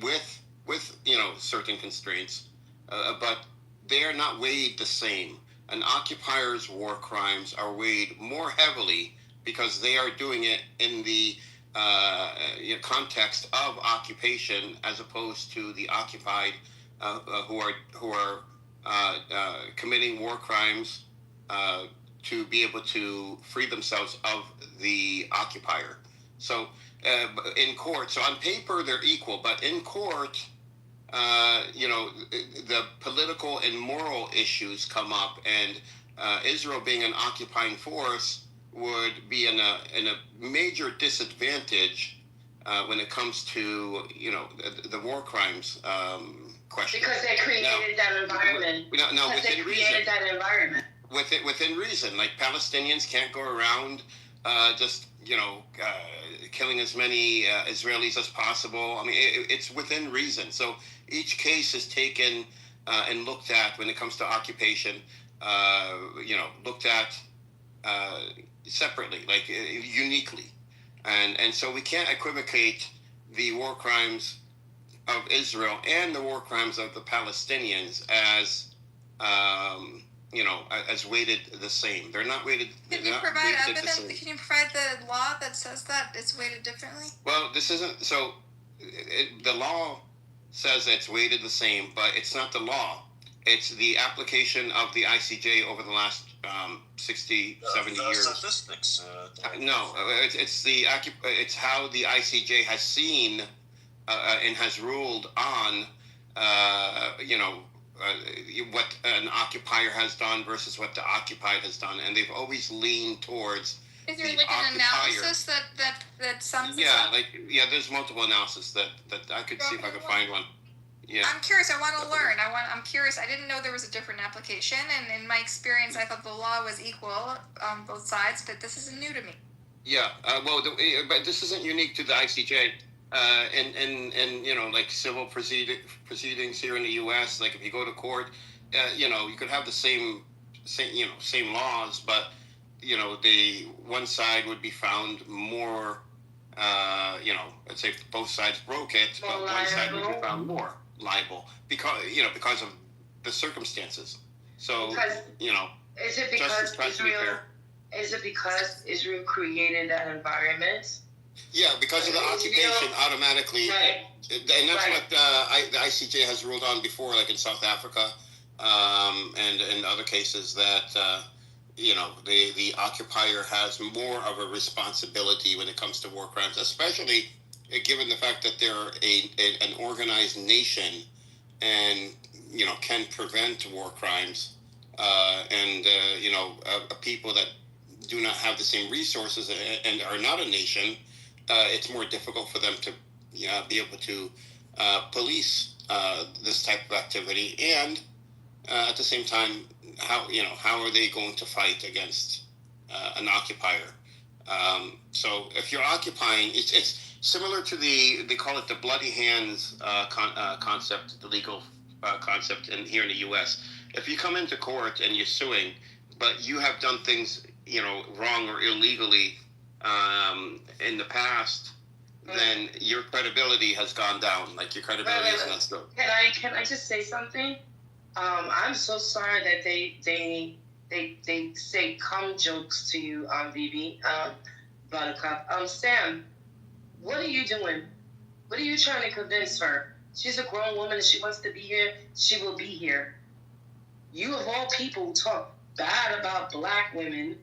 certain constraints, but they are not weighed the same. An occupier's war crimes are weighed more heavily because they are doing it in the context of occupation, as opposed to the occupied who are committing war crimes to be able to free themselves of the occupier. So in court, so on paper they're equal, but in court, the political and moral issues come up, and Israel, being an occupying force, would be in a major disadvantage when it comes to the war crimes question. Because they created that environment. Within reason, like Palestinians can't go around killing as many Israelis as possible. I mean, it's within reason. So each case is taken and looked at when it comes to occupation. Looked at separately, like uniquely, and so we can't equivocate the war crimes of Israel and the war crimes of the Palestinians as as weighted the same. They're not weighted. Can you provide evidence? Can you provide the law that says that it's weighted differently? Well, this isn't so. The law says it's weighted the same, but it's not the law. It's the application of the ICJ over the last 60, 70 years. Statistics. No, it's how the ICJ has seen and has ruled on, what an occupier has done versus what the occupied has done, and they've always leaned towards. Is there like an analysis that sums this up? There's multiple analysis that I could see if I could find one. Yeah. I'm curious. I want to learn. I'm curious. I didn't know there was a different application, and in my experience, I thought the law was equal on both sides. But this is new to me. Yeah. But this isn't unique to the ICJ. And like civil proceedings here in the U.S. Like if you go to court, you could have the same laws, but the one side would be found more let's say both sides broke it, but one side would be found more liable because of the circumstances. So, is it because Israel created that environment? Yeah, because of the occupation, automatically, right. And that's what the ICJ has ruled on before, like in South Africa, and in other cases that the occupier has more of a responsibility when it comes to war crimes, especially given the fact that they're an organized nation and can prevent war crimes, and people that do not have the same resources and are not a nation, it's more difficult for them to be able to police this type of activity, and at the same time, how are they going to fight against an occupier? So if you're occupying, it's similar to they call it the bloody hands concept, the legal concept here in the U.S. If you come into court and you're suing, but you have done things wrong or illegally in the past, then your credibility has gone down. Like your credibility is not good. Can I just say something? I'm so sorry that they say cum jokes to you, Vivi, Buttercup. Sam, what are you doing? What are you trying to convince her? She's a grown woman and she wants to be here. She will be here. You of all people talk bad about black women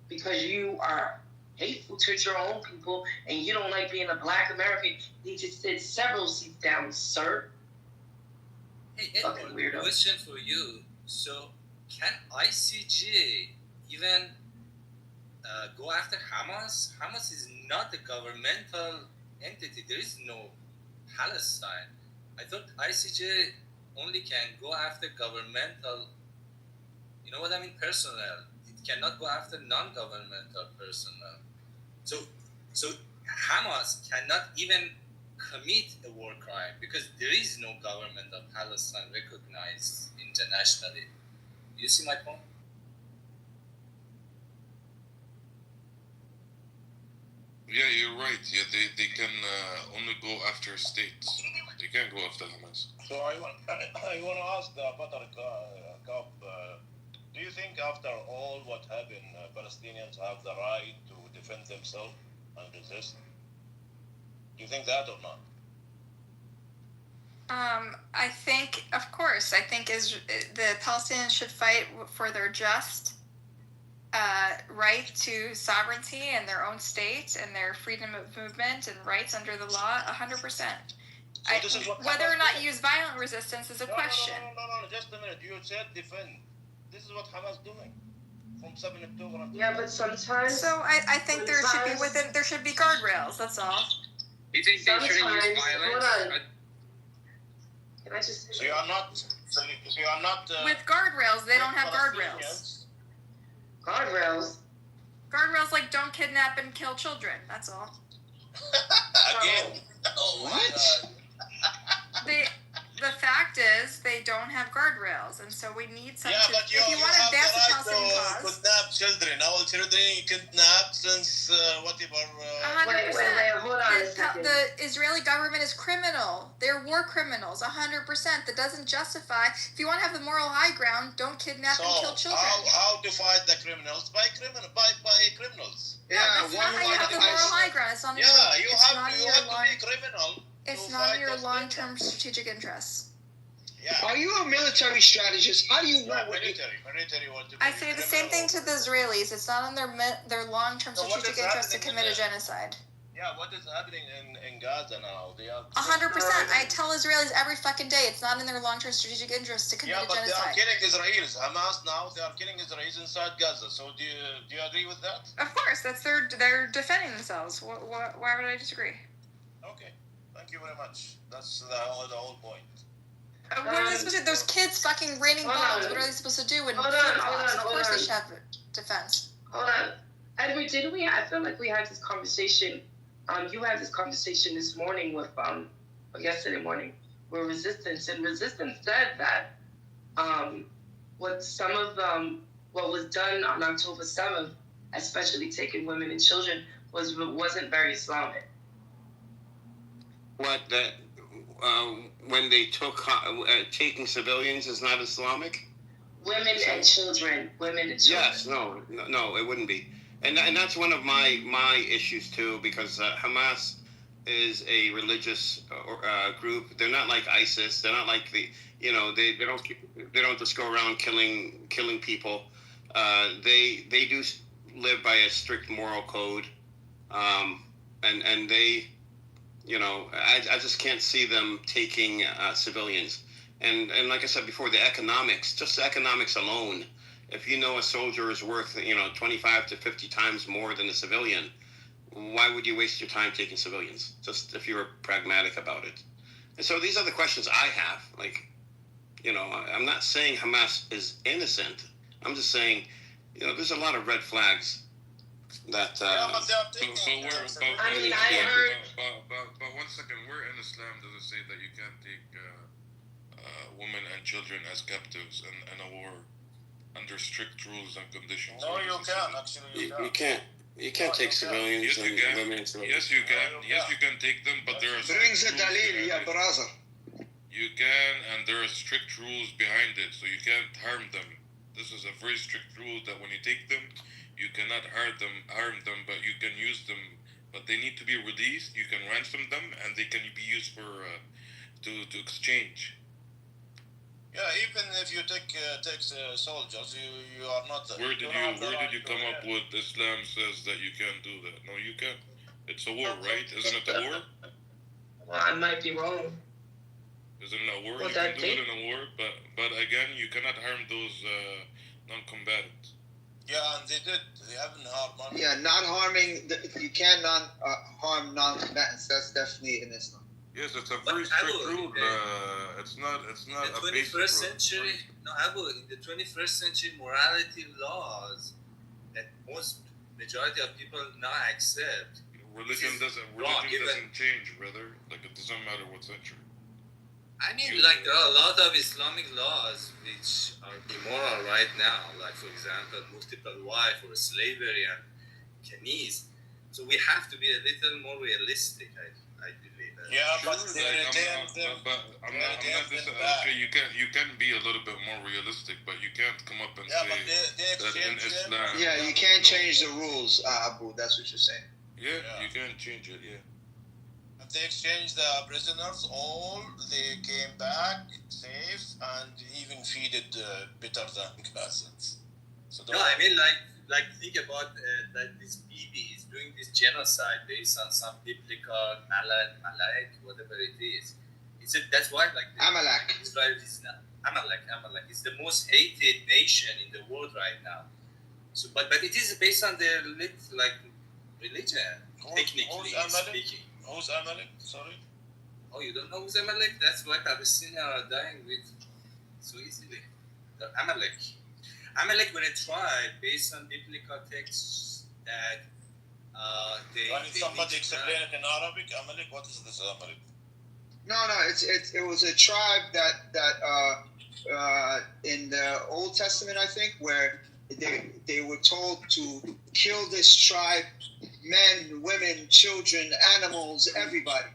because you are hateful towards your own people and you don't like being a black American. You just sit several seats down, sir. Hey, Edward, question for you. So, can ICJ even go after Hamas? Hamas is not a governmental entity. There is no Palestine. I thought ICJ only can go after governmental, you know what I mean, personnel. It cannot go after non-governmental personnel. So Hamas cannot even commit a war crime because there is no government of Palestine recognized internationally. You see my point? Yeah, you're right. Yeah, they can only go after states. They can't go after Hamas. So I want to ask the Buttercup, do you think after all what happened, Palestinians have the right to defend themselves and resist? Do you think that or not? I think, of course, the Palestinians should fight for their just right to sovereignty and their own state and their freedom of movement and rights under the law, 100%. Whether or not you use violent resistance is a question. No, just a minute. You said defend. This is what Hamas doing from 7 October. Yeah, but sometimes. So I think there should be guardrails. That's all. You think they shouldn't use violence? Can I just? So you are not. With guardrails, they don't have guardrails. Guardrails. Guardrails like don't kidnap and kill children. That's all. Again. Oh, what? The fact is they don't have guardrails, and so we need some. Yeah, but if you want to advance the Palestinian cause, kidnap children. All children kidnapped since whatever. 100%. Wait, hold on a second. The Israeli government is criminal. They're war criminals. 100%. That doesn't justify. If you want to have the moral high ground, don't kidnap and kill children. How to fight the criminals? By criminals. Yeah, that's not how you have the moral high ground. It's not. You have to be criminal. It's not in your long-term strategic interests. Yeah. Are you a military strategist? How do you know what military? I say the same thing to the Israelis. It's not in their long-term strategic interest to commit a genocide. Yeah, what is happening in Gaza now? 100%. I tell Israelis every fucking day it's not in their long-term strategic interest to commit a genocide. Yeah, but they are killing Israelis. Hamas now, they are killing Israelis inside Gaza. So do you agree with that? Of course, they're defending themselves. Why would I disagree? Okay, thank you very much. That's the whole point. What are they supposed to do? Those kids fucking raining bombs. What are they supposed to do when Of course they should have defense. Hold on. Edward, I feel like we had this conversation. You had this conversation this morning with, or yesterday morning, with Resistance. And Resistance said that what was done on October 7th, especially taking women and children, wasn't very Islamic. What that when they took taking civilians is not Islamic? Women and children. Yes, no, it wouldn't be, and that's one of my issues too, because Hamas is a religious group. They're not like ISIS. They're not like they don't just go around killing people. They do live by a strict moral code, and they. I just can't see them taking civilians. And like I said before, the economics alone, if you know a soldier is worth 25 to 50 times more than a civilian, why would you waste your time taking civilians? Just if you were pragmatic about it. And so these are the questions I have. Like, I'm not saying Hamas is innocent. I'm just saying, there's a lot of red flags. That I heard. But 1 second, where in Islam does it say that you can't take women and children as captives in a war under strict rules and conditions? No, you can. Actually, you can't. You can't take civilians. Yes, you can. Yes, you can. Yes, you can take them, but there are brings a dalil, ya brother. You can, and there are strict rules behind it, so you can't harm them. This is a very strict rule that when you take them, you cannot harm them, but you can use them. But they need to be released. You can ransom them, and they can be used for to exchange. Yeah, even if you take soldiers, you are not. Where did you come up with Islam says that you can't do that? No, you can't. It's a war, right? Isn't it a war? Well, I might be wrong. Isn't it a war? You can do it in a war, but again, you cannot harm those non-combatants. Yeah, and they did. They haven't harmed. Yeah, not harming. You cannot harm non-combatants. That's definitely in Islam. Yes, it's a very strict rule. It's not in the 21st century. No, Abu, in the 21st century, morality laws that most majority of people now accept. Religion doesn't change, brother. Like, it doesn't matter what century. I mean, there are a lot of Islamic laws which are immoral right now. Like, for example, multiple wife or slavery and khanis. So we have to be a little more realistic, I believe. Yeah, but they retain them. I'm not okay, you can be a little bit more realistic, but you can't come up and say that in Islam. Yeah, you can't change the rules, Abu. That's what you're saying. Yeah, you can't change it. Yeah. They exchanged the prisoners. All they came back safe and even feeded better than Gazans. So no, I mean like think about that this Bibi is doing this genocide based on some biblical Malak, whatever it is. That's why Amalek. Israel is not Amalek is the most hated nation in the world right now. So, but it is based on their religion, technically speaking. Who's Amalek? Sorry. Oh, you don't know who's Amalek? That's why Palestinians are dying with so easily. The Amalek were a tribe based on biblical texts that Can somebody explain it in Arabic? Amalek, what is this Amalek? No, it was a tribe that in the Old Testament, I think, where they were told to kill this tribe, men, women, children, animals, everybody,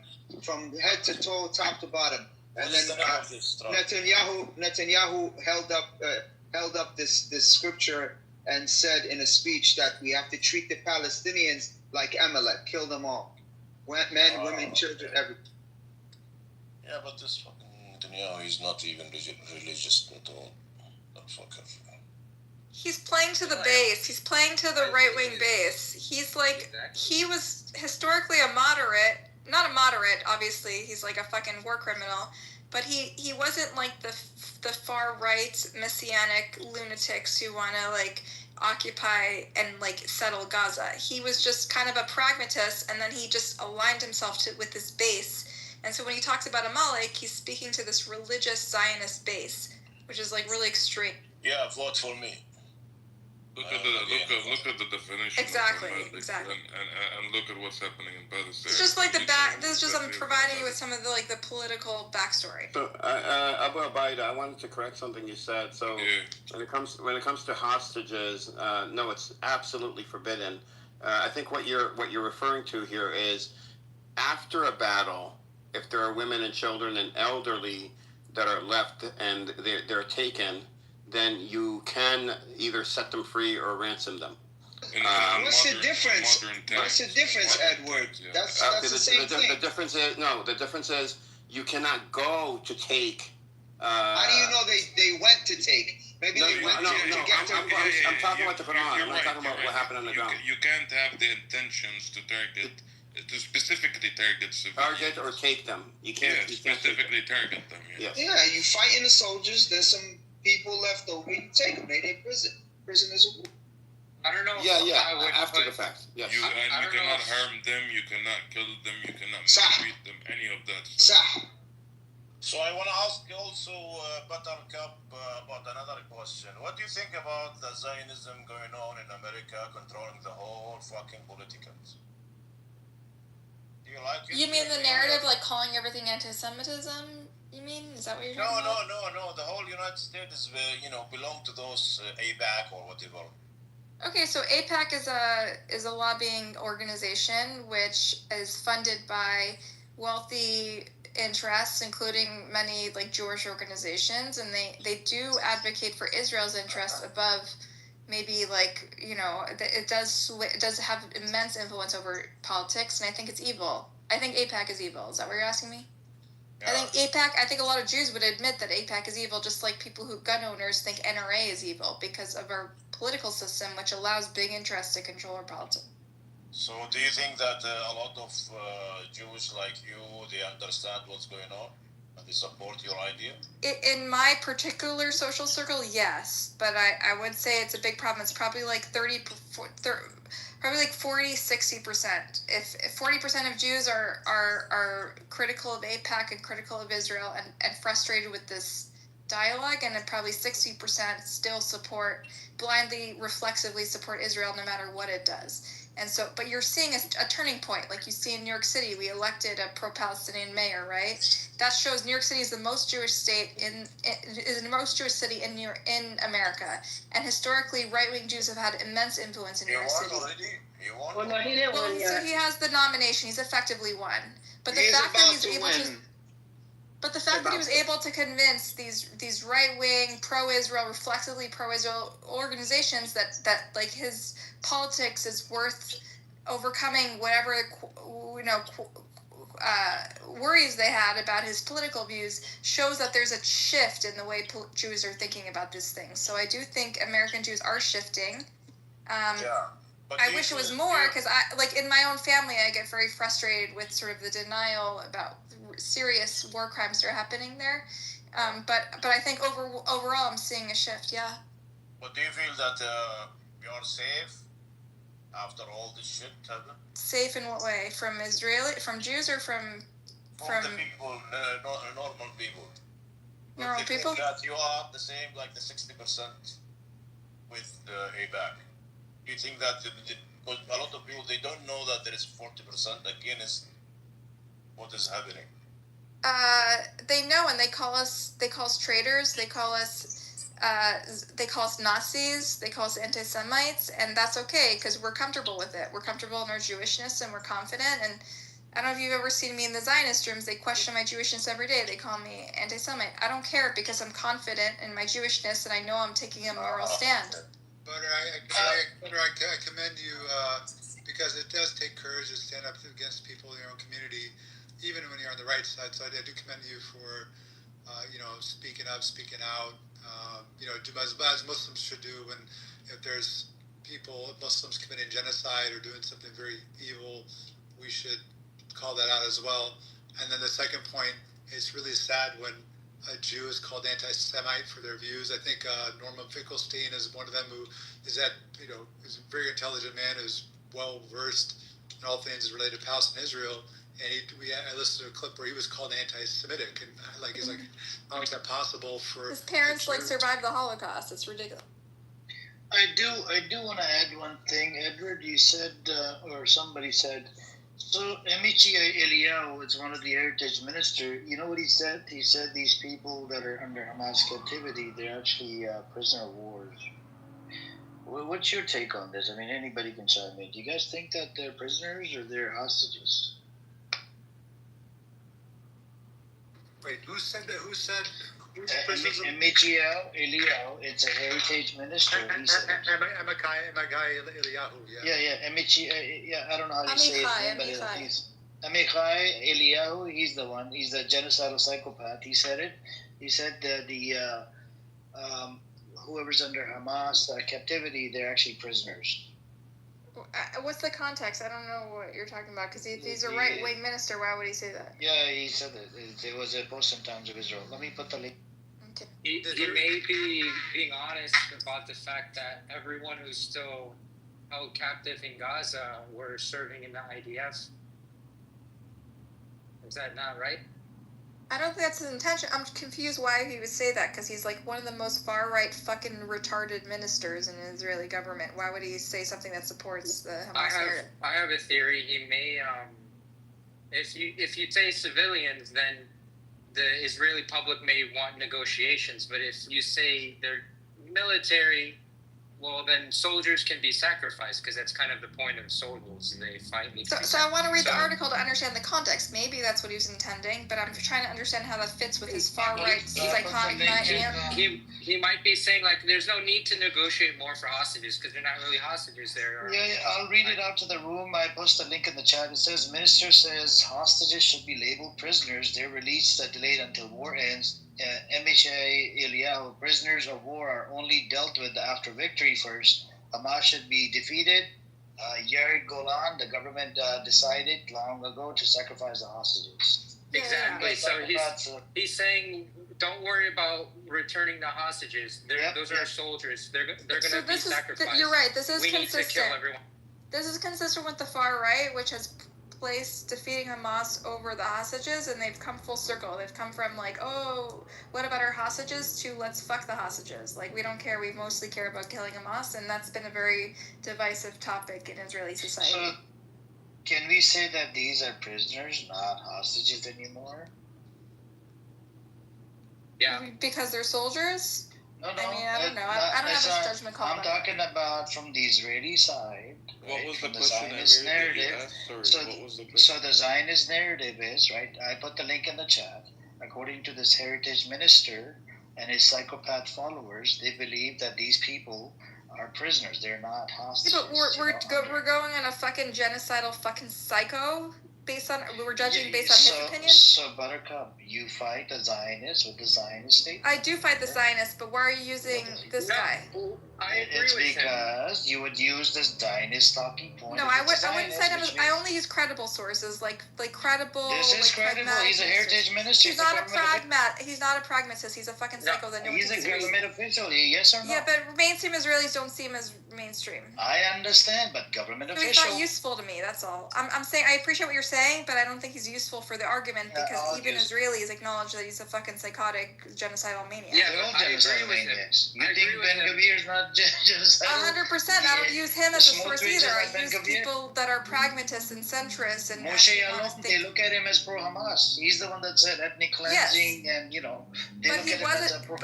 from head to toe, top to bottom. And then Netanyahu held up this scripture and said in a speech that we have to treat the Palestinians like Amalek, kill them all, men, women, children, everything. Yeah, but this fucking Netanyahu is not even religious at all. That fucker. He's playing to the base. He's playing to the right-wing base. He's he was historically a moderate. Not a moderate, obviously. He's like a fucking war criminal. But he wasn't like the far-right messianic lunatics who want to occupy and settle Gaza. He was just kind of a pragmatist, and then he just aligned himself with this base. And so when he talks about Amalek, he's speaking to this religious Zionist base, which is really extreme. Yeah, vote for me. Look at the definition. Exactly. And look at what's happening in Palestine. It's just I'm providing you with some of the political backstory. So, Abu Abaida, I wanted to correct something you said. So, when it comes to hostages, no, it's absolutely forbidden. I think what you're referring to here is after a battle, if there are women and children and elderly that are left and they're taken, then you can either set them free or ransom them. What's the difference? What's the difference, Edward? That's the same thing. The difference is the difference is you cannot go to take. How do you know they went to take? Maybe they went to get to. I'm talking about the Quran. I'm not talking about what happened on the ground. You can't have the intentions to specifically target civilians. Target or take them. You can't. Yeah, specifically target them. Yes. Yeah, you fighting the soldiers. There's some people left over. You take them. They're in prison. Prisoners of war. I don't know. After the fact. Yes. You cannot harm them. You cannot kill them. You cannot mistreat them. Any of that stuff. So I want to ask you also, Buttercup, about another question. What do you think about the Zionism going on in America, controlling the whole fucking politicals? Do you like it? You mean the narrative, like calling everything anti-Semitism? You mean, is that what you're talking about? No. The whole United States is, belong to those AIPAC or whatever. Okay, so AIPAC is a lobbying organization which is funded by wealthy interests, including many like Jewish organizations, and they do advocate for Israel's interests above maybe like it does have immense influence over politics, and I think it's evil. I think AIPAC is evil. Is that what you're asking me? Yeah. I think a lot of Jews would admit that AIPAC is evil, just like gun owners think NRA is evil because of our political system, which allows big interests to control our politics. So do you think that a lot of Jews like you, they understand what's going on and they support your idea? In my particular social circle, yes. But I would say it's a big problem. It's probably like 40-60%. If 40% of Jews are critical of AIPAC and critical of Israel and frustrated with this dialogue, and then probably 60% still blindly, reflexively support Israel no matter what it does. And so, but you're seeing a turning point, like you see in New York City. We elected a pro-Palestinian mayor, right? That shows New York City is the most Jewish city in America. And historically, right-wing Jews have had immense influence in New York City. He won. Well, no, he didn't win yet. So he has the nomination. He's effectively won. But the fact that he's able to. But the fact that he was able to convince these right-wing, pro-Israel, reflexively pro-Israel organizations that like his politics is worth overcoming whatever worries they had about his political views shows that there's a shift in the way Jews are thinking about these things. So I do think American Jews are shifting. I wish it was more because in my own family, I get very frustrated with sort of the denial about serious war crimes that are happening there. But I think overall, I'm seeing a shift. Yeah. But do you feel that you are safe after all this shit happened? Safe in what way? From Jews, or from the people, normal people? Normal people? That you are the same, like the 60% with AIPAC. Do you think that because a lot of people, they don't know that there is 40% against what is happening? They know, and they call us traitors. They call us Nazis. They call us anti-Semites, and that's okay because we're comfortable with it. We're comfortable in our Jewishness, and we're confident. And I don't know if you've ever seen me in the Zionist rooms. They question my Jewishness every day. They call me anti-Semite. I don't care because I'm confident in my Jewishness, and I know I'm taking a moral stand. But I commend you because it does take courage to stand up against people in your own community, even when you're on the right side. So I do commend you for, speaking up, speaking out. As Muslims should do. When if there's Muslims committing genocide or doing something very evil, we should call that out as well. And then the second point, it's really sad when a Jew is called anti-Semite for their views. I think Norman Finkelstein is one of them who is is a very intelligent man who's well versed in all things related to Palestine and Israel. And I listened to a clip where he was called anti-Semitic, and he's like, how is that possible for his parents survived the Holocaust? It's ridiculous. I do want to add one thing, Edward. You said, or somebody said, so Amici Eliyahu is one of the heritage ministers. You know what he said? He said these people that are under Hamas captivity, they're actually prisoner of wars. what's your take on this? I mean, anybody can chime in. Do you guys think that they're prisoners or they're hostages? Wait, who said that? Who said? Michiel Eliyahu, it's a heritage minister. He said it. Amichai Eliyahu, yeah. Yeah, I don't know how to say it, but he's Amichai Eliyahu. He's the one. He's a genocidal psychopath. He said it. He said that whoever's under Hamas captivity, they're actually prisoners. What's the context? I don't know what you're talking about, because if he's a right-wing minister, why would he say that? Yeah, he said that. It was a Post in Times of Israel. Let me put the link. Okay. He may be being honest about the fact that everyone who's still held captive in Gaza were serving in the IDF. Is that not right? I don't think that's his intention. I'm confused why he would say that, because he's like one of the most far-right fucking retarded ministers in the Israeli government. Why would he say something that supports the Hamas narrative? I have a theory. He may, if you say civilians, then the Israeli public may want negotiations. But if you say they're military, well, then soldiers can be sacrificed, because that's kind of the point of soldiers. They fight. So I want to read the article to understand the context. Maybe that's what he was intending, but I'm trying to understand how that fits with his far-right psychotic mind. He might be saying, like, there's no need to negotiate more for hostages, because they're not really hostages there. Yeah, I'll read it out to the room. I post a link in the chat. It says, Minister says hostages should be labeled prisoners. Their release delayed until war ends. Michiel Eliyahu, prisoners of war are only dealt with after victory first. Hamas should be defeated. Yair Golan, the government decided long ago to sacrifice the hostages. Exactly. So he's saying, don't worry about returning the hostages. Those are soldiers. They're going to be sacrificed. You're right. This is we consistent. Need to kill everyone. This is consistent with the far right, which has placed defeating Hamas over the hostages, and they've come full circle. They've come from like, oh, what about our hostages, to let's fuck the hostages. Like, we don't care. We mostly care about killing Hamas, and that's been a very divisive topic in Israeli society. So, can we say that these are prisoners, not hostages anymore? Yeah. Because they're soldiers? No, I mean, I don't know. I don't have a judgment call. I'm talking about from the Israeli side. What was the question Zionist narrative? So the Zionist narrative is, right, I put the link in the chat. According to this heritage minister and his psychopath followers, they believe that these people are prisoners. They're not hostages. Yeah, but we're going on a fucking genocidal fucking psycho we're judging based on his opinion? So, Buttercup, you fight the Zionists with the Zionist statement? I do fight the Zionists, but why are you using this guy? It's because you would use this Zionist talking point. No, I wouldn't cite him as. I only use credible sources, like credible. This is credible. He's a heritage minister. He's not a pragmat. He's not a pragmatist. He's a fucking psycho that no one takes seriously. He's a government official. Yes or no? Yeah, but mainstream Israelis don't see him as mainstream. I understand, but government official. He's not useful to me. That's all. I'm saying I appreciate what you're saying, but I don't think he's useful for the argument because even Israelis acknowledge that he's a fucking psychotic genocidal maniac. Yeah, they're all genocidal maniacs. You think Ben Gvir is not genocidal? 100%. I don't use him as a source either. I use people that are pragmatists and centrists and Moshe Yaalon. They look at him as pro-Hamas. He's the one that said ethnic cleansing, and they look at him as a pro.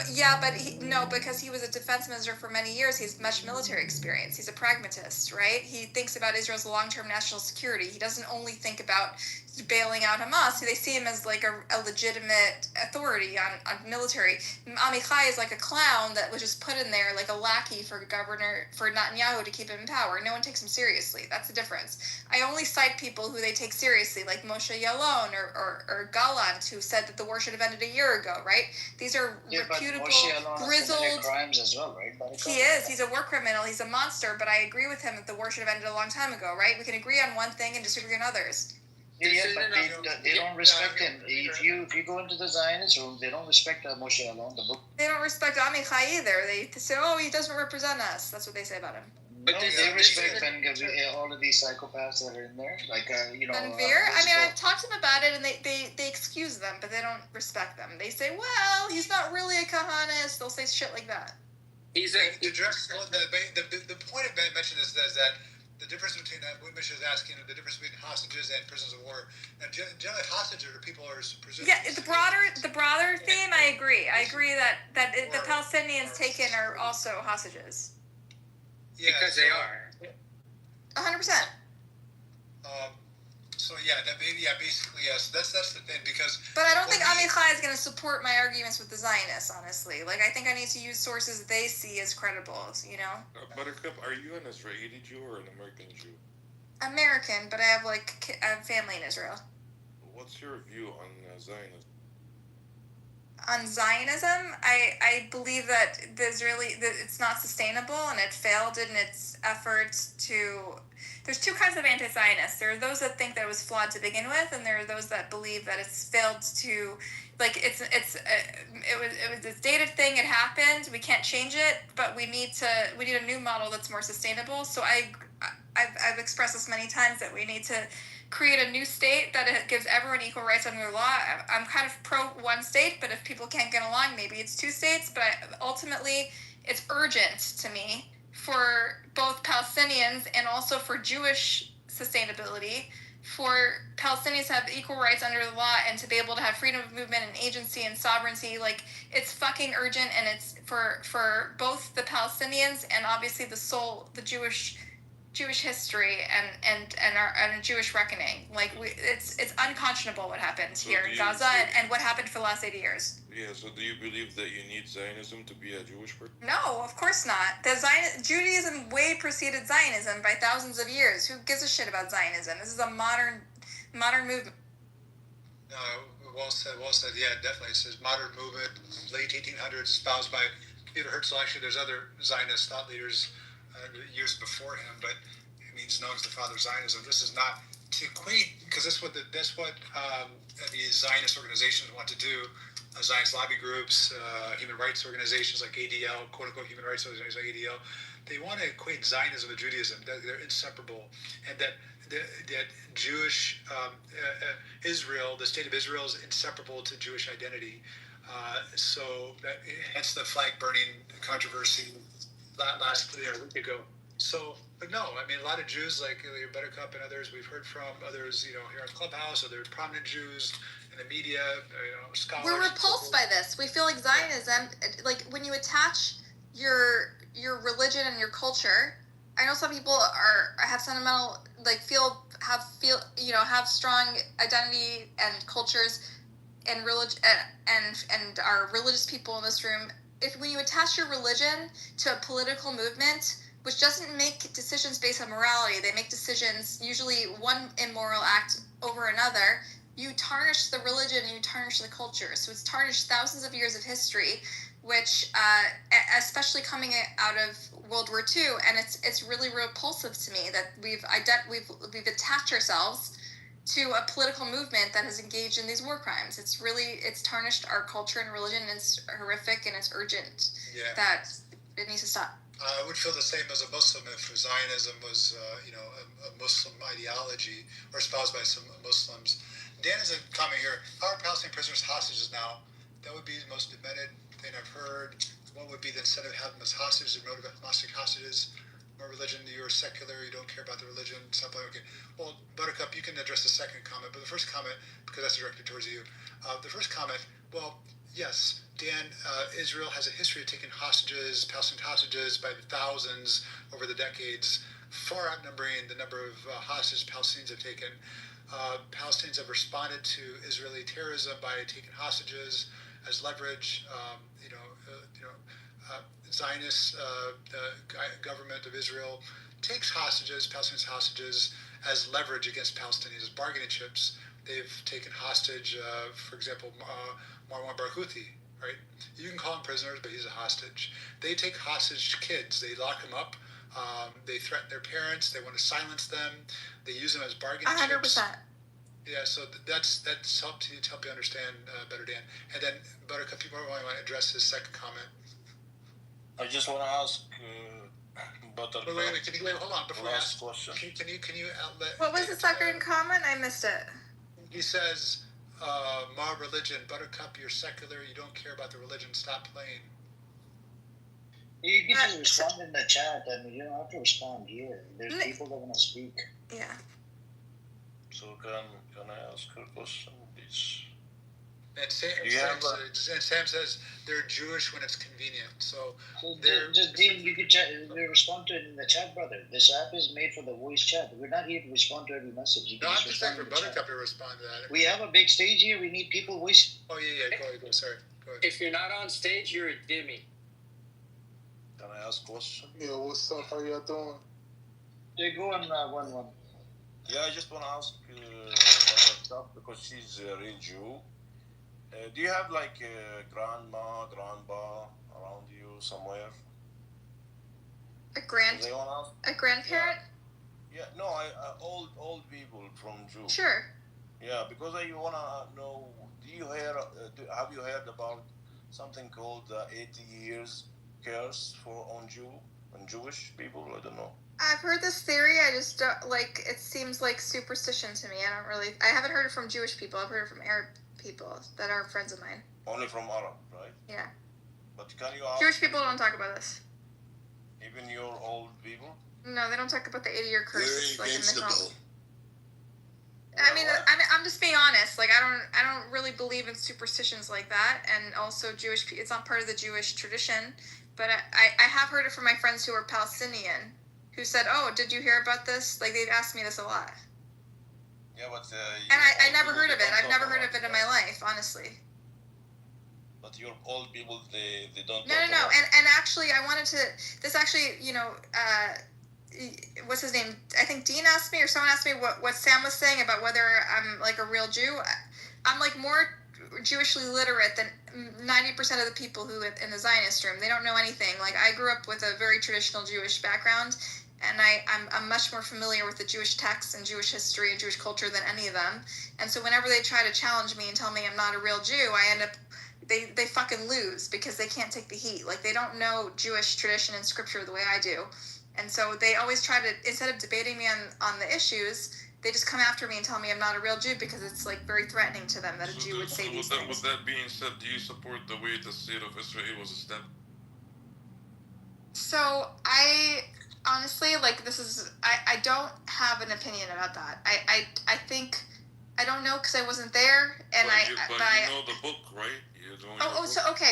Because he was a defense minister for many years. He has much military experience. He's a pragmatist, right? He thinks about Israel's long-term national security. He doesn't only think about bailing out Hamas. They see him as like a legitimate authority on military. Amichai is like a clown that was just put in there like a lackey for Netanyahu to keep him in power. No one takes him seriously. That's the difference. I only cite people who they take seriously, like Moshe Yaalon or Gallant, who said that the war should have ended a year ago, right? These are reputable, grizzled crimes as well, right? He is. He's a war criminal. He's a monster, but I agree with him that the war should have ended a long time ago, right? We can agree on one thing and disagree on others. Yeah, but they don't respect him. If you go into the Zionist room, they don't respect Moshe Yaalon, the book. They don't respect Amichai either. They say, oh, he doesn't represent us. That's what they say about him. But no, they respect Ben Gvir, all of these psychopaths that are in there. Like, Ben Gvir? I've talked to them about it, and they excuse them, but they don't respect them. They say, well, he's not really a Kahanist. They'll say shit like that. The point of Ben mentioned is that the difference between what Misha is asking, the difference between hostages and prisoners of war. And generally, hostages are people who are presumed. Yeah, the broader theme, I agree. I agree that the Palestinians taken are also hostages. Yeah, because they are. 100%. So yeah, that maybe basically yes. That's the thing because. But I don't think Amichai is going to support my arguments with the Zionists. Honestly, like I think I need to use sources they see as credible. You know. Buttercup, are you an Israeli Jew or an American Jew? American, but I have I have family in Israel. What's your view on Zionism? On Zionism, I believe that it's not sustainable and it failed in its efforts to. There's two kinds of anti-Zionists. There are those that think that it was flawed to begin with, and there are those that believe that it's failed to, it was this dated thing. It happened. We can't change it, but we need a new model that's more sustainable. So I've expressed this many times that we need to create a new state that it gives everyone equal rights under the law. I'm kind of pro one state, but if people can't get along, maybe it's two states. But ultimately, it's urgent to me for both Palestinians and also for Jewish sustainability, for Palestinians to have equal rights under the law and to be able to have freedom of movement and agency and sovereignty. Like, it's fucking urgent, and it's for both the Palestinians and obviously the Jewish history and a Jewish reckoning. Like it's unconscionable what happened here in Gaza and what happened for the last 80 years. Yeah, so do you believe that you need Zionism to be a Jewish person? No, of course not. Judaism way preceded Zionism by thousands of years. Who gives a shit about Zionism? This is a modern movement. No, well said. Yeah, definitely. It says modern movement, late 1800s, espoused by Peter Herzl. Actually, there's other Zionist thought leaders years before him, but he's known as the father of Zionism. This is not to equate, because that's what the Zionist organizations want to do. Zionist lobby groups, human rights organizations like ADL, quote unquote human rights organizations like ADL, they want to equate Zionism with Judaism. That they're inseparable, and that Jewish Israel, the state of Israel, is inseparable to Jewish identity. So hence the flag burning controversy last a week ago. So, but no, I mean, a lot of Jews like Buttercup and others we've heard from, others, here on Clubhouse, other prominent Jews in the media, scholars. We're repulsed by this. We feel like Zionism, like when you attach your religion and your culture. I know some people have sentimental, have strong identity and cultures and religion and are religious people in this room. When you attach your religion to a political movement, which doesn't make decisions based on morality, they make decisions, usually one immoral act over another, you tarnish the religion and you tarnish the culture. So it's tarnished thousands of years of history, which, especially coming out of World War II, and it's really repulsive to me that we've attached ourselves to a political movement that has engaged in these war crimes. It's tarnished our culture and religion, and it's horrific, and it's urgent that it needs to stop. I would feel the same as a Muslim if Zionism was, a Muslim ideology or espoused by some Muslims. Dan has a comment here. How are Palestinian prisoners hostages now? That would be the most demented thing I've heard. What would be the incentive of having them as hostages, the motive of hostages? More religion, you're secular, you don't care about the religion, something like, okay. Well, Buttercup, you can address the second comment, but the first comment, because that's directed towards you. The first comment, well, yes, Dan, Israel has a history of taking hostages, Palestinian hostages, by the thousands over the decades, far outnumbering the number of hostages Palestinians have taken. Palestinians have responded to Israeli terrorism by taking hostages as leverage. Zionist government of Israel takes hostages, Palestinian hostages, as leverage against Palestinians, as bargaining chips. They've taken hostage, for example, Marwan Barghouti, right? You can call him prisoners, but he's a hostage. They take hostage kids. They lock them up. They threaten their parents. They want to silence them. They use them as bargaining 100%. chips. Yeah, so that's helped you understand better, Dan. And then, Buttercup, you might want to address his second comment. I just want to ask Buttercup. Wait, hold on. Before last question. Can you outlet? What was the second comment? I missed it. He says, "My religion, Buttercup, you're secular. You don't care about the religion. Stop playing." You can just respond in the chat. I mean, you don't have to respond here. There's people that want to speak. Yeah. So can I ask her question, please? And Sam says they're Jewish when it's convenient. So they're just Dean, you could respond to it in the chat, brother. This app is made for the voice chat. We're not here to respond to every message. You can no, I'm just just saying for respond in the Buttercup chat. to respond to that. We have a big stage here. We need people voice. Oh yeah, go. Sorry, go ahead. If you're not on stage, you're a dimmy. Can I ask a question? Yeah, what's up? How y'all doing? They go on 1-1. Yeah, I just want to ask stuff because she's a real Jew. Do you have like a grandma, grandpa around you somewhere? A grandparent? Yeah, no, old people from Jew. Sure. Yeah, because I wanna know. Have you heard about something called 80 years curse on Jewish people? I don't know. I've heard this theory. I just don't like. It seems like superstition to me. I haven't heard it from Jewish people. I've heard it from Arab people that are friends of mine. Only from Arab, right? Yeah. But can you ask? Jewish people don't talk about this. Even your old people? No, they don't talk about the 80-year curse. Very invincible. I mean, I'm just being honest. Like, I don't really believe in superstitions like that. And also, Jewish people, it's not part of the Jewish tradition. But I have heard it from my friends who are Palestinian, who said, "Oh, did you hear about this?" Like, they've asked me this a lot. Yeah, but. And I never heard of it. I've never heard of it in my life, honestly. But your old people, they don't. No. And actually, I wanted to. This actually, what's his name? I think Dean asked me, or someone asked me what Sam was saying about whether I'm like a real Jew. I'm like more Jewishly literate than 90% of the people who in the Zionist room. They don't know anything. Like, I grew up with a very traditional Jewish background, and I'm much more familiar with the Jewish texts and Jewish history and Jewish culture than any of them. And so whenever they try to challenge me and tell me I'm not a real Jew, I end up they fucking lose because they can't take the heat. Like, they don't know Jewish tradition and scripture the way I do. And so they always try to, instead of debating me on the issues, they just come after me and tell me I'm not a real Jew because it's like very threatening to them that a Jew would say these things. With that being said, do you support the way the state of Israel was established? So I honestly, like, I don't have an opinion about that. I think, I don't know because I wasn't there, and but you know the book, right?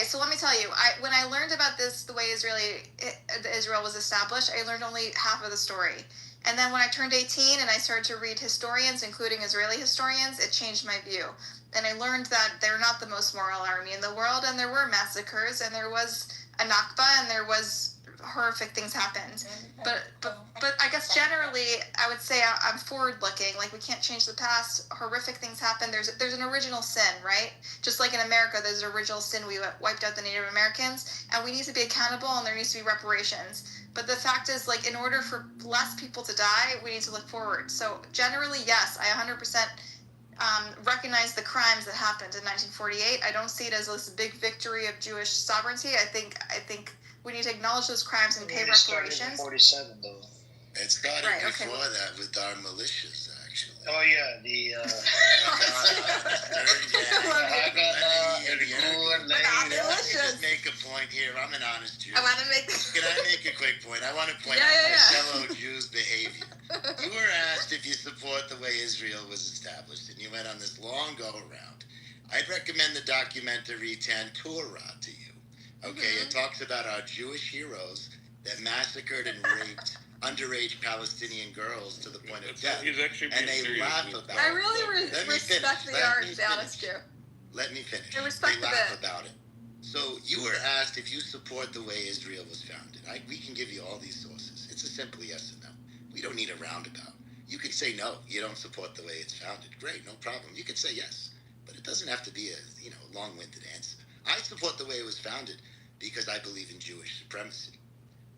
So let me tell you. When I learned about this, the way Israel was established, I learned only half of the story. And then when I turned 18 and I started to read historians, including Israeli historians, it changed my view. And I learned that they're not the most moral army in the world, and there were massacres, and there was a Nakba, and there was horrific things happened. But I guess generally, I would say I'm forward-looking. Like, we can't change the past. Horrific things happen. There's an original sin, right? Just like in America, there's an original sin. We wiped out the Native Americans, and we need to be accountable, and there needs to be reparations. But the fact is, like, in order for less people to die, we need to look forward. So generally, yes, I 100% recognize the crimes that happened in 1948. I don't see it as this big victory of Jewish sovereignty. I think we need to acknowledge those crimes and pay reparations. It started in 47, though. It started before that with our militias, actually. Oh yeah, the. Let me just make a point here. I'm an honest Jew. I want to make. Can I make a quick point? I want to point out my fellow Jews' behavior. You were asked if you support the way Israel was established, and you went on this long go around. I'd recommend the documentary Torah to you. Okay, It talks about our Jewish heroes that massacred and raped underage Palestinian girls to the point of death. And they laugh about it. I really respect the art, to be honest, Jew. Let me finish. I respect they laugh about it. So you were asked if you support the way Israel was founded. We can give you all these sources. It's a simple yes or no. We don't need a roundabout. You could say no, you don't support the way it's founded. Great, no problem. You could say yes. But it doesn't have to be a long-winded answer. I support the way it was founded because I believe in Jewish supremacy.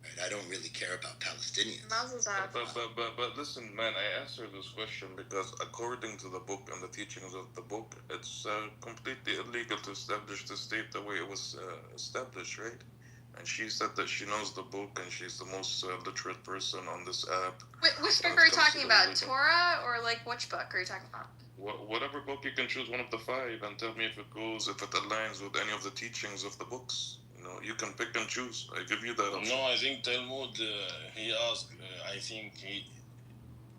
Right? I don't really care about Palestinians. But listen, man, I answered this question because according to the book and the teachings of the book, it's completely illegal to establish the state the way it was established, right? And she said that she knows the book and she's the most literate person on this app. Which book are you talking about? Torah or like which book are you talking about? Whatever book, you can choose one of the 5 and tell me if it aligns with any of the teachings of the books. You can pick and choose. I give you that option. No, I think Talmud, he asked, I think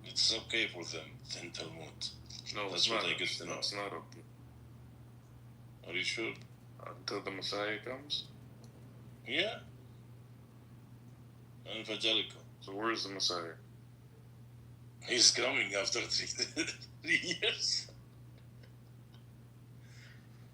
it's okay for them in Talmud. No, that's it's what not. I get to know. It's not okay. Are you sure? Until the Messiah comes? Yeah. Evangelical. So where's the Messiah? He's coming after 3 years.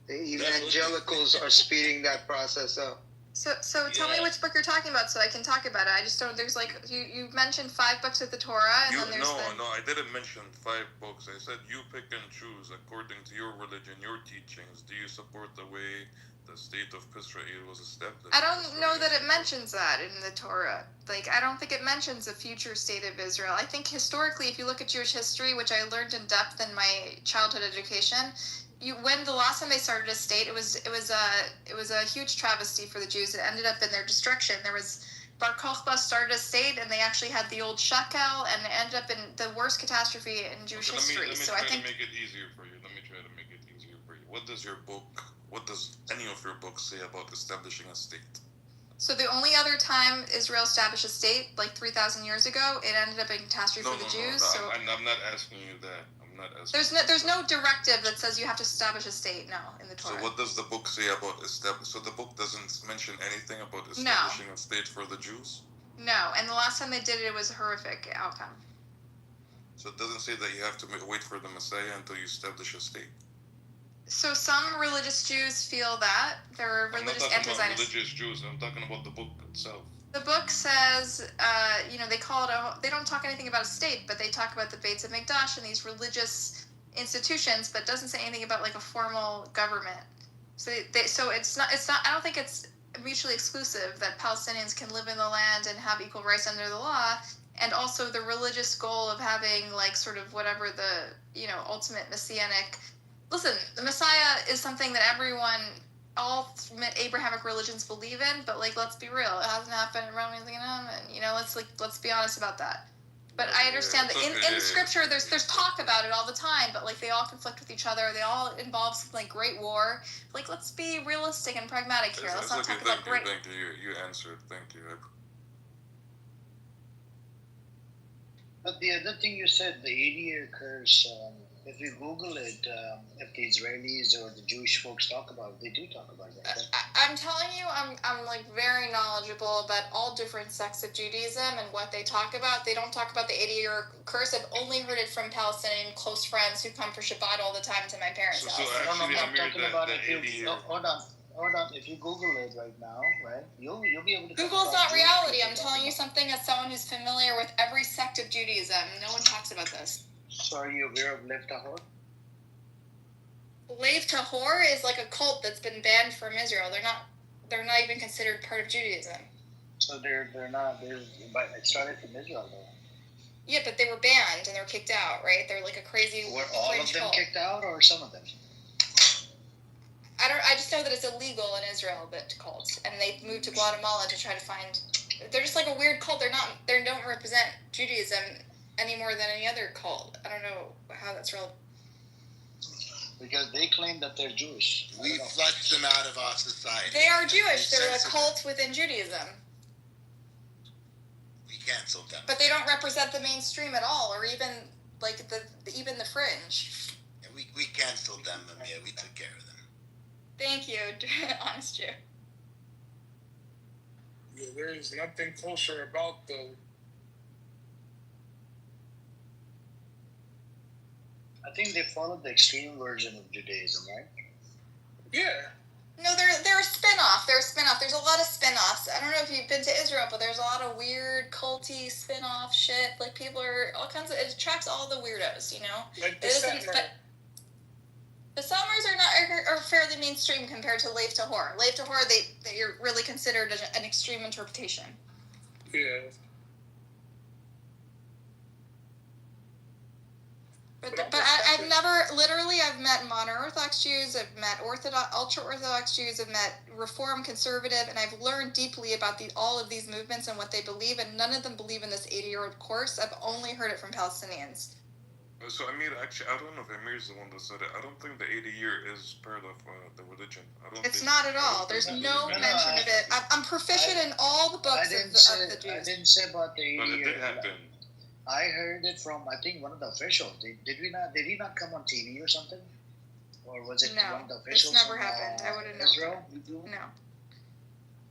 The evangelicals are speeding that process up. So tell me which book you're talking about so I can talk about it. I just don't. There's like you mentioned 5 books of the Torah, and then there's No, I didn't mention 5 books. I said you pick and choose according to your religion, your teachings. Do you support the way the state of Israel was established? I don't know that it mentions that in the Torah. Like, I don't think it mentions a future state of Israel. I think historically, if you look at Jewish history, which I learned in depth in my childhood education, when the last time they started a state, it was a huge travesty for the Jews. It ended up in their destruction. There was Bar Kokhba started a state, and they actually had the old shekel, and it ended up in the worst catastrophe in Jewish history. Let me try to make it easier for you. What does any of your books say about establishing a state? So the only other time Israel established a state, like 3,000 years ago, it ended up in catastrophe for the Jews. No, so I'm not asking you that. there's no directive that says you have to establish a state. No, in the Torah. So what does the book say about establish? So the book doesn't mention anything about establishing a state for the Jews? No, and the last time they did it, it was a horrific outcome. So it doesn't say that you have to wait for the Messiah until you establish a state? So some religious Jews feel that. There are religious anti-Zionists. I'm not talking about religious Jews. I'm talking about the book itself. The book says, they call it they don't talk anything about a state, but they talk about the Beit HaMikdash and these religious institutions, but doesn't say anything about like a formal government. So it's not, I don't think it's mutually exclusive that Palestinians can live in the land and have equal rights under the law, and also the religious goal of having like sort of whatever the, ultimate messianic. Listen, the Messiah is something that all Abrahamic religions believe in, but like, let's be real, it hasn't happened. Romans gonna happen, let's be honest about that. But I understand that in Scripture, there's talk about it all the time, but like they all conflict with each other. They all involve something like great war. Like, let's be realistic and pragmatic here. Let's not talk about great. Thank you. You answered. Thank you. But the other thing you said, the 80-year curse. If you Google it, if the Israelis or the Jewish folks talk about it, they do talk about it. I'm telling you, I'm like very knowledgeable about all different sects of Judaism and what they talk about. They don't talk about the 80-year curse. I've only heard it from Palestinian close friends who come for Shabbat all the time to my parents' house. I'm talking about it. Hold on. If you Google it right now, right, you'll be able to. Google's not reality. I'm telling you something as someone who's familiar with every sect of Judaism. No one talks about this. So are you aware of Lev Tahor? Lev Tahor is like a cult that's been banned from Israel. They're not even considered part of Judaism. So they're not. But it started from Israel though. Yeah, but they were banned and they're kicked out, right? They're like a crazy. Were all of them kicked out, or some of them? I just know that it's illegal in Israel, but cults, and they moved to Guatemala to try to find. They're just like a weird cult. They don't represent Judaism any more than any other cult. I don't know how that's relevant. Because they claim that they're Jewish. We flushed them out of our society. They are Jewish. They're a cult within Judaism. We canceled them. But they don't represent the mainstream at all, or even like even the fringe. Yeah, we canceled them, Amir. We took care of them. Thank you, honest Jew. Yeah, there is nothing kosher about the. I think they followed the extreme version of Judaism, right? Yeah. No, they're a spin-off. They're a spin-off. There's a lot of spin-offs. I don't know if you've been to Israel, but there's a lot of weird, culty spin-off shit. Like, people are all kinds of... It attracts all the weirdos, you know? Like the Satmar. The Satmars are fairly mainstream compared to Lev Tahor. Lev Tahor, they're really considered an extreme interpretation. Yeah. But I've met modern Orthodox Jews, I've met ultra-Orthodox Jews, I've met Reform, Conservative, and I've learned deeply about all of these movements and what they believe, and none of them believe in this 80-year-old course. I've only heard it from Palestinians. So Amir, actually, I don't know if Amir's the one that said it. I don't think the 80-year is part of the religion. It's not at all. There's no mention of it. I'm proficient in all the books of the Jews. I didn't say about the 80 But it year. did happen. I heard it from, I think, one of the officials. Did he not come on TV or something? or was it No, one of the it's officials? never from, happened. I wouldn't know. Israel? No.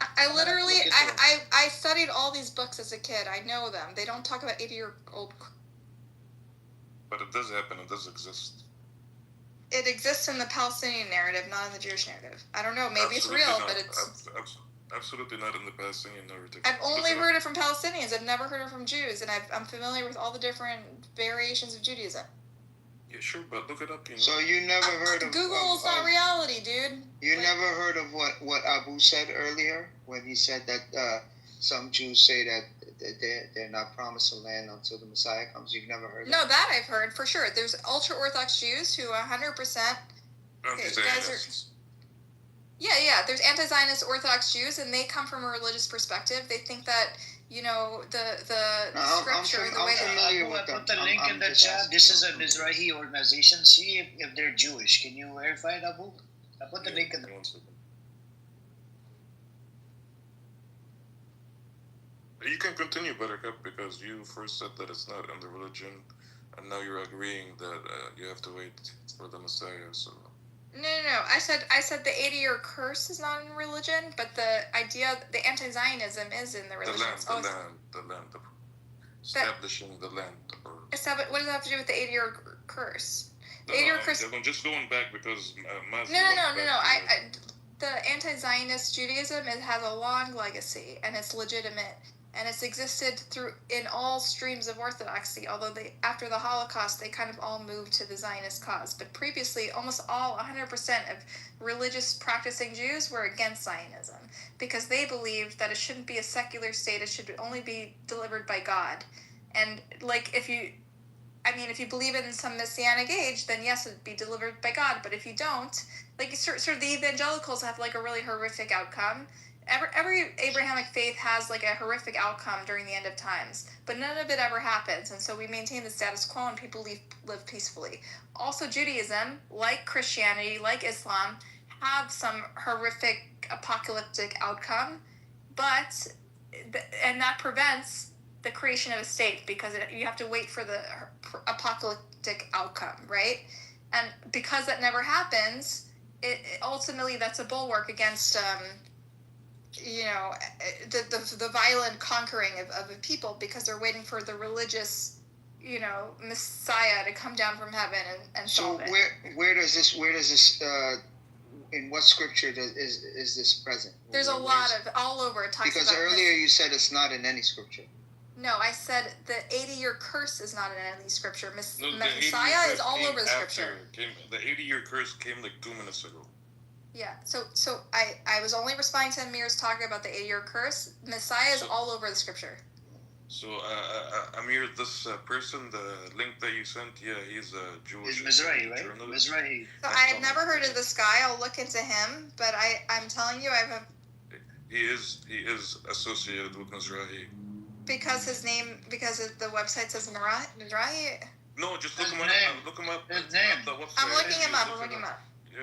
I literally, look into I studied all these books as a kid. I know them. They don't talk about 80-year-old. But it does happen. It does exist. It exists in the Palestinian narrative, not in the Jewish narrative. I don't know. Maybe Absolutely it's real, not. but it's. Absolutely not in the Palestinian narrative. I've only heard it from Palestinians. I've never heard it from Jews, and I'm familiar with all the different variations of Judaism. Yeah, sure, but look it up. You know? So you never heard of Google's not reality, dude. You never heard of what Abu said earlier when he said that some Jews say that they're not promised a land until the Messiah comes. You've never heard. No, that I've heard for sure. There's ultra Orthodox Jews who 100%. Anti-Zionists. Yeah. There's anti-Zionist Orthodox Jews, and they come from a religious perspective. They think that the scripture, the way I put the link in the chat. This is a Mizrahi organization. See if they're Jewish. Can you verify it, Abu? I put the link in the. You can continue, Buttercup, because you first said that it's not in the religion, and now you're agreeing that you have to wait for the Messiah. So. No. I said the 80-year curse is not in religion, but the idea, the anti-Zionism is in the religion. The land, establishing the land. What does that have to do with the 80-year curse? The 80-year curse. I'm just going back because. No. The anti-Zionist Judaism, it has a long legacy, and it's legitimate. And it's existed in all streams of Orthodoxy, although after the Holocaust, they kind of all moved to the Zionist cause. But previously, almost 100% of religious practicing Jews were against Zionism, because they believed that it shouldn't be a secular state, it should only be delivered by God. And, if you believe in some messianic age, then yes, it'd be delivered by God. But if you don't, sort of the evangelicals have, a really horrific outcome. Every Abrahamic faith has a horrific outcome during the end of times, but none of it ever happens, and so we maintain the status quo and people live peacefully. Also, Judaism, like Christianity, like Islam, have some horrific apocalyptic outcome, and that prevents the creation of a state, because you have to wait for the apocalyptic outcome, right? And because that never happens, ultimately that's a bulwark against the violent conquering of a people, because they're waiting for the religious, Messiah to come down from heaven and solve it. So where does this in what scripture is this present? There's a lot of all over. It talks because about earlier you said it's not in any scripture. No, I said the 80-year curse is not in any scripture. No, Messiah is all over the scripture. The 80-year curse came 2 minutes ago. Yeah, so I was only responding to Amir's talking about the 80-year curse. Messiah is all over the scripture. So, Amir, this person, the link that you sent, he's a Jewish Mizrahi, right? Mizrahi. So I have never heard of this guy. I'll look into him, but I'm telling you, He is associated with Mizrahi. Because the website says Mizrahi? No, just look him up. Look him up. His name. I'm looking him up. Yeah.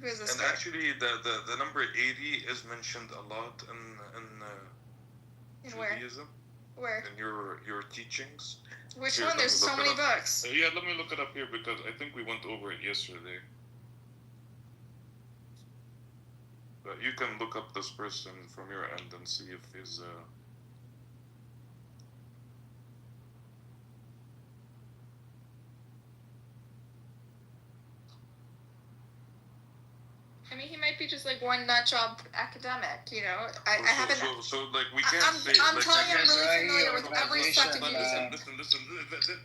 Who is this and guy? Actually, the number 80 is mentioned a lot in Judaism. Where? In your teachings. Which one? There's so many books. Yeah, let me look it up here, because I think we went over it yesterday. But you can look up this person from your end and see if he's I mean, he might be just one nut job academic, I haven't. So we can't say. I'm telling you, I'm really familiar with every sect of Judaism. Listen.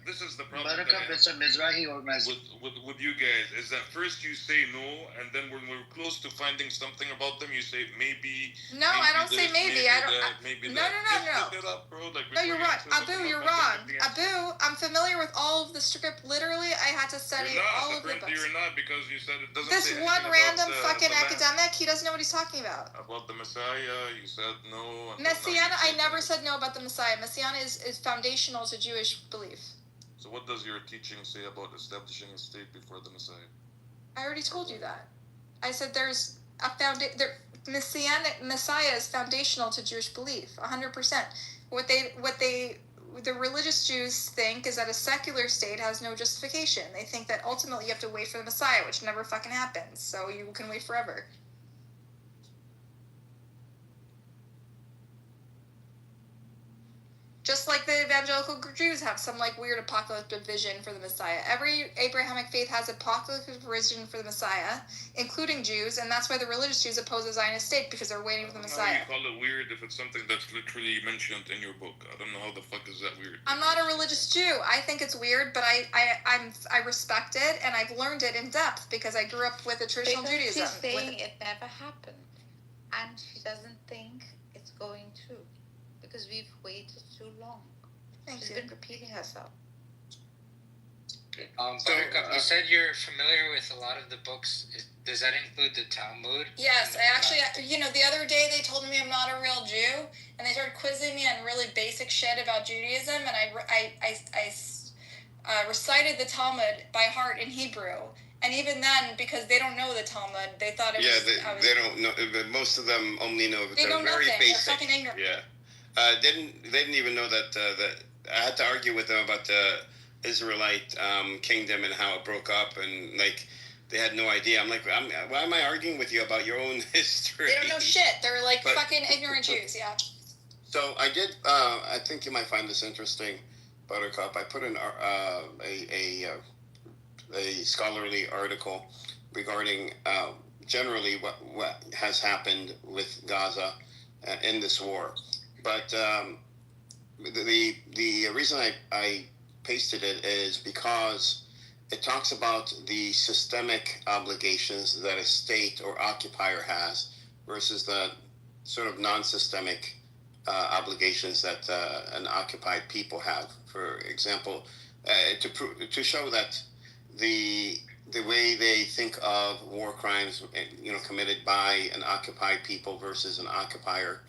This is the problem. It's a Mizrahi organization. With you guys, is that first you say no, and then when we're close to finding something about them, you say maybe. No, I don't say maybe. I don't. Maybe no. Just look it up, bro. No, you're wrong. Abu, you're wrong. Abu, I'm familiar with all of the script. Literally, I had to study all of the books. You're not, because you said it doesn't. This one random fucking academic, he doesn't know what he's talking about. About the Messiah, you said no. Messianic, I never said no about the Messiah. Messianic is foundational to Jewish belief. So what does your teaching say about establishing a state before the Messiah? I already told you that. I said there's a Messiah is foundational to Jewish belief, 100%. What they the religious Jews think is that a secular state has no justification. They think that ultimately you have to wait for the Messiah, which never fucking happens. So you can wait forever. Just like the evangelical Jews have some like weird apocalyptic vision for the Messiah. Every Abrahamic faith has apocalyptic vision for the Messiah, including Jews, and that's why the religious Jews oppose a Zionist state, because they're waiting for the Messiah. You call it weird if it's something that's literally mentioned in your book. I don't know how the fuck is that weird. I'm not a religious Jew. I think it's weird, but I respect it, and I've learned it in depth because I grew up with a traditional Judaism. She's saying it never happened, and she doesn't think it's going to, because we've waited too long. She's been repeating herself. Buttercup, you said you're familiar with a lot of the books. Does that include the Talmud? Yes, I actually, the other day they told me I'm not a real Jew, and they started quizzing me on really basic shit about Judaism, and I recited the Talmud by heart in Hebrew. And even then, because they don't know the Talmud, they thought it was... they don't know. Most of them only know. They know very nothing. basic. They're fucking ignorant. Yeah. They didn't even know that I had to argue with them about the Israelite kingdom and how it broke up, and like they had no idea. I'm like, why am I arguing with you about your own history? They don't know shit. They're like fucking ignorant Jews. Yeah. So I did. I think you might find this interesting, Buttercup. I put in a scholarly article regarding generally what has happened with Gaza in this war. But the reason I pasted it is because it talks about the systemic obligations that a state or occupier has versus the sort of non-systemic obligations that an occupied people have. For example, to show that the way they think of war crimes, committed by an occupied people versus an occupier,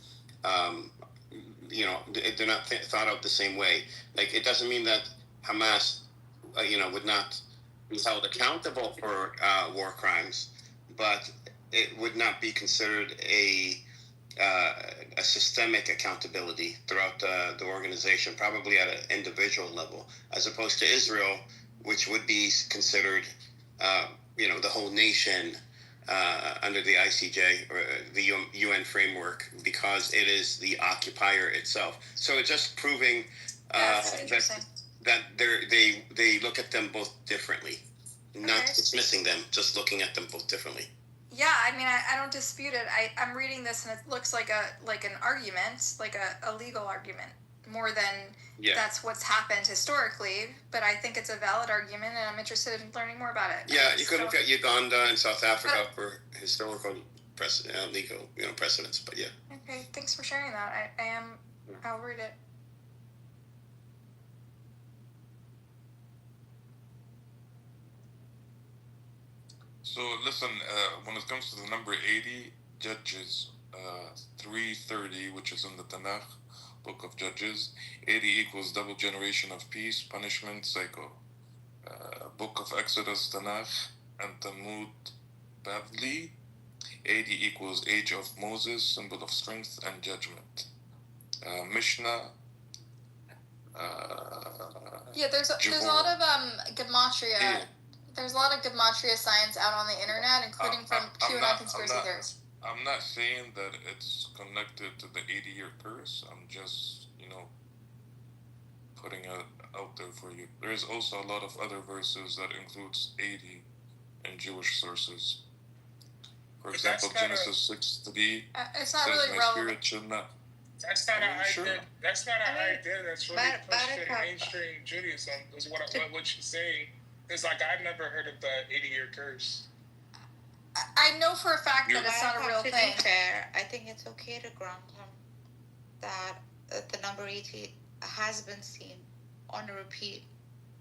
they're not thought of the same way. Like, it doesn't mean that Hamas, would not be held accountable for war crimes, but it would not be considered a systemic accountability throughout the organization, probably at an individual level, as opposed to Israel, which would be considered, the whole nation under the ICJ or the UN framework, because it is the occupier itself. So it's just proving that they look at them both differently, not dismissing them, just looking at them both differently. Yeah, I mean, I don't dispute it. I'm reading this and it looks like an argument, like a legal argument, more than that's what's happened historically. But I think it's a valid argument, and I'm interested in learning more about it. Yeah, you could look at Uganda and South Africa for historical legal precedents. But yeah. Okay, thanks for sharing that. I'll read it. So listen, when it comes to the number 80, Judges 3:30, which is in the Tanakh, Book of Judges, 80 equals double generation of peace, punishment, cycle. Book of Exodus, Tanakh, and Talmud, Bavli, 80 equals age of Moses, symbol of strength and judgment. Mishnah. There's a lot of gematria. Yeah. There's a lot of gematria science out on the internet, including from QAnon conspiracy theorists. I'm not saying that it's connected to the 80-year curse. I'm just, putting it out there for you. There's also a lot of other verses that includes 80 in Jewish sources. For example, Genesis 6:3 it's not says, really "My relevant. spirit shall not." That's not an idea. That's not an idea that's really pushed in mainstream Judaism. Is what she's saying. It's like, I've never heard of the 80-year curse. I know for a fact that it's not a real thing. To be fair, I think it's okay to grant him that the number 80 has been seen on a repeat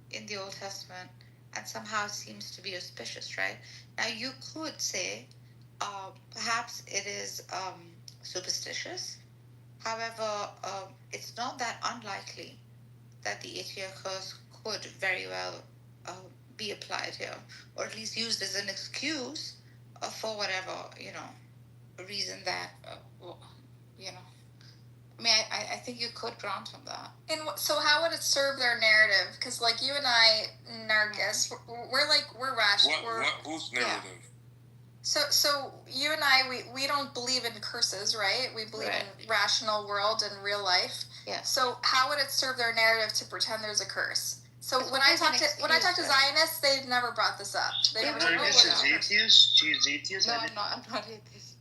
in the Old Testament and somehow seems to be auspicious, right? Now, you could say perhaps it is superstitious. However, it's not that unlikely that the 80-year curse could very well be applied here, or at least used as an excuse for whatever reason that I mean, I think you could grant them that. And so how would it serve their narrative? Because like you and I, Nargis, we're rational. Whose narrative? Yeah. So you and I, we don't believe in curses, right? We believe in rational world and real life. Yeah. So how would it serve their narrative to pretend there's a curse? So when I talk to Zionists, they've never brought this up. They don't know what is atheist. She's atheist. No, I'm not atheist.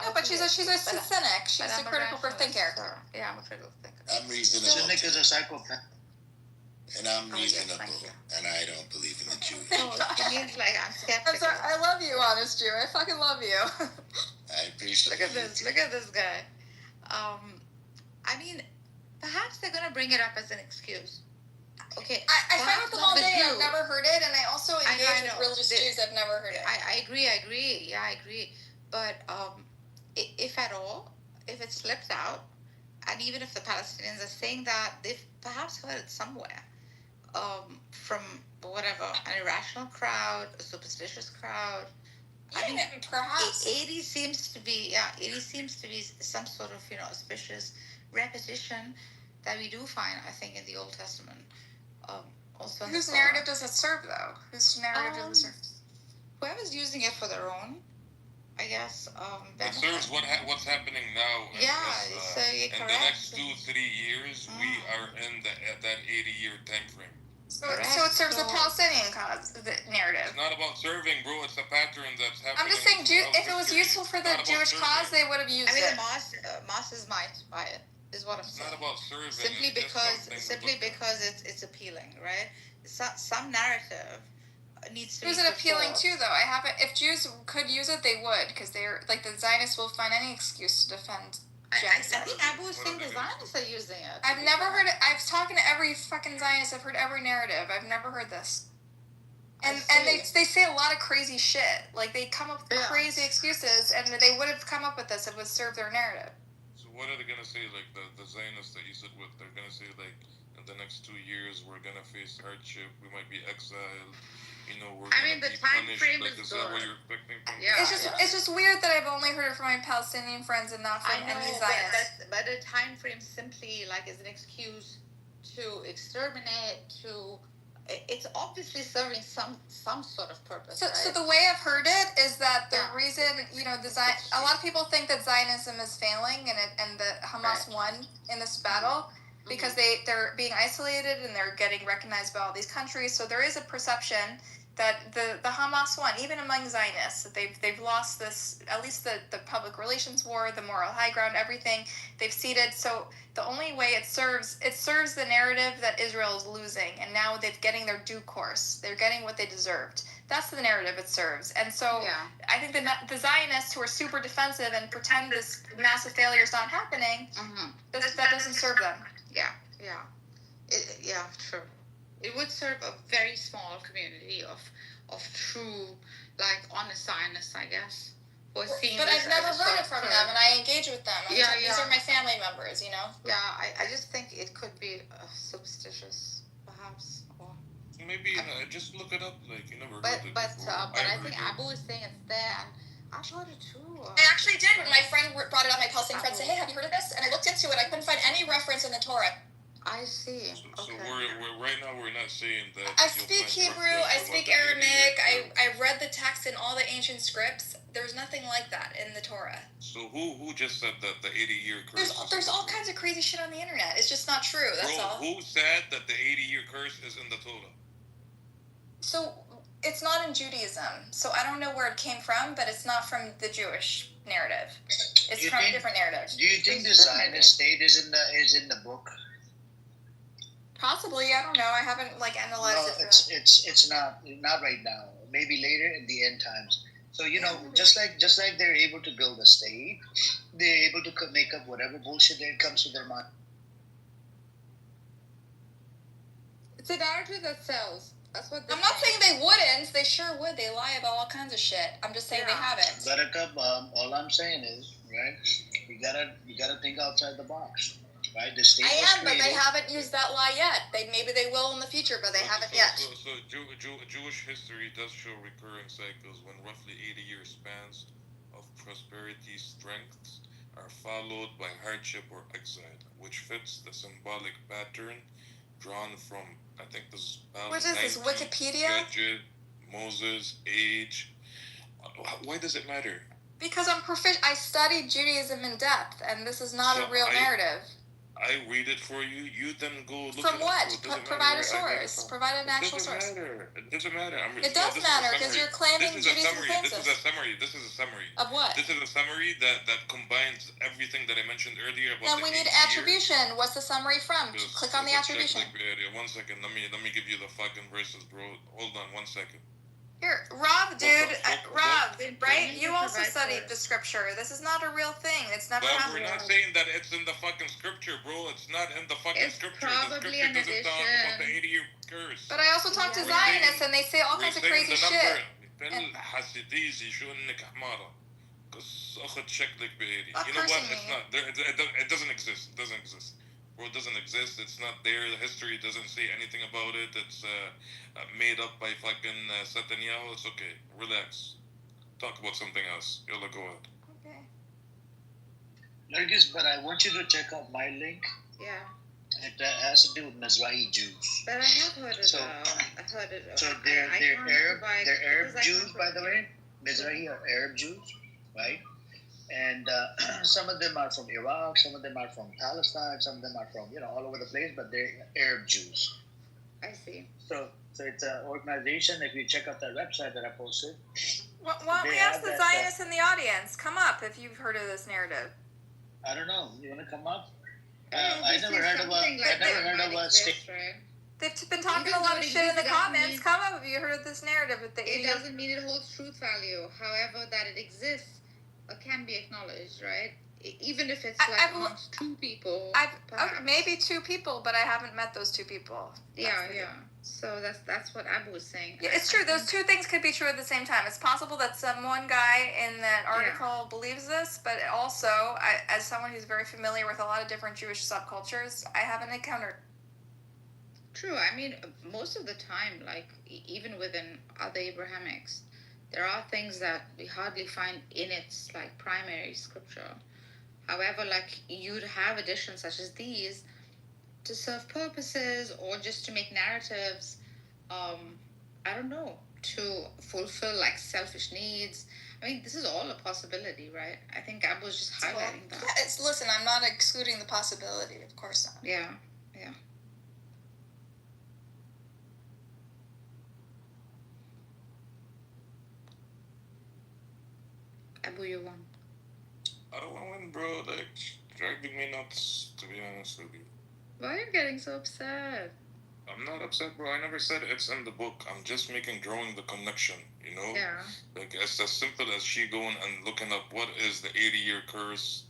No, but she's a cynic. She's a critical thinker. Yeah, I'm a critical thinker. I'm reasonable. Cynic is a psychopath. And I'm reasonable, and I don't believe in the Jews. It means like I'm skeptical. I'm sorry, I love you, honest Jew. I fucking love you. I appreciate Look at this guy. I mean, perhaps they're gonna bring it up as an excuse. Okay. I fight with them all day. I've never heard it, and I also engage with religious Jews. I've never heard it. I agree. Yeah, I agree. But if at all, if it slips out, and even if the Palestinians are saying that, they've perhaps heard it somewhere. From whatever, an irrational crowd, a superstitious crowd. Yeah, I mean, perhaps 80 seems to be some sort of auspicious repetition that we do find, I think, in the Old Testament. Also, whose narrative does it serve, though? Whose narrative does it serve? Whoever's using it for their own, I guess. It serves what's happening now. In the next 2-3 years, we are in that 80-year time frame. So it serves the Palestinian cause, the narrative. It's not about serving, bro. It's a pattern that's happening. I'm just saying, if it was useful for the Jewish cause, they would have used it. I mean, Mosses might buy it, is what I'm saying. It's not about serving. Simply because it's appealing, right? Some narrative needs to be. Who's it appealing to, though? If Jews could use it, they would, because they're like the Zionists will find any excuse to defend. I think Abu was saying the Zionists are using it. I've never heard it. I've talked to every fucking Zionist. I've heard every narrative. I've never heard this. And they say a lot of crazy shit. Like, they come up with crazy excuses, and they would have come up with this if it would serve their narrative. So what are they going to say? Like, the Zionists that you sit with, they're going to say, like, in the next 2 years, we're going to face hardship. We might be exiled. We're the time frame is good. Is good. that what you're expecting from It's just weird that I've only heard it from my Palestinian friends and not from any Zionists. But the time frame simply is an excuse to exterminate. It's obviously serving some sort of purpose. So the way I've heard it is that the reason a lot of people think that Zionism is failing and that Hamas won in this battle. Because they're being isolated and they're getting recognized by all these countries. So there is a perception that the Hamas won, even among Zionists. They've lost this, at least the public relations war, the moral high ground, everything. They've ceded. So the only way it serves the narrative that Israel is losing. And now they're getting their due course. They're getting what they deserved. That's the narrative it serves. And so I think the Zionists who are super defensive and pretend this massive failure is not happening, that doesn't serve them. True. It would serve a very small community of true, honest Zionists, I guess. But I've never heard it from them, and I engage with them. These are my family members, Yeah, I just think it could be superstitious, perhaps. Or maybe just look it up, you never but heard it but before. I think Abu is saying it's there, and I heard it too. I actually did when my friend brought it up. My Palestinian friend said, "Hey, have you heard of this?" And I looked into it. I couldn't find any reference in the Torah. I see. So we're right now we're not saying that. I speak Hebrew. I speak Aramaic. I read the text in all the ancient scripts. There's nothing like that in the Torah. So who just said that the 80-year curse? There's all kinds of crazy shit on the internet. It's just not true. That's all. Who said that the 80-year curse is in the Torah? So it's not in Judaism. So I don't know where it came from, but it's not from the Jewish narrative. It's from a different narrative. Do you think the Zionist state is in the book? Possibly, I don't know. I haven't analyzed it. It's not right now. Maybe later in the end times. So just like they're able to build a state, they're able to make up whatever bullshit that comes to their mind. It's a narrative that sells. That's what I'm not saying they wouldn't. They sure would. They lie about all kinds of shit. I'm just saying they haven't. Buttercup, all I'm saying is, right? You gotta think outside the box. Right? The state but they haven't used that lie yet. Maybe they will in the future, but they haven't yet. So Jewish history does show recurring cycles when roughly 80-year spans of prosperity strengths are followed by hardship or exile. which fits the symbolic pattern drawn from, I think this is about What is this, 90 Wikipedia? judges, Moses' age. Why does it matter? Because I studied Judaism in depth, and this is not a real narrative. I read it for you. You then go look From it up. what? So it doesn't Provide matter a where I got it source. from. Provide an actual source. It doesn't matter. It does matter because you're claiming Judaism This is a summary. This is a summary. Of what? This is a summary that combines everything that I mentioned earlier about Then we need attribution. What's the summary from? Click on the attribution. 1 second. Let me give you the fucking verses, bro. Hold on 1 second. Here, Rob, dude, Rob, right? You also studied the scripture. This is not a real thing. It's never happened. We're not saying that it's in the fucking scripture, bro. It's not in the fucking scripture. The probably scripture an doesn't talk about the addition. 80-year curse. But I also talked to Zionists, and they say all kinds of crazy shit. حسيتيزي شو انك حمارة قص اخذ شكلك بإيدي. Stop You know what? cursing It's me. not there. It doesn't exist. It doesn't exist. Bro, it doesn't exist. It's not there. The history doesn't say anything about it. It's made up by fucking Netanyahu. It's okay. Relax. Talk about something else. Yola, go ahead. Okay. Nargis, but I want you to check out my link. Yeah. It has to do with Mizrahi Jews. But I have heard it. So- I've heard it. So I they're can't Arab. provide- They're Arab because I Jews, can't by the way. Mizrahi are Arab Jews, right? And some of them are from Iraq, some of them are from Palestine, some of them are from all over the place, but they're Arab Jews. I see. So it's an organization. If you check out that website that I posted, Why don't we They ask have the that, Zionists in the audience? Come up if you've heard of this narrative. I don't know. You want to come up? Yeah, I this never is heard of a. something I like never that heard of might a exist, state. right? They've been talking Even a lot though of it shit in the exists, doesn't comments. mean- Come up if you heard of this narrative with the It 80 doesn't mean it holds truth value. However, that it exists can be acknowledged, right? Even if it's like amongst two people. perhaps. maybe two people, but I haven't met those two people. Yeah, yeah. So that's what Abu was saying. Yeah, it's true. Those two things could be true at the same time. It's possible that one guy in that article believes this, but also, as someone who's very familiar with a lot of different Jewish subcultures, I haven't encountered. True. I mean, most of the time, like even within other Abrahamics, there are things that we hardly find in its like primary scripture. However, like you'd have additions such as these to serve purposes or just to make narratives. I don't know, to fulfill like selfish needs. I mean, this is all a possibility, right? I think Abu was just highlighting that. Yeah, listen, I'm not excluding the possibility. Of course not. Yeah, yeah. Abu, you won. I don't want to win, bro. Like, driving me nuts, to be honest with you. Why are you getting so upset? I'm not upset, bro. I never said it's in the book. I'm just drawing the connection, you know? Yeah. Like, it's as simple as she going and looking up what is the 80-year curse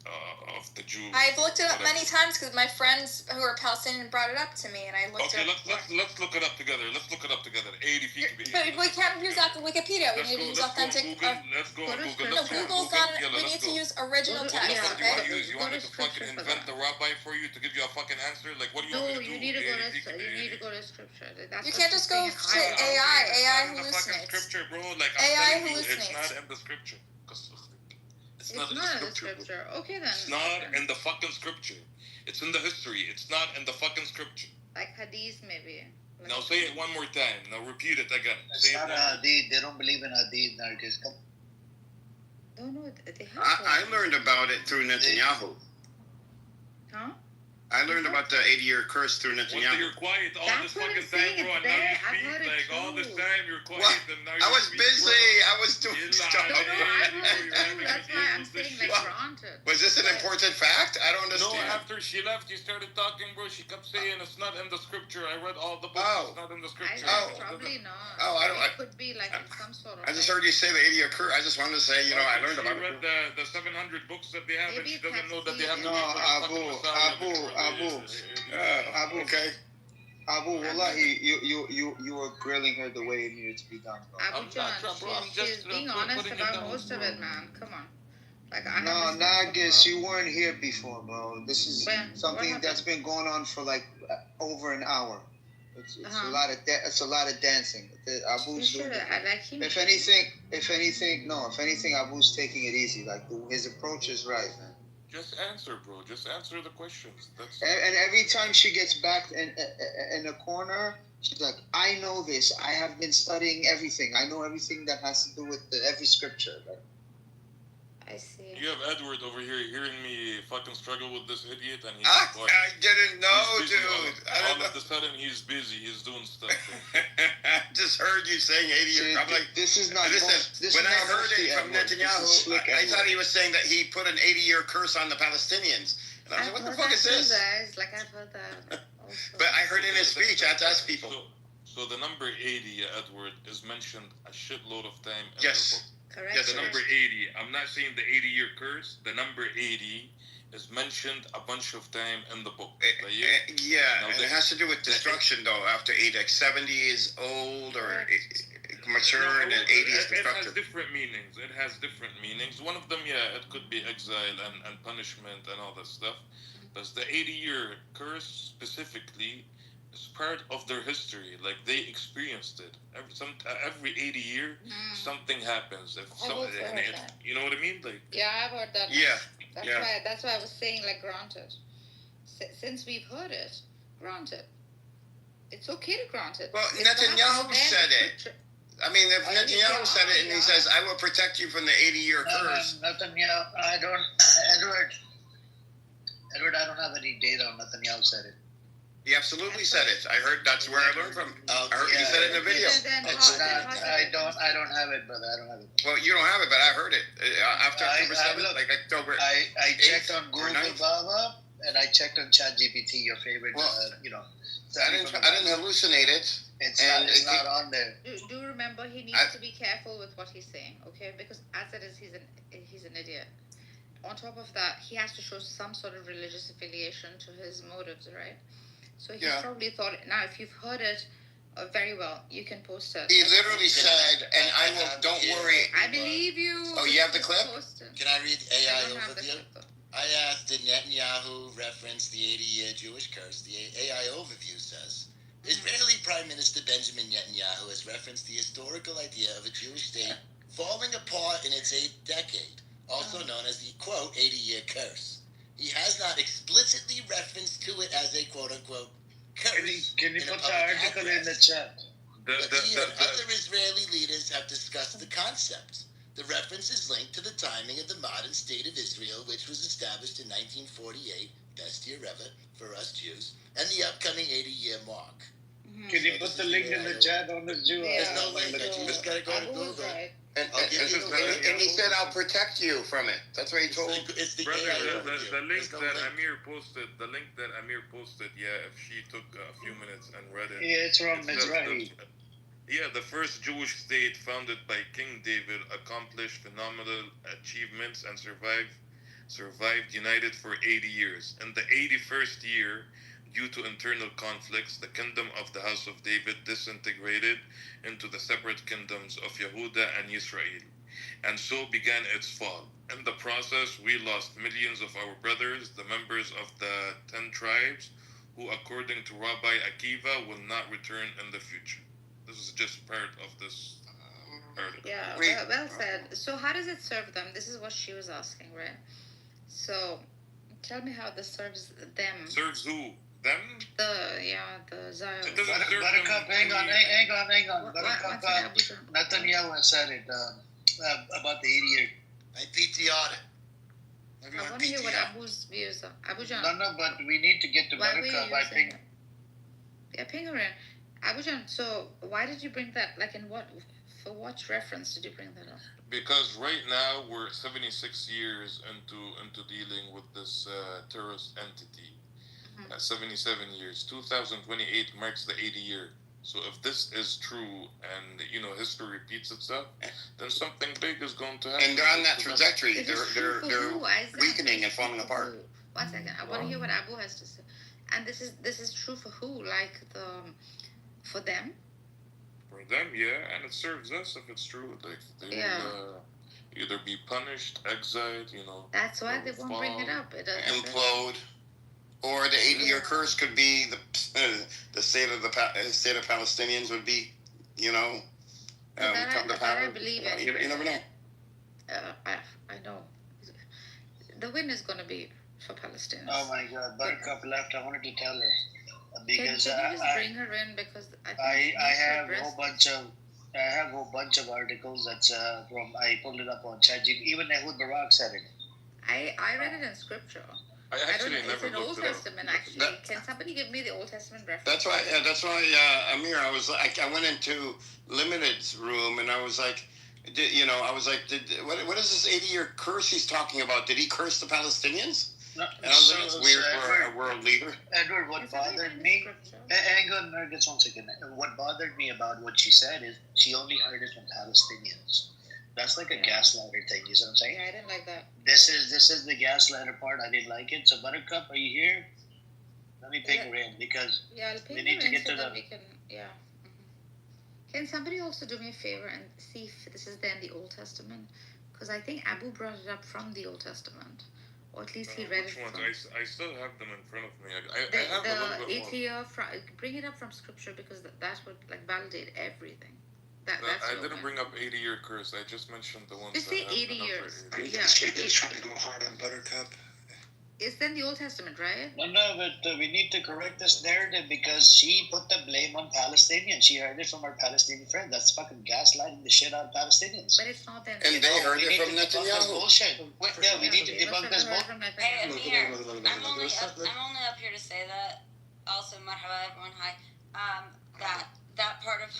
of the Jews. I've looked it up many times because my friends who are Palestinian brought it up to me, and I looked Okay, it up. let's look it up together. Let's look it up together. 80 feet to be. But we can't use Wikipedia. We need to use authentic. Let's go on Google. No, Google's not. We need to use original text. Okay. You want me to fucking invent the rabbi for you to give you a fucking answer? Like, what do you want me to do? You need to go to scripture. That's You can't just go to AI. AI hallucinates. Scripture, bro. Like, AI I'm telling you, it's hallucinates. not in the scripture. It's not in the scripture. Okay then. It's not in the fucking scripture. It's in the history. It's not in the fucking scripture. Like hadith, maybe. Now say it one more time. Now repeat it again. It's not a hadith. They don't believe in hadith, Nargis. No, they have. I learned about it through Netanyahu. Huh? I learned about the 80-year curse through Netanyahu. You're quiet all That's this fucking time, bro, and now you speak like all this time you're quiet, and now I was busy. I was doing stuff. That's why I'm sitting like granted. Was this an important fact? I don't No, understand. after she left, you started talking, bro. She kept saying it's not in the scripture. I read all the books. It's not in the scripture. Probably not. I don't. It could be like in some sort of. I just heard you say the 80-year curse. I just wanted to say, I learned about it. She read the 700 books that they have, and she doesn't know that they have to Abu, okay. Abu, wallahi, you were grilling her the way it needed to be done, bro. Abu John, she's being honest about most of it, man. Come on. Like, No, Nargis, you weren't here before, bro. This is something that's been going on for like over an hour. It's a lot of it's a lot of dancing. Abu's if anything, Abu's taking it easy. Like his approach is right, man. Just answer, bro. Just answer the questions. That's And every time she gets backed in a corner, she's like, I know this. I have been studying everything. I know everything that has to do with every scripture. Like, I see. You have Edward over here hearing me fucking struggle with this idiot, and he's I didn't know, busy. dude. All of a sudden, he's busy. He's doing stuff. I just heard you saying 80 years. I'm like, this is not. Listen, when I heard it from Netanyahu, I thought he was saying that he put an 80-year curse on the Palestinians. And I was like, what the fuck is this? Like, I've heard that. But I heard in his speech, I had to ask people. So the number 80, Edward, is mentioned a shitload of time in Yes. the book. Correct. Yeah, the number 80. I'm not saying the 80-year curse. The number 80 is mentioned a bunch of time in the book. Yeah, and it has to do with destruction, though. After 80, like 70 is old or mature, and then 80 is It has destructive. different meanings. It has different meanings. One of them, yeah, it could be exile and punishment and all that stuff. But the 80-year curse specifically is part of their history. Like, they experienced it. Every 80 year, something happens. You know what I mean? Like, yeah, I've heard that. Yeah. That's why I was saying, like, granted. Since we've heard it, granted. It's okay to grant it. Well, It's Netanyahu not said it. I mean, if Netanyahu said it and he says, I will protect you from the 80-year curse. Netanyahu, Edward, I don't have any data on Netanyahu said it. He absolutely said it. I heard, that's where I learned from. I heard he said it in the video. It's not, I don't have it, brother. I don't have it. Well, you don't have it, but I heard it. After October 7th, like October I checked 8th on or Google 9th. Baba, and I checked on ChatGPT, your favorite, I didn't hallucinate it. It's not on there. Do remember, he needs to be careful with what he's saying, okay? Because as it is, he's an idiot. On top of that, he has to show some sort of religious affiliation to his motives, right? So he probably thought, now if you've heard it very well, you can post it. He literally said, and I will, don't worry. I believe you. Oh, you have the clip? Can I read AI overview? I asked, did Netanyahu reference the 80-year Jewish curse? The AI overview says, Israeli Prime Minister Benjamin Netanyahu has referenced the historical idea of a Jewish state falling apart in its 8th decade, also known as the, quote, 80-year curse. He has not explicitly referenced to it as a quote-unquote curse. Can you put the article in the chat? But he and other Israeli leaders have discussed the concept. The reference is linked to the timing of the modern state of Israel, which was established in 1948, best year ever for us Jews, and the upcoming 80-year mark. Can you put the link in the chat on this Jew? There's no link. You just got to go to Google. And he said, I'll protect you from it. That's what he told. It's the brother, the link that Amir posted. Yeah, if she took a few minutes and read it. Yeah, it's from Mizrahi. The first Jewish state founded by King David accomplished phenomenal achievements and survived united for 80 years. In the 81st year, due to internal conflicts, the kingdom of the house of David disintegrated into the separate kingdoms of Yehuda and Israel, and so began its fall. In the process, we lost millions of our brothers, the members of the 10 tribes, who, according to Rabbi Akiva, will not return in the future. This is just part of this article. Yeah, well said. So how does it serve them? This is what she was asking, right? So tell me how this serves them. Serves who? Them? The Zion. Buttercup, hang on. Buttercup, Netanyahu said it about the 80-year. I PTR'd it. I want to hear what Abu's views are. Abu Jan. No, but we need to get to Buttercup, I think. Yeah, ping her in. Abu Jan, so why did you bring that? Like, for what reference did you bring that up? Because right now we're 76 years into dealing with this terrorist entity. 77 years. 2028 marks the 80 year. So if this is true and history repeats itself, then something big is going to happen. And they're on that trajectory. They're weakening and falling apart. 1 second. I want to hear what Abu has to say. And this is true for who? Like for them? For them, yeah, and it serves us if it's true. Like they either be punished, exiled, That's why they won't bring it up. It implode. Or the 80-year curse could be the state of state of Palestinians would be, come to power. I believe it. You never know. I know. the win is going to be for Palestinians. Oh my God, Buttercup left. I wanted to tell her because can you just bring her in because I have a whole bunch of articles that's from I pulled it up on ChatGPT. Even Ehud Barak said it. I read it in scripture. I actually never it's in Old Testament actually. Can somebody give me the Old Testament reference? That's why, Amir, I went into Limited's room and I was like, what is this 80-year curse he's talking about? Did he curse the Palestinians? No, and I was like, that's weird for a world leader. Edward, what bothered me? Hang on, just 1 second. What bothered me about what she said is she only heard it from Palestinians. That's like a gaslighter thing. You see what I'm saying? Yeah, I didn't like that. This is the gaslighter part. I didn't like it. So Buttercup, are you here? Let me ping her in because we need to get to the. We can, yeah. Can somebody also do me a favor and see if this is there in the Old Testament? Because I think Abu brought it up from the Old Testament, or at least he read which it. Which ones? I still have them in front of me. I have the a little bit more. Bring it up from scripture because that's what validate everything. I didn't bring up 80-year curse. I just mentioned the ones. Just say 80 years. Yeah, she's trying to go hard on Buttercup. It's in the Old Testament, right? No, but we need to correct this narrative because she put the blame on Palestinians. She heard it from her Palestinian friend. That's fucking gaslighting the shit out of Palestinians. But it's not them. And they heard it from Netanyahu. Bullshit. We need to debunk this bullshit. Hey, Amir, I'm only up here to say that. Also, marhaba, everyone, hi. That part of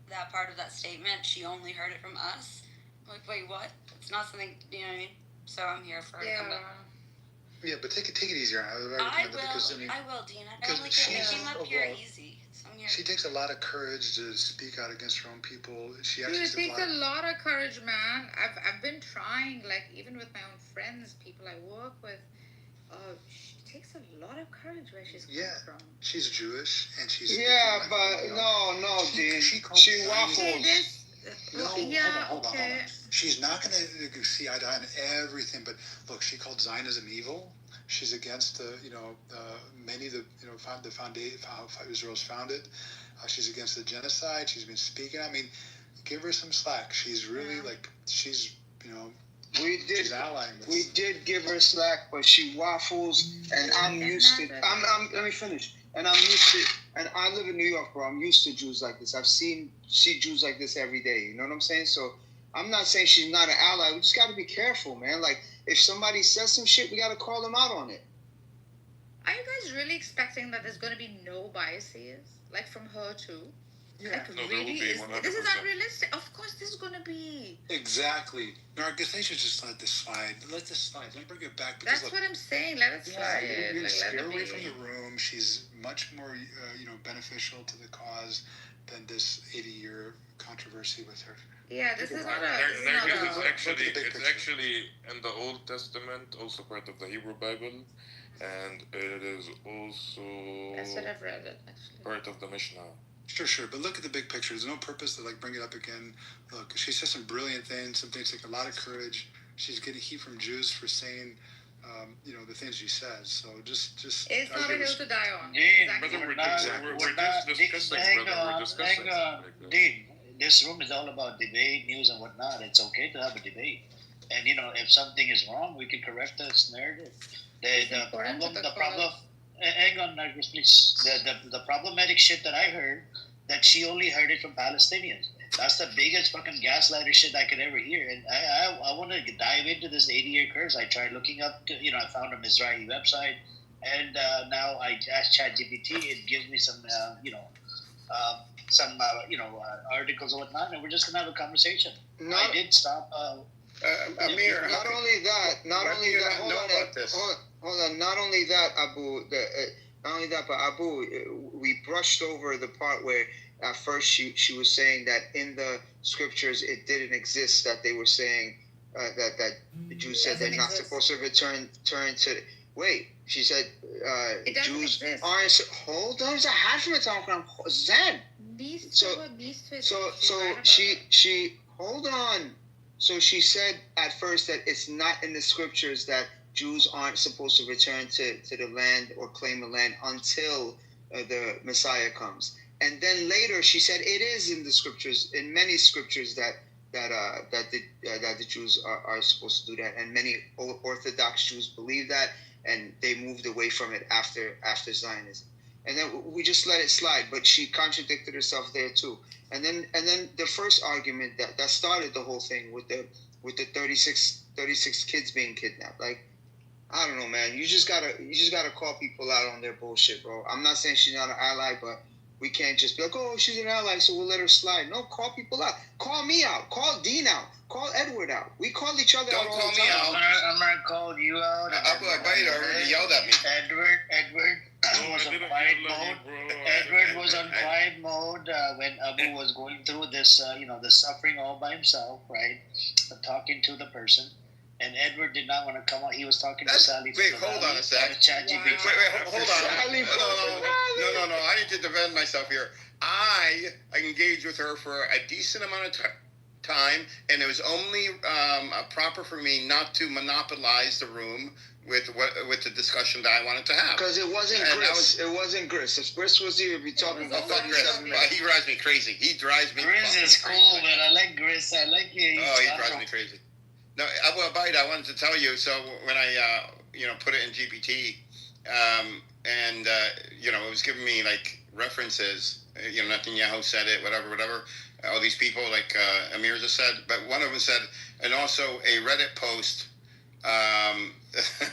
that part of that statement, she only heard it from us. Like, wait, what? It's not something, you know what I mean? So I'm here for her to come back. Yeah, but take it easier. I will, Dean. I came up here easy. So I'm here. She takes a lot of courage to speak out against her own people. It takes a lot of courage, man. I've been trying, even with my own friends, people I work with. She takes a lot of courage where she's coming from. She's Jewish and she's. Yeah, but no, Dean. She waffles. Hold on. She's not going to see eye to eye on everything, but look, she called Zionism evil. She's against many of the foundation, how Israel's founded. She's against the genocide. She's been speaking. I mean, give her some slack. She's really she's allying. We did give her slack, but she waffles, and I'm used to. Let me finish. And I'm used to, and I live in New York, bro. I'm used to Jews like this. See Jews like this every day. You know what I'm saying? So I'm not saying she's not an ally. We just got to be careful, man. Like, if somebody says some shit, we got to call them out on it. Are you guys really expecting that there's going to be no biases? From her, too? Yeah. No, really? This is unrealistic. Of course, this is going to be. Exactly. No, I guess they should just let this slide. Let this slide. Don't bring it back. Because, that's what I'm saying. Let it slide. You're going to steer away from the room. She's much more, beneficial to the cause than this 80-year controversy with her. Yeah, this is not It's actually in the Old Testament, also part of the Hebrew Bible, and it is also. That's what I've read it, actually. Part of the Mishnah. Sure, but look at the big picture. There's no purpose to bring it up again. Look, she says some brilliant things. Some things take a lot of courage. She's getting heat from Jews for saying, the things she says. So just. It's not a hill to die on. We're discussing. Hang on, Dean. This room is all about debate, news, and whatnot. It's okay to have a debate, and if something is wrong, we can correct this narrative. The problem. Hang on, Marcus, please. The problematic shit that I heard, that she only heard it from Palestinians. That's the biggest fucking gaslighter shit I could ever hear. And I want to dive into this 80-year curse. I tried looking up, I found a Mizrahi website, and now I asked ChatGPT. It gives me some, articles and whatnot, and we're just gonna have a conveonversation. I did stop. Amir, not only that. Hold on. Not only that, but Abu, we brushed over the part where at first she was saying that in the scriptures it didn't exist. That they were saying that the Jews said they're not supposed to return to. Wait, she said Jews aren't. Hold on, a half of time Zen. So she hold on. So she said at first that it's not in the scriptures that Jews aren't supposed to return to the land or claim the land until the Messiah comes. And then later she said it is in the scriptures, in many scriptures, that the Jews are supposed to do that, and many Orthodox Jews believe that, and they moved away from it after Zionism. And then we just let it slide. But she contradicted herself there too. And then the first argument that started the whole thing with the 36 kids being kidnapped. Like, I don't know, man. You just gotta call people out on their bullshit, bro. I'm not saying she's not an ally, but we can't just be like, oh, she's an ally, so we'll let her slide. No, call people out. Call me out. Call Dean out. Call Edward out. We call each other out all the time. Don't call me out. I'm gonna call you out. Abu Abaida already yelled at me. Edward was on quiet mode. Edward was on quiet mode when Abu was going through this, the suffering all by himself, right? Talking to the person. And Edward did not want to come out. He was talking to Sally. Wait, hold on a sec. Wait, hold on. No. I need to defend myself here. I engaged with her for a decent amount of time, and it was only proper for me not to monopolize the room with the discussion that I wanted to have. Because it wasn't Gris. It wasn't Gris. If Gris was here, we'd be talking about Gris. He drives me crazy. Gris is cool, man. I like Gris. I like you. Oh, he drives me crazy. No, Abu Abaida, I wanted to tell you. So when I, put it in GPT, it was giving me like references. Netanyahu said it, whatever. All these people, like Amir just said, but one of them said, and also a Reddit post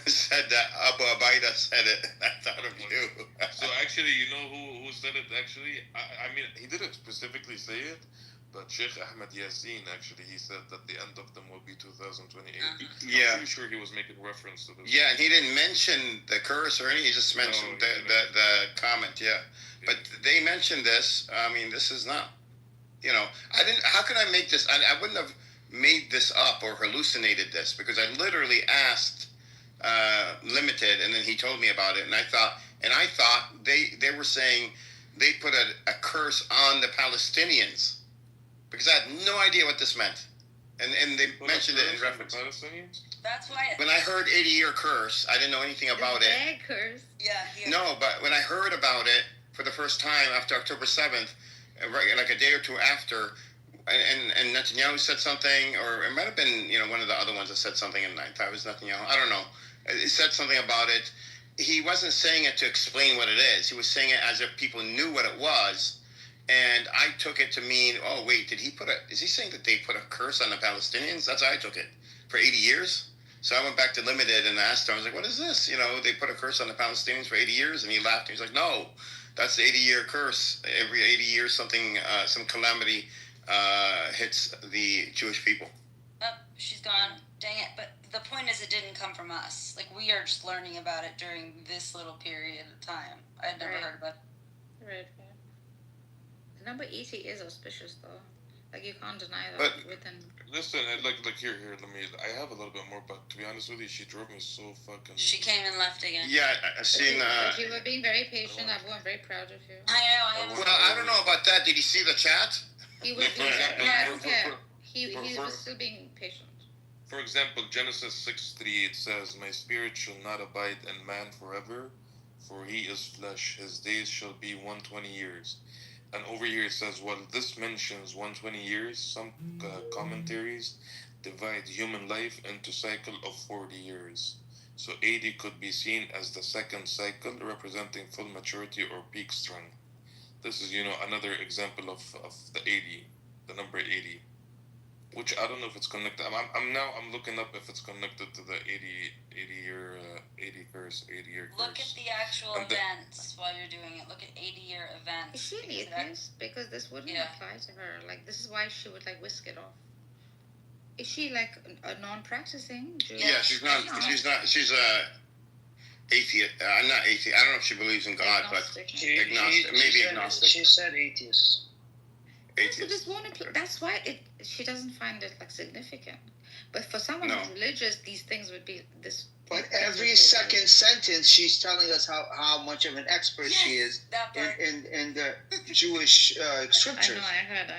said that Abu Abaida said it. I thought of you. So actually, you know who said it? Actually, I mean, he didn't specifically say it. But Sheikh Ahmed Yassin, actually, he said that the end of them will be 2028. Yeah. I'm pretty sure he was making reference to this. Yeah, and he didn't mention the curse or anything. He just mentioned the comment, yeah. But they mentioned this. I mean, this is not, how could I make this? I wouldn't have made this up or hallucinated this because I literally asked Limited, and then he told me about it. And I thought they were saying they put a curse on the Palestinians. Because I had no idea what this meant. And they mentioned it in reference. That's why. When I heard 80-year curse, I didn't know anything about it. Bad curse. Yeah. No, but when I heard about it for the first time after October 7th, like a day or two after, and Netanyahu said something, or it might have been, one of the other ones that said something, and I thought it was Netanyahu. I don't know. He said something about it. He wasn't saying it to explain what it is. He was saying it as if people knew what it was. And I took it to mean, oh, wait, is he saying that they put a curse on the Palestinians? That's how I took it. For 80 years? So I went back to Limited and asked him, I was like, what is this? They put a curse on the Palestinians for 80 years? And he laughed. He was like, no, that's the 80-year curse. Every 80 years, something, some calamity hits the Jewish people. Oh, she's gone. Dang it. But the point is it didn't come from us. Like, we are just learning about it during this little period of time. I had never heard about it. Right. Number 80 is auspicious, though. Like, you can't deny that. But listen, like here, I have a little bit more, but to be honest with you, she drove me so fucking... She came and left again. Yeah, I seen... But you were being very patient, Abu. I'm very proud of you. I know. Well, I don't know about that. Did he see the chat? He was being... I don't care. He was still being patient. For example, Genesis 6:3, it says, my spirit shall not abide in man forever, for he is flesh. His days shall be 120 years. And over here it says, well, this mentions 120 years. Some commentaries divide human life into cycle of 40 years. So 80 could be seen as the second cycle, representing full maturity or peak strength. This is, another example of the 80, the number 80. Which I don't know if it's connected. I'm looking up if it's connected to the 80-year curse. Look at the actual events while you're doing it. Look at 80-year events. Is she an atheist? Because this wouldn't apply to her. Like, this is why she would whisk it off. Is she a non-practicing Jew? Yeah, she's not. She's a atheist. Not atheist. I don't know if she believes in God, agnostic. But agnostic. Maybe agnostic. She said atheist. So this won't apply. That's why she doesn't find it significant. But for someone who's religious, these things would be this. But every second sentence, she's telling us how much of an expert she is in the Jewish scriptures. I heard.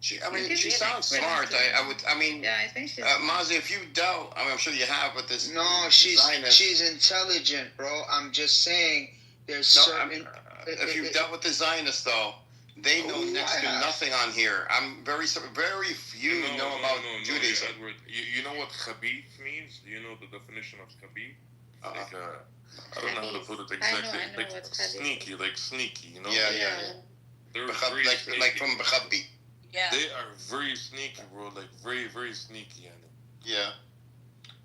She sounds smart. Yeah, I think she's. Mazi, if you doubt, I'm sure you have, but this. No, she's intelligent, bro. I'm just saying there's certain. If you've dealt with the Zionists, though, They know next to nothing on here. I'm very few know about Judaism. Yeah, Edward, you know what khabith means? Do you know the definition of khabith? Like, I don't know how to put it exactly. I know like what sneaky, you know? Yeah. They're like from Bakhabbi. Yeah. They are very sneaky, bro. Like very, very sneaky. Yeah.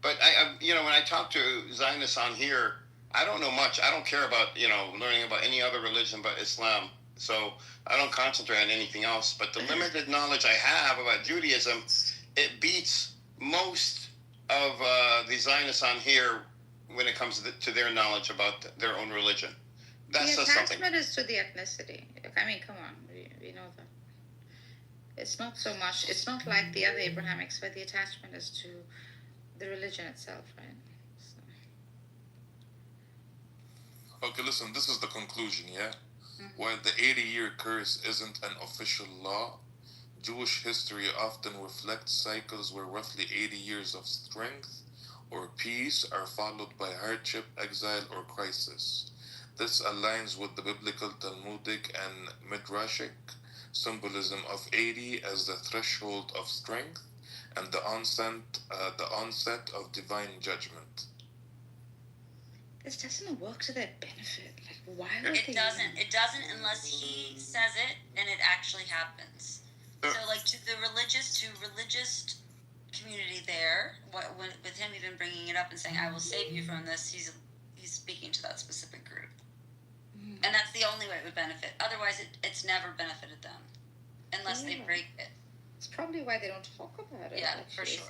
But I when I talk to Zionists on here, I don't know much. I don't care about, learning about any other religion but Islam. So I don't concentrate on anything else. But the limited knowledge I have about Judaism, it beats most of the Zionists on here when it comes to their knowledge about their own religion. That's the something. attachment is to the ethnicity. I mean, come on, we know that. It's not so much. It's not like the other Abrahamics, where the attachment is to the religion itself, right? So. Okay, listen. This is the conclusion, yeah. While the 80-year curse isn't an official law, Jewish history often reflects cycles where roughly 80 years of strength or peace are followed by hardship, exile, or crisis. This aligns with the biblical Talmudic and Midrashic symbolism of 80 as the threshold of strength and the onset of divine judgment. This doesn't work to their benefit. Like, why would It doesn't. It doesn't unless he says it and it actually happens. So, like, to religious community there, with him even bringing it up and saying, "I will save you from this," he's speaking to that specific group, and that's the only way it would benefit. Otherwise, it's never benefited them unless they break it. It's probably why they don't talk about it. Yeah, for sure.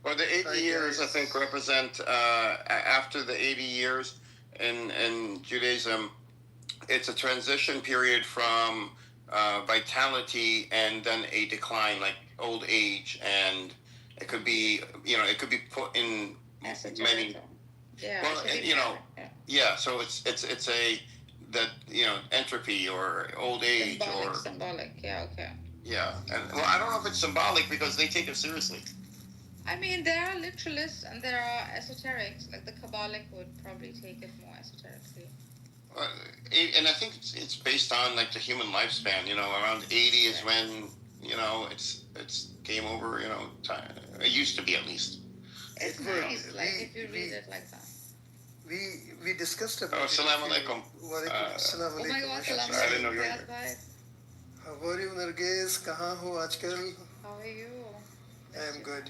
Well, the 80 years, I think, represent, after the 80 years in Judaism, it's a transition period from vitality and then a decline, like old age, and it could be, put in many. Yeah. Yeah. So it's entropy or old age symbolic. Yeah. Okay. Yeah, and I don't know if it's symbolic because they take it seriously. I mean, there are literalists and there are esoterics. Like the Kabbalic would probably take it more esoterically. And I think it's based on like the human lifespan. Around 80 is when it's game over. Time. It used to be, at least. It's nice, if you read it like that. We discussed about. Assalamu alaikum. Assalamu alaikum. Oh my God, assalamu I didn't know you were alaikum. here. How are you, Nargis? Kahan ho aajkal? How are you? I'm good.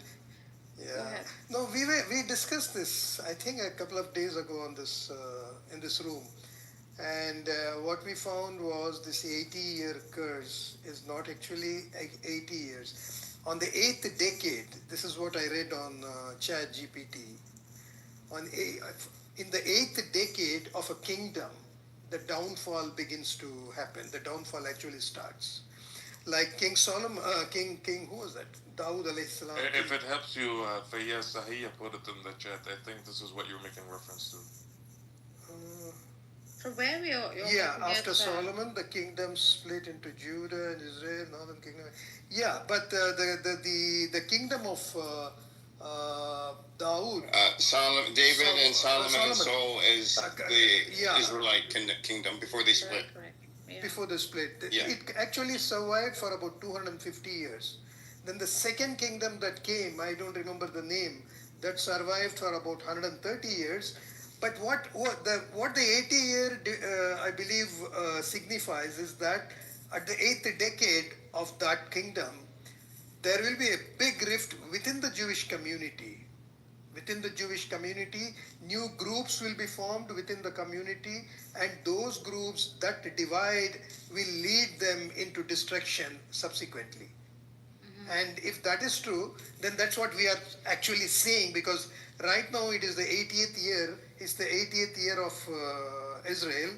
Yeah. No, we discussed this, I think, a couple of days ago on this in this room, and what we found was this 80-year curse is not actually 80 years. On the 8th decade, this is what I read on ChatGPT. In the 8th decade of a kingdom, the downfall begins to happen. The downfall actually starts. Like King Solomon, King, who was that? Dawood alayhi salam. If it helps you, Fayyaz Sahiya put it in the chat. I think this is what you're making reference to. From where you're yeah, after Solomon, the kingdom split into Judah and Israel, northern kingdom. Yeah, but the kingdom of Dawood. David and Solomon soul is the Israelite kingdom before they split. Correct. Yeah. Before they split. Yeah. It actually survived for about 250 years. Then the second kingdom that came, I don't remember the name, that survived for about 130 years. But what the 80-year, I believe, signifies is that at the 8th decade of that kingdom, there will be a big rift within the Jewish community. Within the Jewish community, new groups will be formed within the community, and those groups that divide will lead them into destruction subsequently. Mm-hmm. And if that is true, then that's what we are actually seeing, because right now it is the 80th year, it's the 80th year of Israel,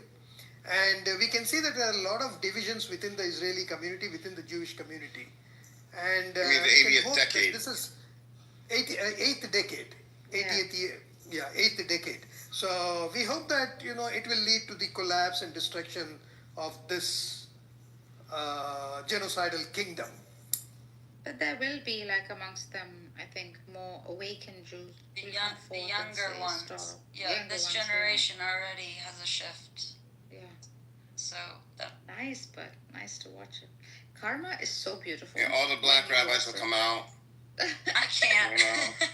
and we can see that there are a lot of divisions within the Israeli community, within the Jewish community. And the 80th decade. This is 8th decade. 80th year, 8th decade. So we hope that it will lead to the collapse and destruction of this genocidal kingdom. But there will be, amongst them, I think, more awakened Jews. The younger ones. This generation already has a shift. Yeah. So nice, but nice to watch it. Karma is so beautiful. Yeah, all the black rabbis will come out. I can't. You know.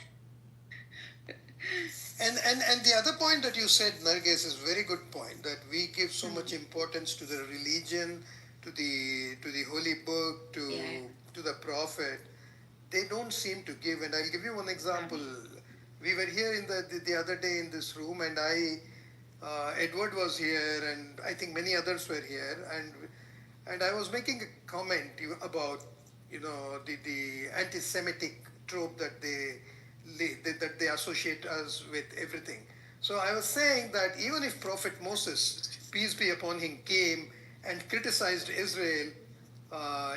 And the other point that you said, Narges, is a very good point, that we give so much importance to the religion, to the holy book, to the prophet. They don't seem to give. And I'll give you one example. We were here in the other day in this room, and Edward was here, and I think many others were here, and I was making a comment about the anti-Semitic trope that they associate us with everything. So I was saying that even if Prophet Moses, peace be upon him, came and criticized Israel,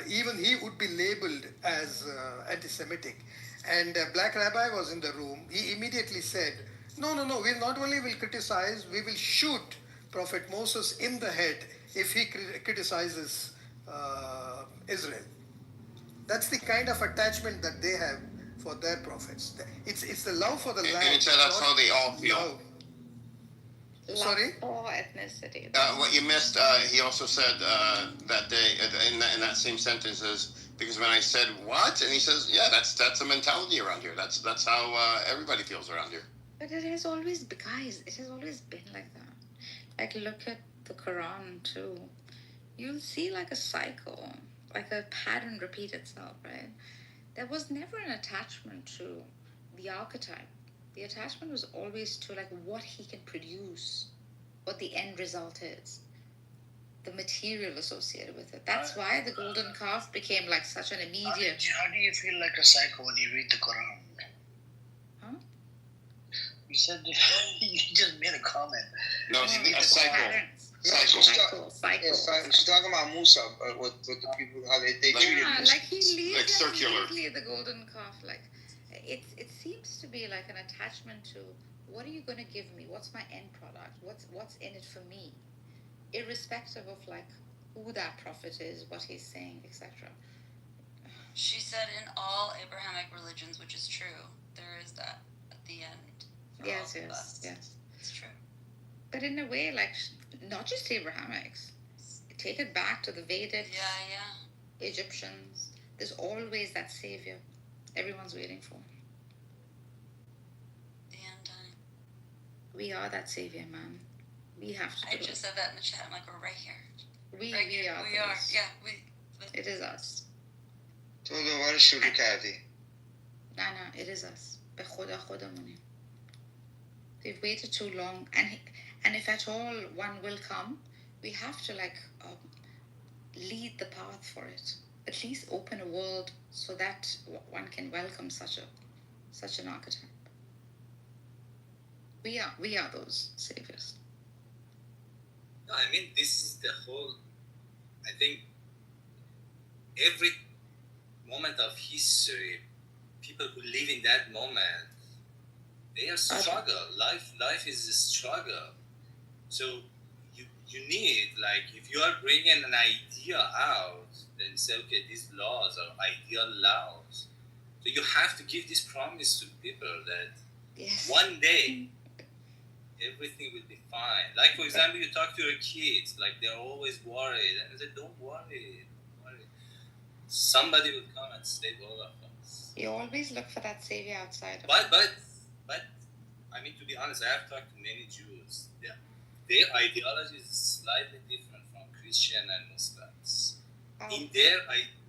even he would be labeled as anti-Semitic. And a black rabbi was in the room. He immediately said, no, we not only will criticize, we will shoot Prophet Moses in the head if he criticizes Israel. That's the kind of attachment that they have for their prophets. It's the love for the land. And so that's how they all feel. Sorry? Or ethnicity. What you missed, he also said that they, in that same sentence, is because when I said what, and he says, yeah, that's a mentality around here. That's how everybody feels around here. But it has always been, guys, it has always been like that. Like, look at the Quran too. You'll see like a cycle, like a pattern repeat itself, right? There was never an attachment to the archetype. The attachment was always to like what he can produce, what the end result is, the material associated with it. That's why the golden calf became like such an immediate. How do you feel like a psycho when you read the Quran? Huh? You said you just made a comment. No, it's a cycle. She's talking about Musa, with the people, how they treated Musa. Like he leaves like circular. the golden calf. Like it seems to be like an attachment to what are you going to give me? What's my end product? What's in it for me? Irrespective of like who that prophet is, what he's saying, etc. She said in all Abrahamic religions, which is true, there is that at the end. Yes. It's true. But in a way, like not just Abrahamics. Take it back to the Vedic Egyptians. There's always that savior everyone's waiting for. The end time. We are that savior, man. We have to. I just said that in the chat. I'm like, we're right here. We are. We are. Yeah. It is us. تو دوباره شروع کردی. No, it is us. به خدا خودمونیم. We've waited too long, and if at all one will come, we have to lead the path for it. At least open a world so that one can welcome such an archetype. We are those saviors. No, I mean, this is the whole. I think every moment of history, people who live in that moment, they are struggle. Life is a struggle. So you need, like, if you are bringing an idea out, then say, okay, these laws are ideal laws. So you have to give this promise to people that one day everything will be fine. Like, for example, you talk to your kids, like they're always worried, and they say, don't worry. Somebody will come and save all of us. You always look for that savior outside of But I mean, to be honest, I have talked to many Jews. Their ideology is slightly different from Christian and Muslims. In their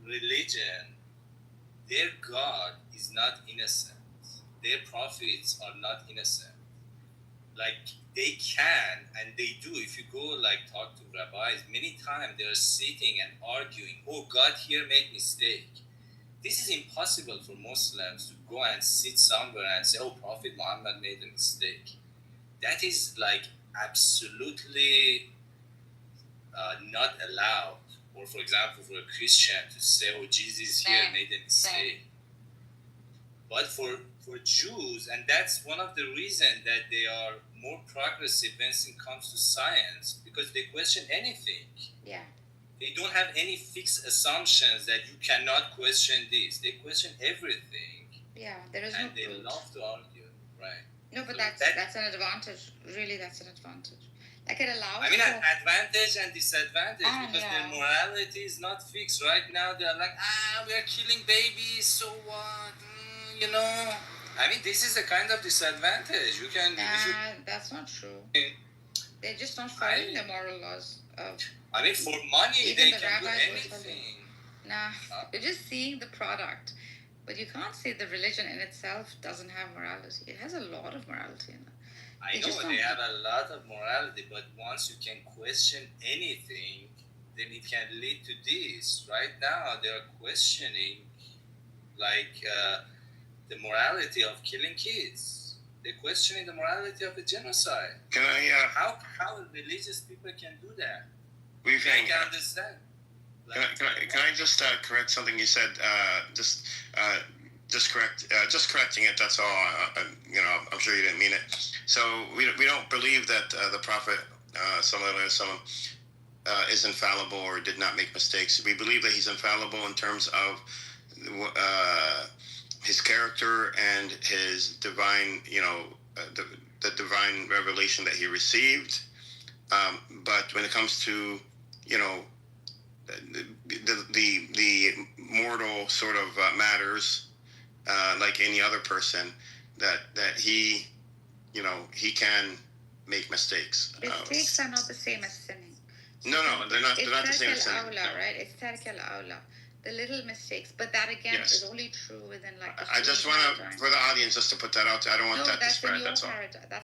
religion, their God is not innocent. Their prophets are not innocent. Like, they can, and they do. If you go, like, talk to rabbis, many times they're sitting and arguing, oh, God here made mistake. This is impossible for Muslims to go and sit somewhere and say, oh, Prophet Muhammad made a mistake. That is, like, absolutely not allowed. Or, for example, for a Christian to say, oh, Jesus here made a mistake. But for Jews, and that's one of the reasons that they are more progressive when it comes to science, because they question anything. Yeah. They don't have any fixed assumptions that you cannot question this. They question everything. Yeah, there is and no they love to argue, right? No, but that's an advantage. Really, that's an advantage. Like it allows. I mean, an advantage and disadvantage because their morality is not fixed right now. They're like, we are killing babies, so what? You know. I mean, this is a kind of disadvantage. You can. That's not true. They're just not following the moral laws of. I mean, for money, they can do anything. Nah, you're just seeing the product, but you can't say the religion in itself doesn't have morality. It has a lot of morality in it. I know they have a lot of morality, but once you can question anything, then it can lead to this. Right now, they are questioning, like, the morality of killing kids. They're questioning the morality of the genocide. Can I? How religious people can do that? I can understand. Like, can I just correct something you said? Just correcting it. That's all. I'm sure you didn't mean it. So we don't believe that the Prophet Sallallahu Alaihi Wasallam is infallible or did not make mistakes. We believe that he's infallible in terms of his character and his divine, the divine revelation that he received. But when it comes to, the mortal sort of matters, like any other person, that he, he can make mistakes. Mistakes are not the same as sinning. No, they're not the same as sinning. It's right? It's tark al-awla. The little mistakes, but that again is only true within like. I just want to, for the audience, just to put that out there. I don't want that to spread. That's all.